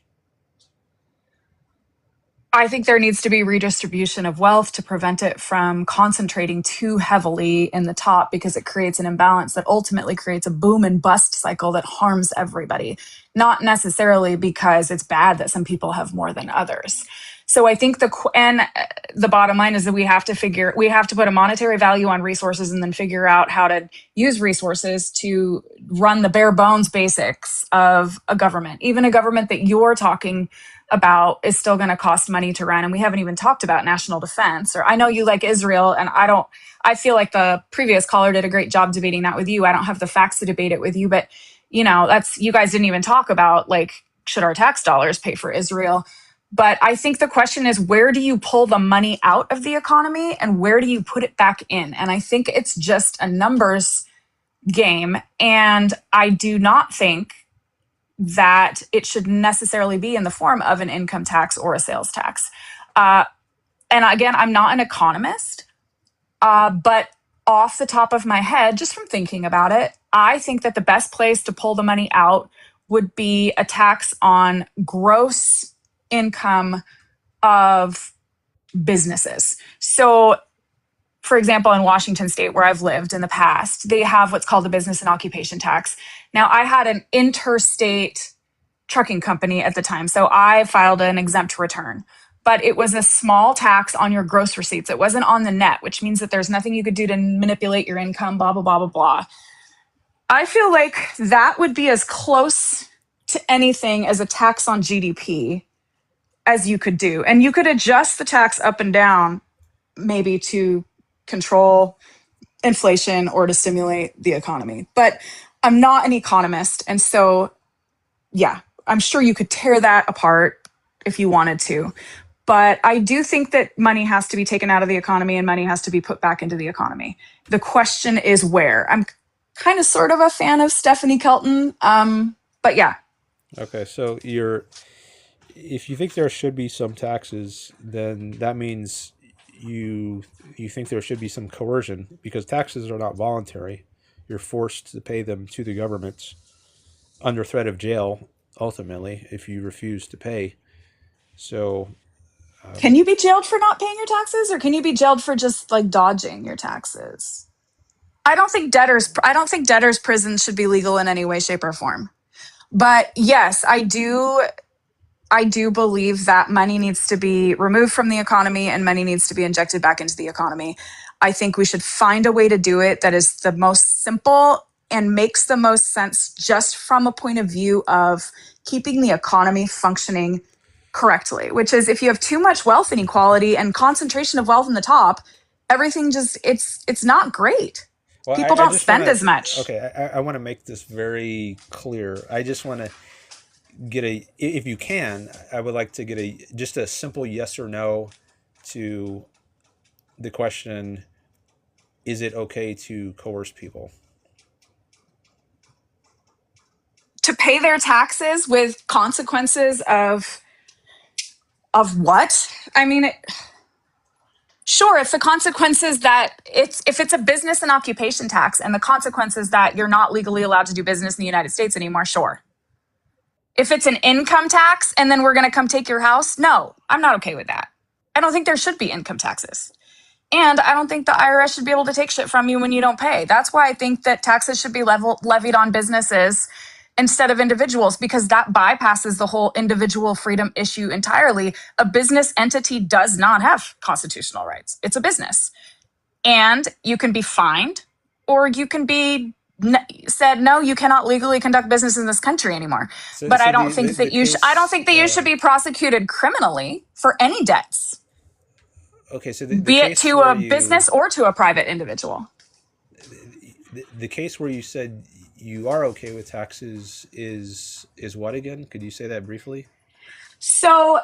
I think there needs to be redistribution of wealth to prevent it from concentrating too heavily in the top, because it creates an imbalance that ultimately creates a boom and bust cycle that harms everybody, not necessarily because it's bad that some people have more than others. So I think the bottom line is that we have to put a monetary value on resources and then figure out how to use resources to run the bare bones basics of a government. Even a government that you're talking about is still going to cost money to run. And we haven't even talked about national defense. Or I know you like Israel, and I feel like the previous caller did a great job debating that with you. I don't have the facts to debate it with you, but you guys didn't even talk about, like, should our tax dollars pay for Israel? But I think the question is, where do you pull the money out of the economy and where do you put it back in? And I think it's just a numbers game. And I do not think that it should necessarily be in the form of an income tax or a sales tax. And again, I'm not an economist, but off the top of my head, just from thinking about it, I think that the best place to pull the money out would be a tax on gross income of businesses. So, for example, in Washington State, where I've lived in the past, they have what's called the business and occupation tax. Now, I had an interstate trucking company at the time, so I filed an exempt return. But it was a small tax on your gross receipts. It wasn't on the net, which means that there's nothing you could do to manipulate your income, blah, blah, blah, blah, blah. I feel like that would be as close to anything as a tax on GDP as you could do. And you could adjust the tax up and down maybe to control inflation or to stimulate the economy. But I'm not an economist. And so, yeah, I'm sure you could tear that apart if you wanted to. But I do think that money has to be taken out of the economy and money has to be put back into the economy. The question is where. I'm kind of sort of a fan of Stephanie Kelton. But yeah. Okay, so if you think there should be some taxes, then that means you think there should be some coercion, because taxes are not voluntary. You're forced to pay them to the government under threat of jail, ultimately, if you refuse to pay. So can you be jailed for not paying your taxes, or can you be jailed for just like dodging your taxes? I don't think debtors' prisons should be legal in any way, shape, or form. But yes, I do believe that money needs to be removed from the economy and money needs to be injected back into the economy. I think we should find a way to do it that is the most simple and makes the most sense, just from a point of view of keeping the economy functioning correctly, which is, if you have too much wealth inequality and concentration of wealth in the top, everything just, it's not great. Well, people don't spend as much. Okay, I want to make this very clear. I just want to get if you can, I would like to get just a simple yes or no to the question, is it okay to coerce people? To pay their taxes with consequences of what? I mean, sure, if the consequences that if it's a business and occupation tax and the consequences that you're not legally allowed to do business in the United States anymore, sure. If it's an income tax and then we're going to come take your house, no, I'm not okay with that. I don't think there should be income taxes. And I don't think the IRS should be able to take shit from you when you don't pay. That's why I think that taxes should be levied on businesses instead of individuals, because that bypasses the whole individual freedom issue entirely. A business entity does not have constitutional rights. It's a business. And you can be fined, or you can be said, no, you cannot legally conduct business in this country anymore. But I don't think that you should be prosecuted criminally for any debts. Okay, so be it to a business or to a private individual. The case where you said you are okay with taxes is what again? Could you say that briefly? So,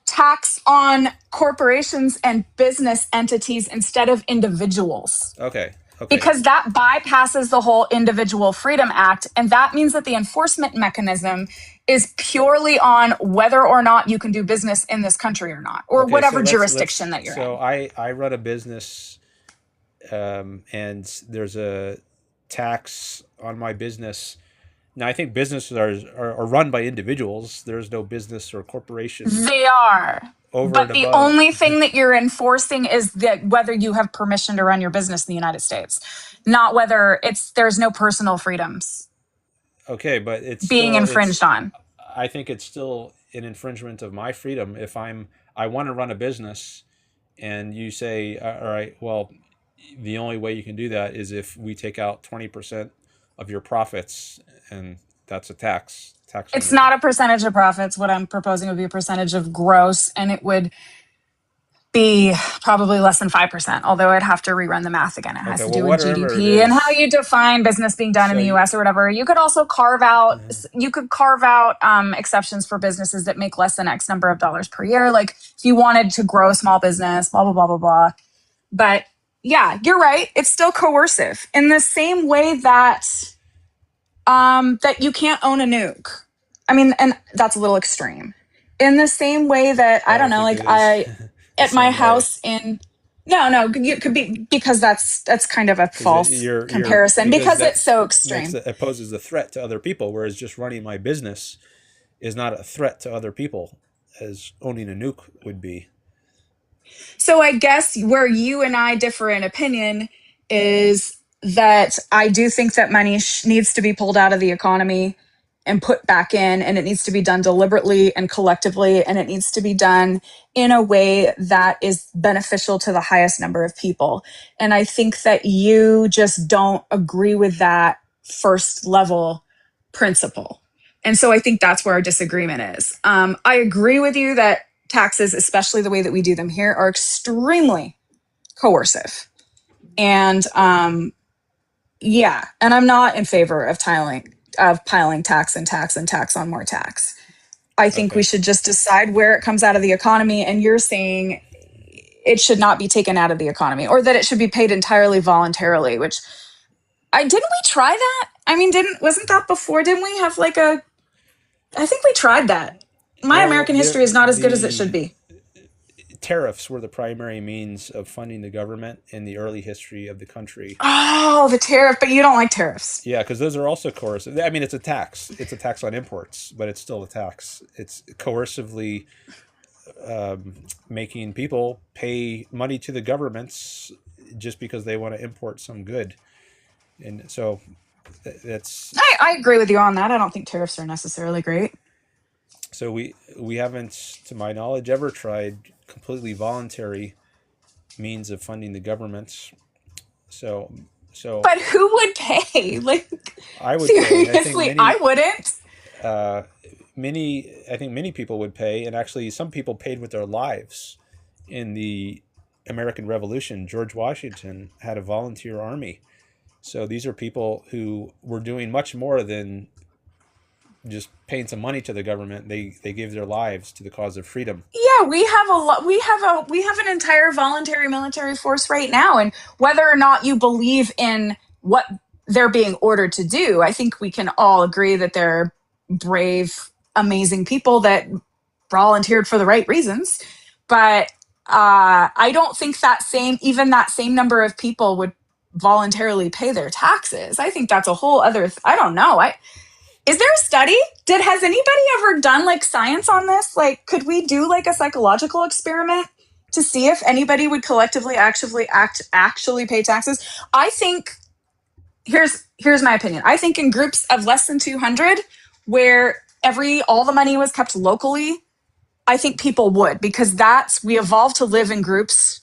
tax on corporations and business entities instead of individuals. Okay. Because that bypasses the whole Individual Freedom Act, and that means that the enforcement mechanism is purely on whether or not you can do business in this country or not, or whatever jurisdiction that you're in. So I run a business, and there's a tax on my business. Now, I think businesses are run by individuals. There's no business or corporation. They are. over But and the above. only thing that you're enforcing is that whether you have permission to run your business in the United States, not whether there's no personal freedoms Okay, but it's being still infringed on. I think it's still an infringement of my freedom if I want to run a business and you say, all right, well, the only way you can do that is if we take out 20% of your profits, and that's a tax. It's not a percentage of profits. What I'm proposing would be a percentage of gross, and it would be probably less than 5%, although I'd have to rerun the math again. It has Okay, to well, do with whatever it GDP and how is. you define business being done in the US or whatever. You could also carve out exceptions for businesses that make less than X number of dollars per year. Like if you wanted to grow a small business, blah, blah, blah, blah, blah. But yeah, you're right. It's still coercive in the same way that that you can't own a nuke. I mean, and that's a little extreme. In the same way that, I don't know, like at my house in, no, it could be, because that's kind of a false comparison because it's so extreme. It poses a threat to other people, whereas just running my business is not a threat to other people as owning a nuke would be. So I guess where you and I differ in opinion is that I do think that money needs to be pulled out of the economy and put back in, and it needs to be done deliberately and collectively, and it needs to be done in a way that is beneficial to the highest number of people. And I think that you just don't agree with that first level principle. And so I think that's where our disagreement is. I agree with you that taxes, especially the way that we do them here, are extremely coercive. And yeah, and I'm not in favor of piling tax and tax and tax on more tax. I think we should just decide where it comes out of the economy. And you're saying it should not be taken out of the economy, or that it should be paid entirely voluntarily, which didn't we try that? I mean, wasn't that before? Didn't we have I think we tried that. My American history is not as good as it should be. Tariffs were the primary means of funding the government in the early history of the country. Oh, the tariff, but you don't like tariffs. Yeah, because those are also coercive. I mean, it's a tax. It's a tax on imports, but it's still a tax. It's coercively making people pay money to the governments just because they want to import some good. And so that's... I agree with you on that. I don't think tariffs are necessarily great. So we haven't, to my knowledge, ever tried completely voluntary means of funding the government. So. But who would pay? I would seriously, pay. I wouldn't. I think many people would pay, and actually some people paid with their lives. In the American Revolution, George Washington had a volunteer army. So these are people who were doing much more than just paying some money to the government. They gave their lives to the cause of freedom. Yeah, we have an entire voluntary military force right now, and whether or not you believe in what they're being ordered to do, I think we can all agree that they're brave, amazing people that volunteered for the right reasons. But I don't think that same number of people would voluntarily pay their taxes. I think that's a whole other I don't know. Is there a study? Has anybody ever done science on this? Could we do a psychological experiment to see if anybody would collectively actually pay taxes? I think here's my opinion. I think in groups of less than 200, where all the money was kept locally, I think people would, because we evolved to live in groups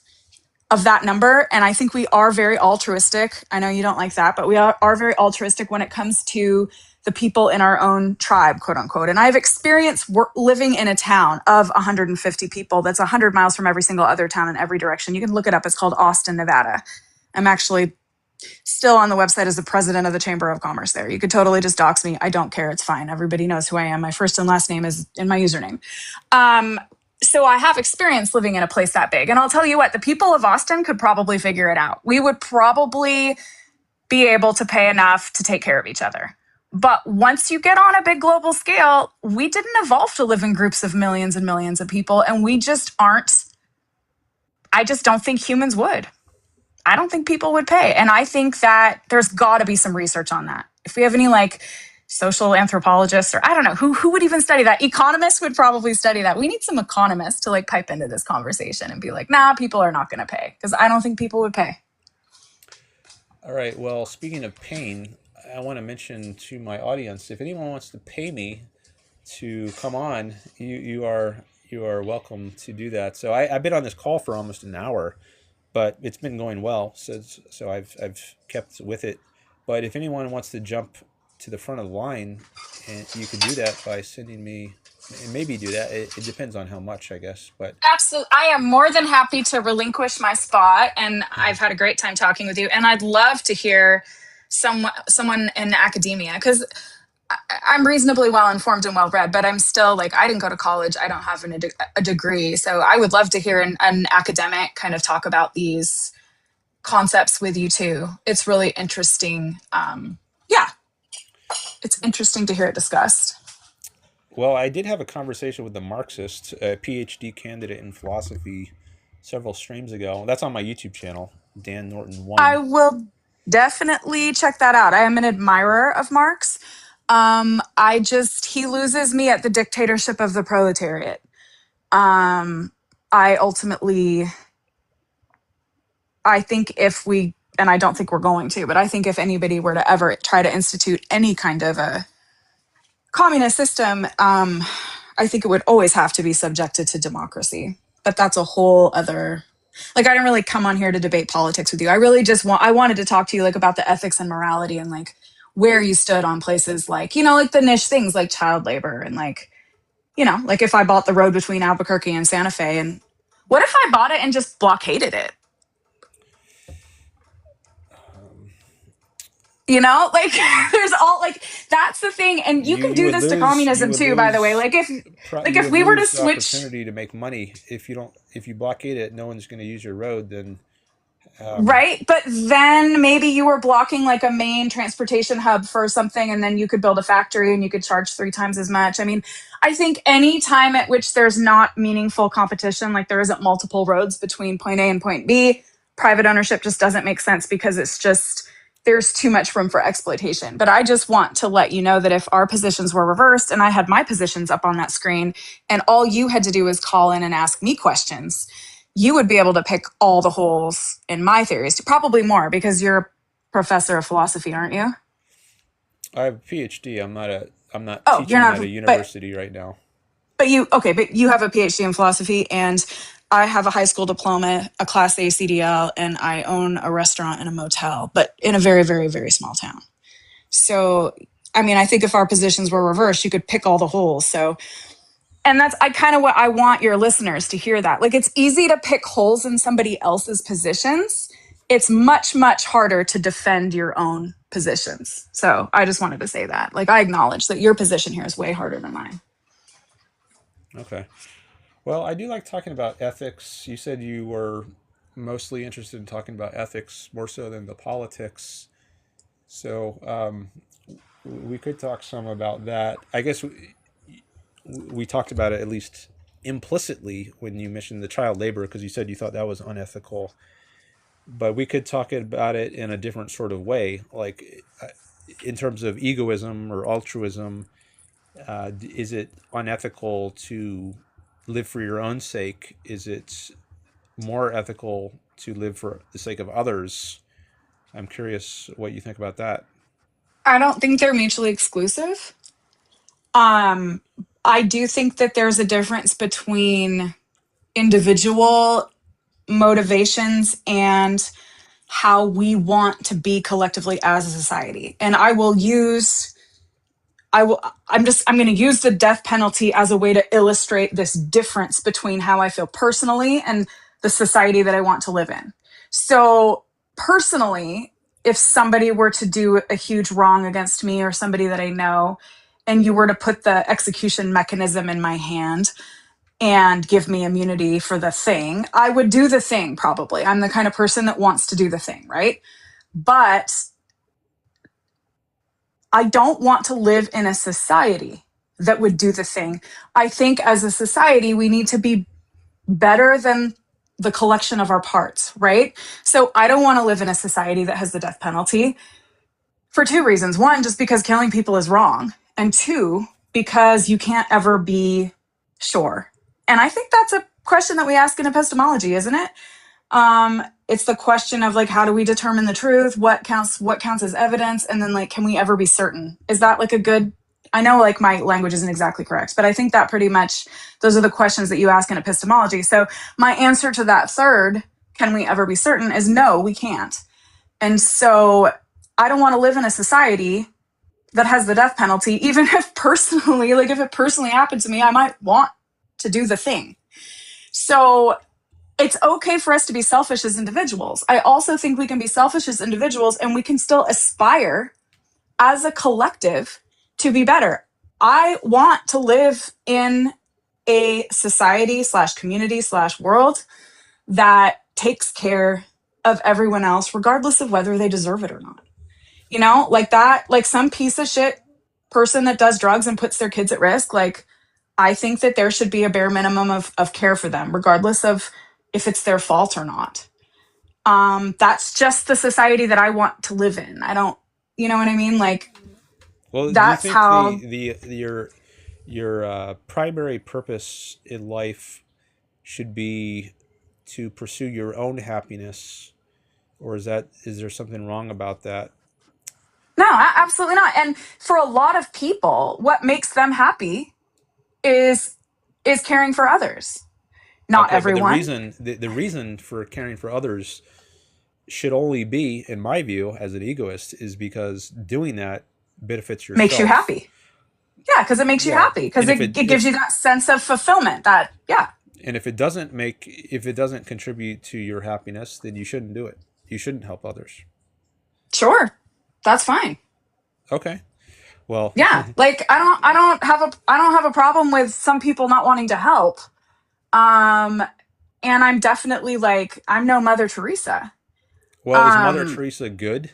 of that number. And I think we are very altruistic. I know you don't like that, but we are very altruistic when it comes to the people in our own tribe, quote unquote. And I've experienced living in a town of 150 people that's 100 miles from every single other town in every direction. You can look it up. It's called Austin, Nevada. I'm actually still on the website as the president of the Chamber of Commerce there. You could totally just dox me. I don't care. It's fine. Everybody knows who I am. My first and last name is in my username. So I have experience living in a place that big. And I'll tell you what, the people of Austin could probably figure it out. We would probably be able to pay enough to take care of each other. But once you get on a big global scale, we didn't evolve to live in groups of millions and millions of people. And we just aren't. I just don't think humans would. I don't think people would pay. And I think that there's got to be some research on that. If we have any social anthropologists, or I don't know who would even study that. Economists would probably study that. We need some economists to like pipe into this conversation and be like, nah, people are not going to pay, because I don't think people would pay. All right. Well, speaking of pain, I want to mention to my audience, if anyone wants to pay me to come on, you are welcome to do that. So I've been on this call for almost an hour, but it's been going well. So I've kept with it. But if anyone wants to jump to the front of the line, and you can do that by sending me, and maybe do that. It depends on how much, I guess. But Absolutely. I am more than happy to relinquish my spot, and I've had a great time talking with you. And I'd love to hear someone in academia, because I'm reasonably well informed and well read, but I'm still like, I didn't go to college. I don't have a degree. So I would love to hear an academic kind of talk about these concepts with you too. It's really interesting. Yeah, it's interesting to hear it discussed. well, I did have a conversation with the Marxist, a PhD candidate in philosophy, several streams ago. That's on my YouTube channel, Dan Norton 1. I will definitely check that out. I am an admirer of Marx. He loses me at the dictatorship of the proletariat. I think and I don't think we're going to, but I think if anybody were to ever try to institute any kind of a communist system, I think it would always have to be subjected to democracy. But that's a whole other, like, I didn't really come on here to debate politics with you. I really just I wanted to talk to you like about the ethics and morality, and like where you stood on places like, like the niche things like child labor, and like, like if I bought the road between Albuquerque and Santa Fe, and what if I bought it and just blockaded it? Like there's all like, that's the thing. And you can do this to communism too, by the way. Like if we were to switch, opportunity to make money, if you blockade it, no one's going to use your road, then right. But then maybe you were blocking like a main transportation hub for something, and then you could build a factory and you could charge 3 times as much. I mean, I think any time at which there's not meaningful competition, like there isn't multiple roads between point A and point B, private ownership just doesn't make sense, because it's just, there's too much room for exploitation. But I just want to let you know that if our positions were reversed, and I had my positions up on that screen, and all you had to do was call in and ask me questions, you would be able to pick all the holes in my theories, probably more, because you're a professor of philosophy, aren't you? I have a PhD. I'm not Oh, teaching at a university right now. But you have a PhD in philosophy, and I have a high school diploma, a Class A CDL, and I own a restaurant and a motel, but in a very, very, very small town. So, I mean, I think if our positions were reversed, you could pick all the holes. So, and that's kind of what I want your listeners to hear, that. Like, it's easy to pick holes in somebody else's positions. It's much, much harder to defend your own positions. So I just wanted to say that. Like, I acknowledge that your position here is way harder than mine. Okay. Well, I do like talking about ethics. You said you were mostly interested in talking about ethics more so than the politics. So we could talk some about that. I guess we talked about it at least implicitly when you mentioned the child labor, because you said you thought that was unethical. But we could talk about it in a different sort of way, like in terms of egoism or altruism. Is it unethical to live for your own sake? Is it more ethical to live for the sake of others? I'm curious what you think about that. I don't think they're mutually exclusive. I do think that there's a difference between individual motivations and how we want to be collectively as a society. And I'm going to use the death penalty as a way to illustrate this difference between how I feel personally and the society that I want to live in. So personally, if somebody were to do a huge wrong against me or somebody that I know, and you were to put the execution mechanism in my hand and give me immunity for the thing, I would do the thing probably. I'm the kind of person that wants to do the thing, right? But I don't want to live in a society that would do the thing. I think as a society, we need to be better than the collection of our parts, right? So I don't want to live in a society that has the death penalty. For two reasons. One, just because killing people is wrong. And two, because you can't ever be sure. And I think that's a question that we ask in epistemology, isn't it? It's the question of like, how do we determine the truth? What counts as evidence? And then like, can we ever be certain? Is that like a good, I know like my language isn't exactly correct, but I think that pretty much those are the questions that you ask in epistemology. So my answer to that third, can we ever be certain, is no, we can't. And so I don't want to live in a society that has the death penalty, even if personally, like if it personally happened to me, I might want to do the thing. So it's okay for us to be selfish as individuals. I also think we can be selfish as individuals and we can still aspire as a collective to be better. I want to live in a society / community / world that takes care of everyone else, regardless of whether they deserve it or not. You know, like that, like some piece of shit person that does drugs and puts their kids at risk. Like, I think that there should be a bare minimum of care for them, regardless of if it's their fault or not. That's just the society that I want to live in. I don't, you know what I mean? Like, well, that's do you think how your primary purpose in life should be to pursue your own happiness, or is there something wrong about that? No, absolutely not. And for a lot of people, what makes them happy is caring for others. Not okay, everyone. But the reason for caring for others should only be, in my view, as an egoist, is because doing that benefits yourself. Makes you happy. Yeah, because it makes you happy. Because it gives you that sense of fulfillment. That And if it doesn't contribute to your happiness, then you shouldn't do it. You shouldn't help others. Sure, that's fine. Okay. Well. Yeah, like I don't have a problem with some people not wanting to help. And I'm definitely like, I'm no Mother Teresa. Well, is Mother Teresa good?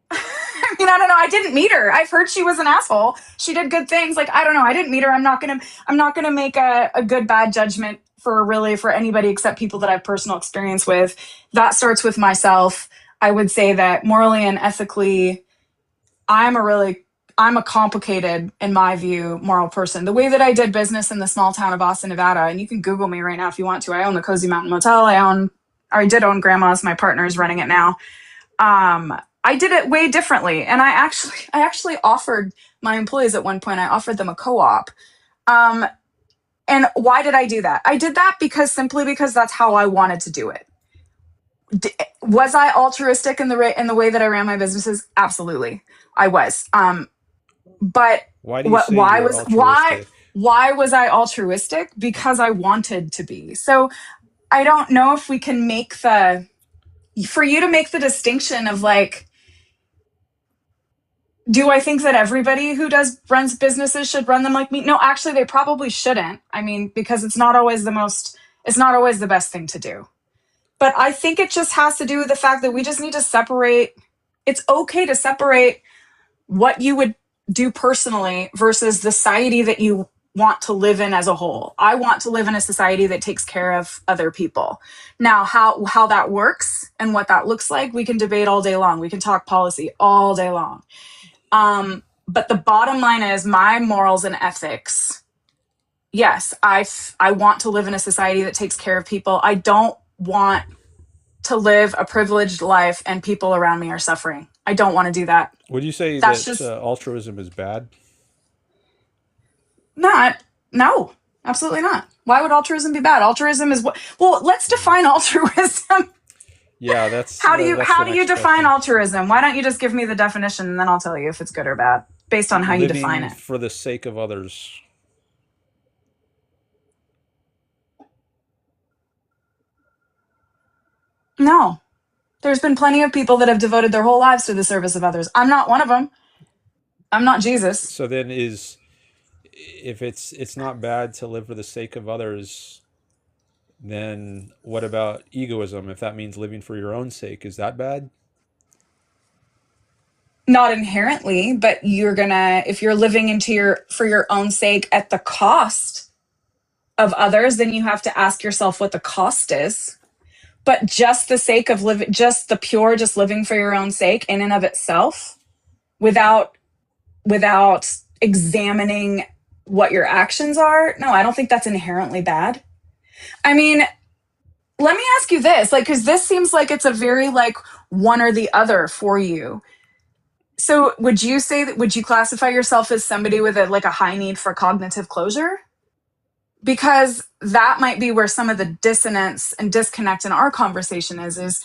I mean, I don't know. I didn't meet her. I've heard she was an asshole. She did good things. Like, I don't know. I didn't meet her. I'm not gonna make a good bad judgment for anybody except people that I have personal experience with. That starts with myself. I would say that morally and ethically, I'm a complicated, in my view, moral person. The way that I did business in the small town of Austin, Nevada, and you can Google me right now if you want to. I own the Cozy Mountain Motel. I did own Grandma's. My partner is running it now. I did it way differently. And I actually offered my employees at one point, I offered them a co-op. And why did I do that? I did that simply because that's how I wanted to do it. Was I altruistic in the way that I ran my businesses? Absolutely, I was. But why was I altruistic? Because I wanted to be. So I don't know if we can for you to make the distinction of like, do I think that everybody who runs businesses should run them like me? No, actually, they probably shouldn't. I mean, because it's not always the best thing to do. But I think it just has to do with the fact that we just need to separate. It's okay to separate what you would do personally versus the society that you want to live in as a whole. I want to live in a society that takes care of other people. Now, how that works and what that looks like, we can debate all day long. We can talk policy all day long. But the bottom line is my morals and ethics. Yes, I want to live in a society that takes care of people. I don't want to live a privileged life and people around me are suffering. I don't want to do that. Would you say that altruism is bad? No, absolutely not. Why would altruism be bad? Altruism is well, let's define altruism. Yeah, that's how do you define altruism? Why don't you just give me the definition and then I'll tell you if it's good or bad based on how you define it. For the sake of others. No. There's been plenty of people that have devoted their whole lives to the service of others. I'm not one of them. I'm not Jesus. So then if it's not bad to live for the sake of others, then what about egoism? If that means living for your own sake, is that bad? Not inherently, but if you're living for your own sake at the cost of others, then you have to ask yourself what the cost is. But just the sake of living, just living for your own sake in and of itself, without examining what your actions are, no, I don't think that's inherently bad. I mean, let me ask you this, like, because this seems like it's a very like one or the other for you. So would you classify yourself as somebody with a high need for cognitive closure? Because that might be where some of the dissonance and disconnect in our conversation is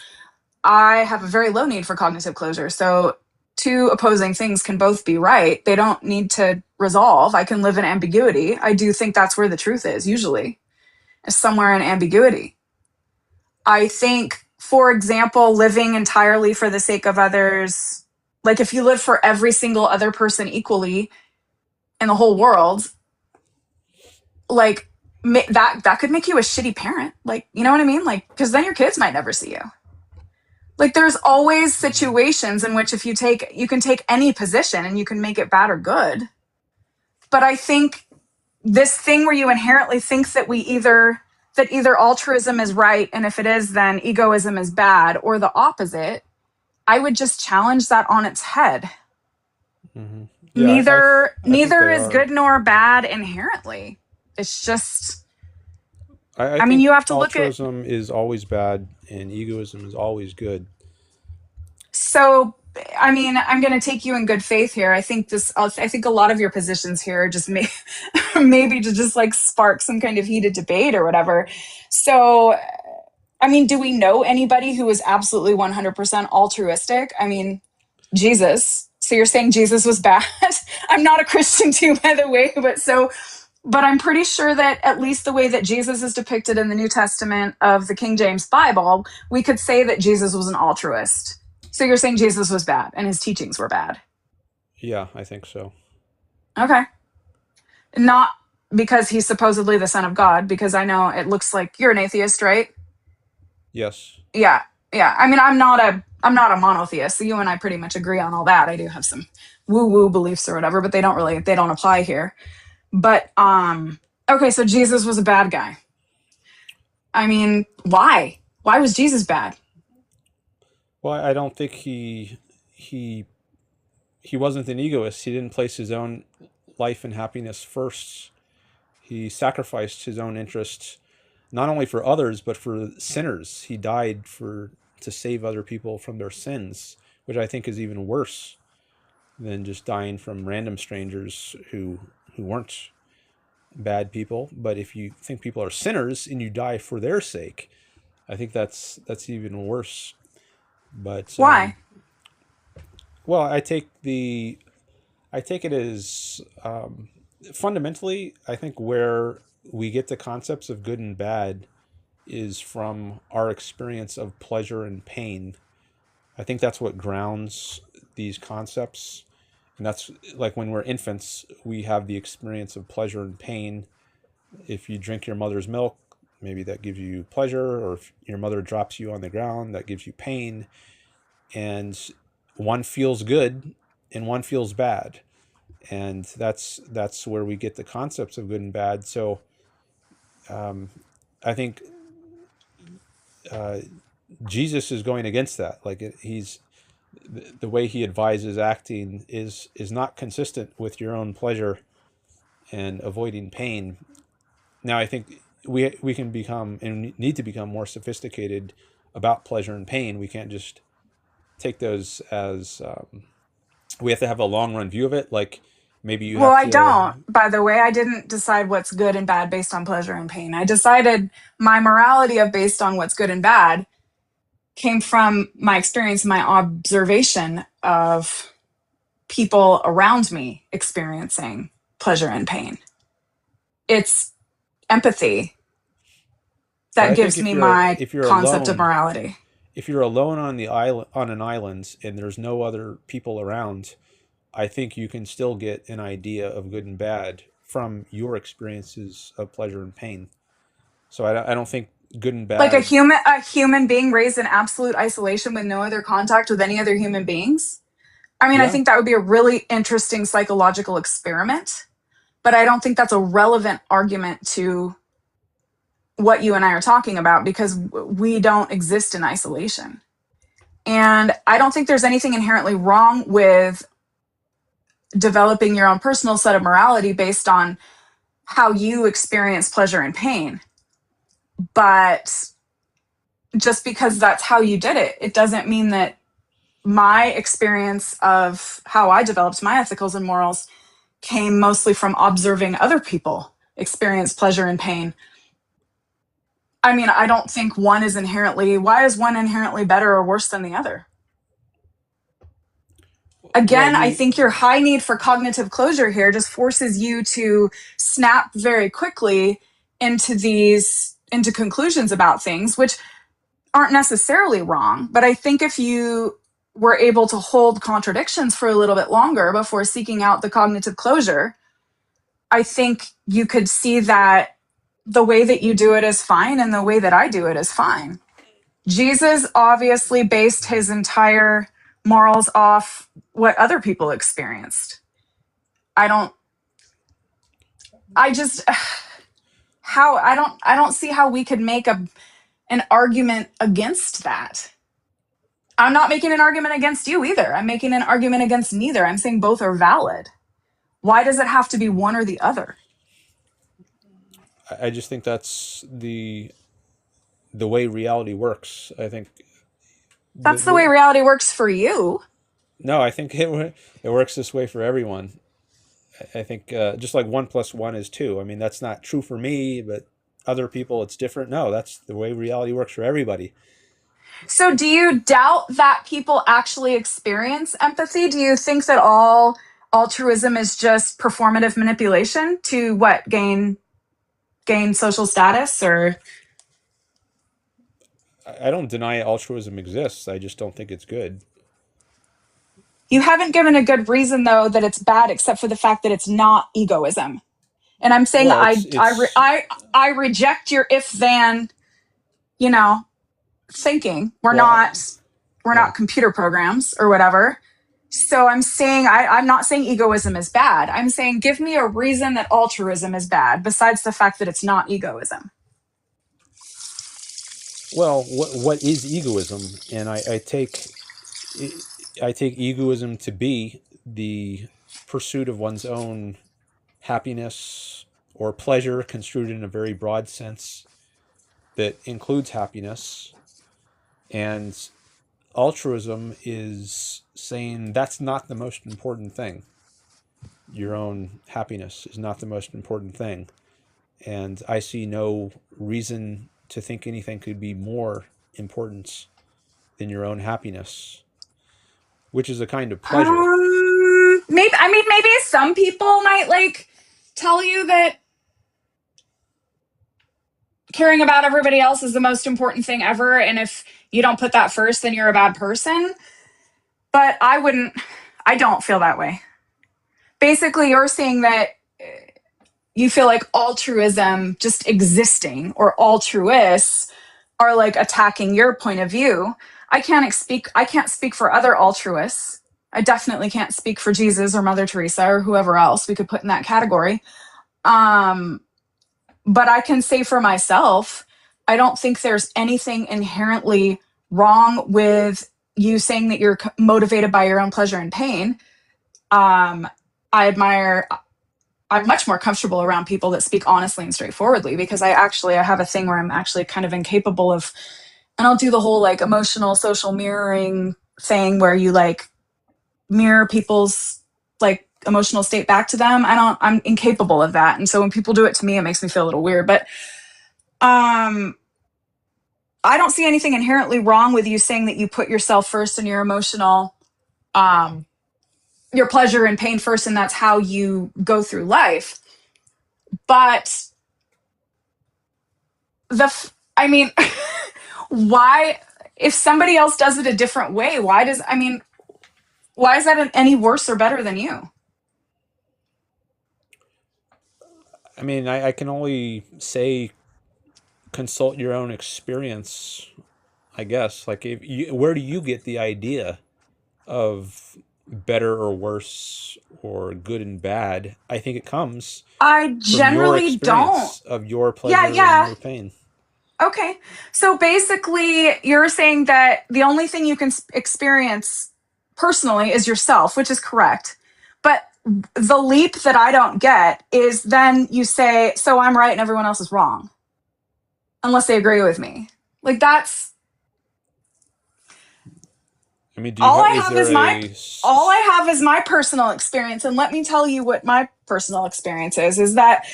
I have a very low need for cognitive closure. So two opposing things can both be right. They don't need to resolve. I can live in ambiguity. I do think that's where the truth is, usually, is somewhere in ambiguity. I think, for example, living entirely for the sake of others, like if you live for every single other person equally in the whole world, like that could make you a shitty parent. Like, you know what I mean? Like, because then your kids might never see you. Like, there's always situations in which you can take any position and you can make it bad or good. But I think this thing where you inherently think that either altruism is right, and if it is, then egoism is bad, or the opposite, I would just challenge that on its head. Mm-hmm. Yeah, neither is good nor bad inherently. It's just, I mean, think you have to look at. Altruism is always bad and egoism is always good. So, I mean, I'm going to take you in good faith here. I think a lot of your positions here are just maybe to just like spark some kind of heated debate or whatever. So, I mean, do we know anybody who is absolutely 100% altruistic? I mean, Jesus. So you're saying Jesus was bad? I'm not a Christian too, by the way, but I'm pretty sure that at least the way that Jesus is depicted in the New Testament of the King James Bible, we could say that Jesus was an altruist. So you're saying Jesus was bad and his teachings were bad? Yeah, I think so. Okay. Not because he's supposedly the son of God, because I know it looks like you're an atheist, right? Yes. Yeah. I mean, I'm not a monotheist, so you and I pretty much agree on all that. I do have some woo-woo beliefs or whatever, but they don't apply here. But okay, so Jesus was a bad guy. I mean, why? Why was Jesus bad? Well, I don't think he wasn't an egoist. He didn't place his own life and happiness first. He sacrificed his own interests, not only for others, but for sinners. He died to save other people from their sins, which I think is even worse than just dying from random strangers who weren't bad people. But if you think people are sinners and you die for their sake, I think that's even worse. But why? Well, I take it as fundamentally, I think where we get the concepts of good and bad is from our experience of pleasure and pain. I think that's what grounds these concepts. And that's like when we're infants, we have the experience of pleasure and pain. If you drink your mother's milk, maybe that gives you pleasure, or if your mother drops you on the ground, that gives you pain. And one feels good and one feels bad. And that's where we get the concepts of good and bad. So I think Jesus is going against that. Like he's the way he advises acting is not consistent with your own pleasure and avoiding pain. Now I think we can become and need to become more sophisticated about pleasure and pain. We can't just take those as we have to have a long run view of it. Like maybe you have to. Well, I don't. By the way, I didn't decide what's good and bad based on pleasure and pain. I decided my morality of based on what's good and bad came from my experience, my observation of people around me experiencing pleasure and pain. It's empathy that gives me my concept of morality. If you're alone on an island and there's no other people around, I think you can still get an idea of good and bad from your experiences of pleasure and pain. So I don't think good and bad. Like a human being raised in absolute isolation with no other contact with any other human beings. I mean, yeah. I think that would be a really interesting psychological experiment, but I don't think that's a relevant argument to what you and I are talking about, because we don't exist in isolation. And I don't think there's anything inherently wrong with developing your own personal set of morality based on how you experience pleasure and pain. But just because that's how you did it, it doesn't mean that my experience of how I developed my ethicals and morals came mostly from observing other people experience pleasure and pain. I mean, I don't think why is one inherently better or worse than the other? Again, I think your high need for cognitive closure here just forces you to snap very quickly into conclusions about things, which aren't necessarily wrong. But I think if you were able to hold contradictions for a little bit longer before seeking out the cognitive closure, I think you could see that the way that you do it is fine and the way that I do it is fine. Jesus obviously based his entire morals off what other people experienced. I don't see how we could make an argument against that. I'm not making an argument against you either. I'm making an argument against neither. I'm saying both are valid. Why does it have to be one or the other? I just think that's the way reality works. I think that's the way reality works for you. No, I think it works this way for everyone. I think just like 1 + 1 is 2. I mean, that's not true for me, but other people it's different. No, that's the way reality works for everybody. So do you doubt that people actually experience empathy? Do you think that all altruism is just performative manipulation to what, gain social status? Or I don't deny altruism exists. I just don't think it's good. You haven't given a good reason, though, that it's bad, except for the fact that it's not egoism. And I'm saying I reject your if-then, thinking. We're not computer programs or whatever. So I'm saying I'm not saying egoism is bad. I'm saying give me a reason that altruism is bad, besides the fact that it's not egoism. Well, what is egoism? And I take egoism to be the pursuit of one's own happiness or pleasure, construed in a very broad sense that includes happiness. And altruism is saying that's not the most important thing. Your own happiness is not the most important thing. And I see no reason to think anything could be more important than your own happiness, which is a kind of pleasure. Maybe some people might tell you that caring about everybody else is the most important thing ever, and if you don't put that first, then you're a bad person. But I don't feel that way. Basically, you're saying that you feel like altruism just existing or altruists are attacking your point of view. I can't speak for other altruists. I definitely can't speak for Jesus or Mother Teresa or whoever else we could put in that category. But I can say for myself, I don't think there's anything inherently wrong with you saying that you're motivated by your own pleasure and pain. I'm much more comfortable around people that speak honestly and straightforwardly, because I have a thing where I'm actually kind of incapable of, and I'll do the whole emotional social mirroring thing where you mirror people's emotional state back to them. I'm incapable of that. And so when people do it to me, it makes me feel a little weird. But I don't see anything inherently wrong with you saying that you put yourself first and your emotional, your pleasure and pain first, and that's how you go through life. But why, if somebody else does it a different way, why is that any worse or better than you? I can only say consult your own experience, I guess. Where do you get the idea of better or worse or good and bad? I think it comes I generally from your experience of your pleasure and your pain. Okay. So basically, you're saying that the only thing you can experience personally is yourself, which is correct. But the leap that I don't get is then you say, so I'm right and everyone else is wrong, unless they agree with me. Like that's. I mean, all I have is my personal experience, and let me tell you what my personal experience is that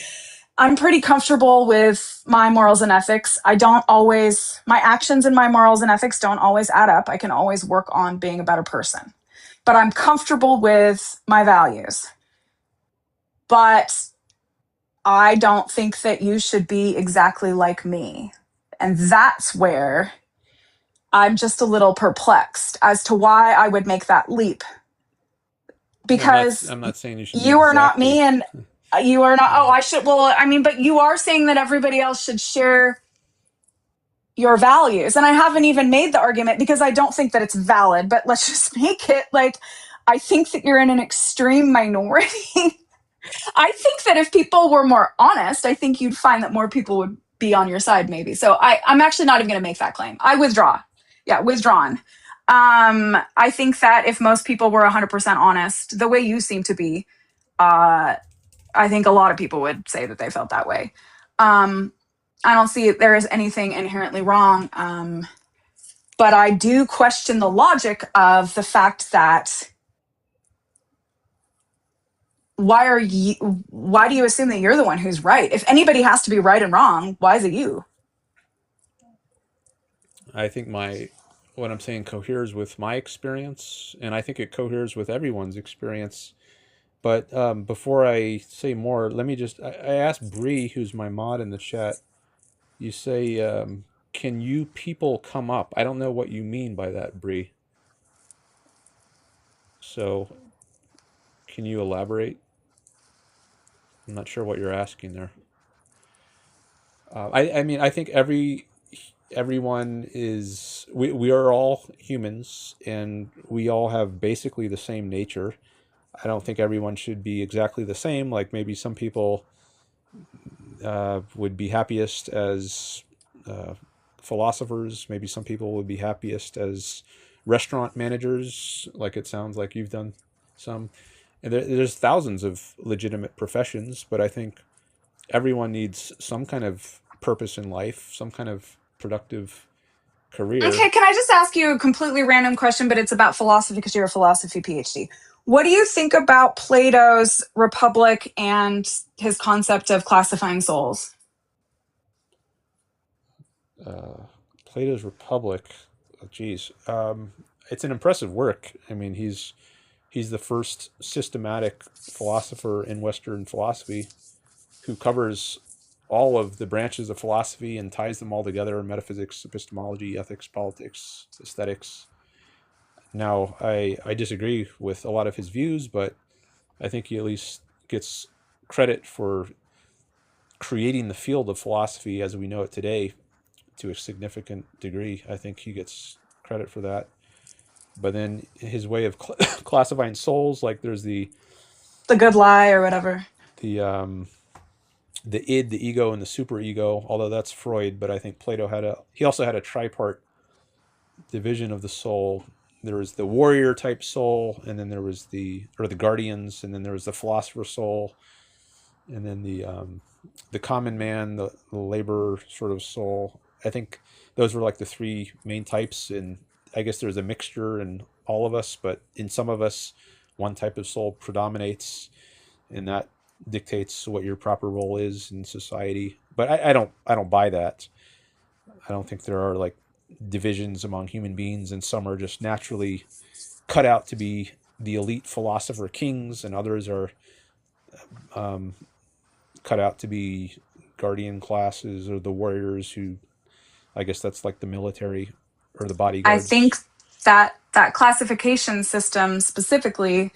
I'm pretty comfortable with my morals and ethics. My actions and my morals and ethics don't always add up. I can always work on being a better person, but I'm comfortable with my values. But I don't think that you should be exactly like me. And that's where I'm just a little perplexed as to why I would make that leap. Because I'm not saying you should. You are not me, and you are not. Oh, I should. Well, I mean, but you are saying that everybody else should share your values, and I haven't even made the argument because I don't think that it's valid. But let's just make it like I think that you're in an extreme minority. I think that if people were more honest, I think you'd find that more people would be on your side, maybe. So I'm actually not even going to make that claim. I withdraw. Yeah, withdrawn. I think that if most people were 100% honest, the way you seem to be, I think a lot of people would say that they felt that way. I don't see there is anything inherently wrong, but I do question the logic of the fact that why do you assume that you're the one who's right? If anybody has to be right and wrong, why is it you? I think what I'm saying coheres with my experience, and I think it coheres with everyone's experience. But before I say more, let me just, I asked Bree, who's my mod in the chat, you say, can you people come up? I don't know what you mean by that, Bree. So can you elaborate? I'm not sure what you're asking there. I mean, I think everyone is, we are all humans, and we all have basically the same nature. I don't think everyone should be exactly the same. Like maybe some people would be happiest as philosophers. Maybe some people would be happiest as restaurant managers, like it sounds like you've done some. And there's thousands of legitimate professions, but I think everyone needs some kind of purpose in life, some kind of productive career. Okay, can I just ask you a completely random question, but it's about philosophy because you're a philosophy PhD. What do you think about Plato's Republic and his concept of classifying souls? Plato's Republic, geez, it's an impressive work. I mean, he's the first systematic philosopher in Western philosophy who covers all of the branches of philosophy and ties them all together: metaphysics, epistemology, ethics, politics, aesthetics. Now, I disagree with a lot of his views, but I think he at least gets credit for creating the field of philosophy as we know it today to a significant degree. I think he gets credit for that. But then his way of classifying souls, like there's the good lie or whatever. The id, the ego, and the superego, although that's Freud, but I think Plato he also had a tripart division of the soul. There was the warrior type soul, and then there was the guardians, and then there was the philosopher soul, and then the common man, the laborer sort of soul. I think those were like the three main types, and I guess there's a mixture in all of us, but in some of us, one type of soul predominates, and that dictates what your proper role is in society. But I don't buy that. I don't think there are like divisions among human beings, and some are just naturally cut out to be the elite philosopher kings, and others are cut out to be guardian classes or the warriors who, I guess that's like the military or the bodyguards. I think that classification system specifically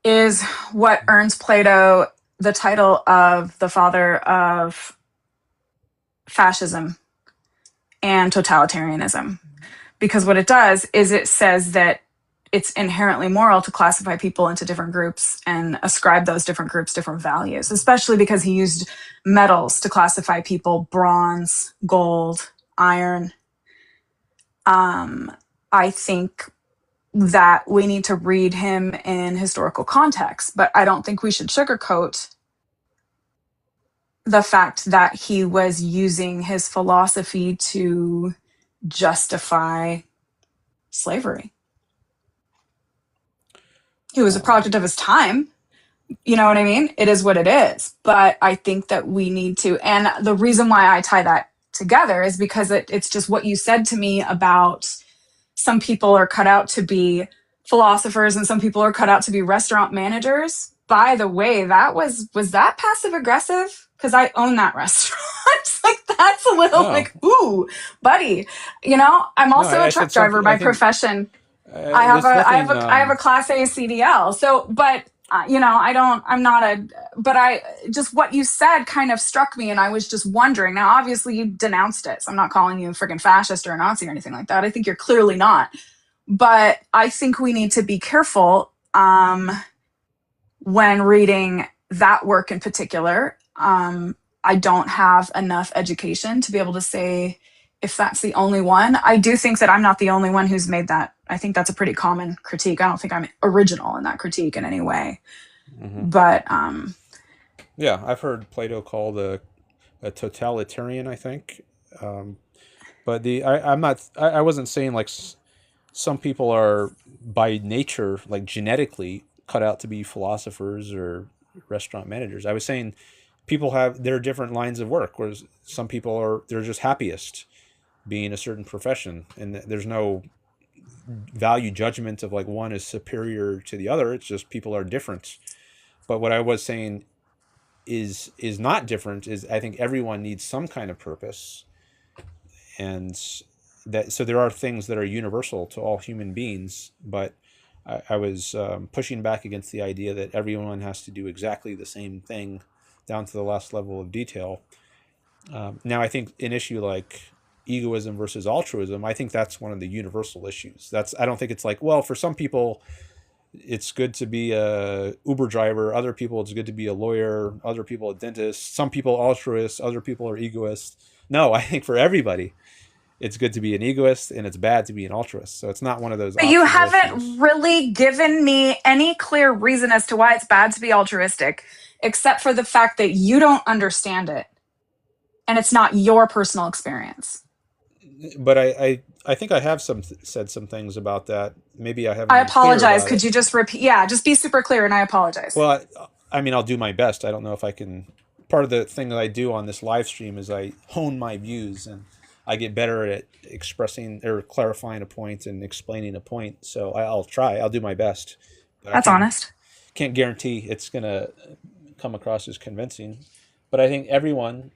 is what earns Plato the title of the father of fascism and totalitarianism. Because what it does is it says that it's inherently moral to classify people into different groups and ascribe those different groups different values, especially because he used metals to classify people: bronze, gold, iron. I think that we need to read him in historical context. But I don't think we should sugarcoat the fact that he was using his philosophy to justify slavery. He was a product of his time. You know what I mean? It is what it is. But I think that we need to, and the reason why I tie that together is because it's just what you said to me about some people are cut out to be philosophers and some people are cut out to be restaurant managers. By the way, was that passive aggressive? Because I own that restaurant. Like, that's a little like, ooh, buddy. You know, I'm also a truck driver by profession. I have a class A CDL. So, but you know, just what you said kind of struck me, and I was just wondering. Now, obviously, you denounced it, so I'm not calling you a freaking fascist or a Nazi or anything like that. I think you're clearly not. But I think we need to be careful when reading that work in particular. I don't have enough education to be able to say if that's the only one. I do think that I'm not the only one who's made that. I think that's a pretty common critique. I don't think I'm original in that critique in any way. Mm-hmm. But yeah, I've heard Plato called a totalitarian, I think. But I wasn't saying like some people are by nature, like genetically cut out to be philosophers or restaurant managers. I was saying people have their different lines of work, whereas some people they're just happiest being a certain profession, and there's no value judgment of like one is superior to the other. It's just people are different. But what I was saying is not different is I think everyone needs some kind of purpose, and that so there are things that are universal to all human beings. But I was pushing back against the idea that everyone has to do exactly the same thing down to the last level of detail. Now, I think an issue like egoism versus altruism, I think that's one of the universal issues. I don't think it's like, well, for some people, it's good to be a Uber driver. Other people, it's good to be a lawyer. Other people, a dentist. Some people altruists. Other people are egoists. No, I think for everybody, it's good to be an egoist and it's bad to be an altruist. So it's not one of those. But you haven't really given me any clear reason as to why it's bad to be altruistic, except for the fact that you don't understand it and it's not your personal experience. But I think I have said some things about that. Maybe I haven't. I apologize. Could you just repeat? Yeah, just be super clear, and I apologize. Well, I mean, I'll do my best. I don't know if I can. Part of the thing that I do on this live stream is I hone my views, and I get better at expressing or clarifying a point and explaining a point. So I'll try. I'll do my best. But that's honest. Can't guarantee it's going to come across as convincing. But I think everyone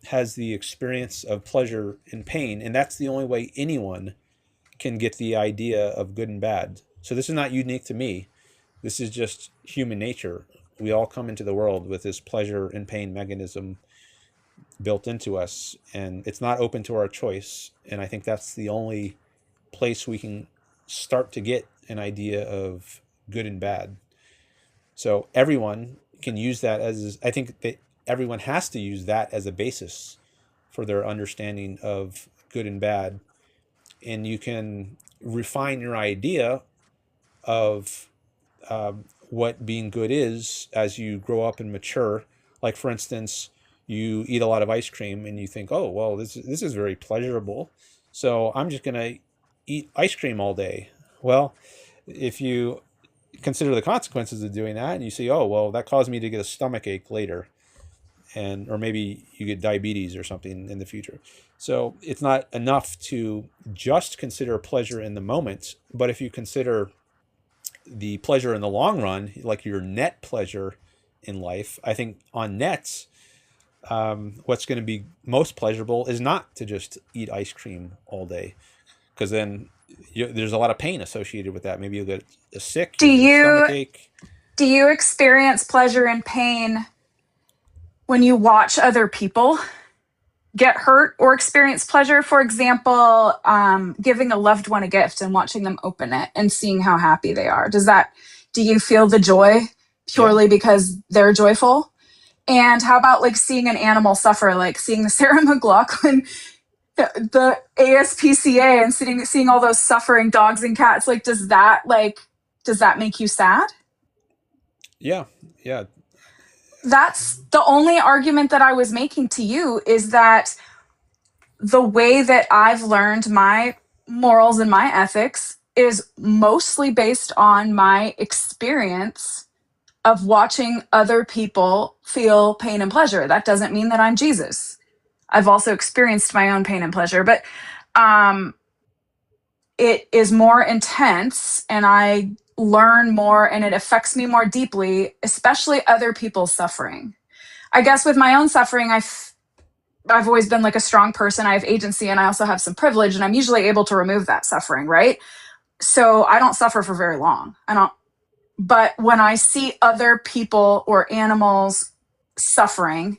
has the experience of pleasure and pain, and that's the only way anyone can get the idea of good and bad. So this is not unique to me. This is just human nature. We all come into the world with this pleasure and pain mechanism built into us, and it's not open to our choice. And I think that's the only place we can start to get an idea of good and bad. So everyone can use that I think that everyone has to use that as a basis for their understanding of good and bad. And you can refine your idea of what being good is as you grow up and mature. Like, for instance, you eat a lot of ice cream and you think, oh, well, this is very pleasurable, so I'm just going to eat ice cream all day. Well, if you consider the consequences of doing that and you say, oh, well, that caused me to get a stomach ache later, or maybe you get diabetes or something in the future. So it's not enough to just consider pleasure in the moment, but if you consider the pleasure in the long run, like your net pleasure in life, I think on nets, what's going to be most pleasurable is not to just eat ice cream all day, because then there's a lot of pain associated with that. Maybe you'll get sick. Do you experience pleasure and pain when you watch other people get hurt or experience pleasure? For example, giving a loved one a gift and watching them open it and seeing how happy they are. Do you feel the joy purely because they're joyful? And how about like seeing an animal suffer, like seeing the Sarah McLachlan the ASPCA and seeing all those suffering dogs and cats, like, does that make you sad? Yeah. That's the only argument that I was making to you, is that the way that I've learned my morals and my ethics is mostly based on my experience of watching other people feel pain and pleasure. That doesn't mean that I'm Jesus. I've also experienced my own pain and pleasure, but it is more intense, and I learn more, and it affects me more deeply, especially other people's suffering. I guess with my own suffering, I've always been like a strong person. I have agency, and I also have some privilege, and I'm usually able to remove that suffering, right? So I don't suffer for very long. But when I see other people or animals suffering,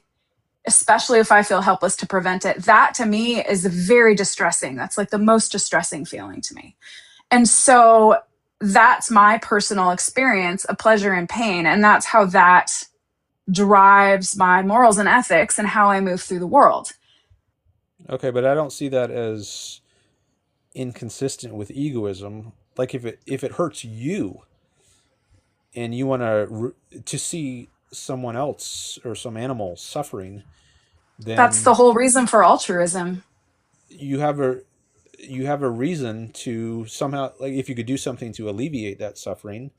especially if I feel helpless to prevent it, that to me is very distressing. That's like the most distressing feeling to me. And so that's my personal experience of pleasure and pain. And that's how that drives my morals and ethics and how I move through the world. Okay, but I don't see that as inconsistent with egoism. Like if it hurts you, and you want to see someone else or some animal suffering, then that's the whole reason for altruism. You have a reason to somehow, like, if you could do something to alleviate that suffering,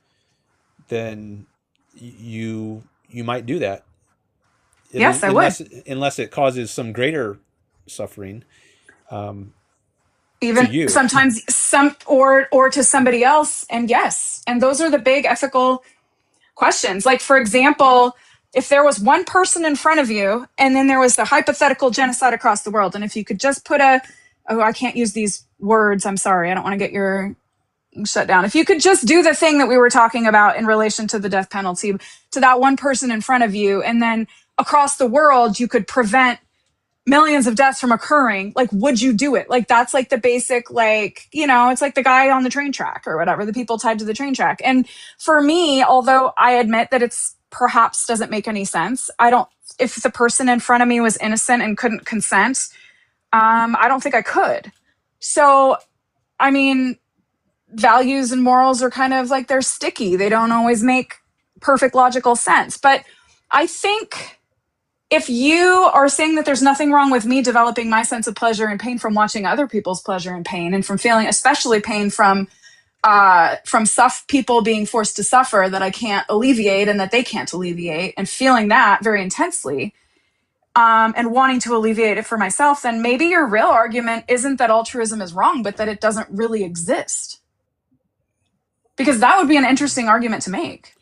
then you might do that. Yes, I would. Unless it causes some greater suffering. Even to you. Sometimes or to somebody else. And yes, and those are the big ethical questions. Like, for example, if there was one person in front of you, and then there was the hypothetical genocide across the world, and if you could just put I can't use these words, I'm sorry, I don't want to get your shut down. If you could just do the thing that we were talking about in relation to the death penalty to that one person in front of you, and then across the world you could prevent millions of deaths from occurring, like, would you do it? Like, that's like the basic, like, it's like the guy on the train track or whatever, the people tied to the train track. And for me, although I admit that it's perhaps doesn't make any sense, if the person in front of me was innocent and couldn't consent, I don't think I could. So, I mean, values and morals are kind of like, they're sticky. They don't always make perfect logical sense. But I think if you are saying that there's nothing wrong with me developing my sense of pleasure and pain from watching other people's pleasure and pain, and from feeling especially pain from people being forced to suffer that I can't alleviate and that they can't alleviate, and feeling that very intensely, and wanting to alleviate it for myself, then maybe your real argument isn't that altruism is wrong, but that it doesn't really exist. Because that would be an interesting argument to make.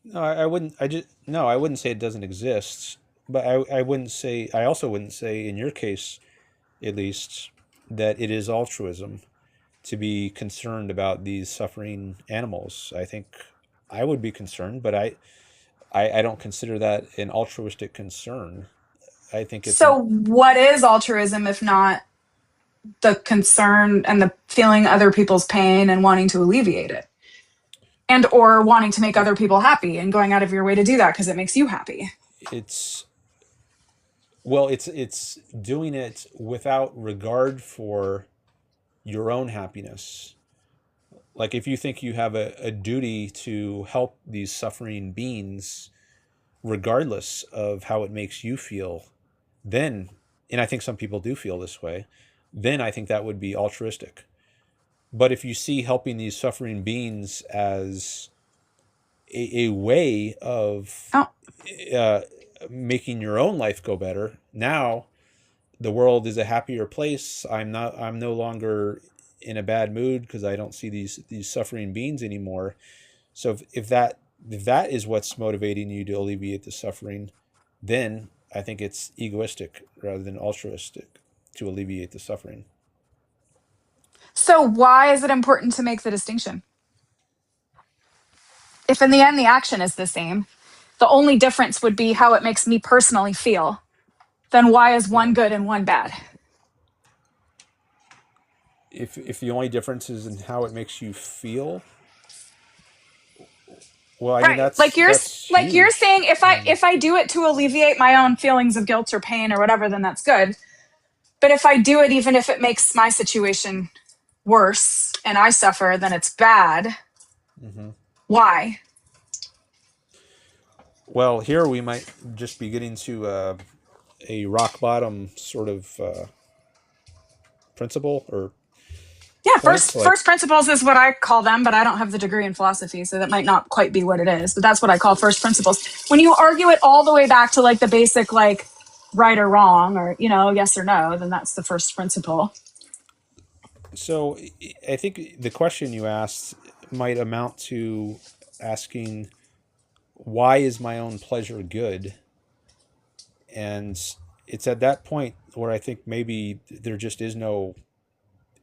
No, I wouldn't. I wouldn't say it doesn't exist. But I also wouldn't say, in your case, at least, that it is altruism to be concerned about these suffering animals. I think I would be concerned, but I don't consider that an altruistic concern. I think it's... So what is altruism if not the concern and the feeling other people's pain and wanting to alleviate it? And or wanting to make other people happy and going out of your way to do that because it makes you happy. It's doing it without regard for your own happiness. Like, if you think you have a duty to help these suffering beings, regardless of how it makes you feel, then, and I think some people do feel this way, then I think that would be altruistic. But if you see helping these suffering beings as a way of making your own life go better, now the world is a happier place. I'm no longer in a bad mood because I don't see these suffering beings anymore. So if that is what's motivating you to alleviate the suffering, then I think it's egoistic rather than altruistic to alleviate the suffering. So why is it important to make the distinction? If in the end the action is the same, the only difference would be how it makes me personally feel, then why is one good and one bad? If the only difference is in how it makes you feel, well, I mean, that's you're huge. saying if I do it to alleviate my own feelings of guilt or pain or whatever, then that's good. But if I do it, even if it makes my situation worse and I suffer, then it's bad. Why? Well, here we might just be getting to a rock bottom sort of principle or Yeah, points. first principles is what I call them, but I don't have the degree in philosophy, so that might not quite be what it is. But that's what I call first principles. When you argue it all the way back to like the basic like right or wrong or, you know, yes or no, then that's the first principle. So I think the question you asked might amount to asking, why is my own pleasure good? And it's at that point where I think maybe there just is no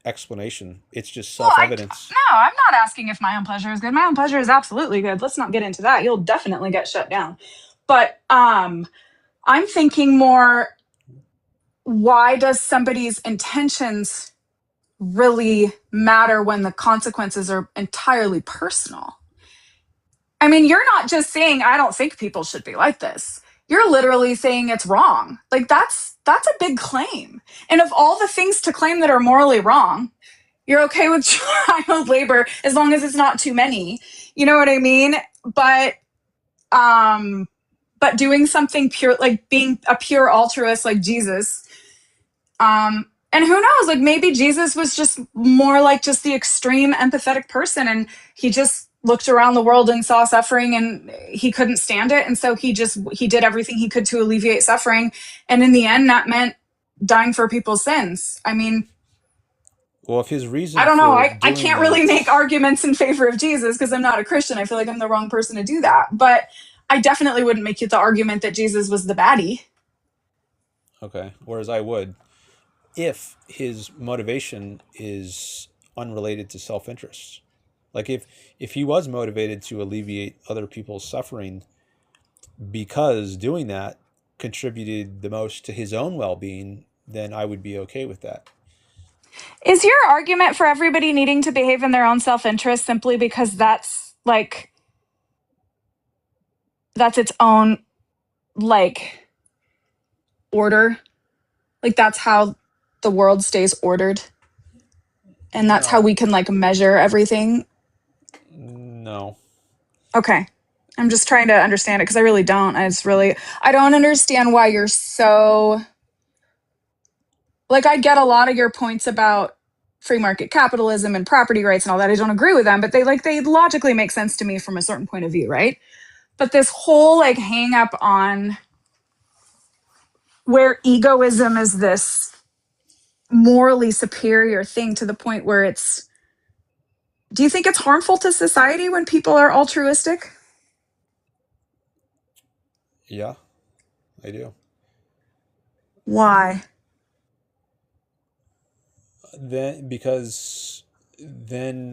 explanation. It's just self-evidence. No, I'm not asking if my own pleasure is good. My own pleasure is absolutely good. Let's not get into that. You'll definitely get shut down. But I'm thinking more, why does somebody's intentions really matter when the consequences are entirely personal? I mean, you're not just saying, I don't think people should be like this. You're literally saying it's wrong. Like that's a big claim. And of all the things to claim that are morally wrong, you're okay with child labor as long as it's not too many. You know what I mean? But doing something pure, like being a pure altruist like Jesus, and who knows, like maybe Jesus was just more like just the extreme empathetic person, and he just looked around the world and saw suffering and he couldn't stand it. And so he did everything he could to alleviate suffering. And in the end, that meant dying for people's sins. I mean, well, if his reason, I don't know. I doing can't that, really make arguments in favor of Jesus because I'm not a Christian. I feel like I'm the wrong person to do that. But I definitely wouldn't make the argument that Jesus was the baddie. Okay. Whereas I would, if his motivation is unrelated to self-interest. Like if he was motivated to alleviate other people's suffering because doing that contributed the most to his own well-being, then I would be okay with that. Is your argument for everybody needing to behave in their own self-interest simply because that's its own like order? Like that's how the world stays ordered? And that's how we can like measure everything? No. Okay. I'm just trying to understand it because I really don't. I don't understand why you're so, like, I get a lot of your points about free market capitalism and property rights and all that. I don't agree with them, but they logically make sense to me from a certain point of view, right? But this whole like hang up on where egoism is this morally superior thing to the point where do you think it's harmful to society when people are altruistic? Yeah, I do. Why? Because then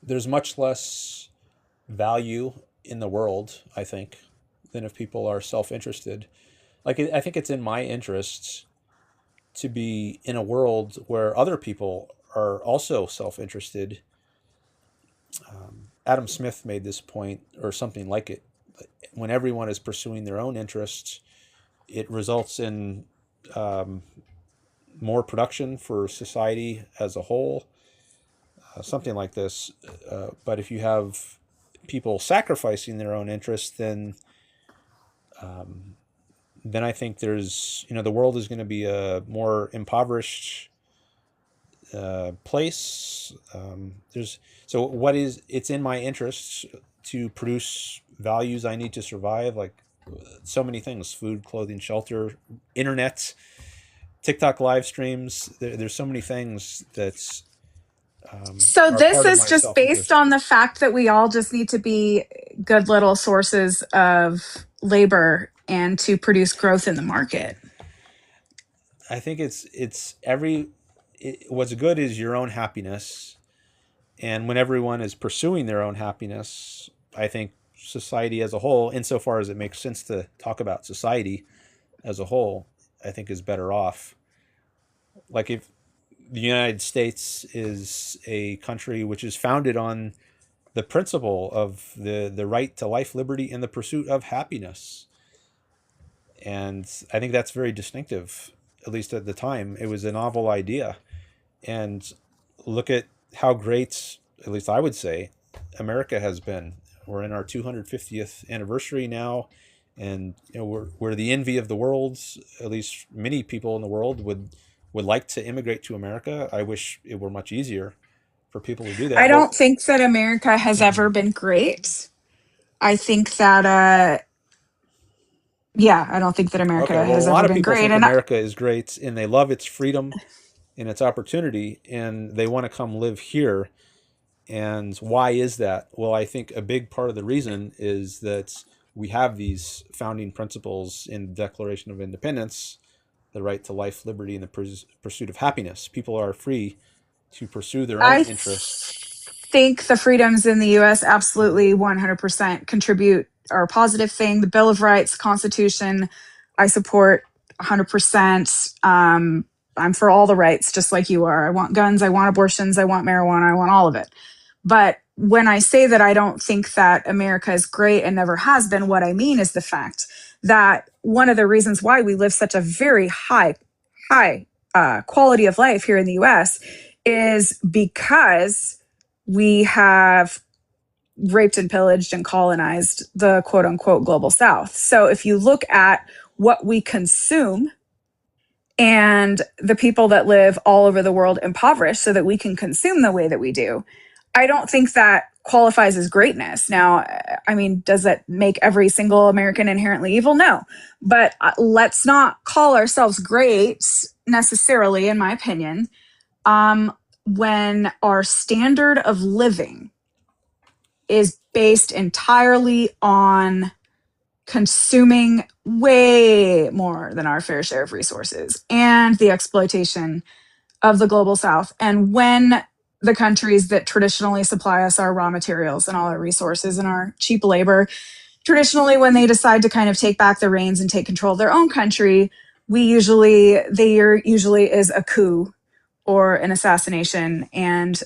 there's much less value in the world, I think, than if people are self-interested. Like, I think it's in my interests to be in a world where other people are also self-interested. Adam Smith made this point, or something like it. When everyone is pursuing their own interests, it results in more production for society as a whole, something like this. But if you have people sacrificing their own interests, then I think there's, the world is going to be a more impoverished place. It's in my interests to produce values I need to survive, like so many things: food, clothing, shelter, internet, TikTok live streams. There's so many things that's so this is just based on the fact that we all just need to be good little sources of labor and to produce growth in the market. I think what's good is your own happiness. And when everyone is pursuing their own happiness, I think society as a whole, insofar as it makes sense to talk about society as a whole, I think is better off. Like if the United States is a country which is founded on the principle of the right to life, liberty, and the pursuit of happiness. And I think that's very distinctive. at least at the time, it was a novel idea. And look at how great, at least I would say, America has been. We're in our 250th anniversary now, and we're the envy of the world. At least many people in the world would like to immigrate to America. I wish it were much easier for people to do that. I don't think that America has ever been great. I think that I don't think that America has a lot ever of been people great. think And America is great, and they love its freedom and its opportunity, and they want to come live here. And why is that? Well, I think a big part of the reason is that we have these founding principles in the Declaration of Independence, the right to life, liberty, and the pursuit of happiness. People are free to pursue their own I interests. think the freedoms in the US absolutely 100% contribute are a positive thing. The Bill of Rights, Constitution, I support 100%. I'm for all the rights, just like you are. I want guns, I want abortions, I want marijuana, I want all of it. But when I say that I don't think that America is great and never has been, what I mean is the fact that one of the reasons why we live such a very high quality of life here in the US is because we have raped and pillaged and colonized the quote unquote global south. So if you look at what we consume and the people that live all over the world impoverished so that we can consume the way that we do, I don't think that qualifies as greatness. Now, I mean, does that make every single American inherently evil? No. But let's not call ourselves great necessarily, in my opinion, when our standard of living is based entirely on consuming way more than our fair share of resources and the exploitation of the global south. And when the countries that traditionally supply us our raw materials and all our resources and our cheap labor, traditionally when they decide to kind of take back the reins and take control of their own country, there usually is a coup or an assassination, and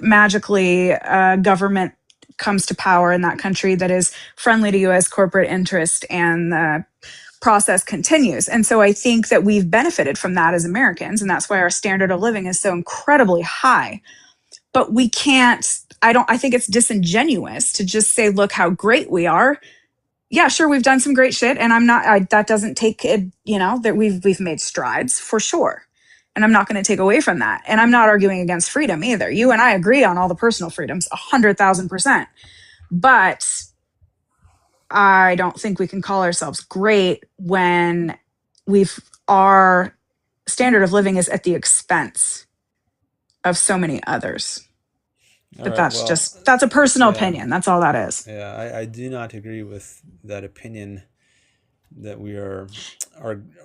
magically government comes to power in that country that is friendly to U.S. corporate interest, and the process continues. And so I think that we've benefited from that as Americans, and that's why our standard of living is so incredibly high. But we can't, I think it's disingenuous to just say, look how great we are. Yeah, sure, we've done some great shit, and that doesn't take it, that we've made strides for sure. And I'm not going to take away from that. And I'm not arguing against freedom either. You and I agree on all the personal freedoms, 100,000%. But I don't think we can call ourselves great when our standard of living is at the expense of so many others. But that's a personal opinion. That's all that is. Yeah, I do not agree with that opinion that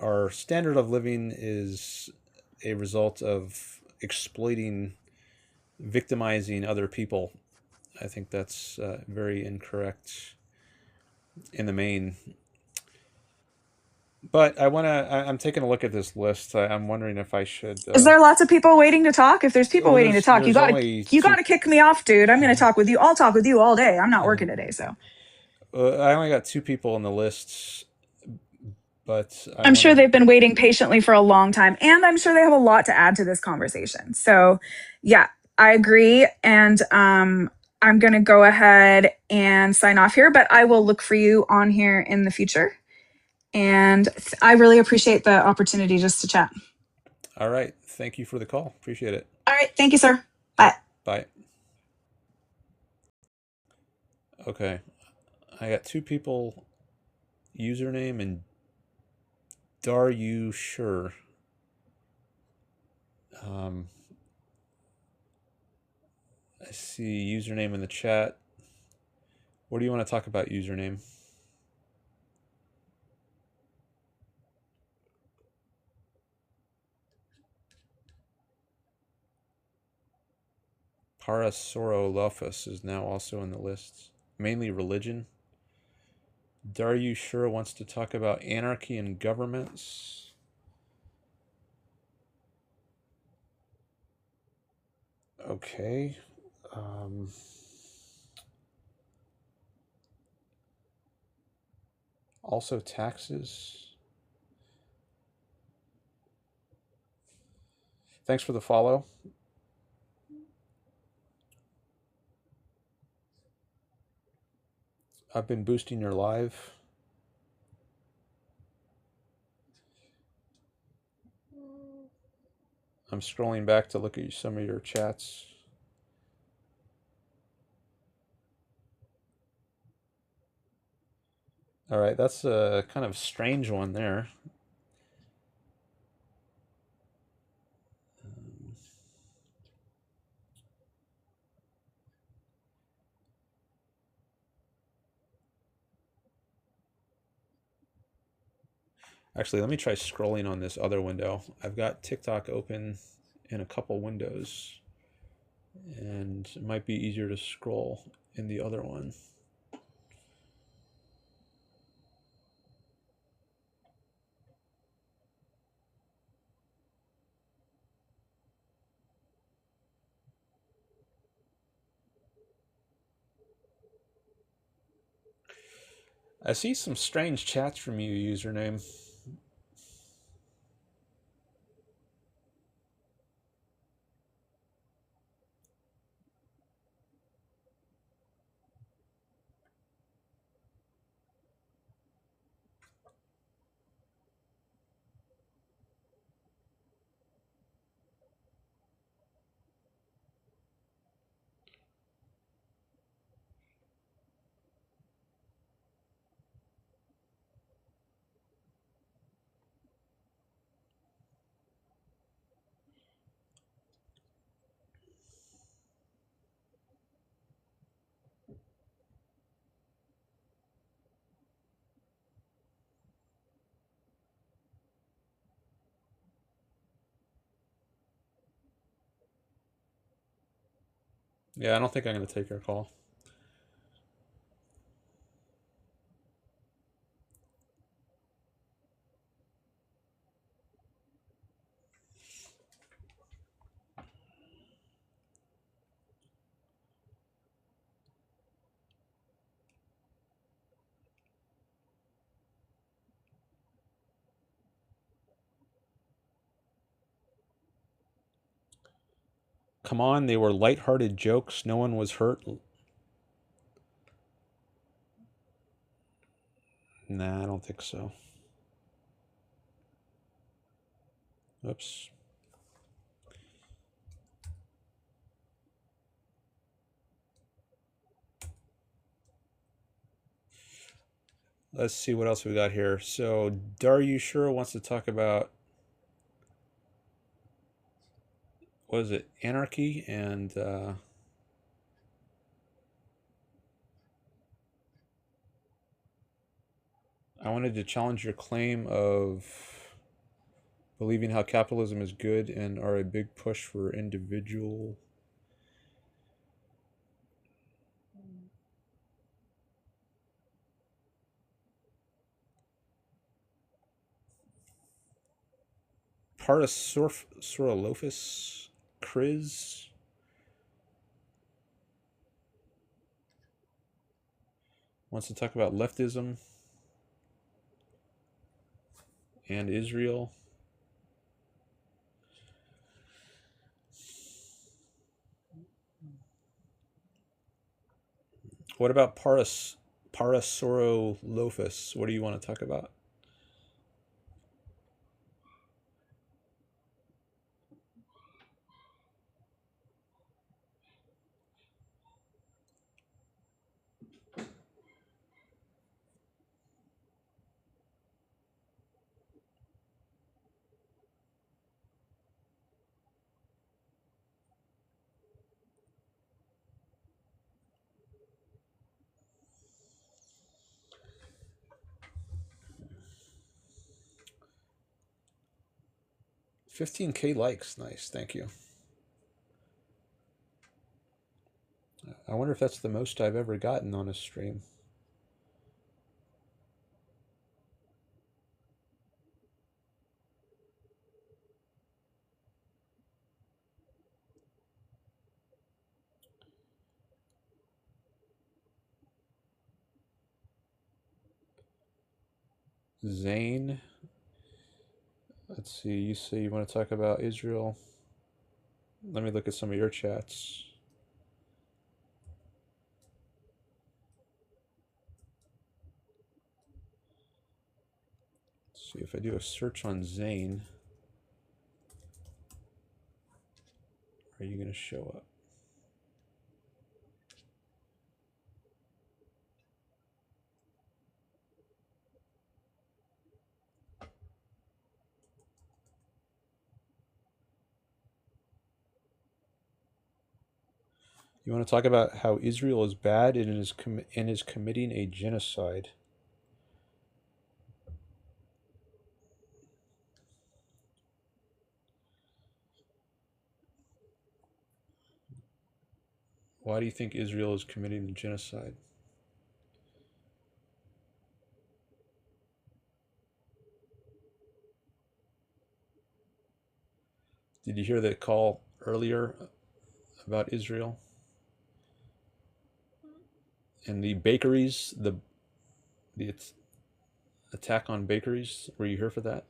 our standard of living is a result of exploiting, victimizing other people. I think that's very incorrect in the main. But I'm taking a look at this list. I'm wondering if I should. Is there lots of people waiting to talk? If there's people waiting to talk, you gotta kick me off, dude. I'm gonna talk with you. I'll talk with you all day. I'm not working today, so. I only got 2 people on the list, but I'm sure they've been waiting patiently for a long time, and I'm sure they have a lot to add to this conversation. So, yeah, I agree, and I'm gonna go ahead and sign off here. But I will look for you on here in the future. And I really appreciate the opportunity just to chat. All right. Thank you for the call. Appreciate it. All right. Thank you, sir. Bye. Bye. Okay. I got 2 people, username and Are You Sure? I see username in the chat. What do you want to talk about, username? Parasaurolophus is now also in the list. Mainly religion. Are You Sure wants to talk about anarchy and governments. Okay. Also taxes. Thanks for the follow. I've been boosting your live. I'm scrolling back to look at some of your chats. All right, that's a kind of strange one there. Actually, let me try scrolling on this other window. I've got TikTok open in a couple windows, and it might be easier to scroll in the other one. I see some strange chats from you, username. Yeah, I don't think I'm going to take your call. Come on, they were lighthearted jokes. No one was hurt. Nah, I don't think so. Oops. Let's see what else we got here. So, Daryushura wants to talk about, what is it, anarchy and I wanted to challenge your claim of believing how capitalism is good and are a big push for individual. Parasaurolophus Chris wants to talk about leftism and Israel. What about Parasaurolophus? What do you want to talk about? $15K likes. Nice. Thank you. I wonder if that's the most I've ever gotten on a stream. Zane. Let's see. You say you want to talk about Israel. Let me look at some of your chats. Let's see if I do a search on Zane. Are you going to show up? You want to talk about how Israel is bad and is committing a genocide. Why do you think Israel is committing a genocide? Did you hear that call earlier about Israel? And the bakeries, the attack on bakeries, were you here for that?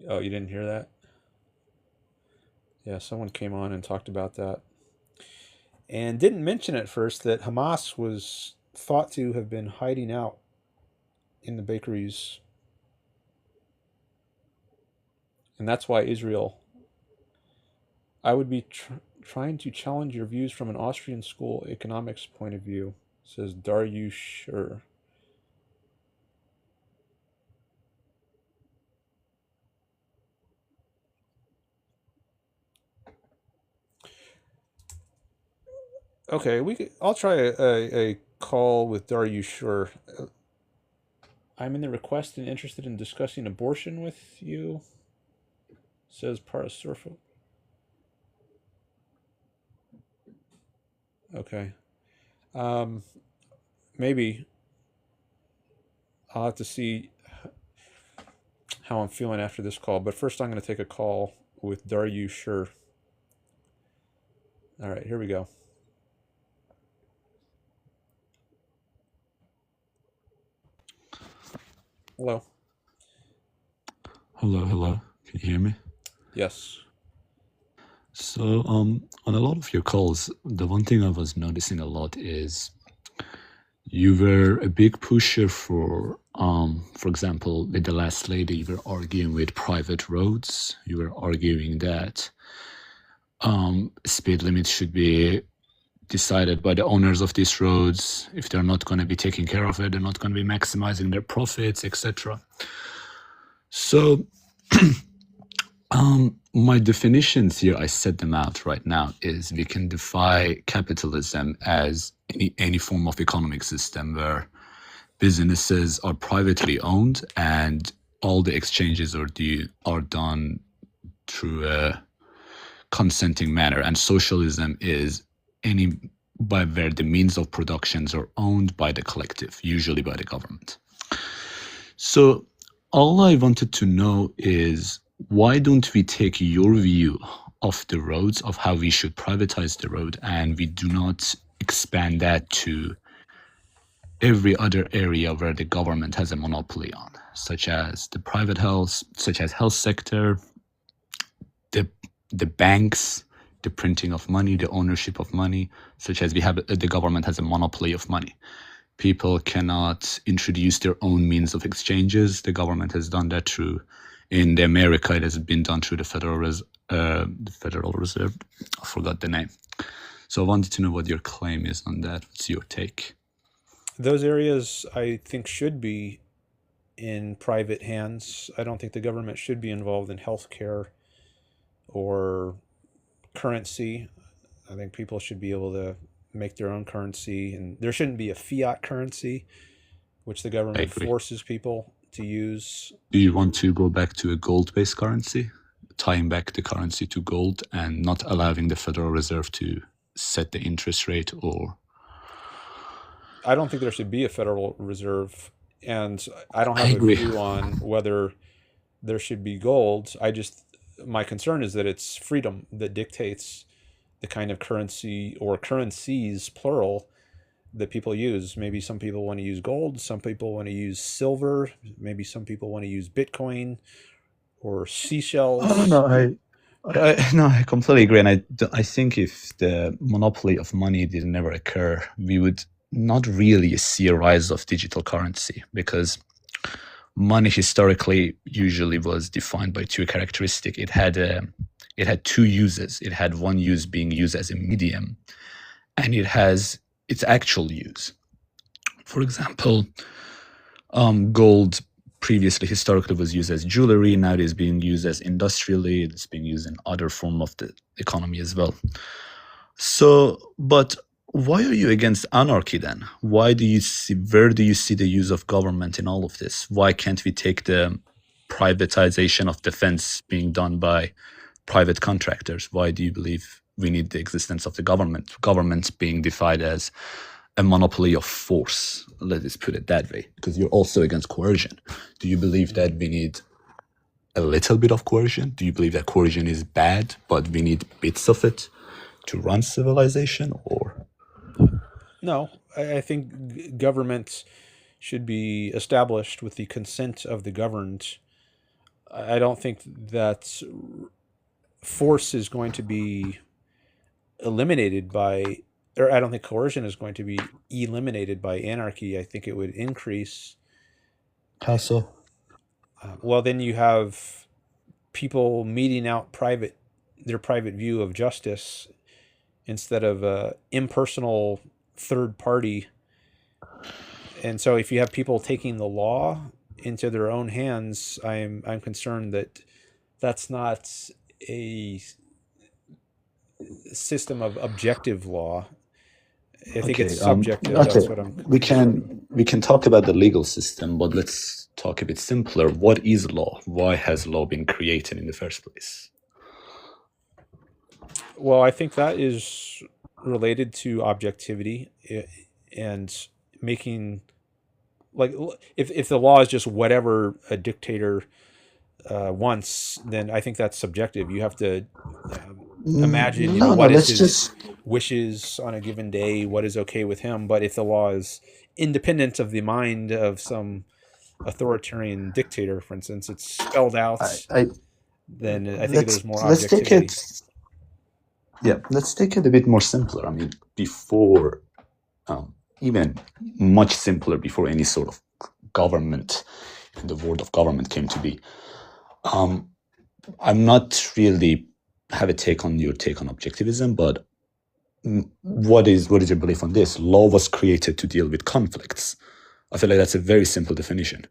Oh, you didn't hear that? Yeah, someone came on and talked about that. And didn't mention at first that Hamas was thought to have been hiding out in the bakeries. And that's why Israel... I would be trying to challenge your views from an Austrian school economics point of view, says Daryushur. Okay, I'll try a call with Daryushur. I'm in the request and interested in discussing abortion with you, says Parasurfo. Okay. Maybe I'll have to see how I'm feeling after this call. But first I'm going to take a call with Daryushur. All right, here we go. Hello. Hello. Can you hear me? Yes. So, on a lot of your calls, the one thing I was noticing a lot is you were a big pusher for example, with the last lady, you were arguing with private roads. You were arguing that speed limits should be decided by the owners of these roads. If they're not going to be taking care of it, they're not going to be maximizing their profits, etc. So, my definitions here, I set them out right now, is we can define capitalism as any form of economic system where businesses are privately owned and all the exchanges are done through a consenting manner. And socialism is where the means of productions are owned by the collective, usually by the government. So all I wanted to know is, why don't we take your view of the roads, of how we should privatize the road, and we do not expand that to every other area where the government has a monopoly on, such as the private health, such as health sector, the banks, the printing of money, the ownership of money, such as the government has a monopoly of money. People cannot introduce their own means of exchanges. The government has done that in America, it has been done through the Federal Reserve. I forgot the name. So I wanted to know what your claim is on that. What's your take? Those areas, I think, should be in private hands. I don't think the government should be involved in healthcare or currency. I think people should be able to make their own currency, and there shouldn't be a fiat currency, which the government forces people to use. Do you want to go back to a gold-based currency, tying back the currency to gold and not allowing the Federal Reserve to set the interest rate? Or I don't think there should be a Federal Reserve, and I don't have a view on whether there should be gold. My concern is that it's freedom that dictates the kind of currency or currencies, plural, that people use. Maybe some people want to use gold, some people want to use silver, maybe some people want to use Bitcoin or seashells. No, I completely agree, and I think if the monopoly of money did never occur, we would not really see a rise of digital currency, because money historically usually was defined by two characteristics. It had two uses. It had one use being used as a medium, and it has its actual use. For example, gold previously historically was used as jewelry. Now it is being used as industrially. It's being used in other form of the economy as well. So, but why are you against anarchy then? Where do you see the use of government in all of this? Why can't we take the privatization of defense being done by private contractors? Why do you believe we need the existence of the government? Government being defined as a monopoly of force, let us put it that way, because you're also against coercion. Do you believe that we need a little bit of coercion? Do you believe that coercion is bad, but we need bits of it to run civilization? Or no, I think government should be established with the consent of the governed. I don't think that force is going to be eliminated by, or I don't think coercion is going to be eliminated by anarchy. I think it would increase. How so? Well, then you have people meting out their private view of justice instead of impersonal third party. And so if you have people taking the law into their own hands, I'm concerned that that's not a system of objective law. I think it's subjective. That's what I'm. We can talk about the legal system, but let's talk a bit simpler. What is law? Why has law been created in the first place? Well, I think that is related to objectivity and making, like, if the law is just whatever a dictator wants, then I think that's subjective. You have to imagine, what is his wishes on a given day, what is okay with him. But if the law is independent of the mind of some authoritarian dictator, for instance, it's spelled out, then I think there's more objectivity. Let's take it a bit more simpler. I mean, before, even much simpler, before any sort of government, and the word of government came to be. I'm not really have a take on your take on objectivism, but what is your belief on this? Law was created to deal with conflicts. I feel like that's a very simple definition.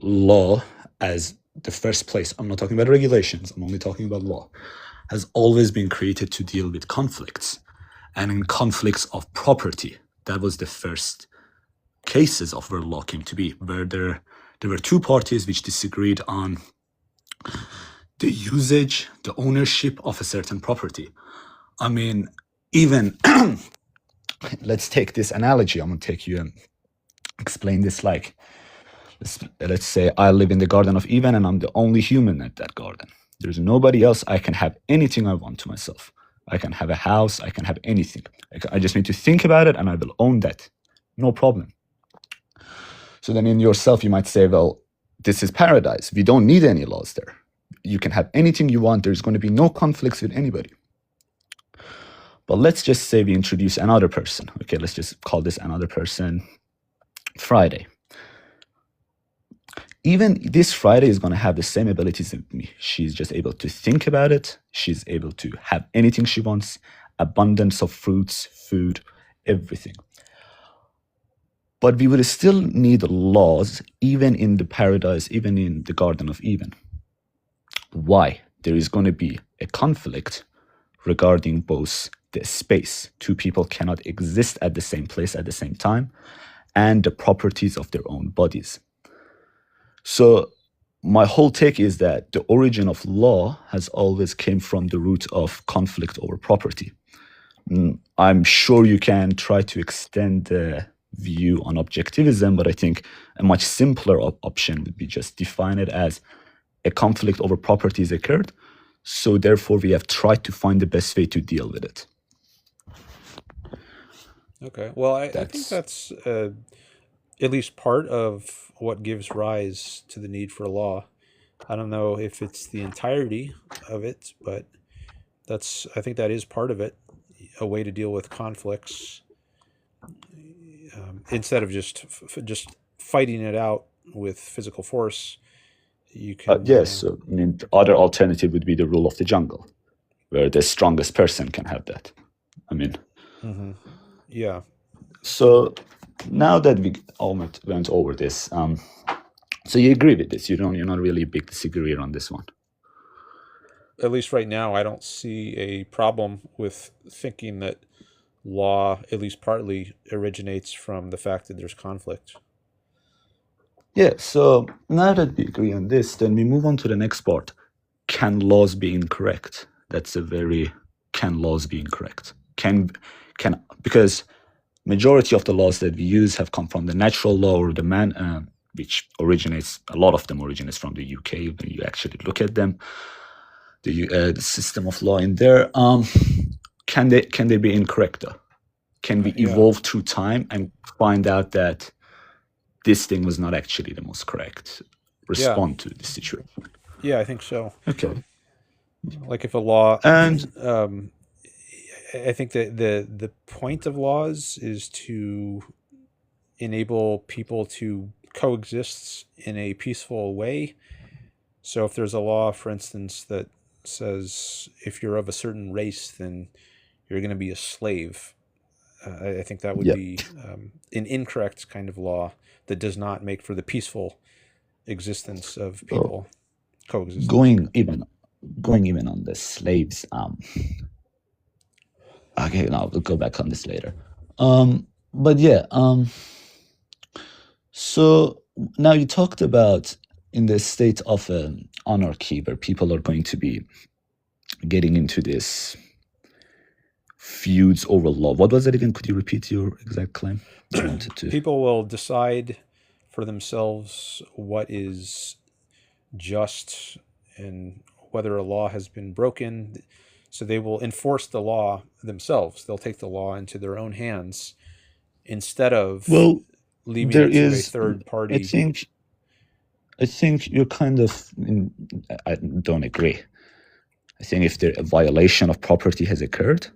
Law, as the first place, I'm not talking about regulations, I'm only talking about law, has always been created to deal with conflicts, and in conflicts of property. That was the first cases of where law came to be, where there were two parties which disagreed on the usage, the ownership of a certain property. I mean, even let's take this analogy. I'm gonna take you and explain this. Like, let's say I live in the Garden of Eden and I'm the only human at that garden. There's nobody else. I can have anything I want to myself. I can have a house. I can have anything. I just need to think about it and I will own that. No problem. So then in yourself, you might say, well, this is paradise. We don't need any laws there. You can have anything you want. There's going to be no conflicts with anybody. But let's just say we introduce another person. Okay, let's just call this another person Friday. Even this Friday is going to have the same abilities as me. She's just able to think about it. She's able to have anything she wants, abundance of fruits, food, everything. But we would still need laws, even in the paradise, even in the Garden of Eden. Why? There is going to be a conflict regarding both the space. Two people cannot exist at the same place at the same time, and the properties of their own bodies. So my whole take is that the origin of law has always came from the root of conflict over property. I'm sure you can try to extend the view on objectivism, but I think a much simpler option would be just define it as a conflict over properties occurred, so therefore we have tried to find the best way to deal with it. Okay. Well, I think That's that's at least part of what gives rise to the need for law. I don't know if it's the entirety of it, but I think that is part of it. A way to deal with conflicts instead of just fighting it out with physical force. You can. yes. So, I mean, the other alternative would be the rule of the jungle, where the strongest person can have that. I mean, yeah. So now that we almost went over this, so you agree with this? You're not really a big disagreeer on this one. At least right now, I don't see a problem with thinking that law, at least partly, originates from the fact that there's conflict. Yeah, so now that we agree on this, then we move on to the next part. Can laws be incorrect? That's a very, can laws be incorrect? Because majority of the laws that we use have come from the natural law or the man, which originates, a lot of them originates from the UK when you actually look at them. The system of law in there, can they be incorrect though? Can we evolve through time and find out that this thing was not actually the most correct respond to the situation? Yeah, I think so. Okay. Like if a law, and I think that the point of laws is to enable people to coexist in a peaceful way. So if there's a law, for instance, that says if you're of a certain race, then you're going to be a slave, I think that would be an incorrect kind of law that does not make for the peaceful existence of people coexistence. Going even on the slaves. Okay, now we'll go back on this later. But yeah. So now you talked about in the state of anarchy, where people are going to be getting into this feuds over law. What was it again? Could you repeat your exact claim? People will decide for themselves what is just and whether a law has been broken. So they will enforce the law themselves. They'll take the law into their own hands instead of leaving it to a third party. I think you're kind of, I don't agree. I think if a violation of property has occurred,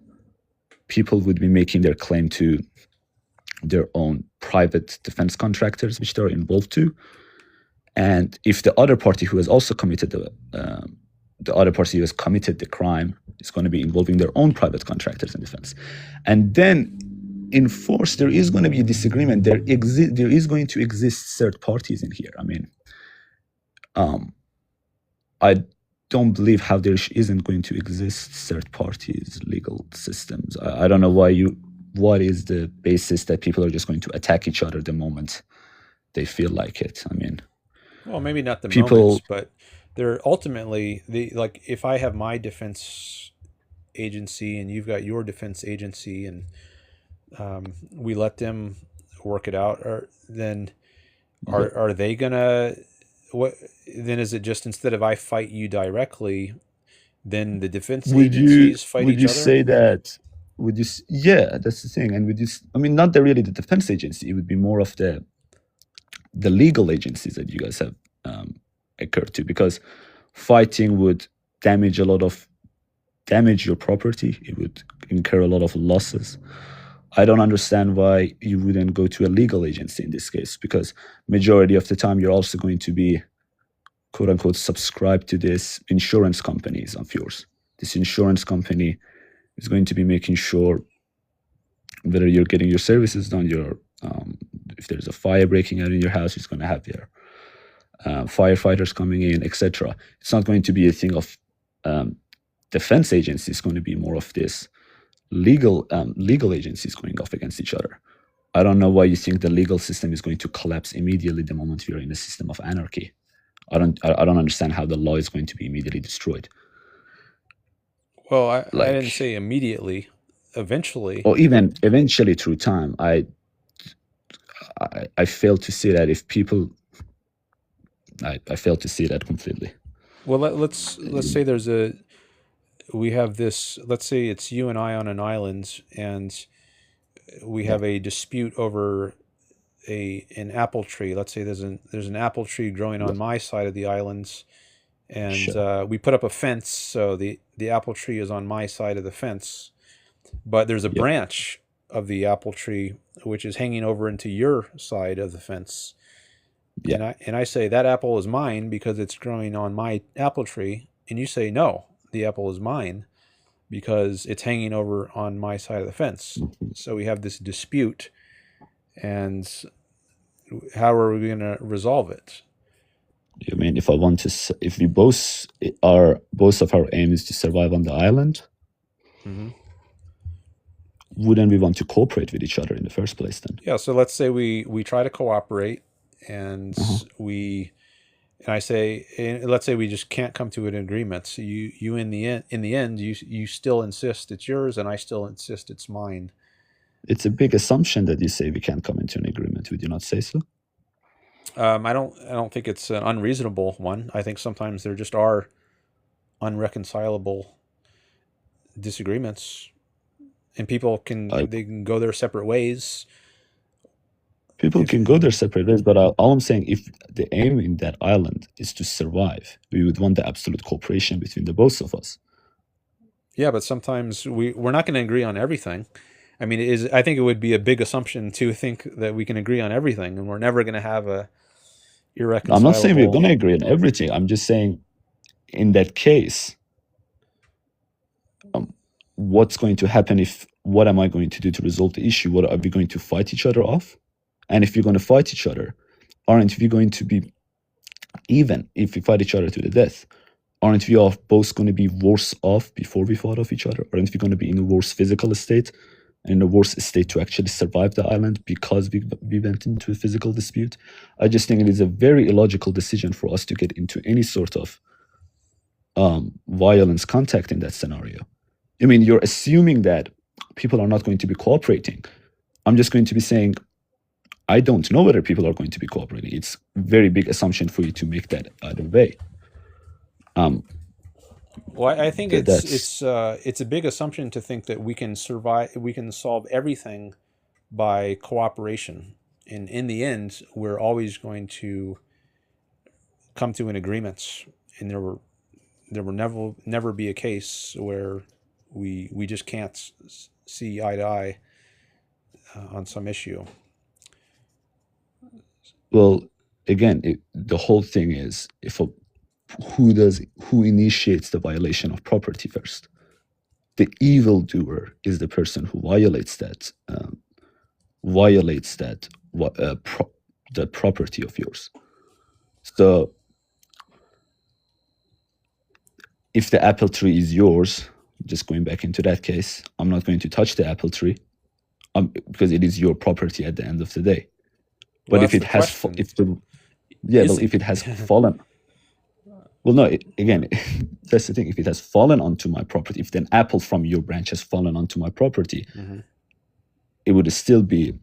people would be making their claim to their own private defense contractors, which they're involved to. And if the other party who has also committed the crime is going to be involving their own private contractors in defense, and then in force, there is going to be a disagreement. There is going to exist third parties in here. I mean, I don't believe how there isn't going to exist third parties, legal systems. I don't know what is the basis that people are just going to attack each other the moment they feel like it. I mean, well, maybe not the moments, but they're ultimately like if I have my defense agency and you've got your defense agency and we let them work it out, or then are they gonna then is it just instead of I fight you directly, then the defense agencies fight each other? Would you say that? Yeah, that's the thing. And not really the defense agency. It would be more of the legal agencies that you guys have occurred to, because fighting would damage your property. It would incur a lot of losses. I don't understand why you wouldn't go to a legal agency in this case, because majority of the time you're also going to be, quote unquote, subscribed to this insurance companies of yours. This insurance company is going to be making sure whether you're getting your services done, if there's a fire breaking out in your house, it's going to have your firefighters coming in, etc. It's not going to be a thing of defense agencies. It's going to be more of this legal agencies going off against each other. I don't know why you think the legal system is going to collapse immediately the moment we are in a system of anarchy. I don't understand how the law is going to be immediately destroyed. Well, I didn't say immediately. Eventually, or even eventually through time. I fail to see that if people. I fail to see that completely. Well, let's say we have this. Let's say it's you and I on an island, and we have a dispute over an apple tree. Let's say there's an apple tree growing on my side of the islands, and we put up a fence, so the apple tree is on my side of the fence, but there's a branch of the apple tree which is hanging over into your side of the fence. And I say that apple is mine because it's growing on my apple tree, and you say no, the apple is mine because it's hanging over on my side of the fence. So we have this dispute, and how are we going to resolve it? You mean if we both of our aim is to survive on the island, wouldn't we want to cooperate with each other in the first place then? Yeah, so let's say we try to cooperate, and I say, let's say we just can't come to an agreement. So you in the end, you still insist it's yours, and I still insist it's mine. It's a big assumption that you say we can't come into an agreement. Would you not say so? I don't think it's an unreasonable one. I think sometimes there just are unreconcilable disagreements, and people can go their separate ways. People can go their separate ways, but all I'm saying, if the aim in that island is to survive, we would want the absolute cooperation between the both of us. Yeah, but sometimes we're not going to agree on everything. I mean, I think it would be a big assumption to think that we can agree on everything, and we're never going to have a irreconcilable... I'm not saying we're going to agree on everything. I'm just saying, in that case, what's going to happen what am I going to do to resolve the issue? What are we going to fight each other off? And if we're going to fight each other, aren't we going to be even if we fight each other to the death? Aren't we both going to be worse off before we fought off each other? Aren't we going to be in a worse physical state and in a worse state to actually survive the island because we went into a physical dispute? I just think it is a very illogical decision for us to get into any sort of violence contact in that scenario. I mean, you're assuming that people are not going to be cooperating. I'm just going to be saying, I don't know whether people are going to be cooperating. It's a very big assumption for you to make that either way. Well, I think it's a big assumption to think that we can solve everything by cooperation. And in the end, we're always going to come to an agreement. And there will never be a case where we just can't see eye to eye on some issue. Well, again, the whole thing is who initiates the violation of property first. The evildoer is the person who violates the property of yours. So if the apple tree is yours, just going back into that case, I'm not going to touch the apple tree because it is your property at the end of the day. But if it has fallen, well, no, again, that's the thing. If it has fallen onto my property, if an apple from your branch has fallen onto my property, it would still be.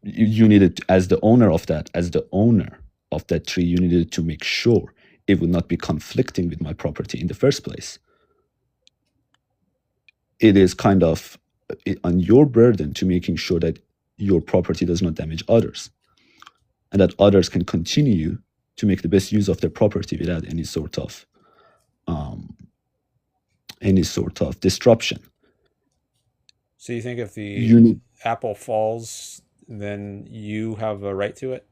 You needed, as the owner of that tree, you needed to make sure it would not be conflicting with my property in the first place. It is kind of on your burden to making sure that your property does not damage others, and that others can continue to make the best use of their property without any sort of disruption. So you think if the apple falls, then you have a right to it?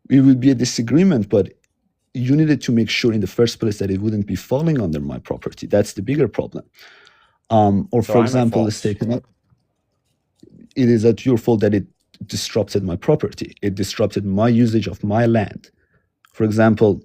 It would be a disagreement, but you needed to make sure in the first place that it wouldn't be falling under my property. That's the bigger problem. Or so for example, let's take it is at your fault that it disrupted my property. It disrupted my usage of my land. For example,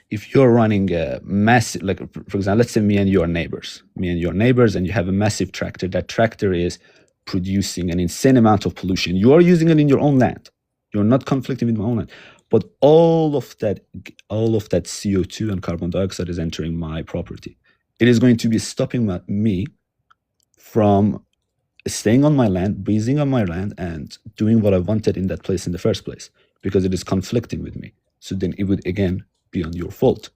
if you're running a massive, like for example, let's say me and you are neighbors, and you have a massive tractor. That tractor is producing an insane amount of pollution. You are using it in your own land. You're not conflicting with my own land. But all of that CO2 and carbon dioxide is entering my property. It is going to be stopping me from staying on my land, breathing on my land, and doing what I wanted in that place in the first place, because it is conflicting with me. So then it would again be on your fault.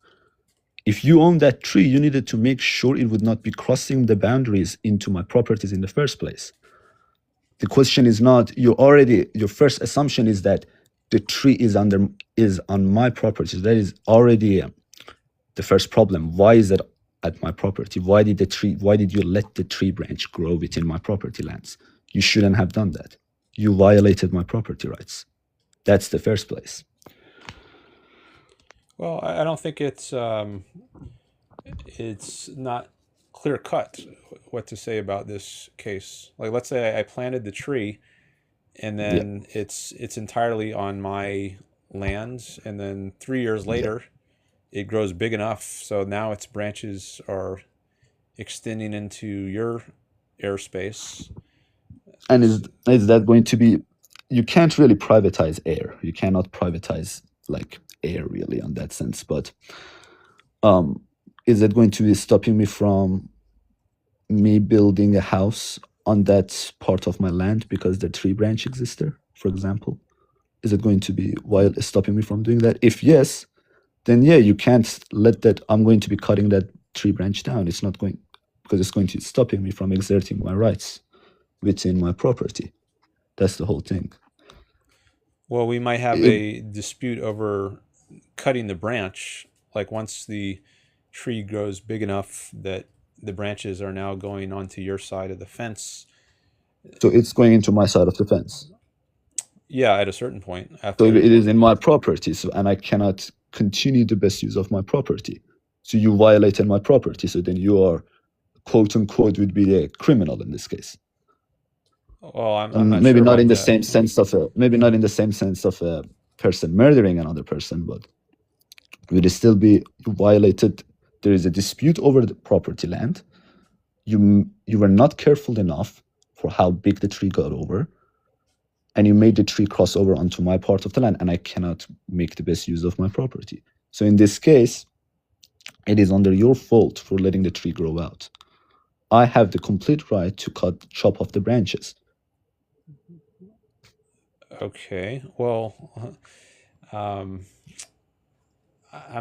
If you own that tree, you needed to make sure it would not be crossing the boundaries into my properties in the first place. The question is not, your first assumption is that the tree is on my property. That is already the first problem. Why is it at my property? Why did you let the tree branch grow within my property lands? You shouldn't have done that. You violated my property rights. That's the first place. Well, I don't think it's not clear cut what to say about this case. Like, let's say I planted the tree, and then it's entirely on my lands, and then 3 years later, it grows big enough so now its branches are extending into your airspace. And is that going to be? You can't really privatize air. You cannot privatize like air really on that sense. But is it going to be stopping me from me building a house on that part of my land because the tree branch exists there, for example? Is it going to be while stopping me from doing that? If yes, then yeah, you can't let that. I'm going to be cutting that tree branch down. It's not going, because it's going to stopping me from exerting my rights within my property. That's the whole thing. Well, we might have a dispute over cutting the branch. Like once the tree grows big enough that the branches are now going onto your side of the fence. So it's going into my side of the fence. Yeah, at a certain point. So it is in my property, and I cannot continue the best use of my property. So you violated my property. So then you are, quote unquote, would be a criminal in this case. Well, I'm not maybe sure not in the that. same sense of a person murdering another person, but would still be violated. There is a dispute over the property land. You were not careful enough for how big the tree got over, and you made the tree cross over onto my part of the land, and I cannot make the best use of my property. So in this case, it is under your fault for letting the tree grow out. I have the complete right to chop off the branches. Okay, well, I'm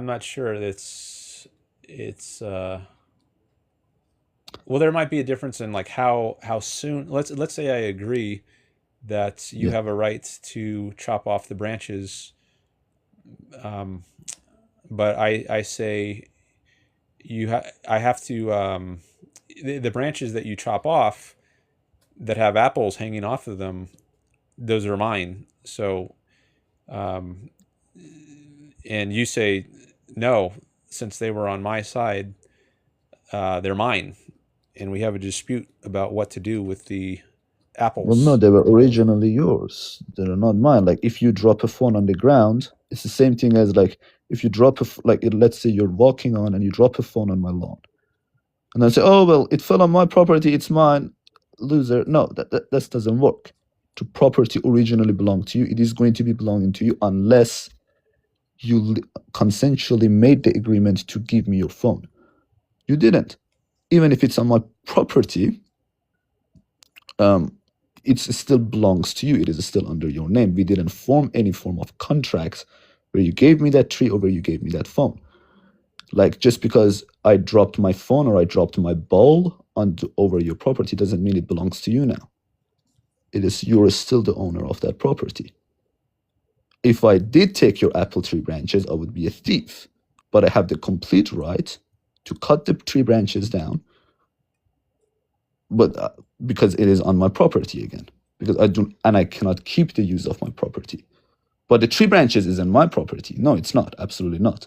not sure it's well, there might be a difference in like how soon. Let's say I agree that you have a right to chop off the branches, but I say I have to the branches that you chop off that have apples hanging off of them, those are mine. So, and you say, no, since they were on my side, they're mine. And we have a dispute about what to do with the apples. Well, no, they were originally yours. They're not mine. Like if you drop a phone on the ground, it's the same thing as like if you drop let's say you're walking on and you drop a phone on my lawn. And then say, oh, well, it fell on my property, it's mine. Loser. No, that doesn't work. The property originally belonged to you. It is going to be belonging to you unless you consensually made the agreement to give me your phone. You didn't. Even if it's on my property, it still belongs to you. It is still under your name. We didn't form any form of contracts where you gave me that tree or where you gave me that phone. Like just because I dropped my phone or I dropped my bowl over your property doesn't mean it belongs to you now. You're still the owner of that property. If I did take your apple tree branches, I would be a thief. But I have the complete right to cut the tree branches down, but because it is on my property again, because I cannot keep the use of my property. But the tree branches is on my property. No, it's not. Absolutely not.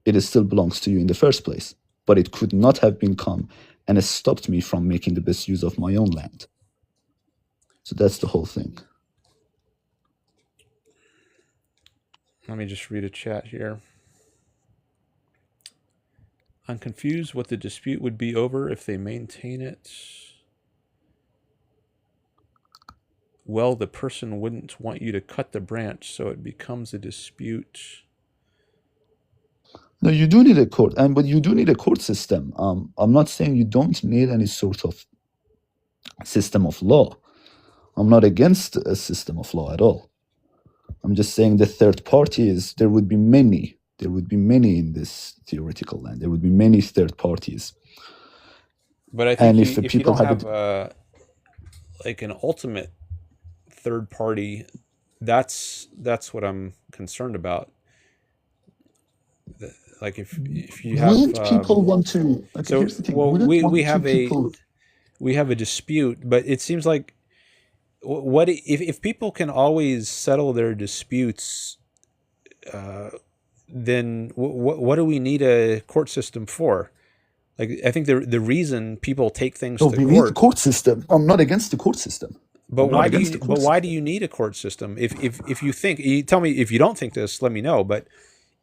It still belongs to you in the first place. But it could not have been come and it stopped me from making the best use of my own land. So that's the whole thing. Let me just read a chat here. I'm confused what the dispute would be over if they maintain it. Well, the person wouldn't want you to cut the branch, so it becomes a dispute. No, you do need a court, but you do need a court system. I'm not saying you don't need any sort of system of law. I'm not against a system of law at all. I'm just saying the third party there would be many There would be many in this theoretical land. There would be many third parties. But I think And if you people don't had have like an ultimate third party, that's what I'm concerned about. Like if you have wouldn't people want to? Okay, so here's the thing. well Wouldn't we want have to people? we have a dispute, but it seems like what if people can always settle their disputes, then what do we need a court system for? Like, I think the reason people take things No, to we need the court, court system. I'm not against the court system. but I'm not why do against you the court why system. do you need a court system? If you think, you tell me if you don't think this, let me know. But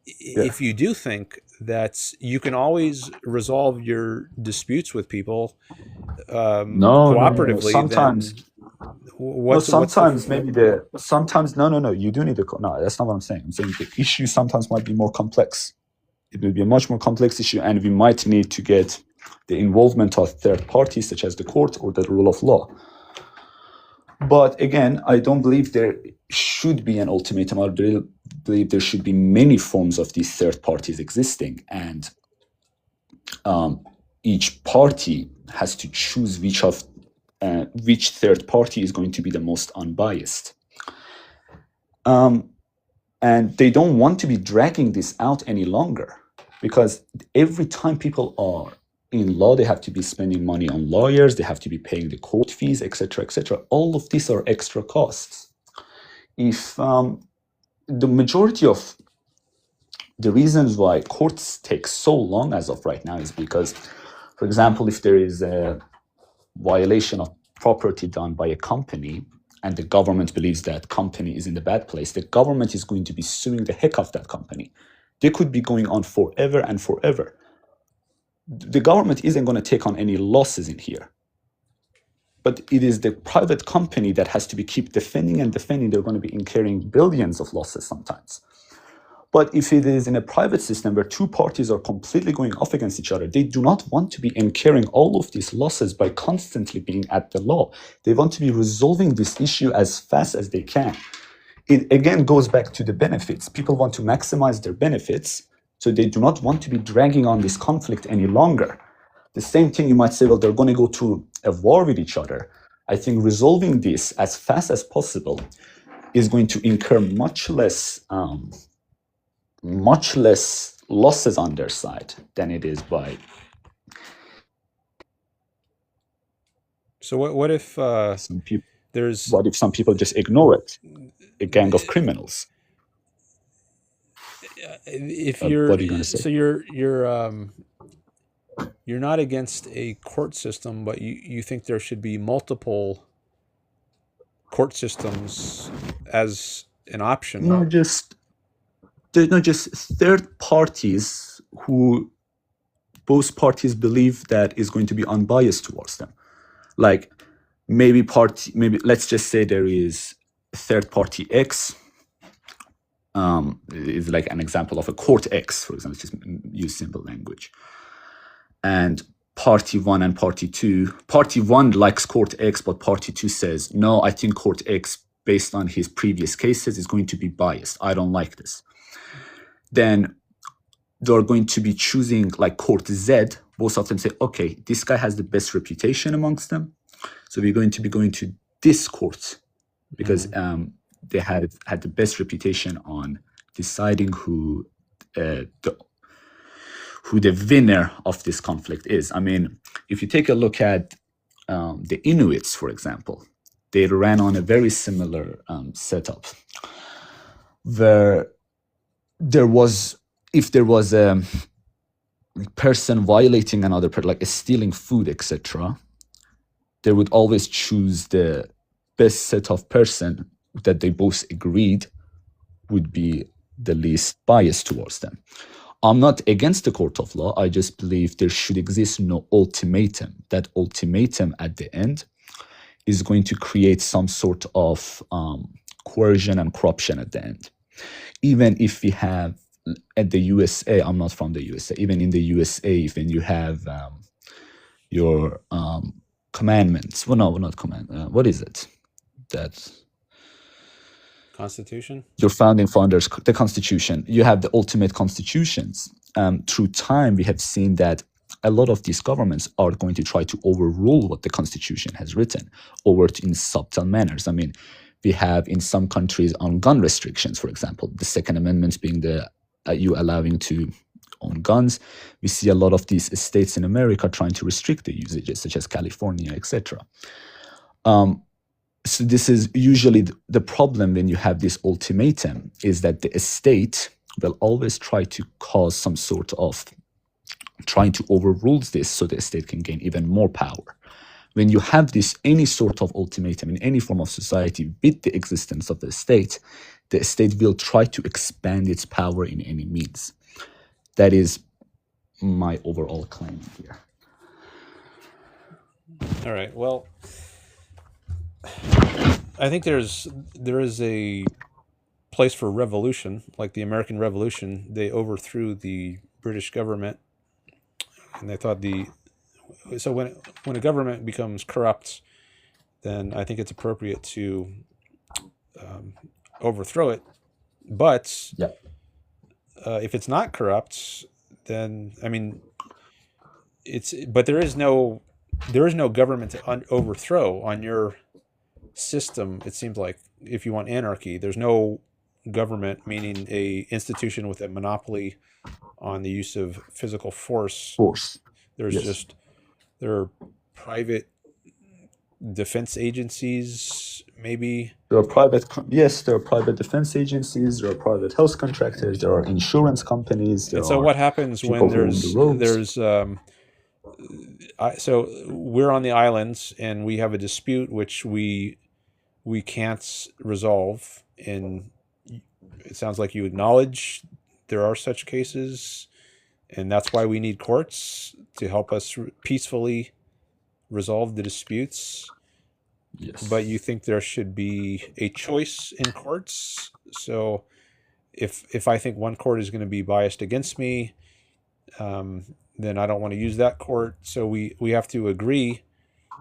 Yeah. if you do think that you can always resolve your disputes with people No. cooperatively, Sometimes, then what's sometimes maybe sometimes no. You do need no. That's not what I'm saying. I'm saying the issue sometimes might be more complex. It will be a much more complex issue, and we might need to get the involvement of third parties, such as the court or the rule of law. But again, I don't believe there should be an ultimatum. I believe there should be many forms of these third parties existing, and each party has to choose which third party is going to be the most unbiased. And they don't want to be dragging this out any longer, because every time people are in law, they have to be spending money on lawyers, they have to be paying the court fees, etc., etc. All of these are extra costs. If the majority of the reasons why courts take so long as of right now is because, for example, if there is a violation of property done by a company and the government believes that company is in the bad place, the government is going to be suing the heck of that company. They could be going on forever and forever. The government isn't going to take on any losses in here. But it is the private company that has to be keep defending and defending. They're going to be incurring billions of losses sometimes. But if it is in a private system where two parties are completely going off against each other, they do not want to be incurring all of these losses by constantly being at the law. They want to be resolving this issue as fast as they can. It again goes back to the benefits. People want to maximize their benefits, so they do not want to be dragging on this conflict any longer. The same thing, you might say, well, they're going to go to a war with each other. I think resolving this as fast as possible is going to incur much less losses on their side than it is by. So what if some people? There's what if some people just ignore it? A gang of criminals. If you're what are you going to say? So you're not against a court system, but you think there should be multiple court systems as an option. No, just third parties who both parties believe that is going to be unbiased towards them. Like maybe let's just say there is third party X. Is like an example of a court X, for example, just use simple language. And party 1 and party 2. Party 1 likes court X, but party 2 says, no, I think court X, based on his previous cases, is going to be biased. I don't like this. Then they're going to be choosing like court Z. Both of them say, okay, this guy has the best reputation amongst them, so we're going to be going to this court because they had the best reputation on deciding who the winner of this conflict is. I mean, if you take a look at the Inuits, for example, they ran on a very similar setup where if there was a person violating another person, like stealing food, etc., they would always choose the best set of person that they both agreed would be the least biased towards them. I'm not against the court of law. I just believe there should exist no ultimatum. That ultimatum at the end is going to create some sort of coercion and corruption at the end. Even if we have at the USA, I'm not from the USA, even in the USA, when you have your commandments, well, no, not command, what is it? That Constitution? Your founding fathers, the Constitution. You have the ultimate constitutions. Through time, we have seen that a lot of these governments are going to try to overrule what the Constitution has written, over in subtle manners. I mean, we have in some countries on gun restrictions, for example, the Second Amendment being the you allowing to own guns. We see a lot of these states in America trying to restrict the usages, such as California, etc. So this is usually the problem when you have this ultimatum, is that the state will always try to cause some sort of trying to overrule this so the state can gain even more power. When you have this any sort of ultimatum in any form of society with the existence of the state will try to expand its power in any means. That is my overall claim here. All right. Well, I think there is a place for revolution, like the American Revolution. They overthrew the British government, and they thought so when a government becomes corrupt, then I think it's appropriate to overthrow it. But if it's not corrupt, then I mean, but there is no government to overthrow on your system. It seems like if you want anarchy, there's no government, meaning a institution with a monopoly on the use of physical force. There's there are private defense agencies, maybe. There are private, there are private defense agencies, there are private health contractors, there are insurance companies. And so what happens when there's so we're on the islands and we have a dispute which we can't resolve, and it sounds like you acknowledge there are such cases, and that's why we need courts to help us peacefully resolve the disputes. Yes. But you think there should be a choice in courts. So if I think one court is going to be biased against me, then I don't want to use that court. So we have to agree.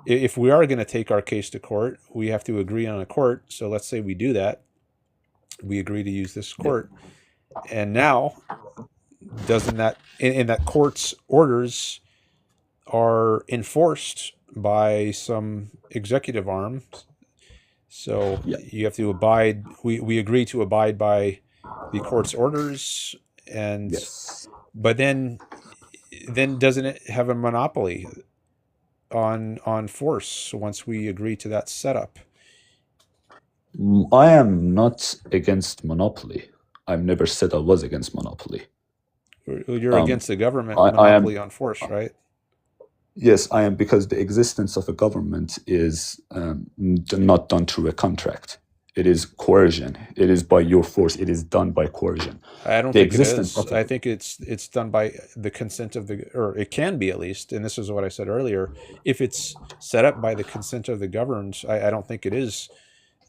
If we are going to take our case to court, we have to agree on a court. So let's say we do that. We agree to use this court. And now, doesn't that, in that court's orders are enforced by some executive arm. So you have to abide, we agree to abide by the court's orders, and but then doesn't it have a monopoly on force once we agree to that setup? I am not against monopoly. I've never said I was against monopoly. You're against the government monopoly on force, right? Yes, I am, because the existence of a government is not done through a contract. It is coercion. It is by your force. It is done by coercion. I don't think it is. I think it's done by the consent of or it can be at least, and this is what I said earlier, if it's set up by the consent of the governed, I don't think it is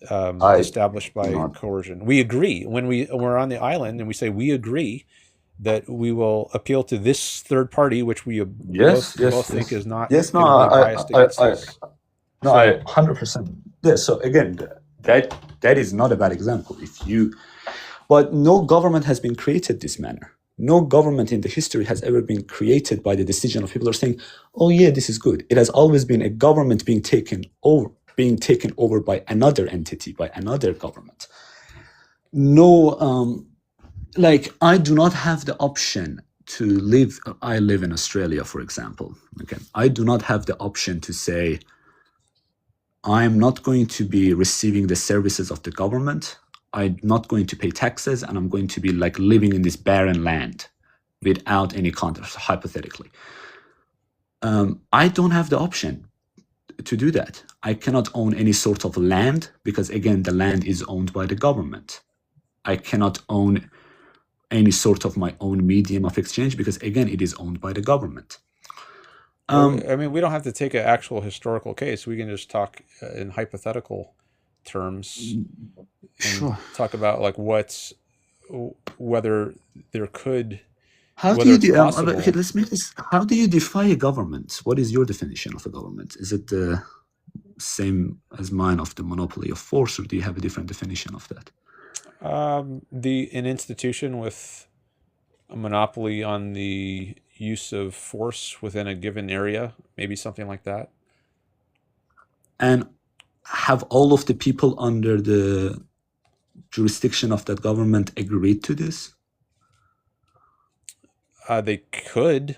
established by coercion. We agree. When we're on the island and we say we agree that we will appeal to this third party, which we both think is not biased against us. No, I 100%. Yes. So again, that is not a bad example. But no government has been created this manner. No government in the history has ever been created by the decision of people who are saying, "Oh yeah, this is good." It has always been a government being taken over by another entity, by another government. No. Like, I do not have the option to live. I live in Australia, for example. Okay, I do not have the option to say, I'm not going to be receiving the services of the government. I'm not going to pay taxes, and I'm going to be like living in this barren land without any contract, hypothetically. I don't have the option to do that. I cannot own any sort of land because, again, the land is owned by the government. I cannot own any sort of my own medium of exchange because, again, it is owned by the government. I mean, we don't have to take an actual historical case. We can just talk in hypothetical terms and talk about like whether there could. How do you let's make this. How do you define a government? What is your definition of a government? Is it the same as mine of the monopoly of force, or do you have a different definition of that? An institution with a monopoly on the use of force within a given area, maybe something like that. And have all of the people under the jurisdiction of that government agreed to this? They could.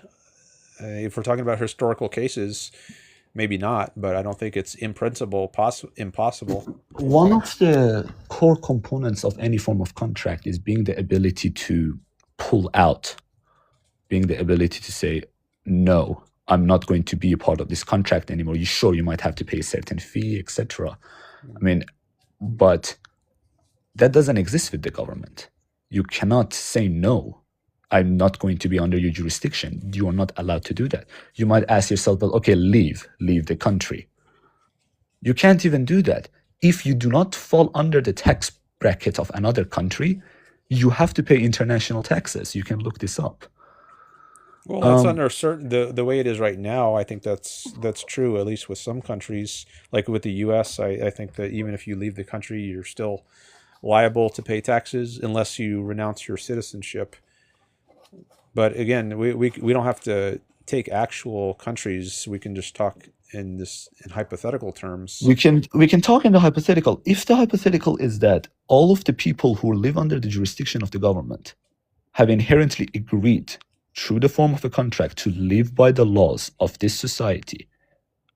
If we're talking about historical cases, maybe not, but I don't think it's in principle impossible. One of the core components of any form of contract is being the ability to pull out, being the ability to say, no, I'm not going to be a part of this contract anymore. You sure you might have to pay a certain fee, etc. I mean, but that doesn't exist with the government. You cannot say no. I'm not going to be under your jurisdiction. You are not allowed to do that. You might ask yourself, well, okay, leave the country. You can't even do that. If you do not fall under the tax bracket of another country, you have to pay international taxes. You can look this up. Well, that's under certain the way it is right now. I think that's true, at least with some countries, like with the U.S. I think that even if you leave the country, you're still liable to pay taxes unless you renounce your citizenship. But again, we don't have to take actual countries. We can just talk in hypothetical terms. We can talk in the hypothetical. If the hypothetical is that all of the people who live under the jurisdiction of the government have inherently agreed through the form of a contract to live by the laws of this society,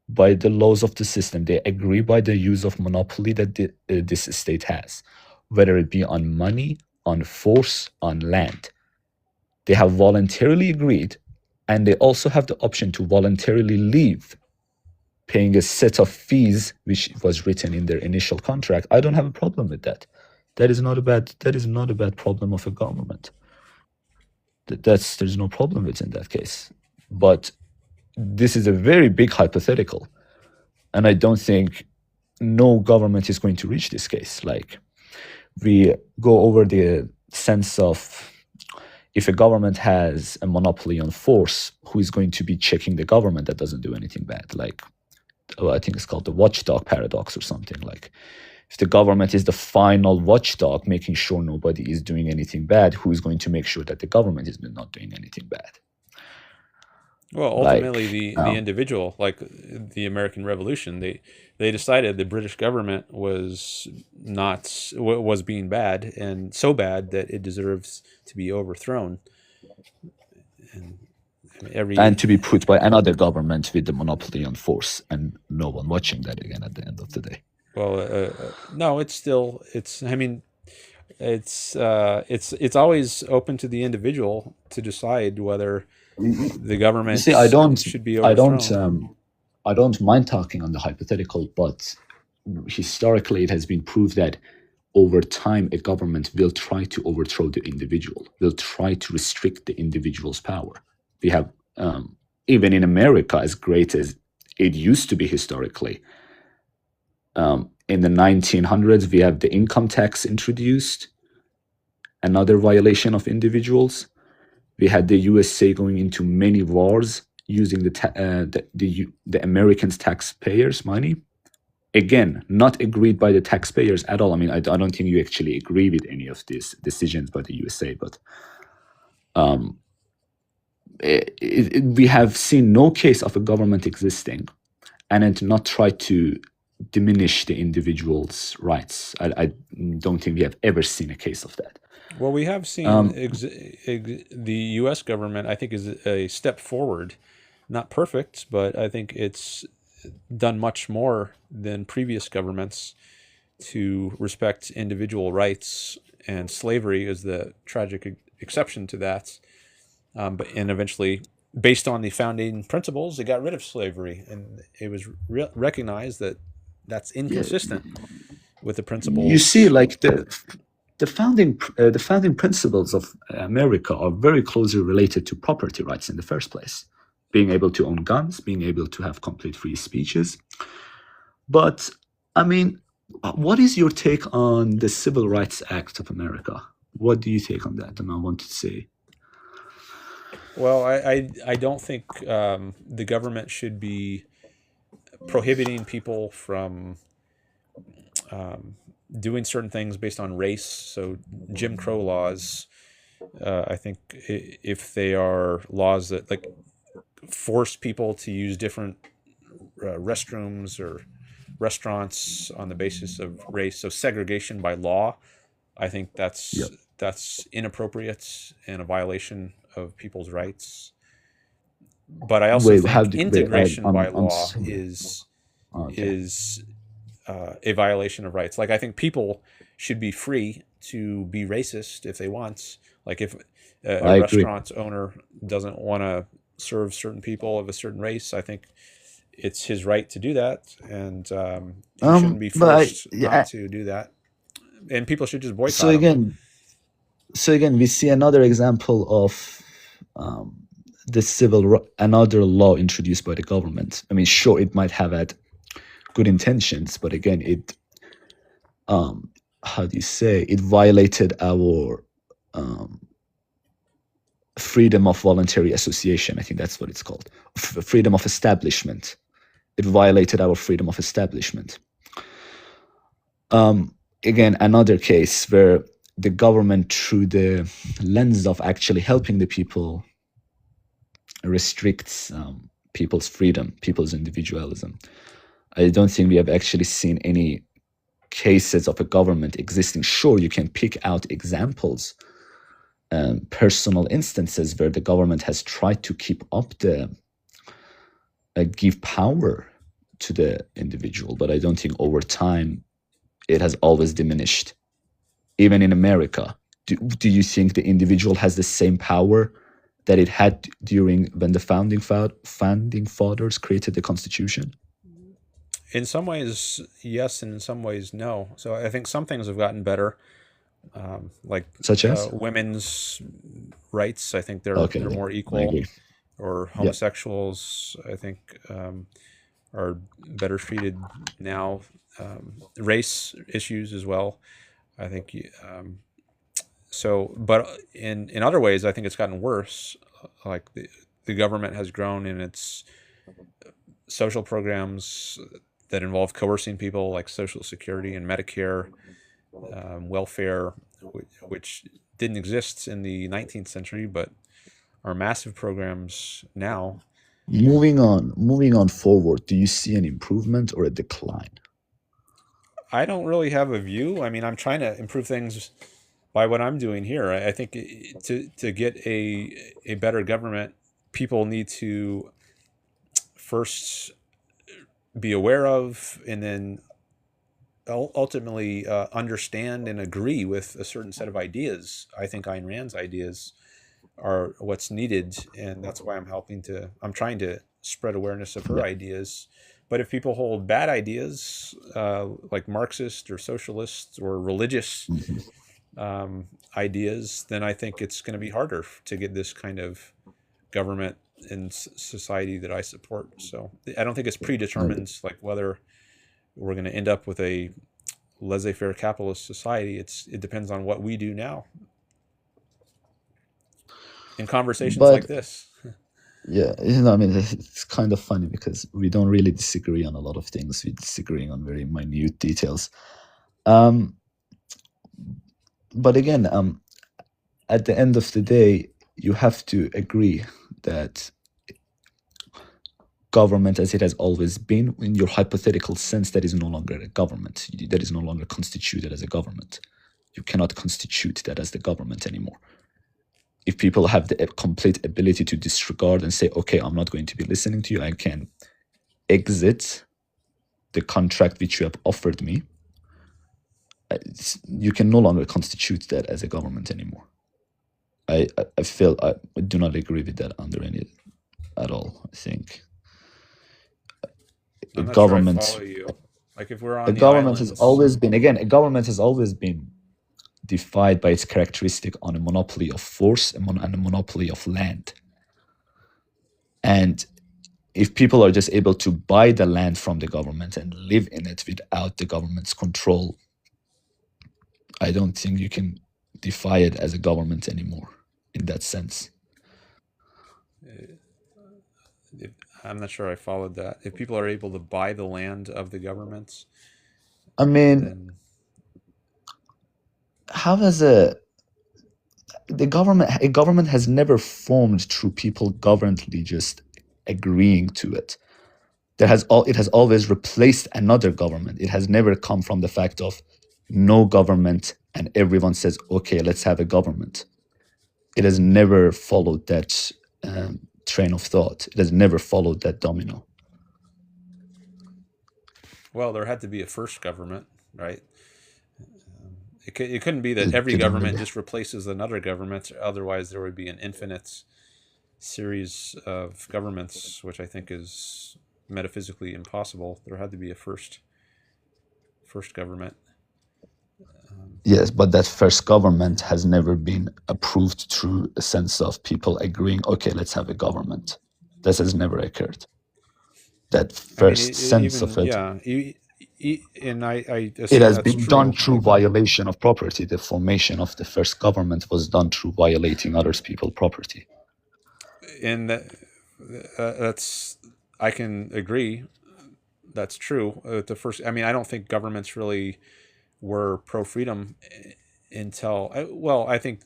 by the laws of the system, they agree by the use of monopoly that this state has, whether it be on money, on force, on land. They have voluntarily agreed, and they also have the option to voluntarily leave, paying a set of fees which was written in their initial contract. I don't have a problem with that. That is not a bad problem of a government. There's no problem with it in that case. But this is a very big hypothetical, and I don't think no government is going to reach this case. Like, we go over the sense of, if a government has a monopoly on force, who is going to be checking the government that doesn't do anything bad? Like, I think it's called the watchdog paradox or something. Like, if the government is the final watchdog, making sure nobody is doing anything bad, who is going to make sure that the government is not doing anything bad? Well, ultimately, the individual, like the American Revolution, they decided the British government was being bad, and so bad that it deserves to be overthrown, and to be put by another government with the monopoly on force, and no one watching that again at the end of the day. Well, no, it's always open to the individual to decide whether the government should be overthrown. I don't mind talking on the hypothetical, but historically it has been proved that over time a government will try to overthrow the individual, will try to restrict the individual's power. We have, even in America, as great as it used to be historically, in the 1900s, we have the income tax introduced, another violation of individuals. We had the USA going into many wars using the Americans' taxpayers' money. Again, not agreed by the taxpayers at all. I mean, I don't think you actually agree with any of these decisions by the USA, but we have seen no case of a government existing and then to not try to diminish the individual's rights. I don't think we have ever seen a case of that. Well, we have seen the U.S. government, I think, is a step forward. Not perfect, but I think it's done much more than previous governments to respect individual rights, and slavery is the tragic exception to that. And eventually, based on the founding principles, it got rid of slavery, and it was recognized that that's inconsistent with the principles. You see, like the founding principles of America are very closely related to property rights in the first place. Being able to own guns, being able to have complete free speeches. But, I mean, what is your take on the Civil Rights Act of America? What do you take on that? And I want to say. Well, I don't think the government should be prohibiting people from doing certain things based on race. So Jim Crow laws, I think if they are laws that like force people to use different restrooms or restaurants on the basis of race, so segregation by law, I think that's inappropriate and a violation of people's rights. But I also think integration by law is a violation of rights. Like I think people should be free to be racist if they want. Like if a restaurant owner doesn't want to serve certain people of a certain race, I think it's his right to do that, and he shouldn't be forced not to do that. And people should just boycott him. So again, we see another example of another law introduced by the government. I mean, sure, it might have had good intentions, but again, it how do you say, it violated our freedom of voluntary association. I think that's what it's called. Freedom of establishment. It violated our freedom of establishment. Again, another case where the government, through the lens of actually helping the people, restricts people's freedom, people's individualism. I don't think we have actually seen any cases of a government existing. Sure, you can pick out examples, personal instances where the government has tried to keep up give power to the individual, but I don't think over time it has always diminished. Even in America, do you think the individual has the same power that it had during when the founding fathers created the Constitution? In some ways, yes, and in some ways, no. So I think some things have gotten better, like such as women's rights. I think they're more equal. Or homosexuals, I think, are better treated now. Race issues as well, I think. So, but in other ways, I think it's gotten worse. Like the government has grown in its social programs that involve coercing people, like Social Security and Medicare, welfare, which didn't exist in the 19th century, but are massive programs now. Moving on forward, do you see an improvement or a decline? I don't really have a view. I mean, I'm trying to improve things by what I'm doing here. I think to get a better government, people need to first be aware of, and then ultimately understand and agree with a certain set of ideas. I think Ayn Rand's ideas are what's needed, and that's why I'm trying to spread awareness of her ideas. But if people hold bad ideas, like Marxist or socialist or religious ideas, then I think it's going to be harder to get this kind of government and society that I support. So I don't think it's predetermined, like whether we're going to end up with a laissez-faire capitalist society. It depends on what we do now in conversations like this. Yeah, I mean, it's kind of funny because we don't really disagree on a lot of things. We're disagreeing on very minute details. But again, at the end of the day, you have to agree that government, as it has always been, in your hypothetical sense, that is no longer a government. That is no longer constituted as a government. You cannot constitute that as the government anymore. If people have the complete ability to disregard and say, okay, I'm not going to be listening to you, I can exit the contract which you have offered me, you can no longer constitute that as a government anymore. I feel I do not agree with that at all. I think a government, sure I follow you. Like if we're on a government has always been, again, a government has always been defined by its characteristic on a monopoly of force and a monopoly of land. And if people are just able to buy the land from the government and live in it without the government's control, I don't think you can defy it as a government anymore in that sense. I'm not sure I followed that. If people are able to buy the land of the governments, I mean, how has a government has never formed through people governmentally just agreeing to it. It has always replaced another government. It has never come from the fact of no government and everyone says, okay, let's have a government. It has never followed that train of thought. It has never followed that domino. Well, there had to be a first government, right? It couldn't be that It every didn't government really. just replaces another government. Otherwise, there would be an infinite series of governments, which I think is metaphysically impossible. There had to be a first government. Yes, but that first government has never been approved through a sense of people agreeing, okay, let's have a government. This has never occurred. That I mean, first sense of it. yeah, and I It assume has that's been done true. through violation of property. The formation of the first government was done through violating others people's property. And that's, I can agree, that's true. The first, I mean, I don't think governments really were pro-freedom until, well, I think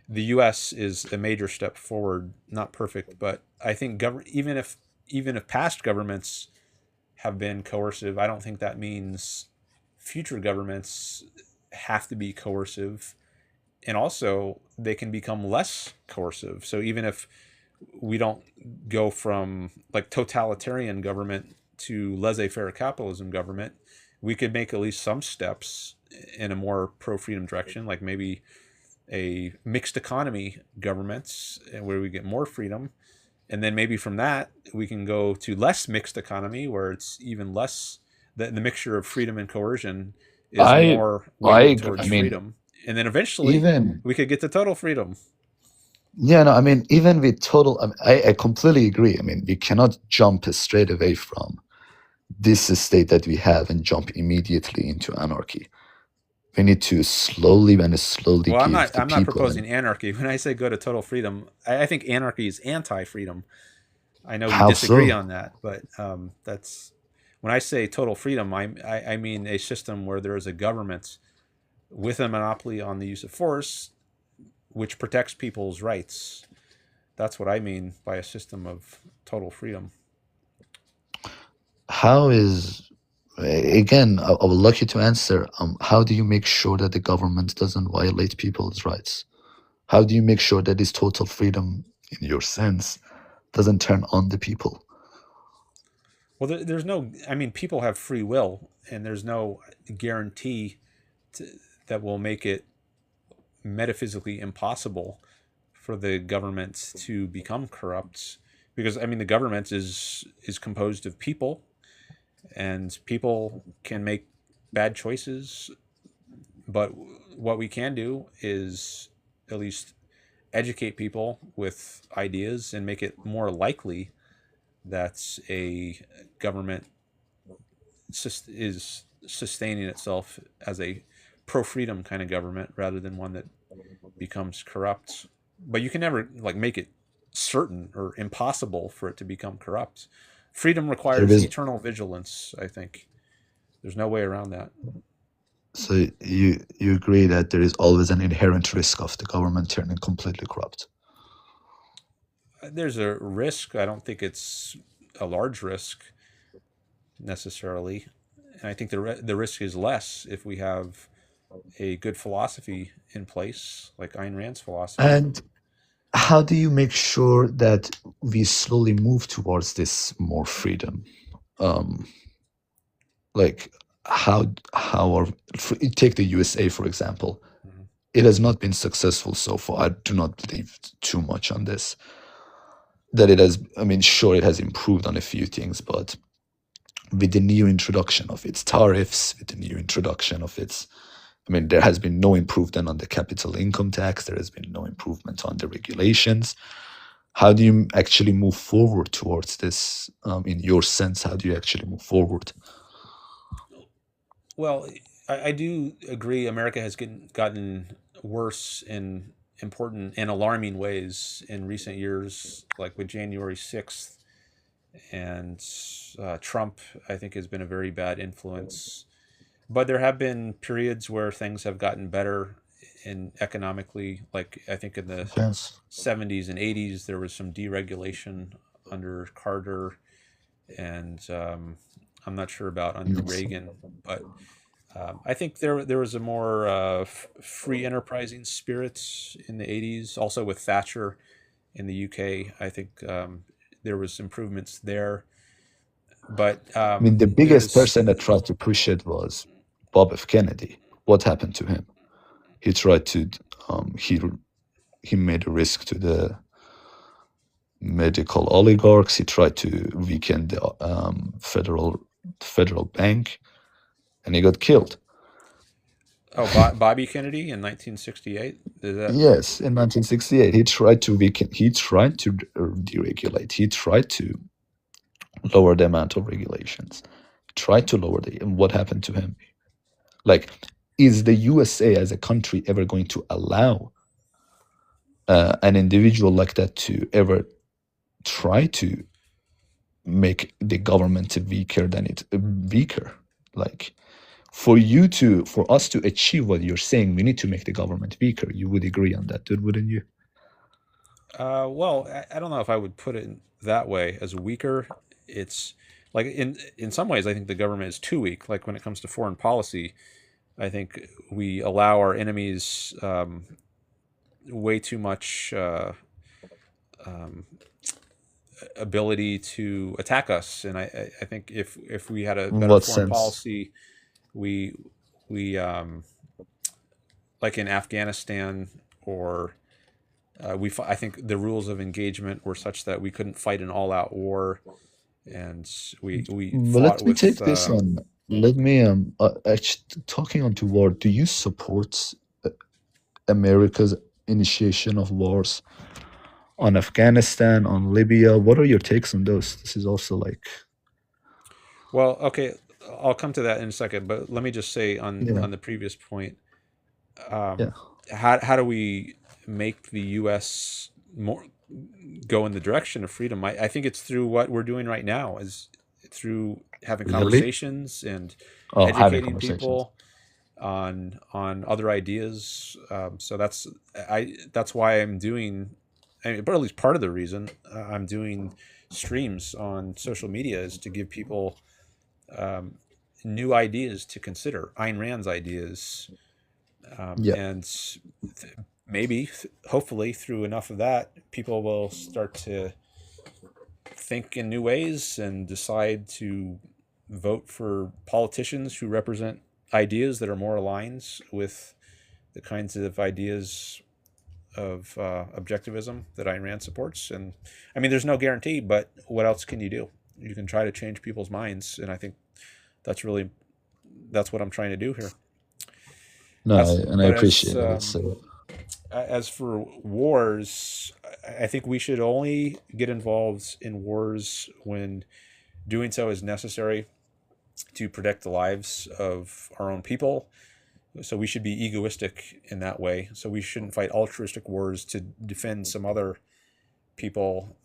the U.S. is a major step forward, not perfect, but I think even if past governments have been coercive, I don't think that means future governments have to be coercive. And also, they can become less coercive. So even if we don't go from like totalitarian government to laissez-faire capitalism government, we could make at least some steps in a more pro-freedom direction, like maybe a mixed economy governments where we get more freedom. And then maybe from that, we can go to less mixed economy where it's even less, the mixture of freedom and coercion is more weighted towards freedom. And then eventually we could get to total freedom. Yeah, no, I mean, even with total, I completely agree. I mean, we cannot jump straight away from this state that we have and jump immediately into anarchy. We need to slowly Well, give I'm the not people. proposing anarchy. When I say go to total freedom, I think anarchy is anti-freedom. I know we How disagree so? on that, but that's, when I say total freedom, I mean a system where there is a government with a monopoly on the use of force, which protects people's rights. That's what I mean by a system of total freedom. How is, again, I would like you to answer, how do you make sure that the government doesn't violate people's rights? How do you make sure that this total freedom, in your sense, doesn't turn on the people? Well, there's no, I mean, people have free will, and there's no guarantee that will make it metaphysically impossible for the government to become corrupt. Because, I mean, the government is composed of people, and people can make bad choices. But what we can do is at least educate people with ideas and make it more likely that a government is sustaining itself as a pro-freedom kind of government rather than one that becomes corrupt. But you can never like make it certain or impossible for it to become corrupt. Freedom requires eternal vigilance, I think. There's no way around that. So you agree that there is always an inherent risk of the government turning completely corrupt? There's a risk. I don't think it's a large risk necessarily. And I think the risk is less if we have a good philosophy in place, like Ayn Rand's philosophy. And how do you make sure that we slowly move towards this more freedom? Like how are, take the USA for example. It has not been successful so far. I do not believe too much on this. That it has, I mean, sure, it has improved on a few things, but with the new introduction of its tariffs, with the new introduction of its, I mean, there has been no improvement on the capital income tax. There has been no improvement on the regulations. How do you actually move forward towards this? In your sense, how do you actually move forward? Well, I do agree America has gotten worse in important and alarming ways in recent years, like with January 6th. And Trump, I think, has been a very bad influence. But there have been periods where things have gotten better and economically. Like I think in the Yes. 70s and 80s there was some deregulation under Carter, and I'm not sure about under Yes. Reagan, but I think there was a more free enterprising spirit in the 80s, also with Thatcher in the UK. I think there was improvements there, but I mean, the biggest there's person that tried to push it was Bob F. Kennedy. What happened to him? He tried to, he made a risk to the medical oligarchs. He tried to weaken the federal bank, and he got killed. Bobby Kennedy in 1968. Yes, in 1968, he tried to weaken. He tried to deregulate. He tried to lower the amount of regulations. Tried to lower the. And what happened to him? Like, is the USA as a country ever going to allow an individual like that to ever try to make the government weaker than it weaker? Like, for us to achieve what you're saying, we need to make the government weaker. You would agree on that, wouldn't you? Well, I don't know if I would put it that way as weaker. It's like in some ways, I think the government is too weak. Like when it comes to foreign policy, I think we allow our enemies way too much ability to attack us, and I think if we had a In better what foreign sense? policy, we like in Afghanistan or I think the rules of engagement were such that we couldn't fight an all-out war, and we But fought let me with take this on. Let me actually, talking on to war. Do you support America's initiation of wars on Afghanistan, on Libya? What are your takes on those? This is also like. Well, okay, I'll come to that in a second, but let me just say on Yeah. the previous point, Yeah. how do we make the U.S. more go in the direction of freedom? I think it's through what we're doing right now, is through having Really? conversations and Oh, having educating conversations. people on other ideas. So that's why I'm doing, but at least part of the reason I'm doing streams on social media is to give people new ideas to consider, Ayn Rand's ideas, Yeah. and maybe, hopefully, through enough of that, people will start to think in new ways and decide to vote for politicians who represent ideas that are more aligned with the kinds of ideas of objectivism that Ayn Rand supports. And I mean, there's no guarantee, but what else can you do? You can try to change people's minds, and I think that's what I'm trying to do here. No, I appreciate it. So. As for wars, I think we should only get involved in wars when doing so is necessary to protect the lives of our own people. So we should be egoistic in that way. So we shouldn't fight altruistic wars to defend some other people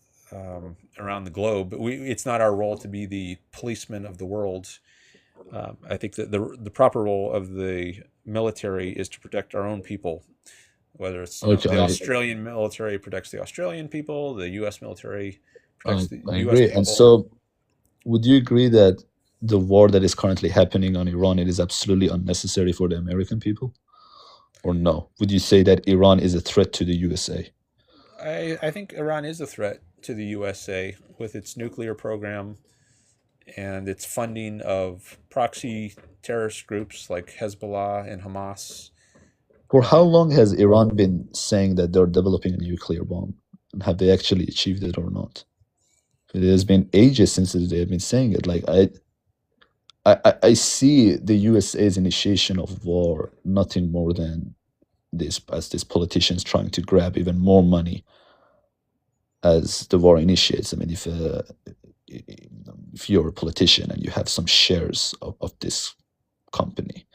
around the globe. It's not our role to be the policeman of the world. I think that the proper role of the military is to protect our own people. Whether it's the Australian military protects the Australian people, the U.S. military protects the I U.S. agree. people. And so, would you agree that the war that is currently happening on Iran, it is absolutely unnecessary for the American people? Or no? Would you say that Iran is a threat to the USA? I think Iran is a threat to the USA with its nuclear program and its funding of proxy terrorist groups like Hezbollah and Hamas. For how long has Iran been saying that they're developing a nuclear bomb? And have they actually achieved it or not? It has been ages since they have been saying it. Like I see the USA's initiation of war nothing more than this, as these politicians trying to grab even more money as the war initiates. I mean, if you're a politician and you have some shares of this company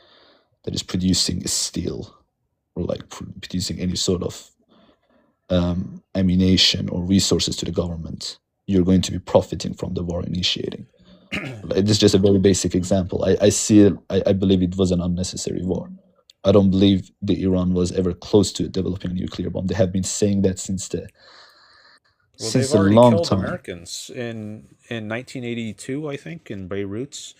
that is producing steel or like producing any sort of ammunition or resources to the government, you're going to be profiting from the war initiating. This is just a very basic example. I see it. I believe it was an unnecessary war. I don't believe the Iran was ever close to developing a nuclear bomb. They have been saying that since they've a already long killed time. Americans in 1982, I think, in Beirut.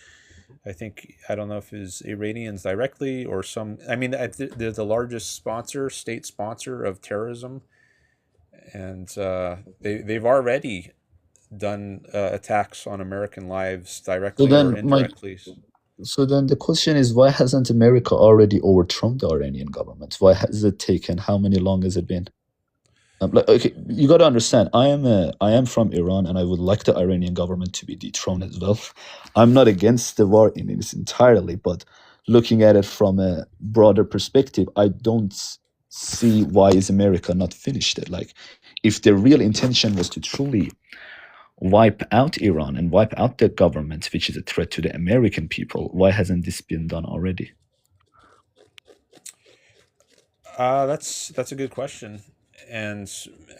I think, I don't know if it's Iranians directly or some. I mean, they're the largest state sponsor of terrorism, and they've already done attacks on American lives directly or indirectly. So then the question is, why hasn't America already overthrown the Iranian government? Why has it taken? How many long has it been? Okay, you got to understand. I am from Iran, and I would like the Iranian government to be dethroned as well. I'm not against the war in its entirely, but looking at it from a broader perspective, I don't see why is America not finished it. Like, if the real intention was to truly wipe out Iran and wipe out the government, which is a threat to the American people, why hasn't this been done already? That's a good question, and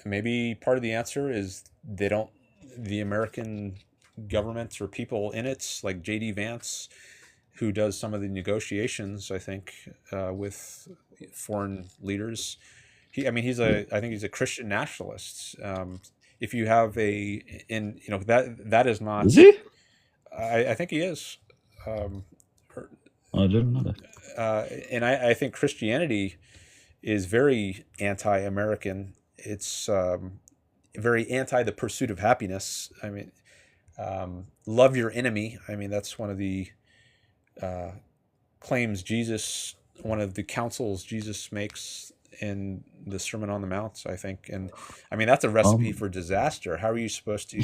maybe part of the answer is the American government or people in it, like J.D. Vance, who does some of the negotiations, I think, with foreign leaders. I think he's a Christian nationalist. If you have that is not. Is he? I think he is. I didn't know that. And I think Christianity is very anti-American. It's very anti the pursuit of happiness. I mean, love your enemy. I mean, that's one of the claims Jesus, one of the counsels Jesus makes in the Sermon on the Mount, I think. And I mean, that's a recipe for disaster. How are you supposed to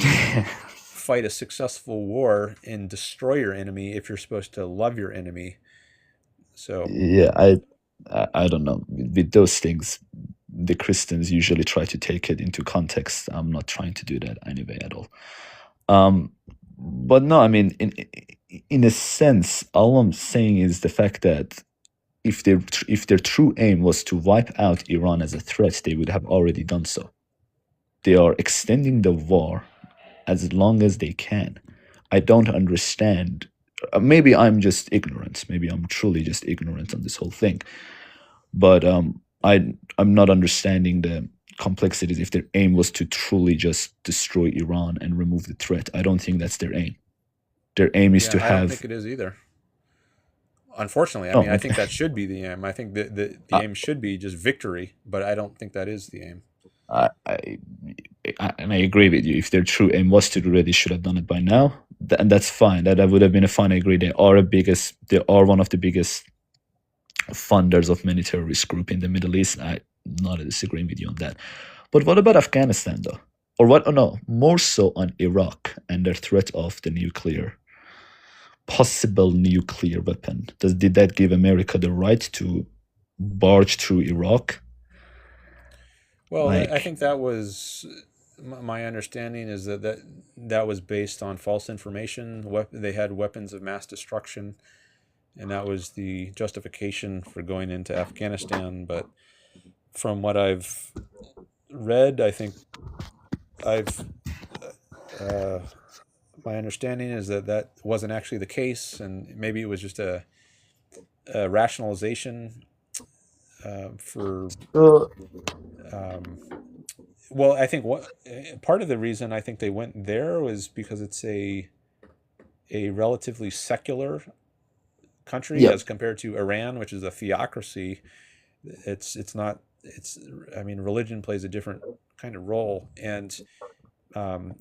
fight a successful war and destroy your enemy if you're supposed to love your enemy? So yeah, I don't know. With those things, the Christians usually try to take it into context. I'm not trying to do that anyway at all. But no, I mean, in a sense, all I'm saying is the fact that if their true aim was to wipe out Iran as a threat, they would have already done so. They are extending the war as long as they can. I don't understand. Maybe I'm just ignorant. Maybe I'm truly just ignorant on this whole thing. But I'm not understanding the complexities. If their aim was to truly just destroy Iran and remove the threat, I don't think that's their aim. Their aim is to have. I don't think it is either. Unfortunately, I mean, I think that should be the aim. I think the aim should be just victory, but I don't think that is the aim. And I agree with you. If their true aim was to do it, they should have done it by now, and that's fine. That would have been a fine. I agree. They are one of the biggest funders of many terrorist groups in the Middle East. I'm not disagreeing with you on that. But what about Afghanistan, though? Or what? Oh, no, more so on Iraq and their threat of the possible nuclear weapon. Did that give America the right to barge through Iraq? Well, I think that was my understanding is that was based on false information. They had weapons of mass destruction, and that was the justification for going into Afghanistan. But from what I've read, I think my understanding is that wasn't actually the case, and maybe it was just a rationalization for. Well, I think part of the reason I think they went there was because it's a relatively secular country as compared to Iran, which is a theocracy. I mean, religion plays a different kind of role, and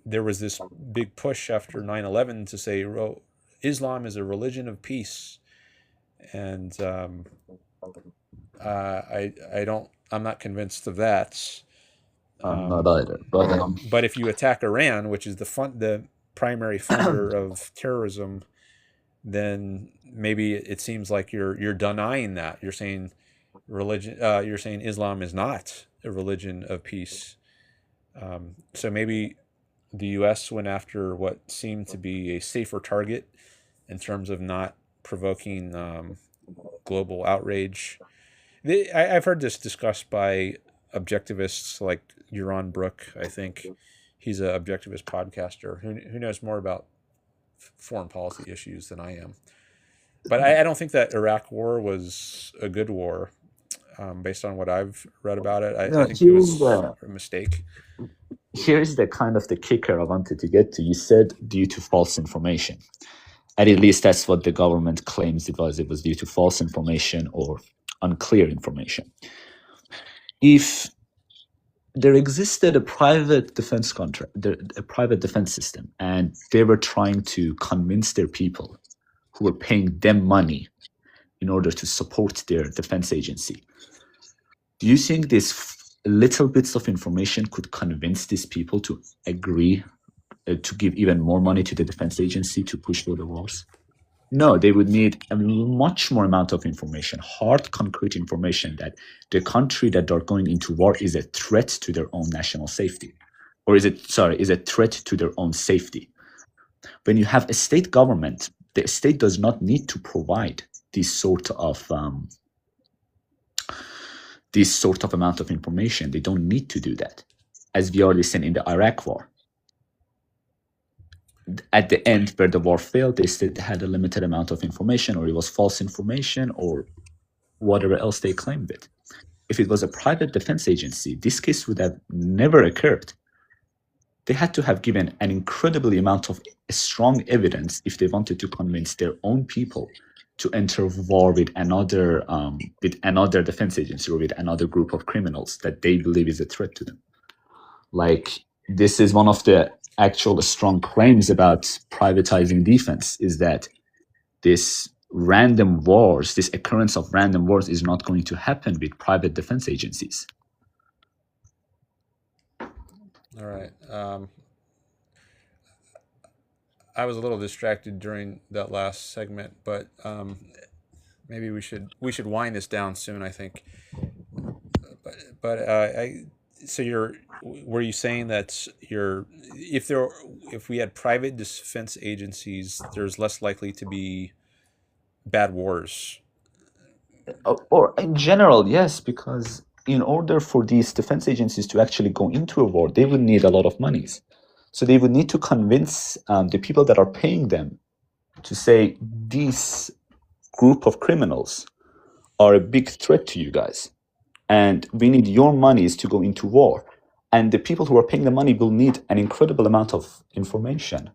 there was this big push after 9/11 to say Islam is a religion of peace, and I'm not convinced of that. I'm not either. But if you attack Iran, which is the primary funder of terrorism, then maybe it seems like you're denying that. You're saying religion. You're saying Islam is not a religion of peace. So maybe the U.S. went after what seemed to be a safer target in terms of not provoking global outrage. I've heard this discussed by objectivists like Yaron Brook. I think he's an objectivist podcaster who knows more about foreign policy issues than I am. But I don't think that Iraq war was a good war, based on what I've read about it. I think it was a mistake. Here's the kind of the kicker I wanted to get to. You said due to false information. And at least that's what the government claims it was. It was due to false information or unclear information. If there existed a private defense contract, a private defense system, and they were trying to convince their people who were paying them money in order to support their defense agency, do you think these little bits of information could convince these people to agree to give even more money to the defense agency to push for the wars? No, they would need a much more amount of information, hard, concrete information that the country that they're going into war is a threat to their own national safety, or is a threat to their own safety. When you have a state government, the state does not need to provide this sort of amount of information. They don't need to do that, as we already seen in the Iraq war. At the end, where the war failed, they still had a limited amount of information, or it was false information, or whatever else they claimed it. If it was a private defense agency, this case would have never occurred. They had to have given an incredible amount of strong evidence if they wanted to convince their own people to enter war with another defense agency or with another group of criminals that they believe is a threat to them. Like, this is one of the actual strong claims about privatizing defense, is that this random wars, this occurrence of random wars is not going to happen with private defense agencies. All right. I was a little distracted during that last segment, but maybe we should wind this down soon, I think. So were you saying that if we had private defense agencies, there's less likely to be bad wars? Or in general, yes, because in order for these defense agencies to actually go into a war, they would need a lot of monies. So they would need to convince the people that are paying them to say, this group of criminals are a big threat to you guys, and we need your monies to go into war. And the people who are paying the money will need an incredible amount of information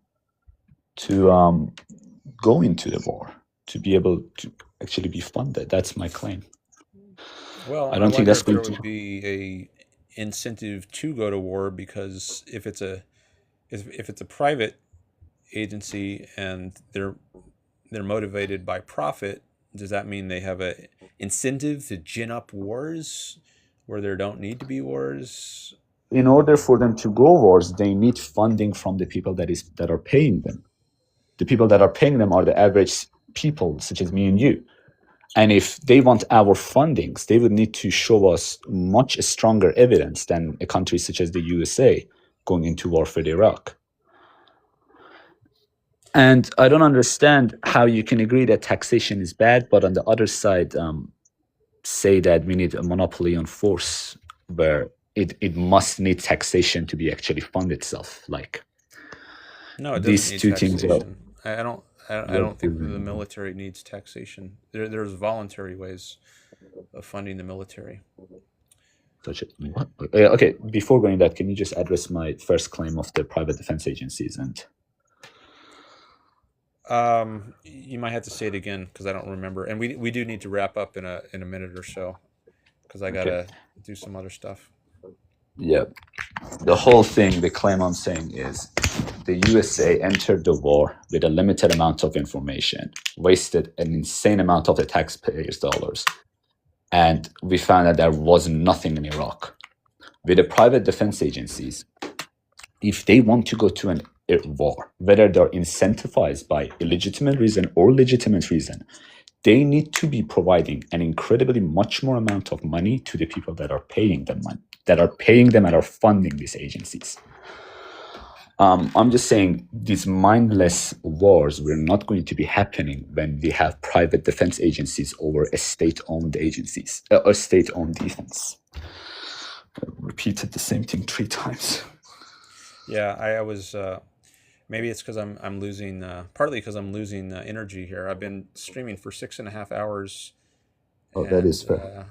to go into the war, to be able to actually be funded. That's my claim. Well, I don't think that's there going would be a incentive to go to war, because if it's a private agency and they're motivated by profit, does that mean they have a incentive to gin up wars where there don't need to be wars? In order for them to go wars, they need funding from the people that are paying them. The people that are paying them are the average people, such as me and you. And if they want our fundings, they would need to show us much stronger evidence than a country such as the USA going into war for Iraq. And I don't understand how you can agree that taxation is bad, but on the other side, say that we need a monopoly on force, where it must need taxation to be actually fund itself. Like, no, it these doesn't two need things taxation. I don't think the military needs taxation. There's voluntary ways of funding the military. Okay, before going that, can you just address my first claim of the private defense agencies? And you might have to say it again, because I don't remember. And we do need to wrap up in a minute or so, because I gotta do some other stuff. Yeah, the whole thing, the claim I'm saying is the USA entered the war with a limited amount of information, wasted an insane amount of the taxpayers' dollars, and we found that there was nothing in Iraq. With the private defense agencies, if they want to go to a war, whether they're incentivized by illegitimate reason or legitimate reason, they need to be providing an incredibly much more amount of money to the people that are paying them money, that are paying them and are funding these agencies. I'm just saying these mindless wars were not going to be happening when we have private defense agencies over a state-owned agencies, or state-owned defense. I repeated the same thing 3 times. Yeah, I was Maybe it's because I'm losing partly because I'm losing energy here. I've been streaming for 6.5 hours, Oh, that is and fair.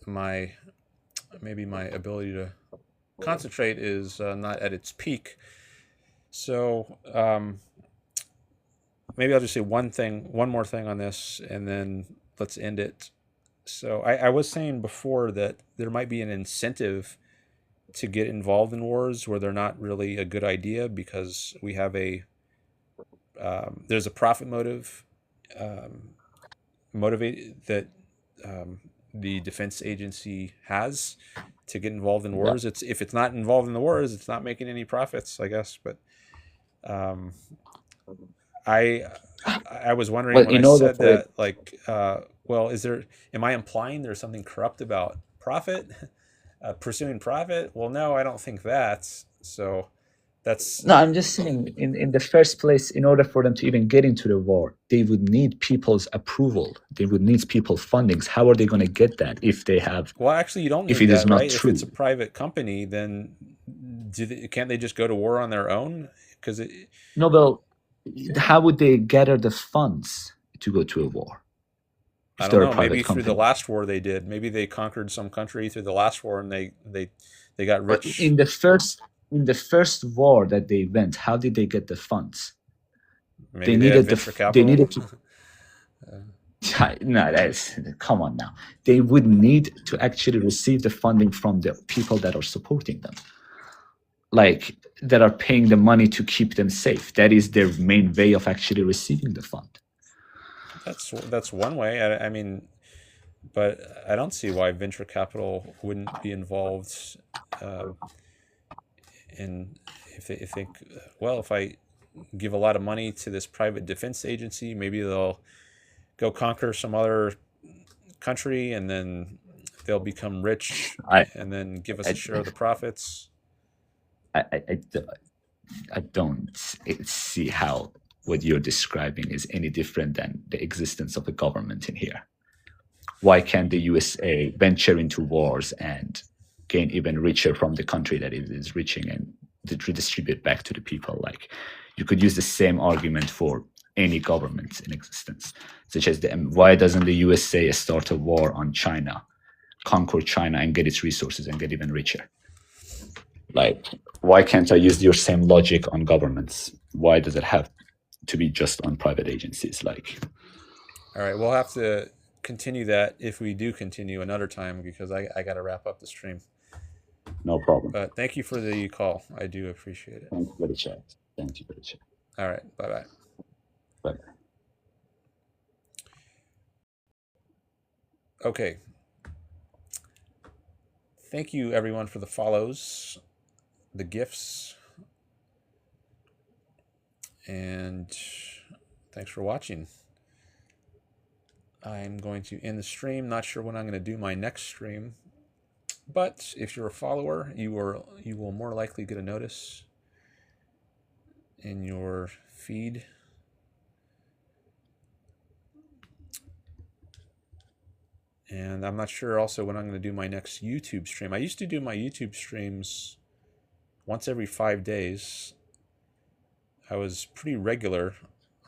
my ability to concentrate is not at its peak. So maybe I'll just say one more thing on this, and then let's end it. So I was saying before that there might be an incentive to get involved in wars where they're not really a good idea, because we have there's a profit motive motivate that the defense agency has to get involved in Yeah. wars. If it's not involved in the wars, it's not making any profits, I guess. But I was wondering Well, when I in order said for it, that, like, well, am I implying there's something corrupt about profit, pursuing profit? Well, no, I don't think that. So that's no, I'm just saying, in the first place, in order for them to even get into the war, they would need people's approval. They would need people's fundings. How are they going to get that if they have, well, actually, you don't if need it is that, not right? If it's a true? private company, then can't they just go to war on their own? Because No, well, how would they gather the funds to go to a war I if don't they're a know. Maybe private through the company? last war they did. Maybe they conquered some country through the last war, and they got But rich. in the first war that they went, how did they get the funds? Maybe they had venture They capital. needed to. No, that's, come on now. They would need to actually receive the funding from the people that are supporting them, like that are paying the money to keep them safe. That is their main way of actually receiving the fund. That's one way. I mean, but I don't see why venture capital wouldn't be involved. In if they think, well, if I give a lot of money to this private defense agency, maybe they'll go conquer some other country, and then they'll become rich, and then give us a share of the profits. I don't see how what you're describing is any different than the existence of a government in here. Why can't the USA venture into wars and gain even richer from the country that it is reaching and redistribute back to the people? Like, you could use the same argument for any government in existence, such as why doesn't the USA start a war on China, conquer China, and get its resources and get even richer? Like, why can't I use your same logic on governments? Why does it have to be just on private agencies? Like, all right, we'll have to continue that if we do continue another time, because I got to wrap up the stream. No problem. But thank you for the call. I do appreciate it. Thank you for the chat. Thank you for the chat. All right, bye-bye. Bye. Okay. Thank you, everyone, for the follows, the gifts, and thanks for watching. I'm going to end the stream. Not sure when I'm going to do my next stream, but if you're a follower, you will more likely get a notice in your feed. And I'm not sure also when I'm going to do my next YouTube stream. I used to do my YouTube streams once every 5 days. I was pretty regular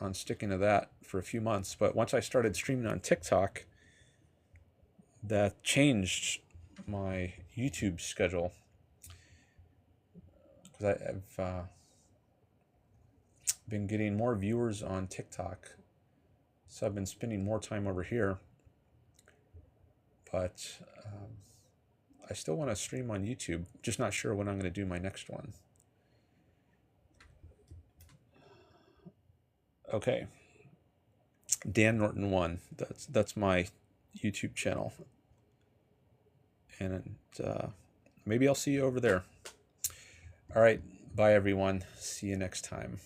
on sticking to that for a few months, but once I started streaming on TikTok, that changed my YouTube schedule, because I've been getting more viewers on TikTok, so I've been spending more time over here. But I still want to stream on YouTube, just not sure when I'm going to do my next one. Okay, Dan Norton 1. That's my YouTube channel, and maybe I'll see you over there. All right, bye everyone. See you next time.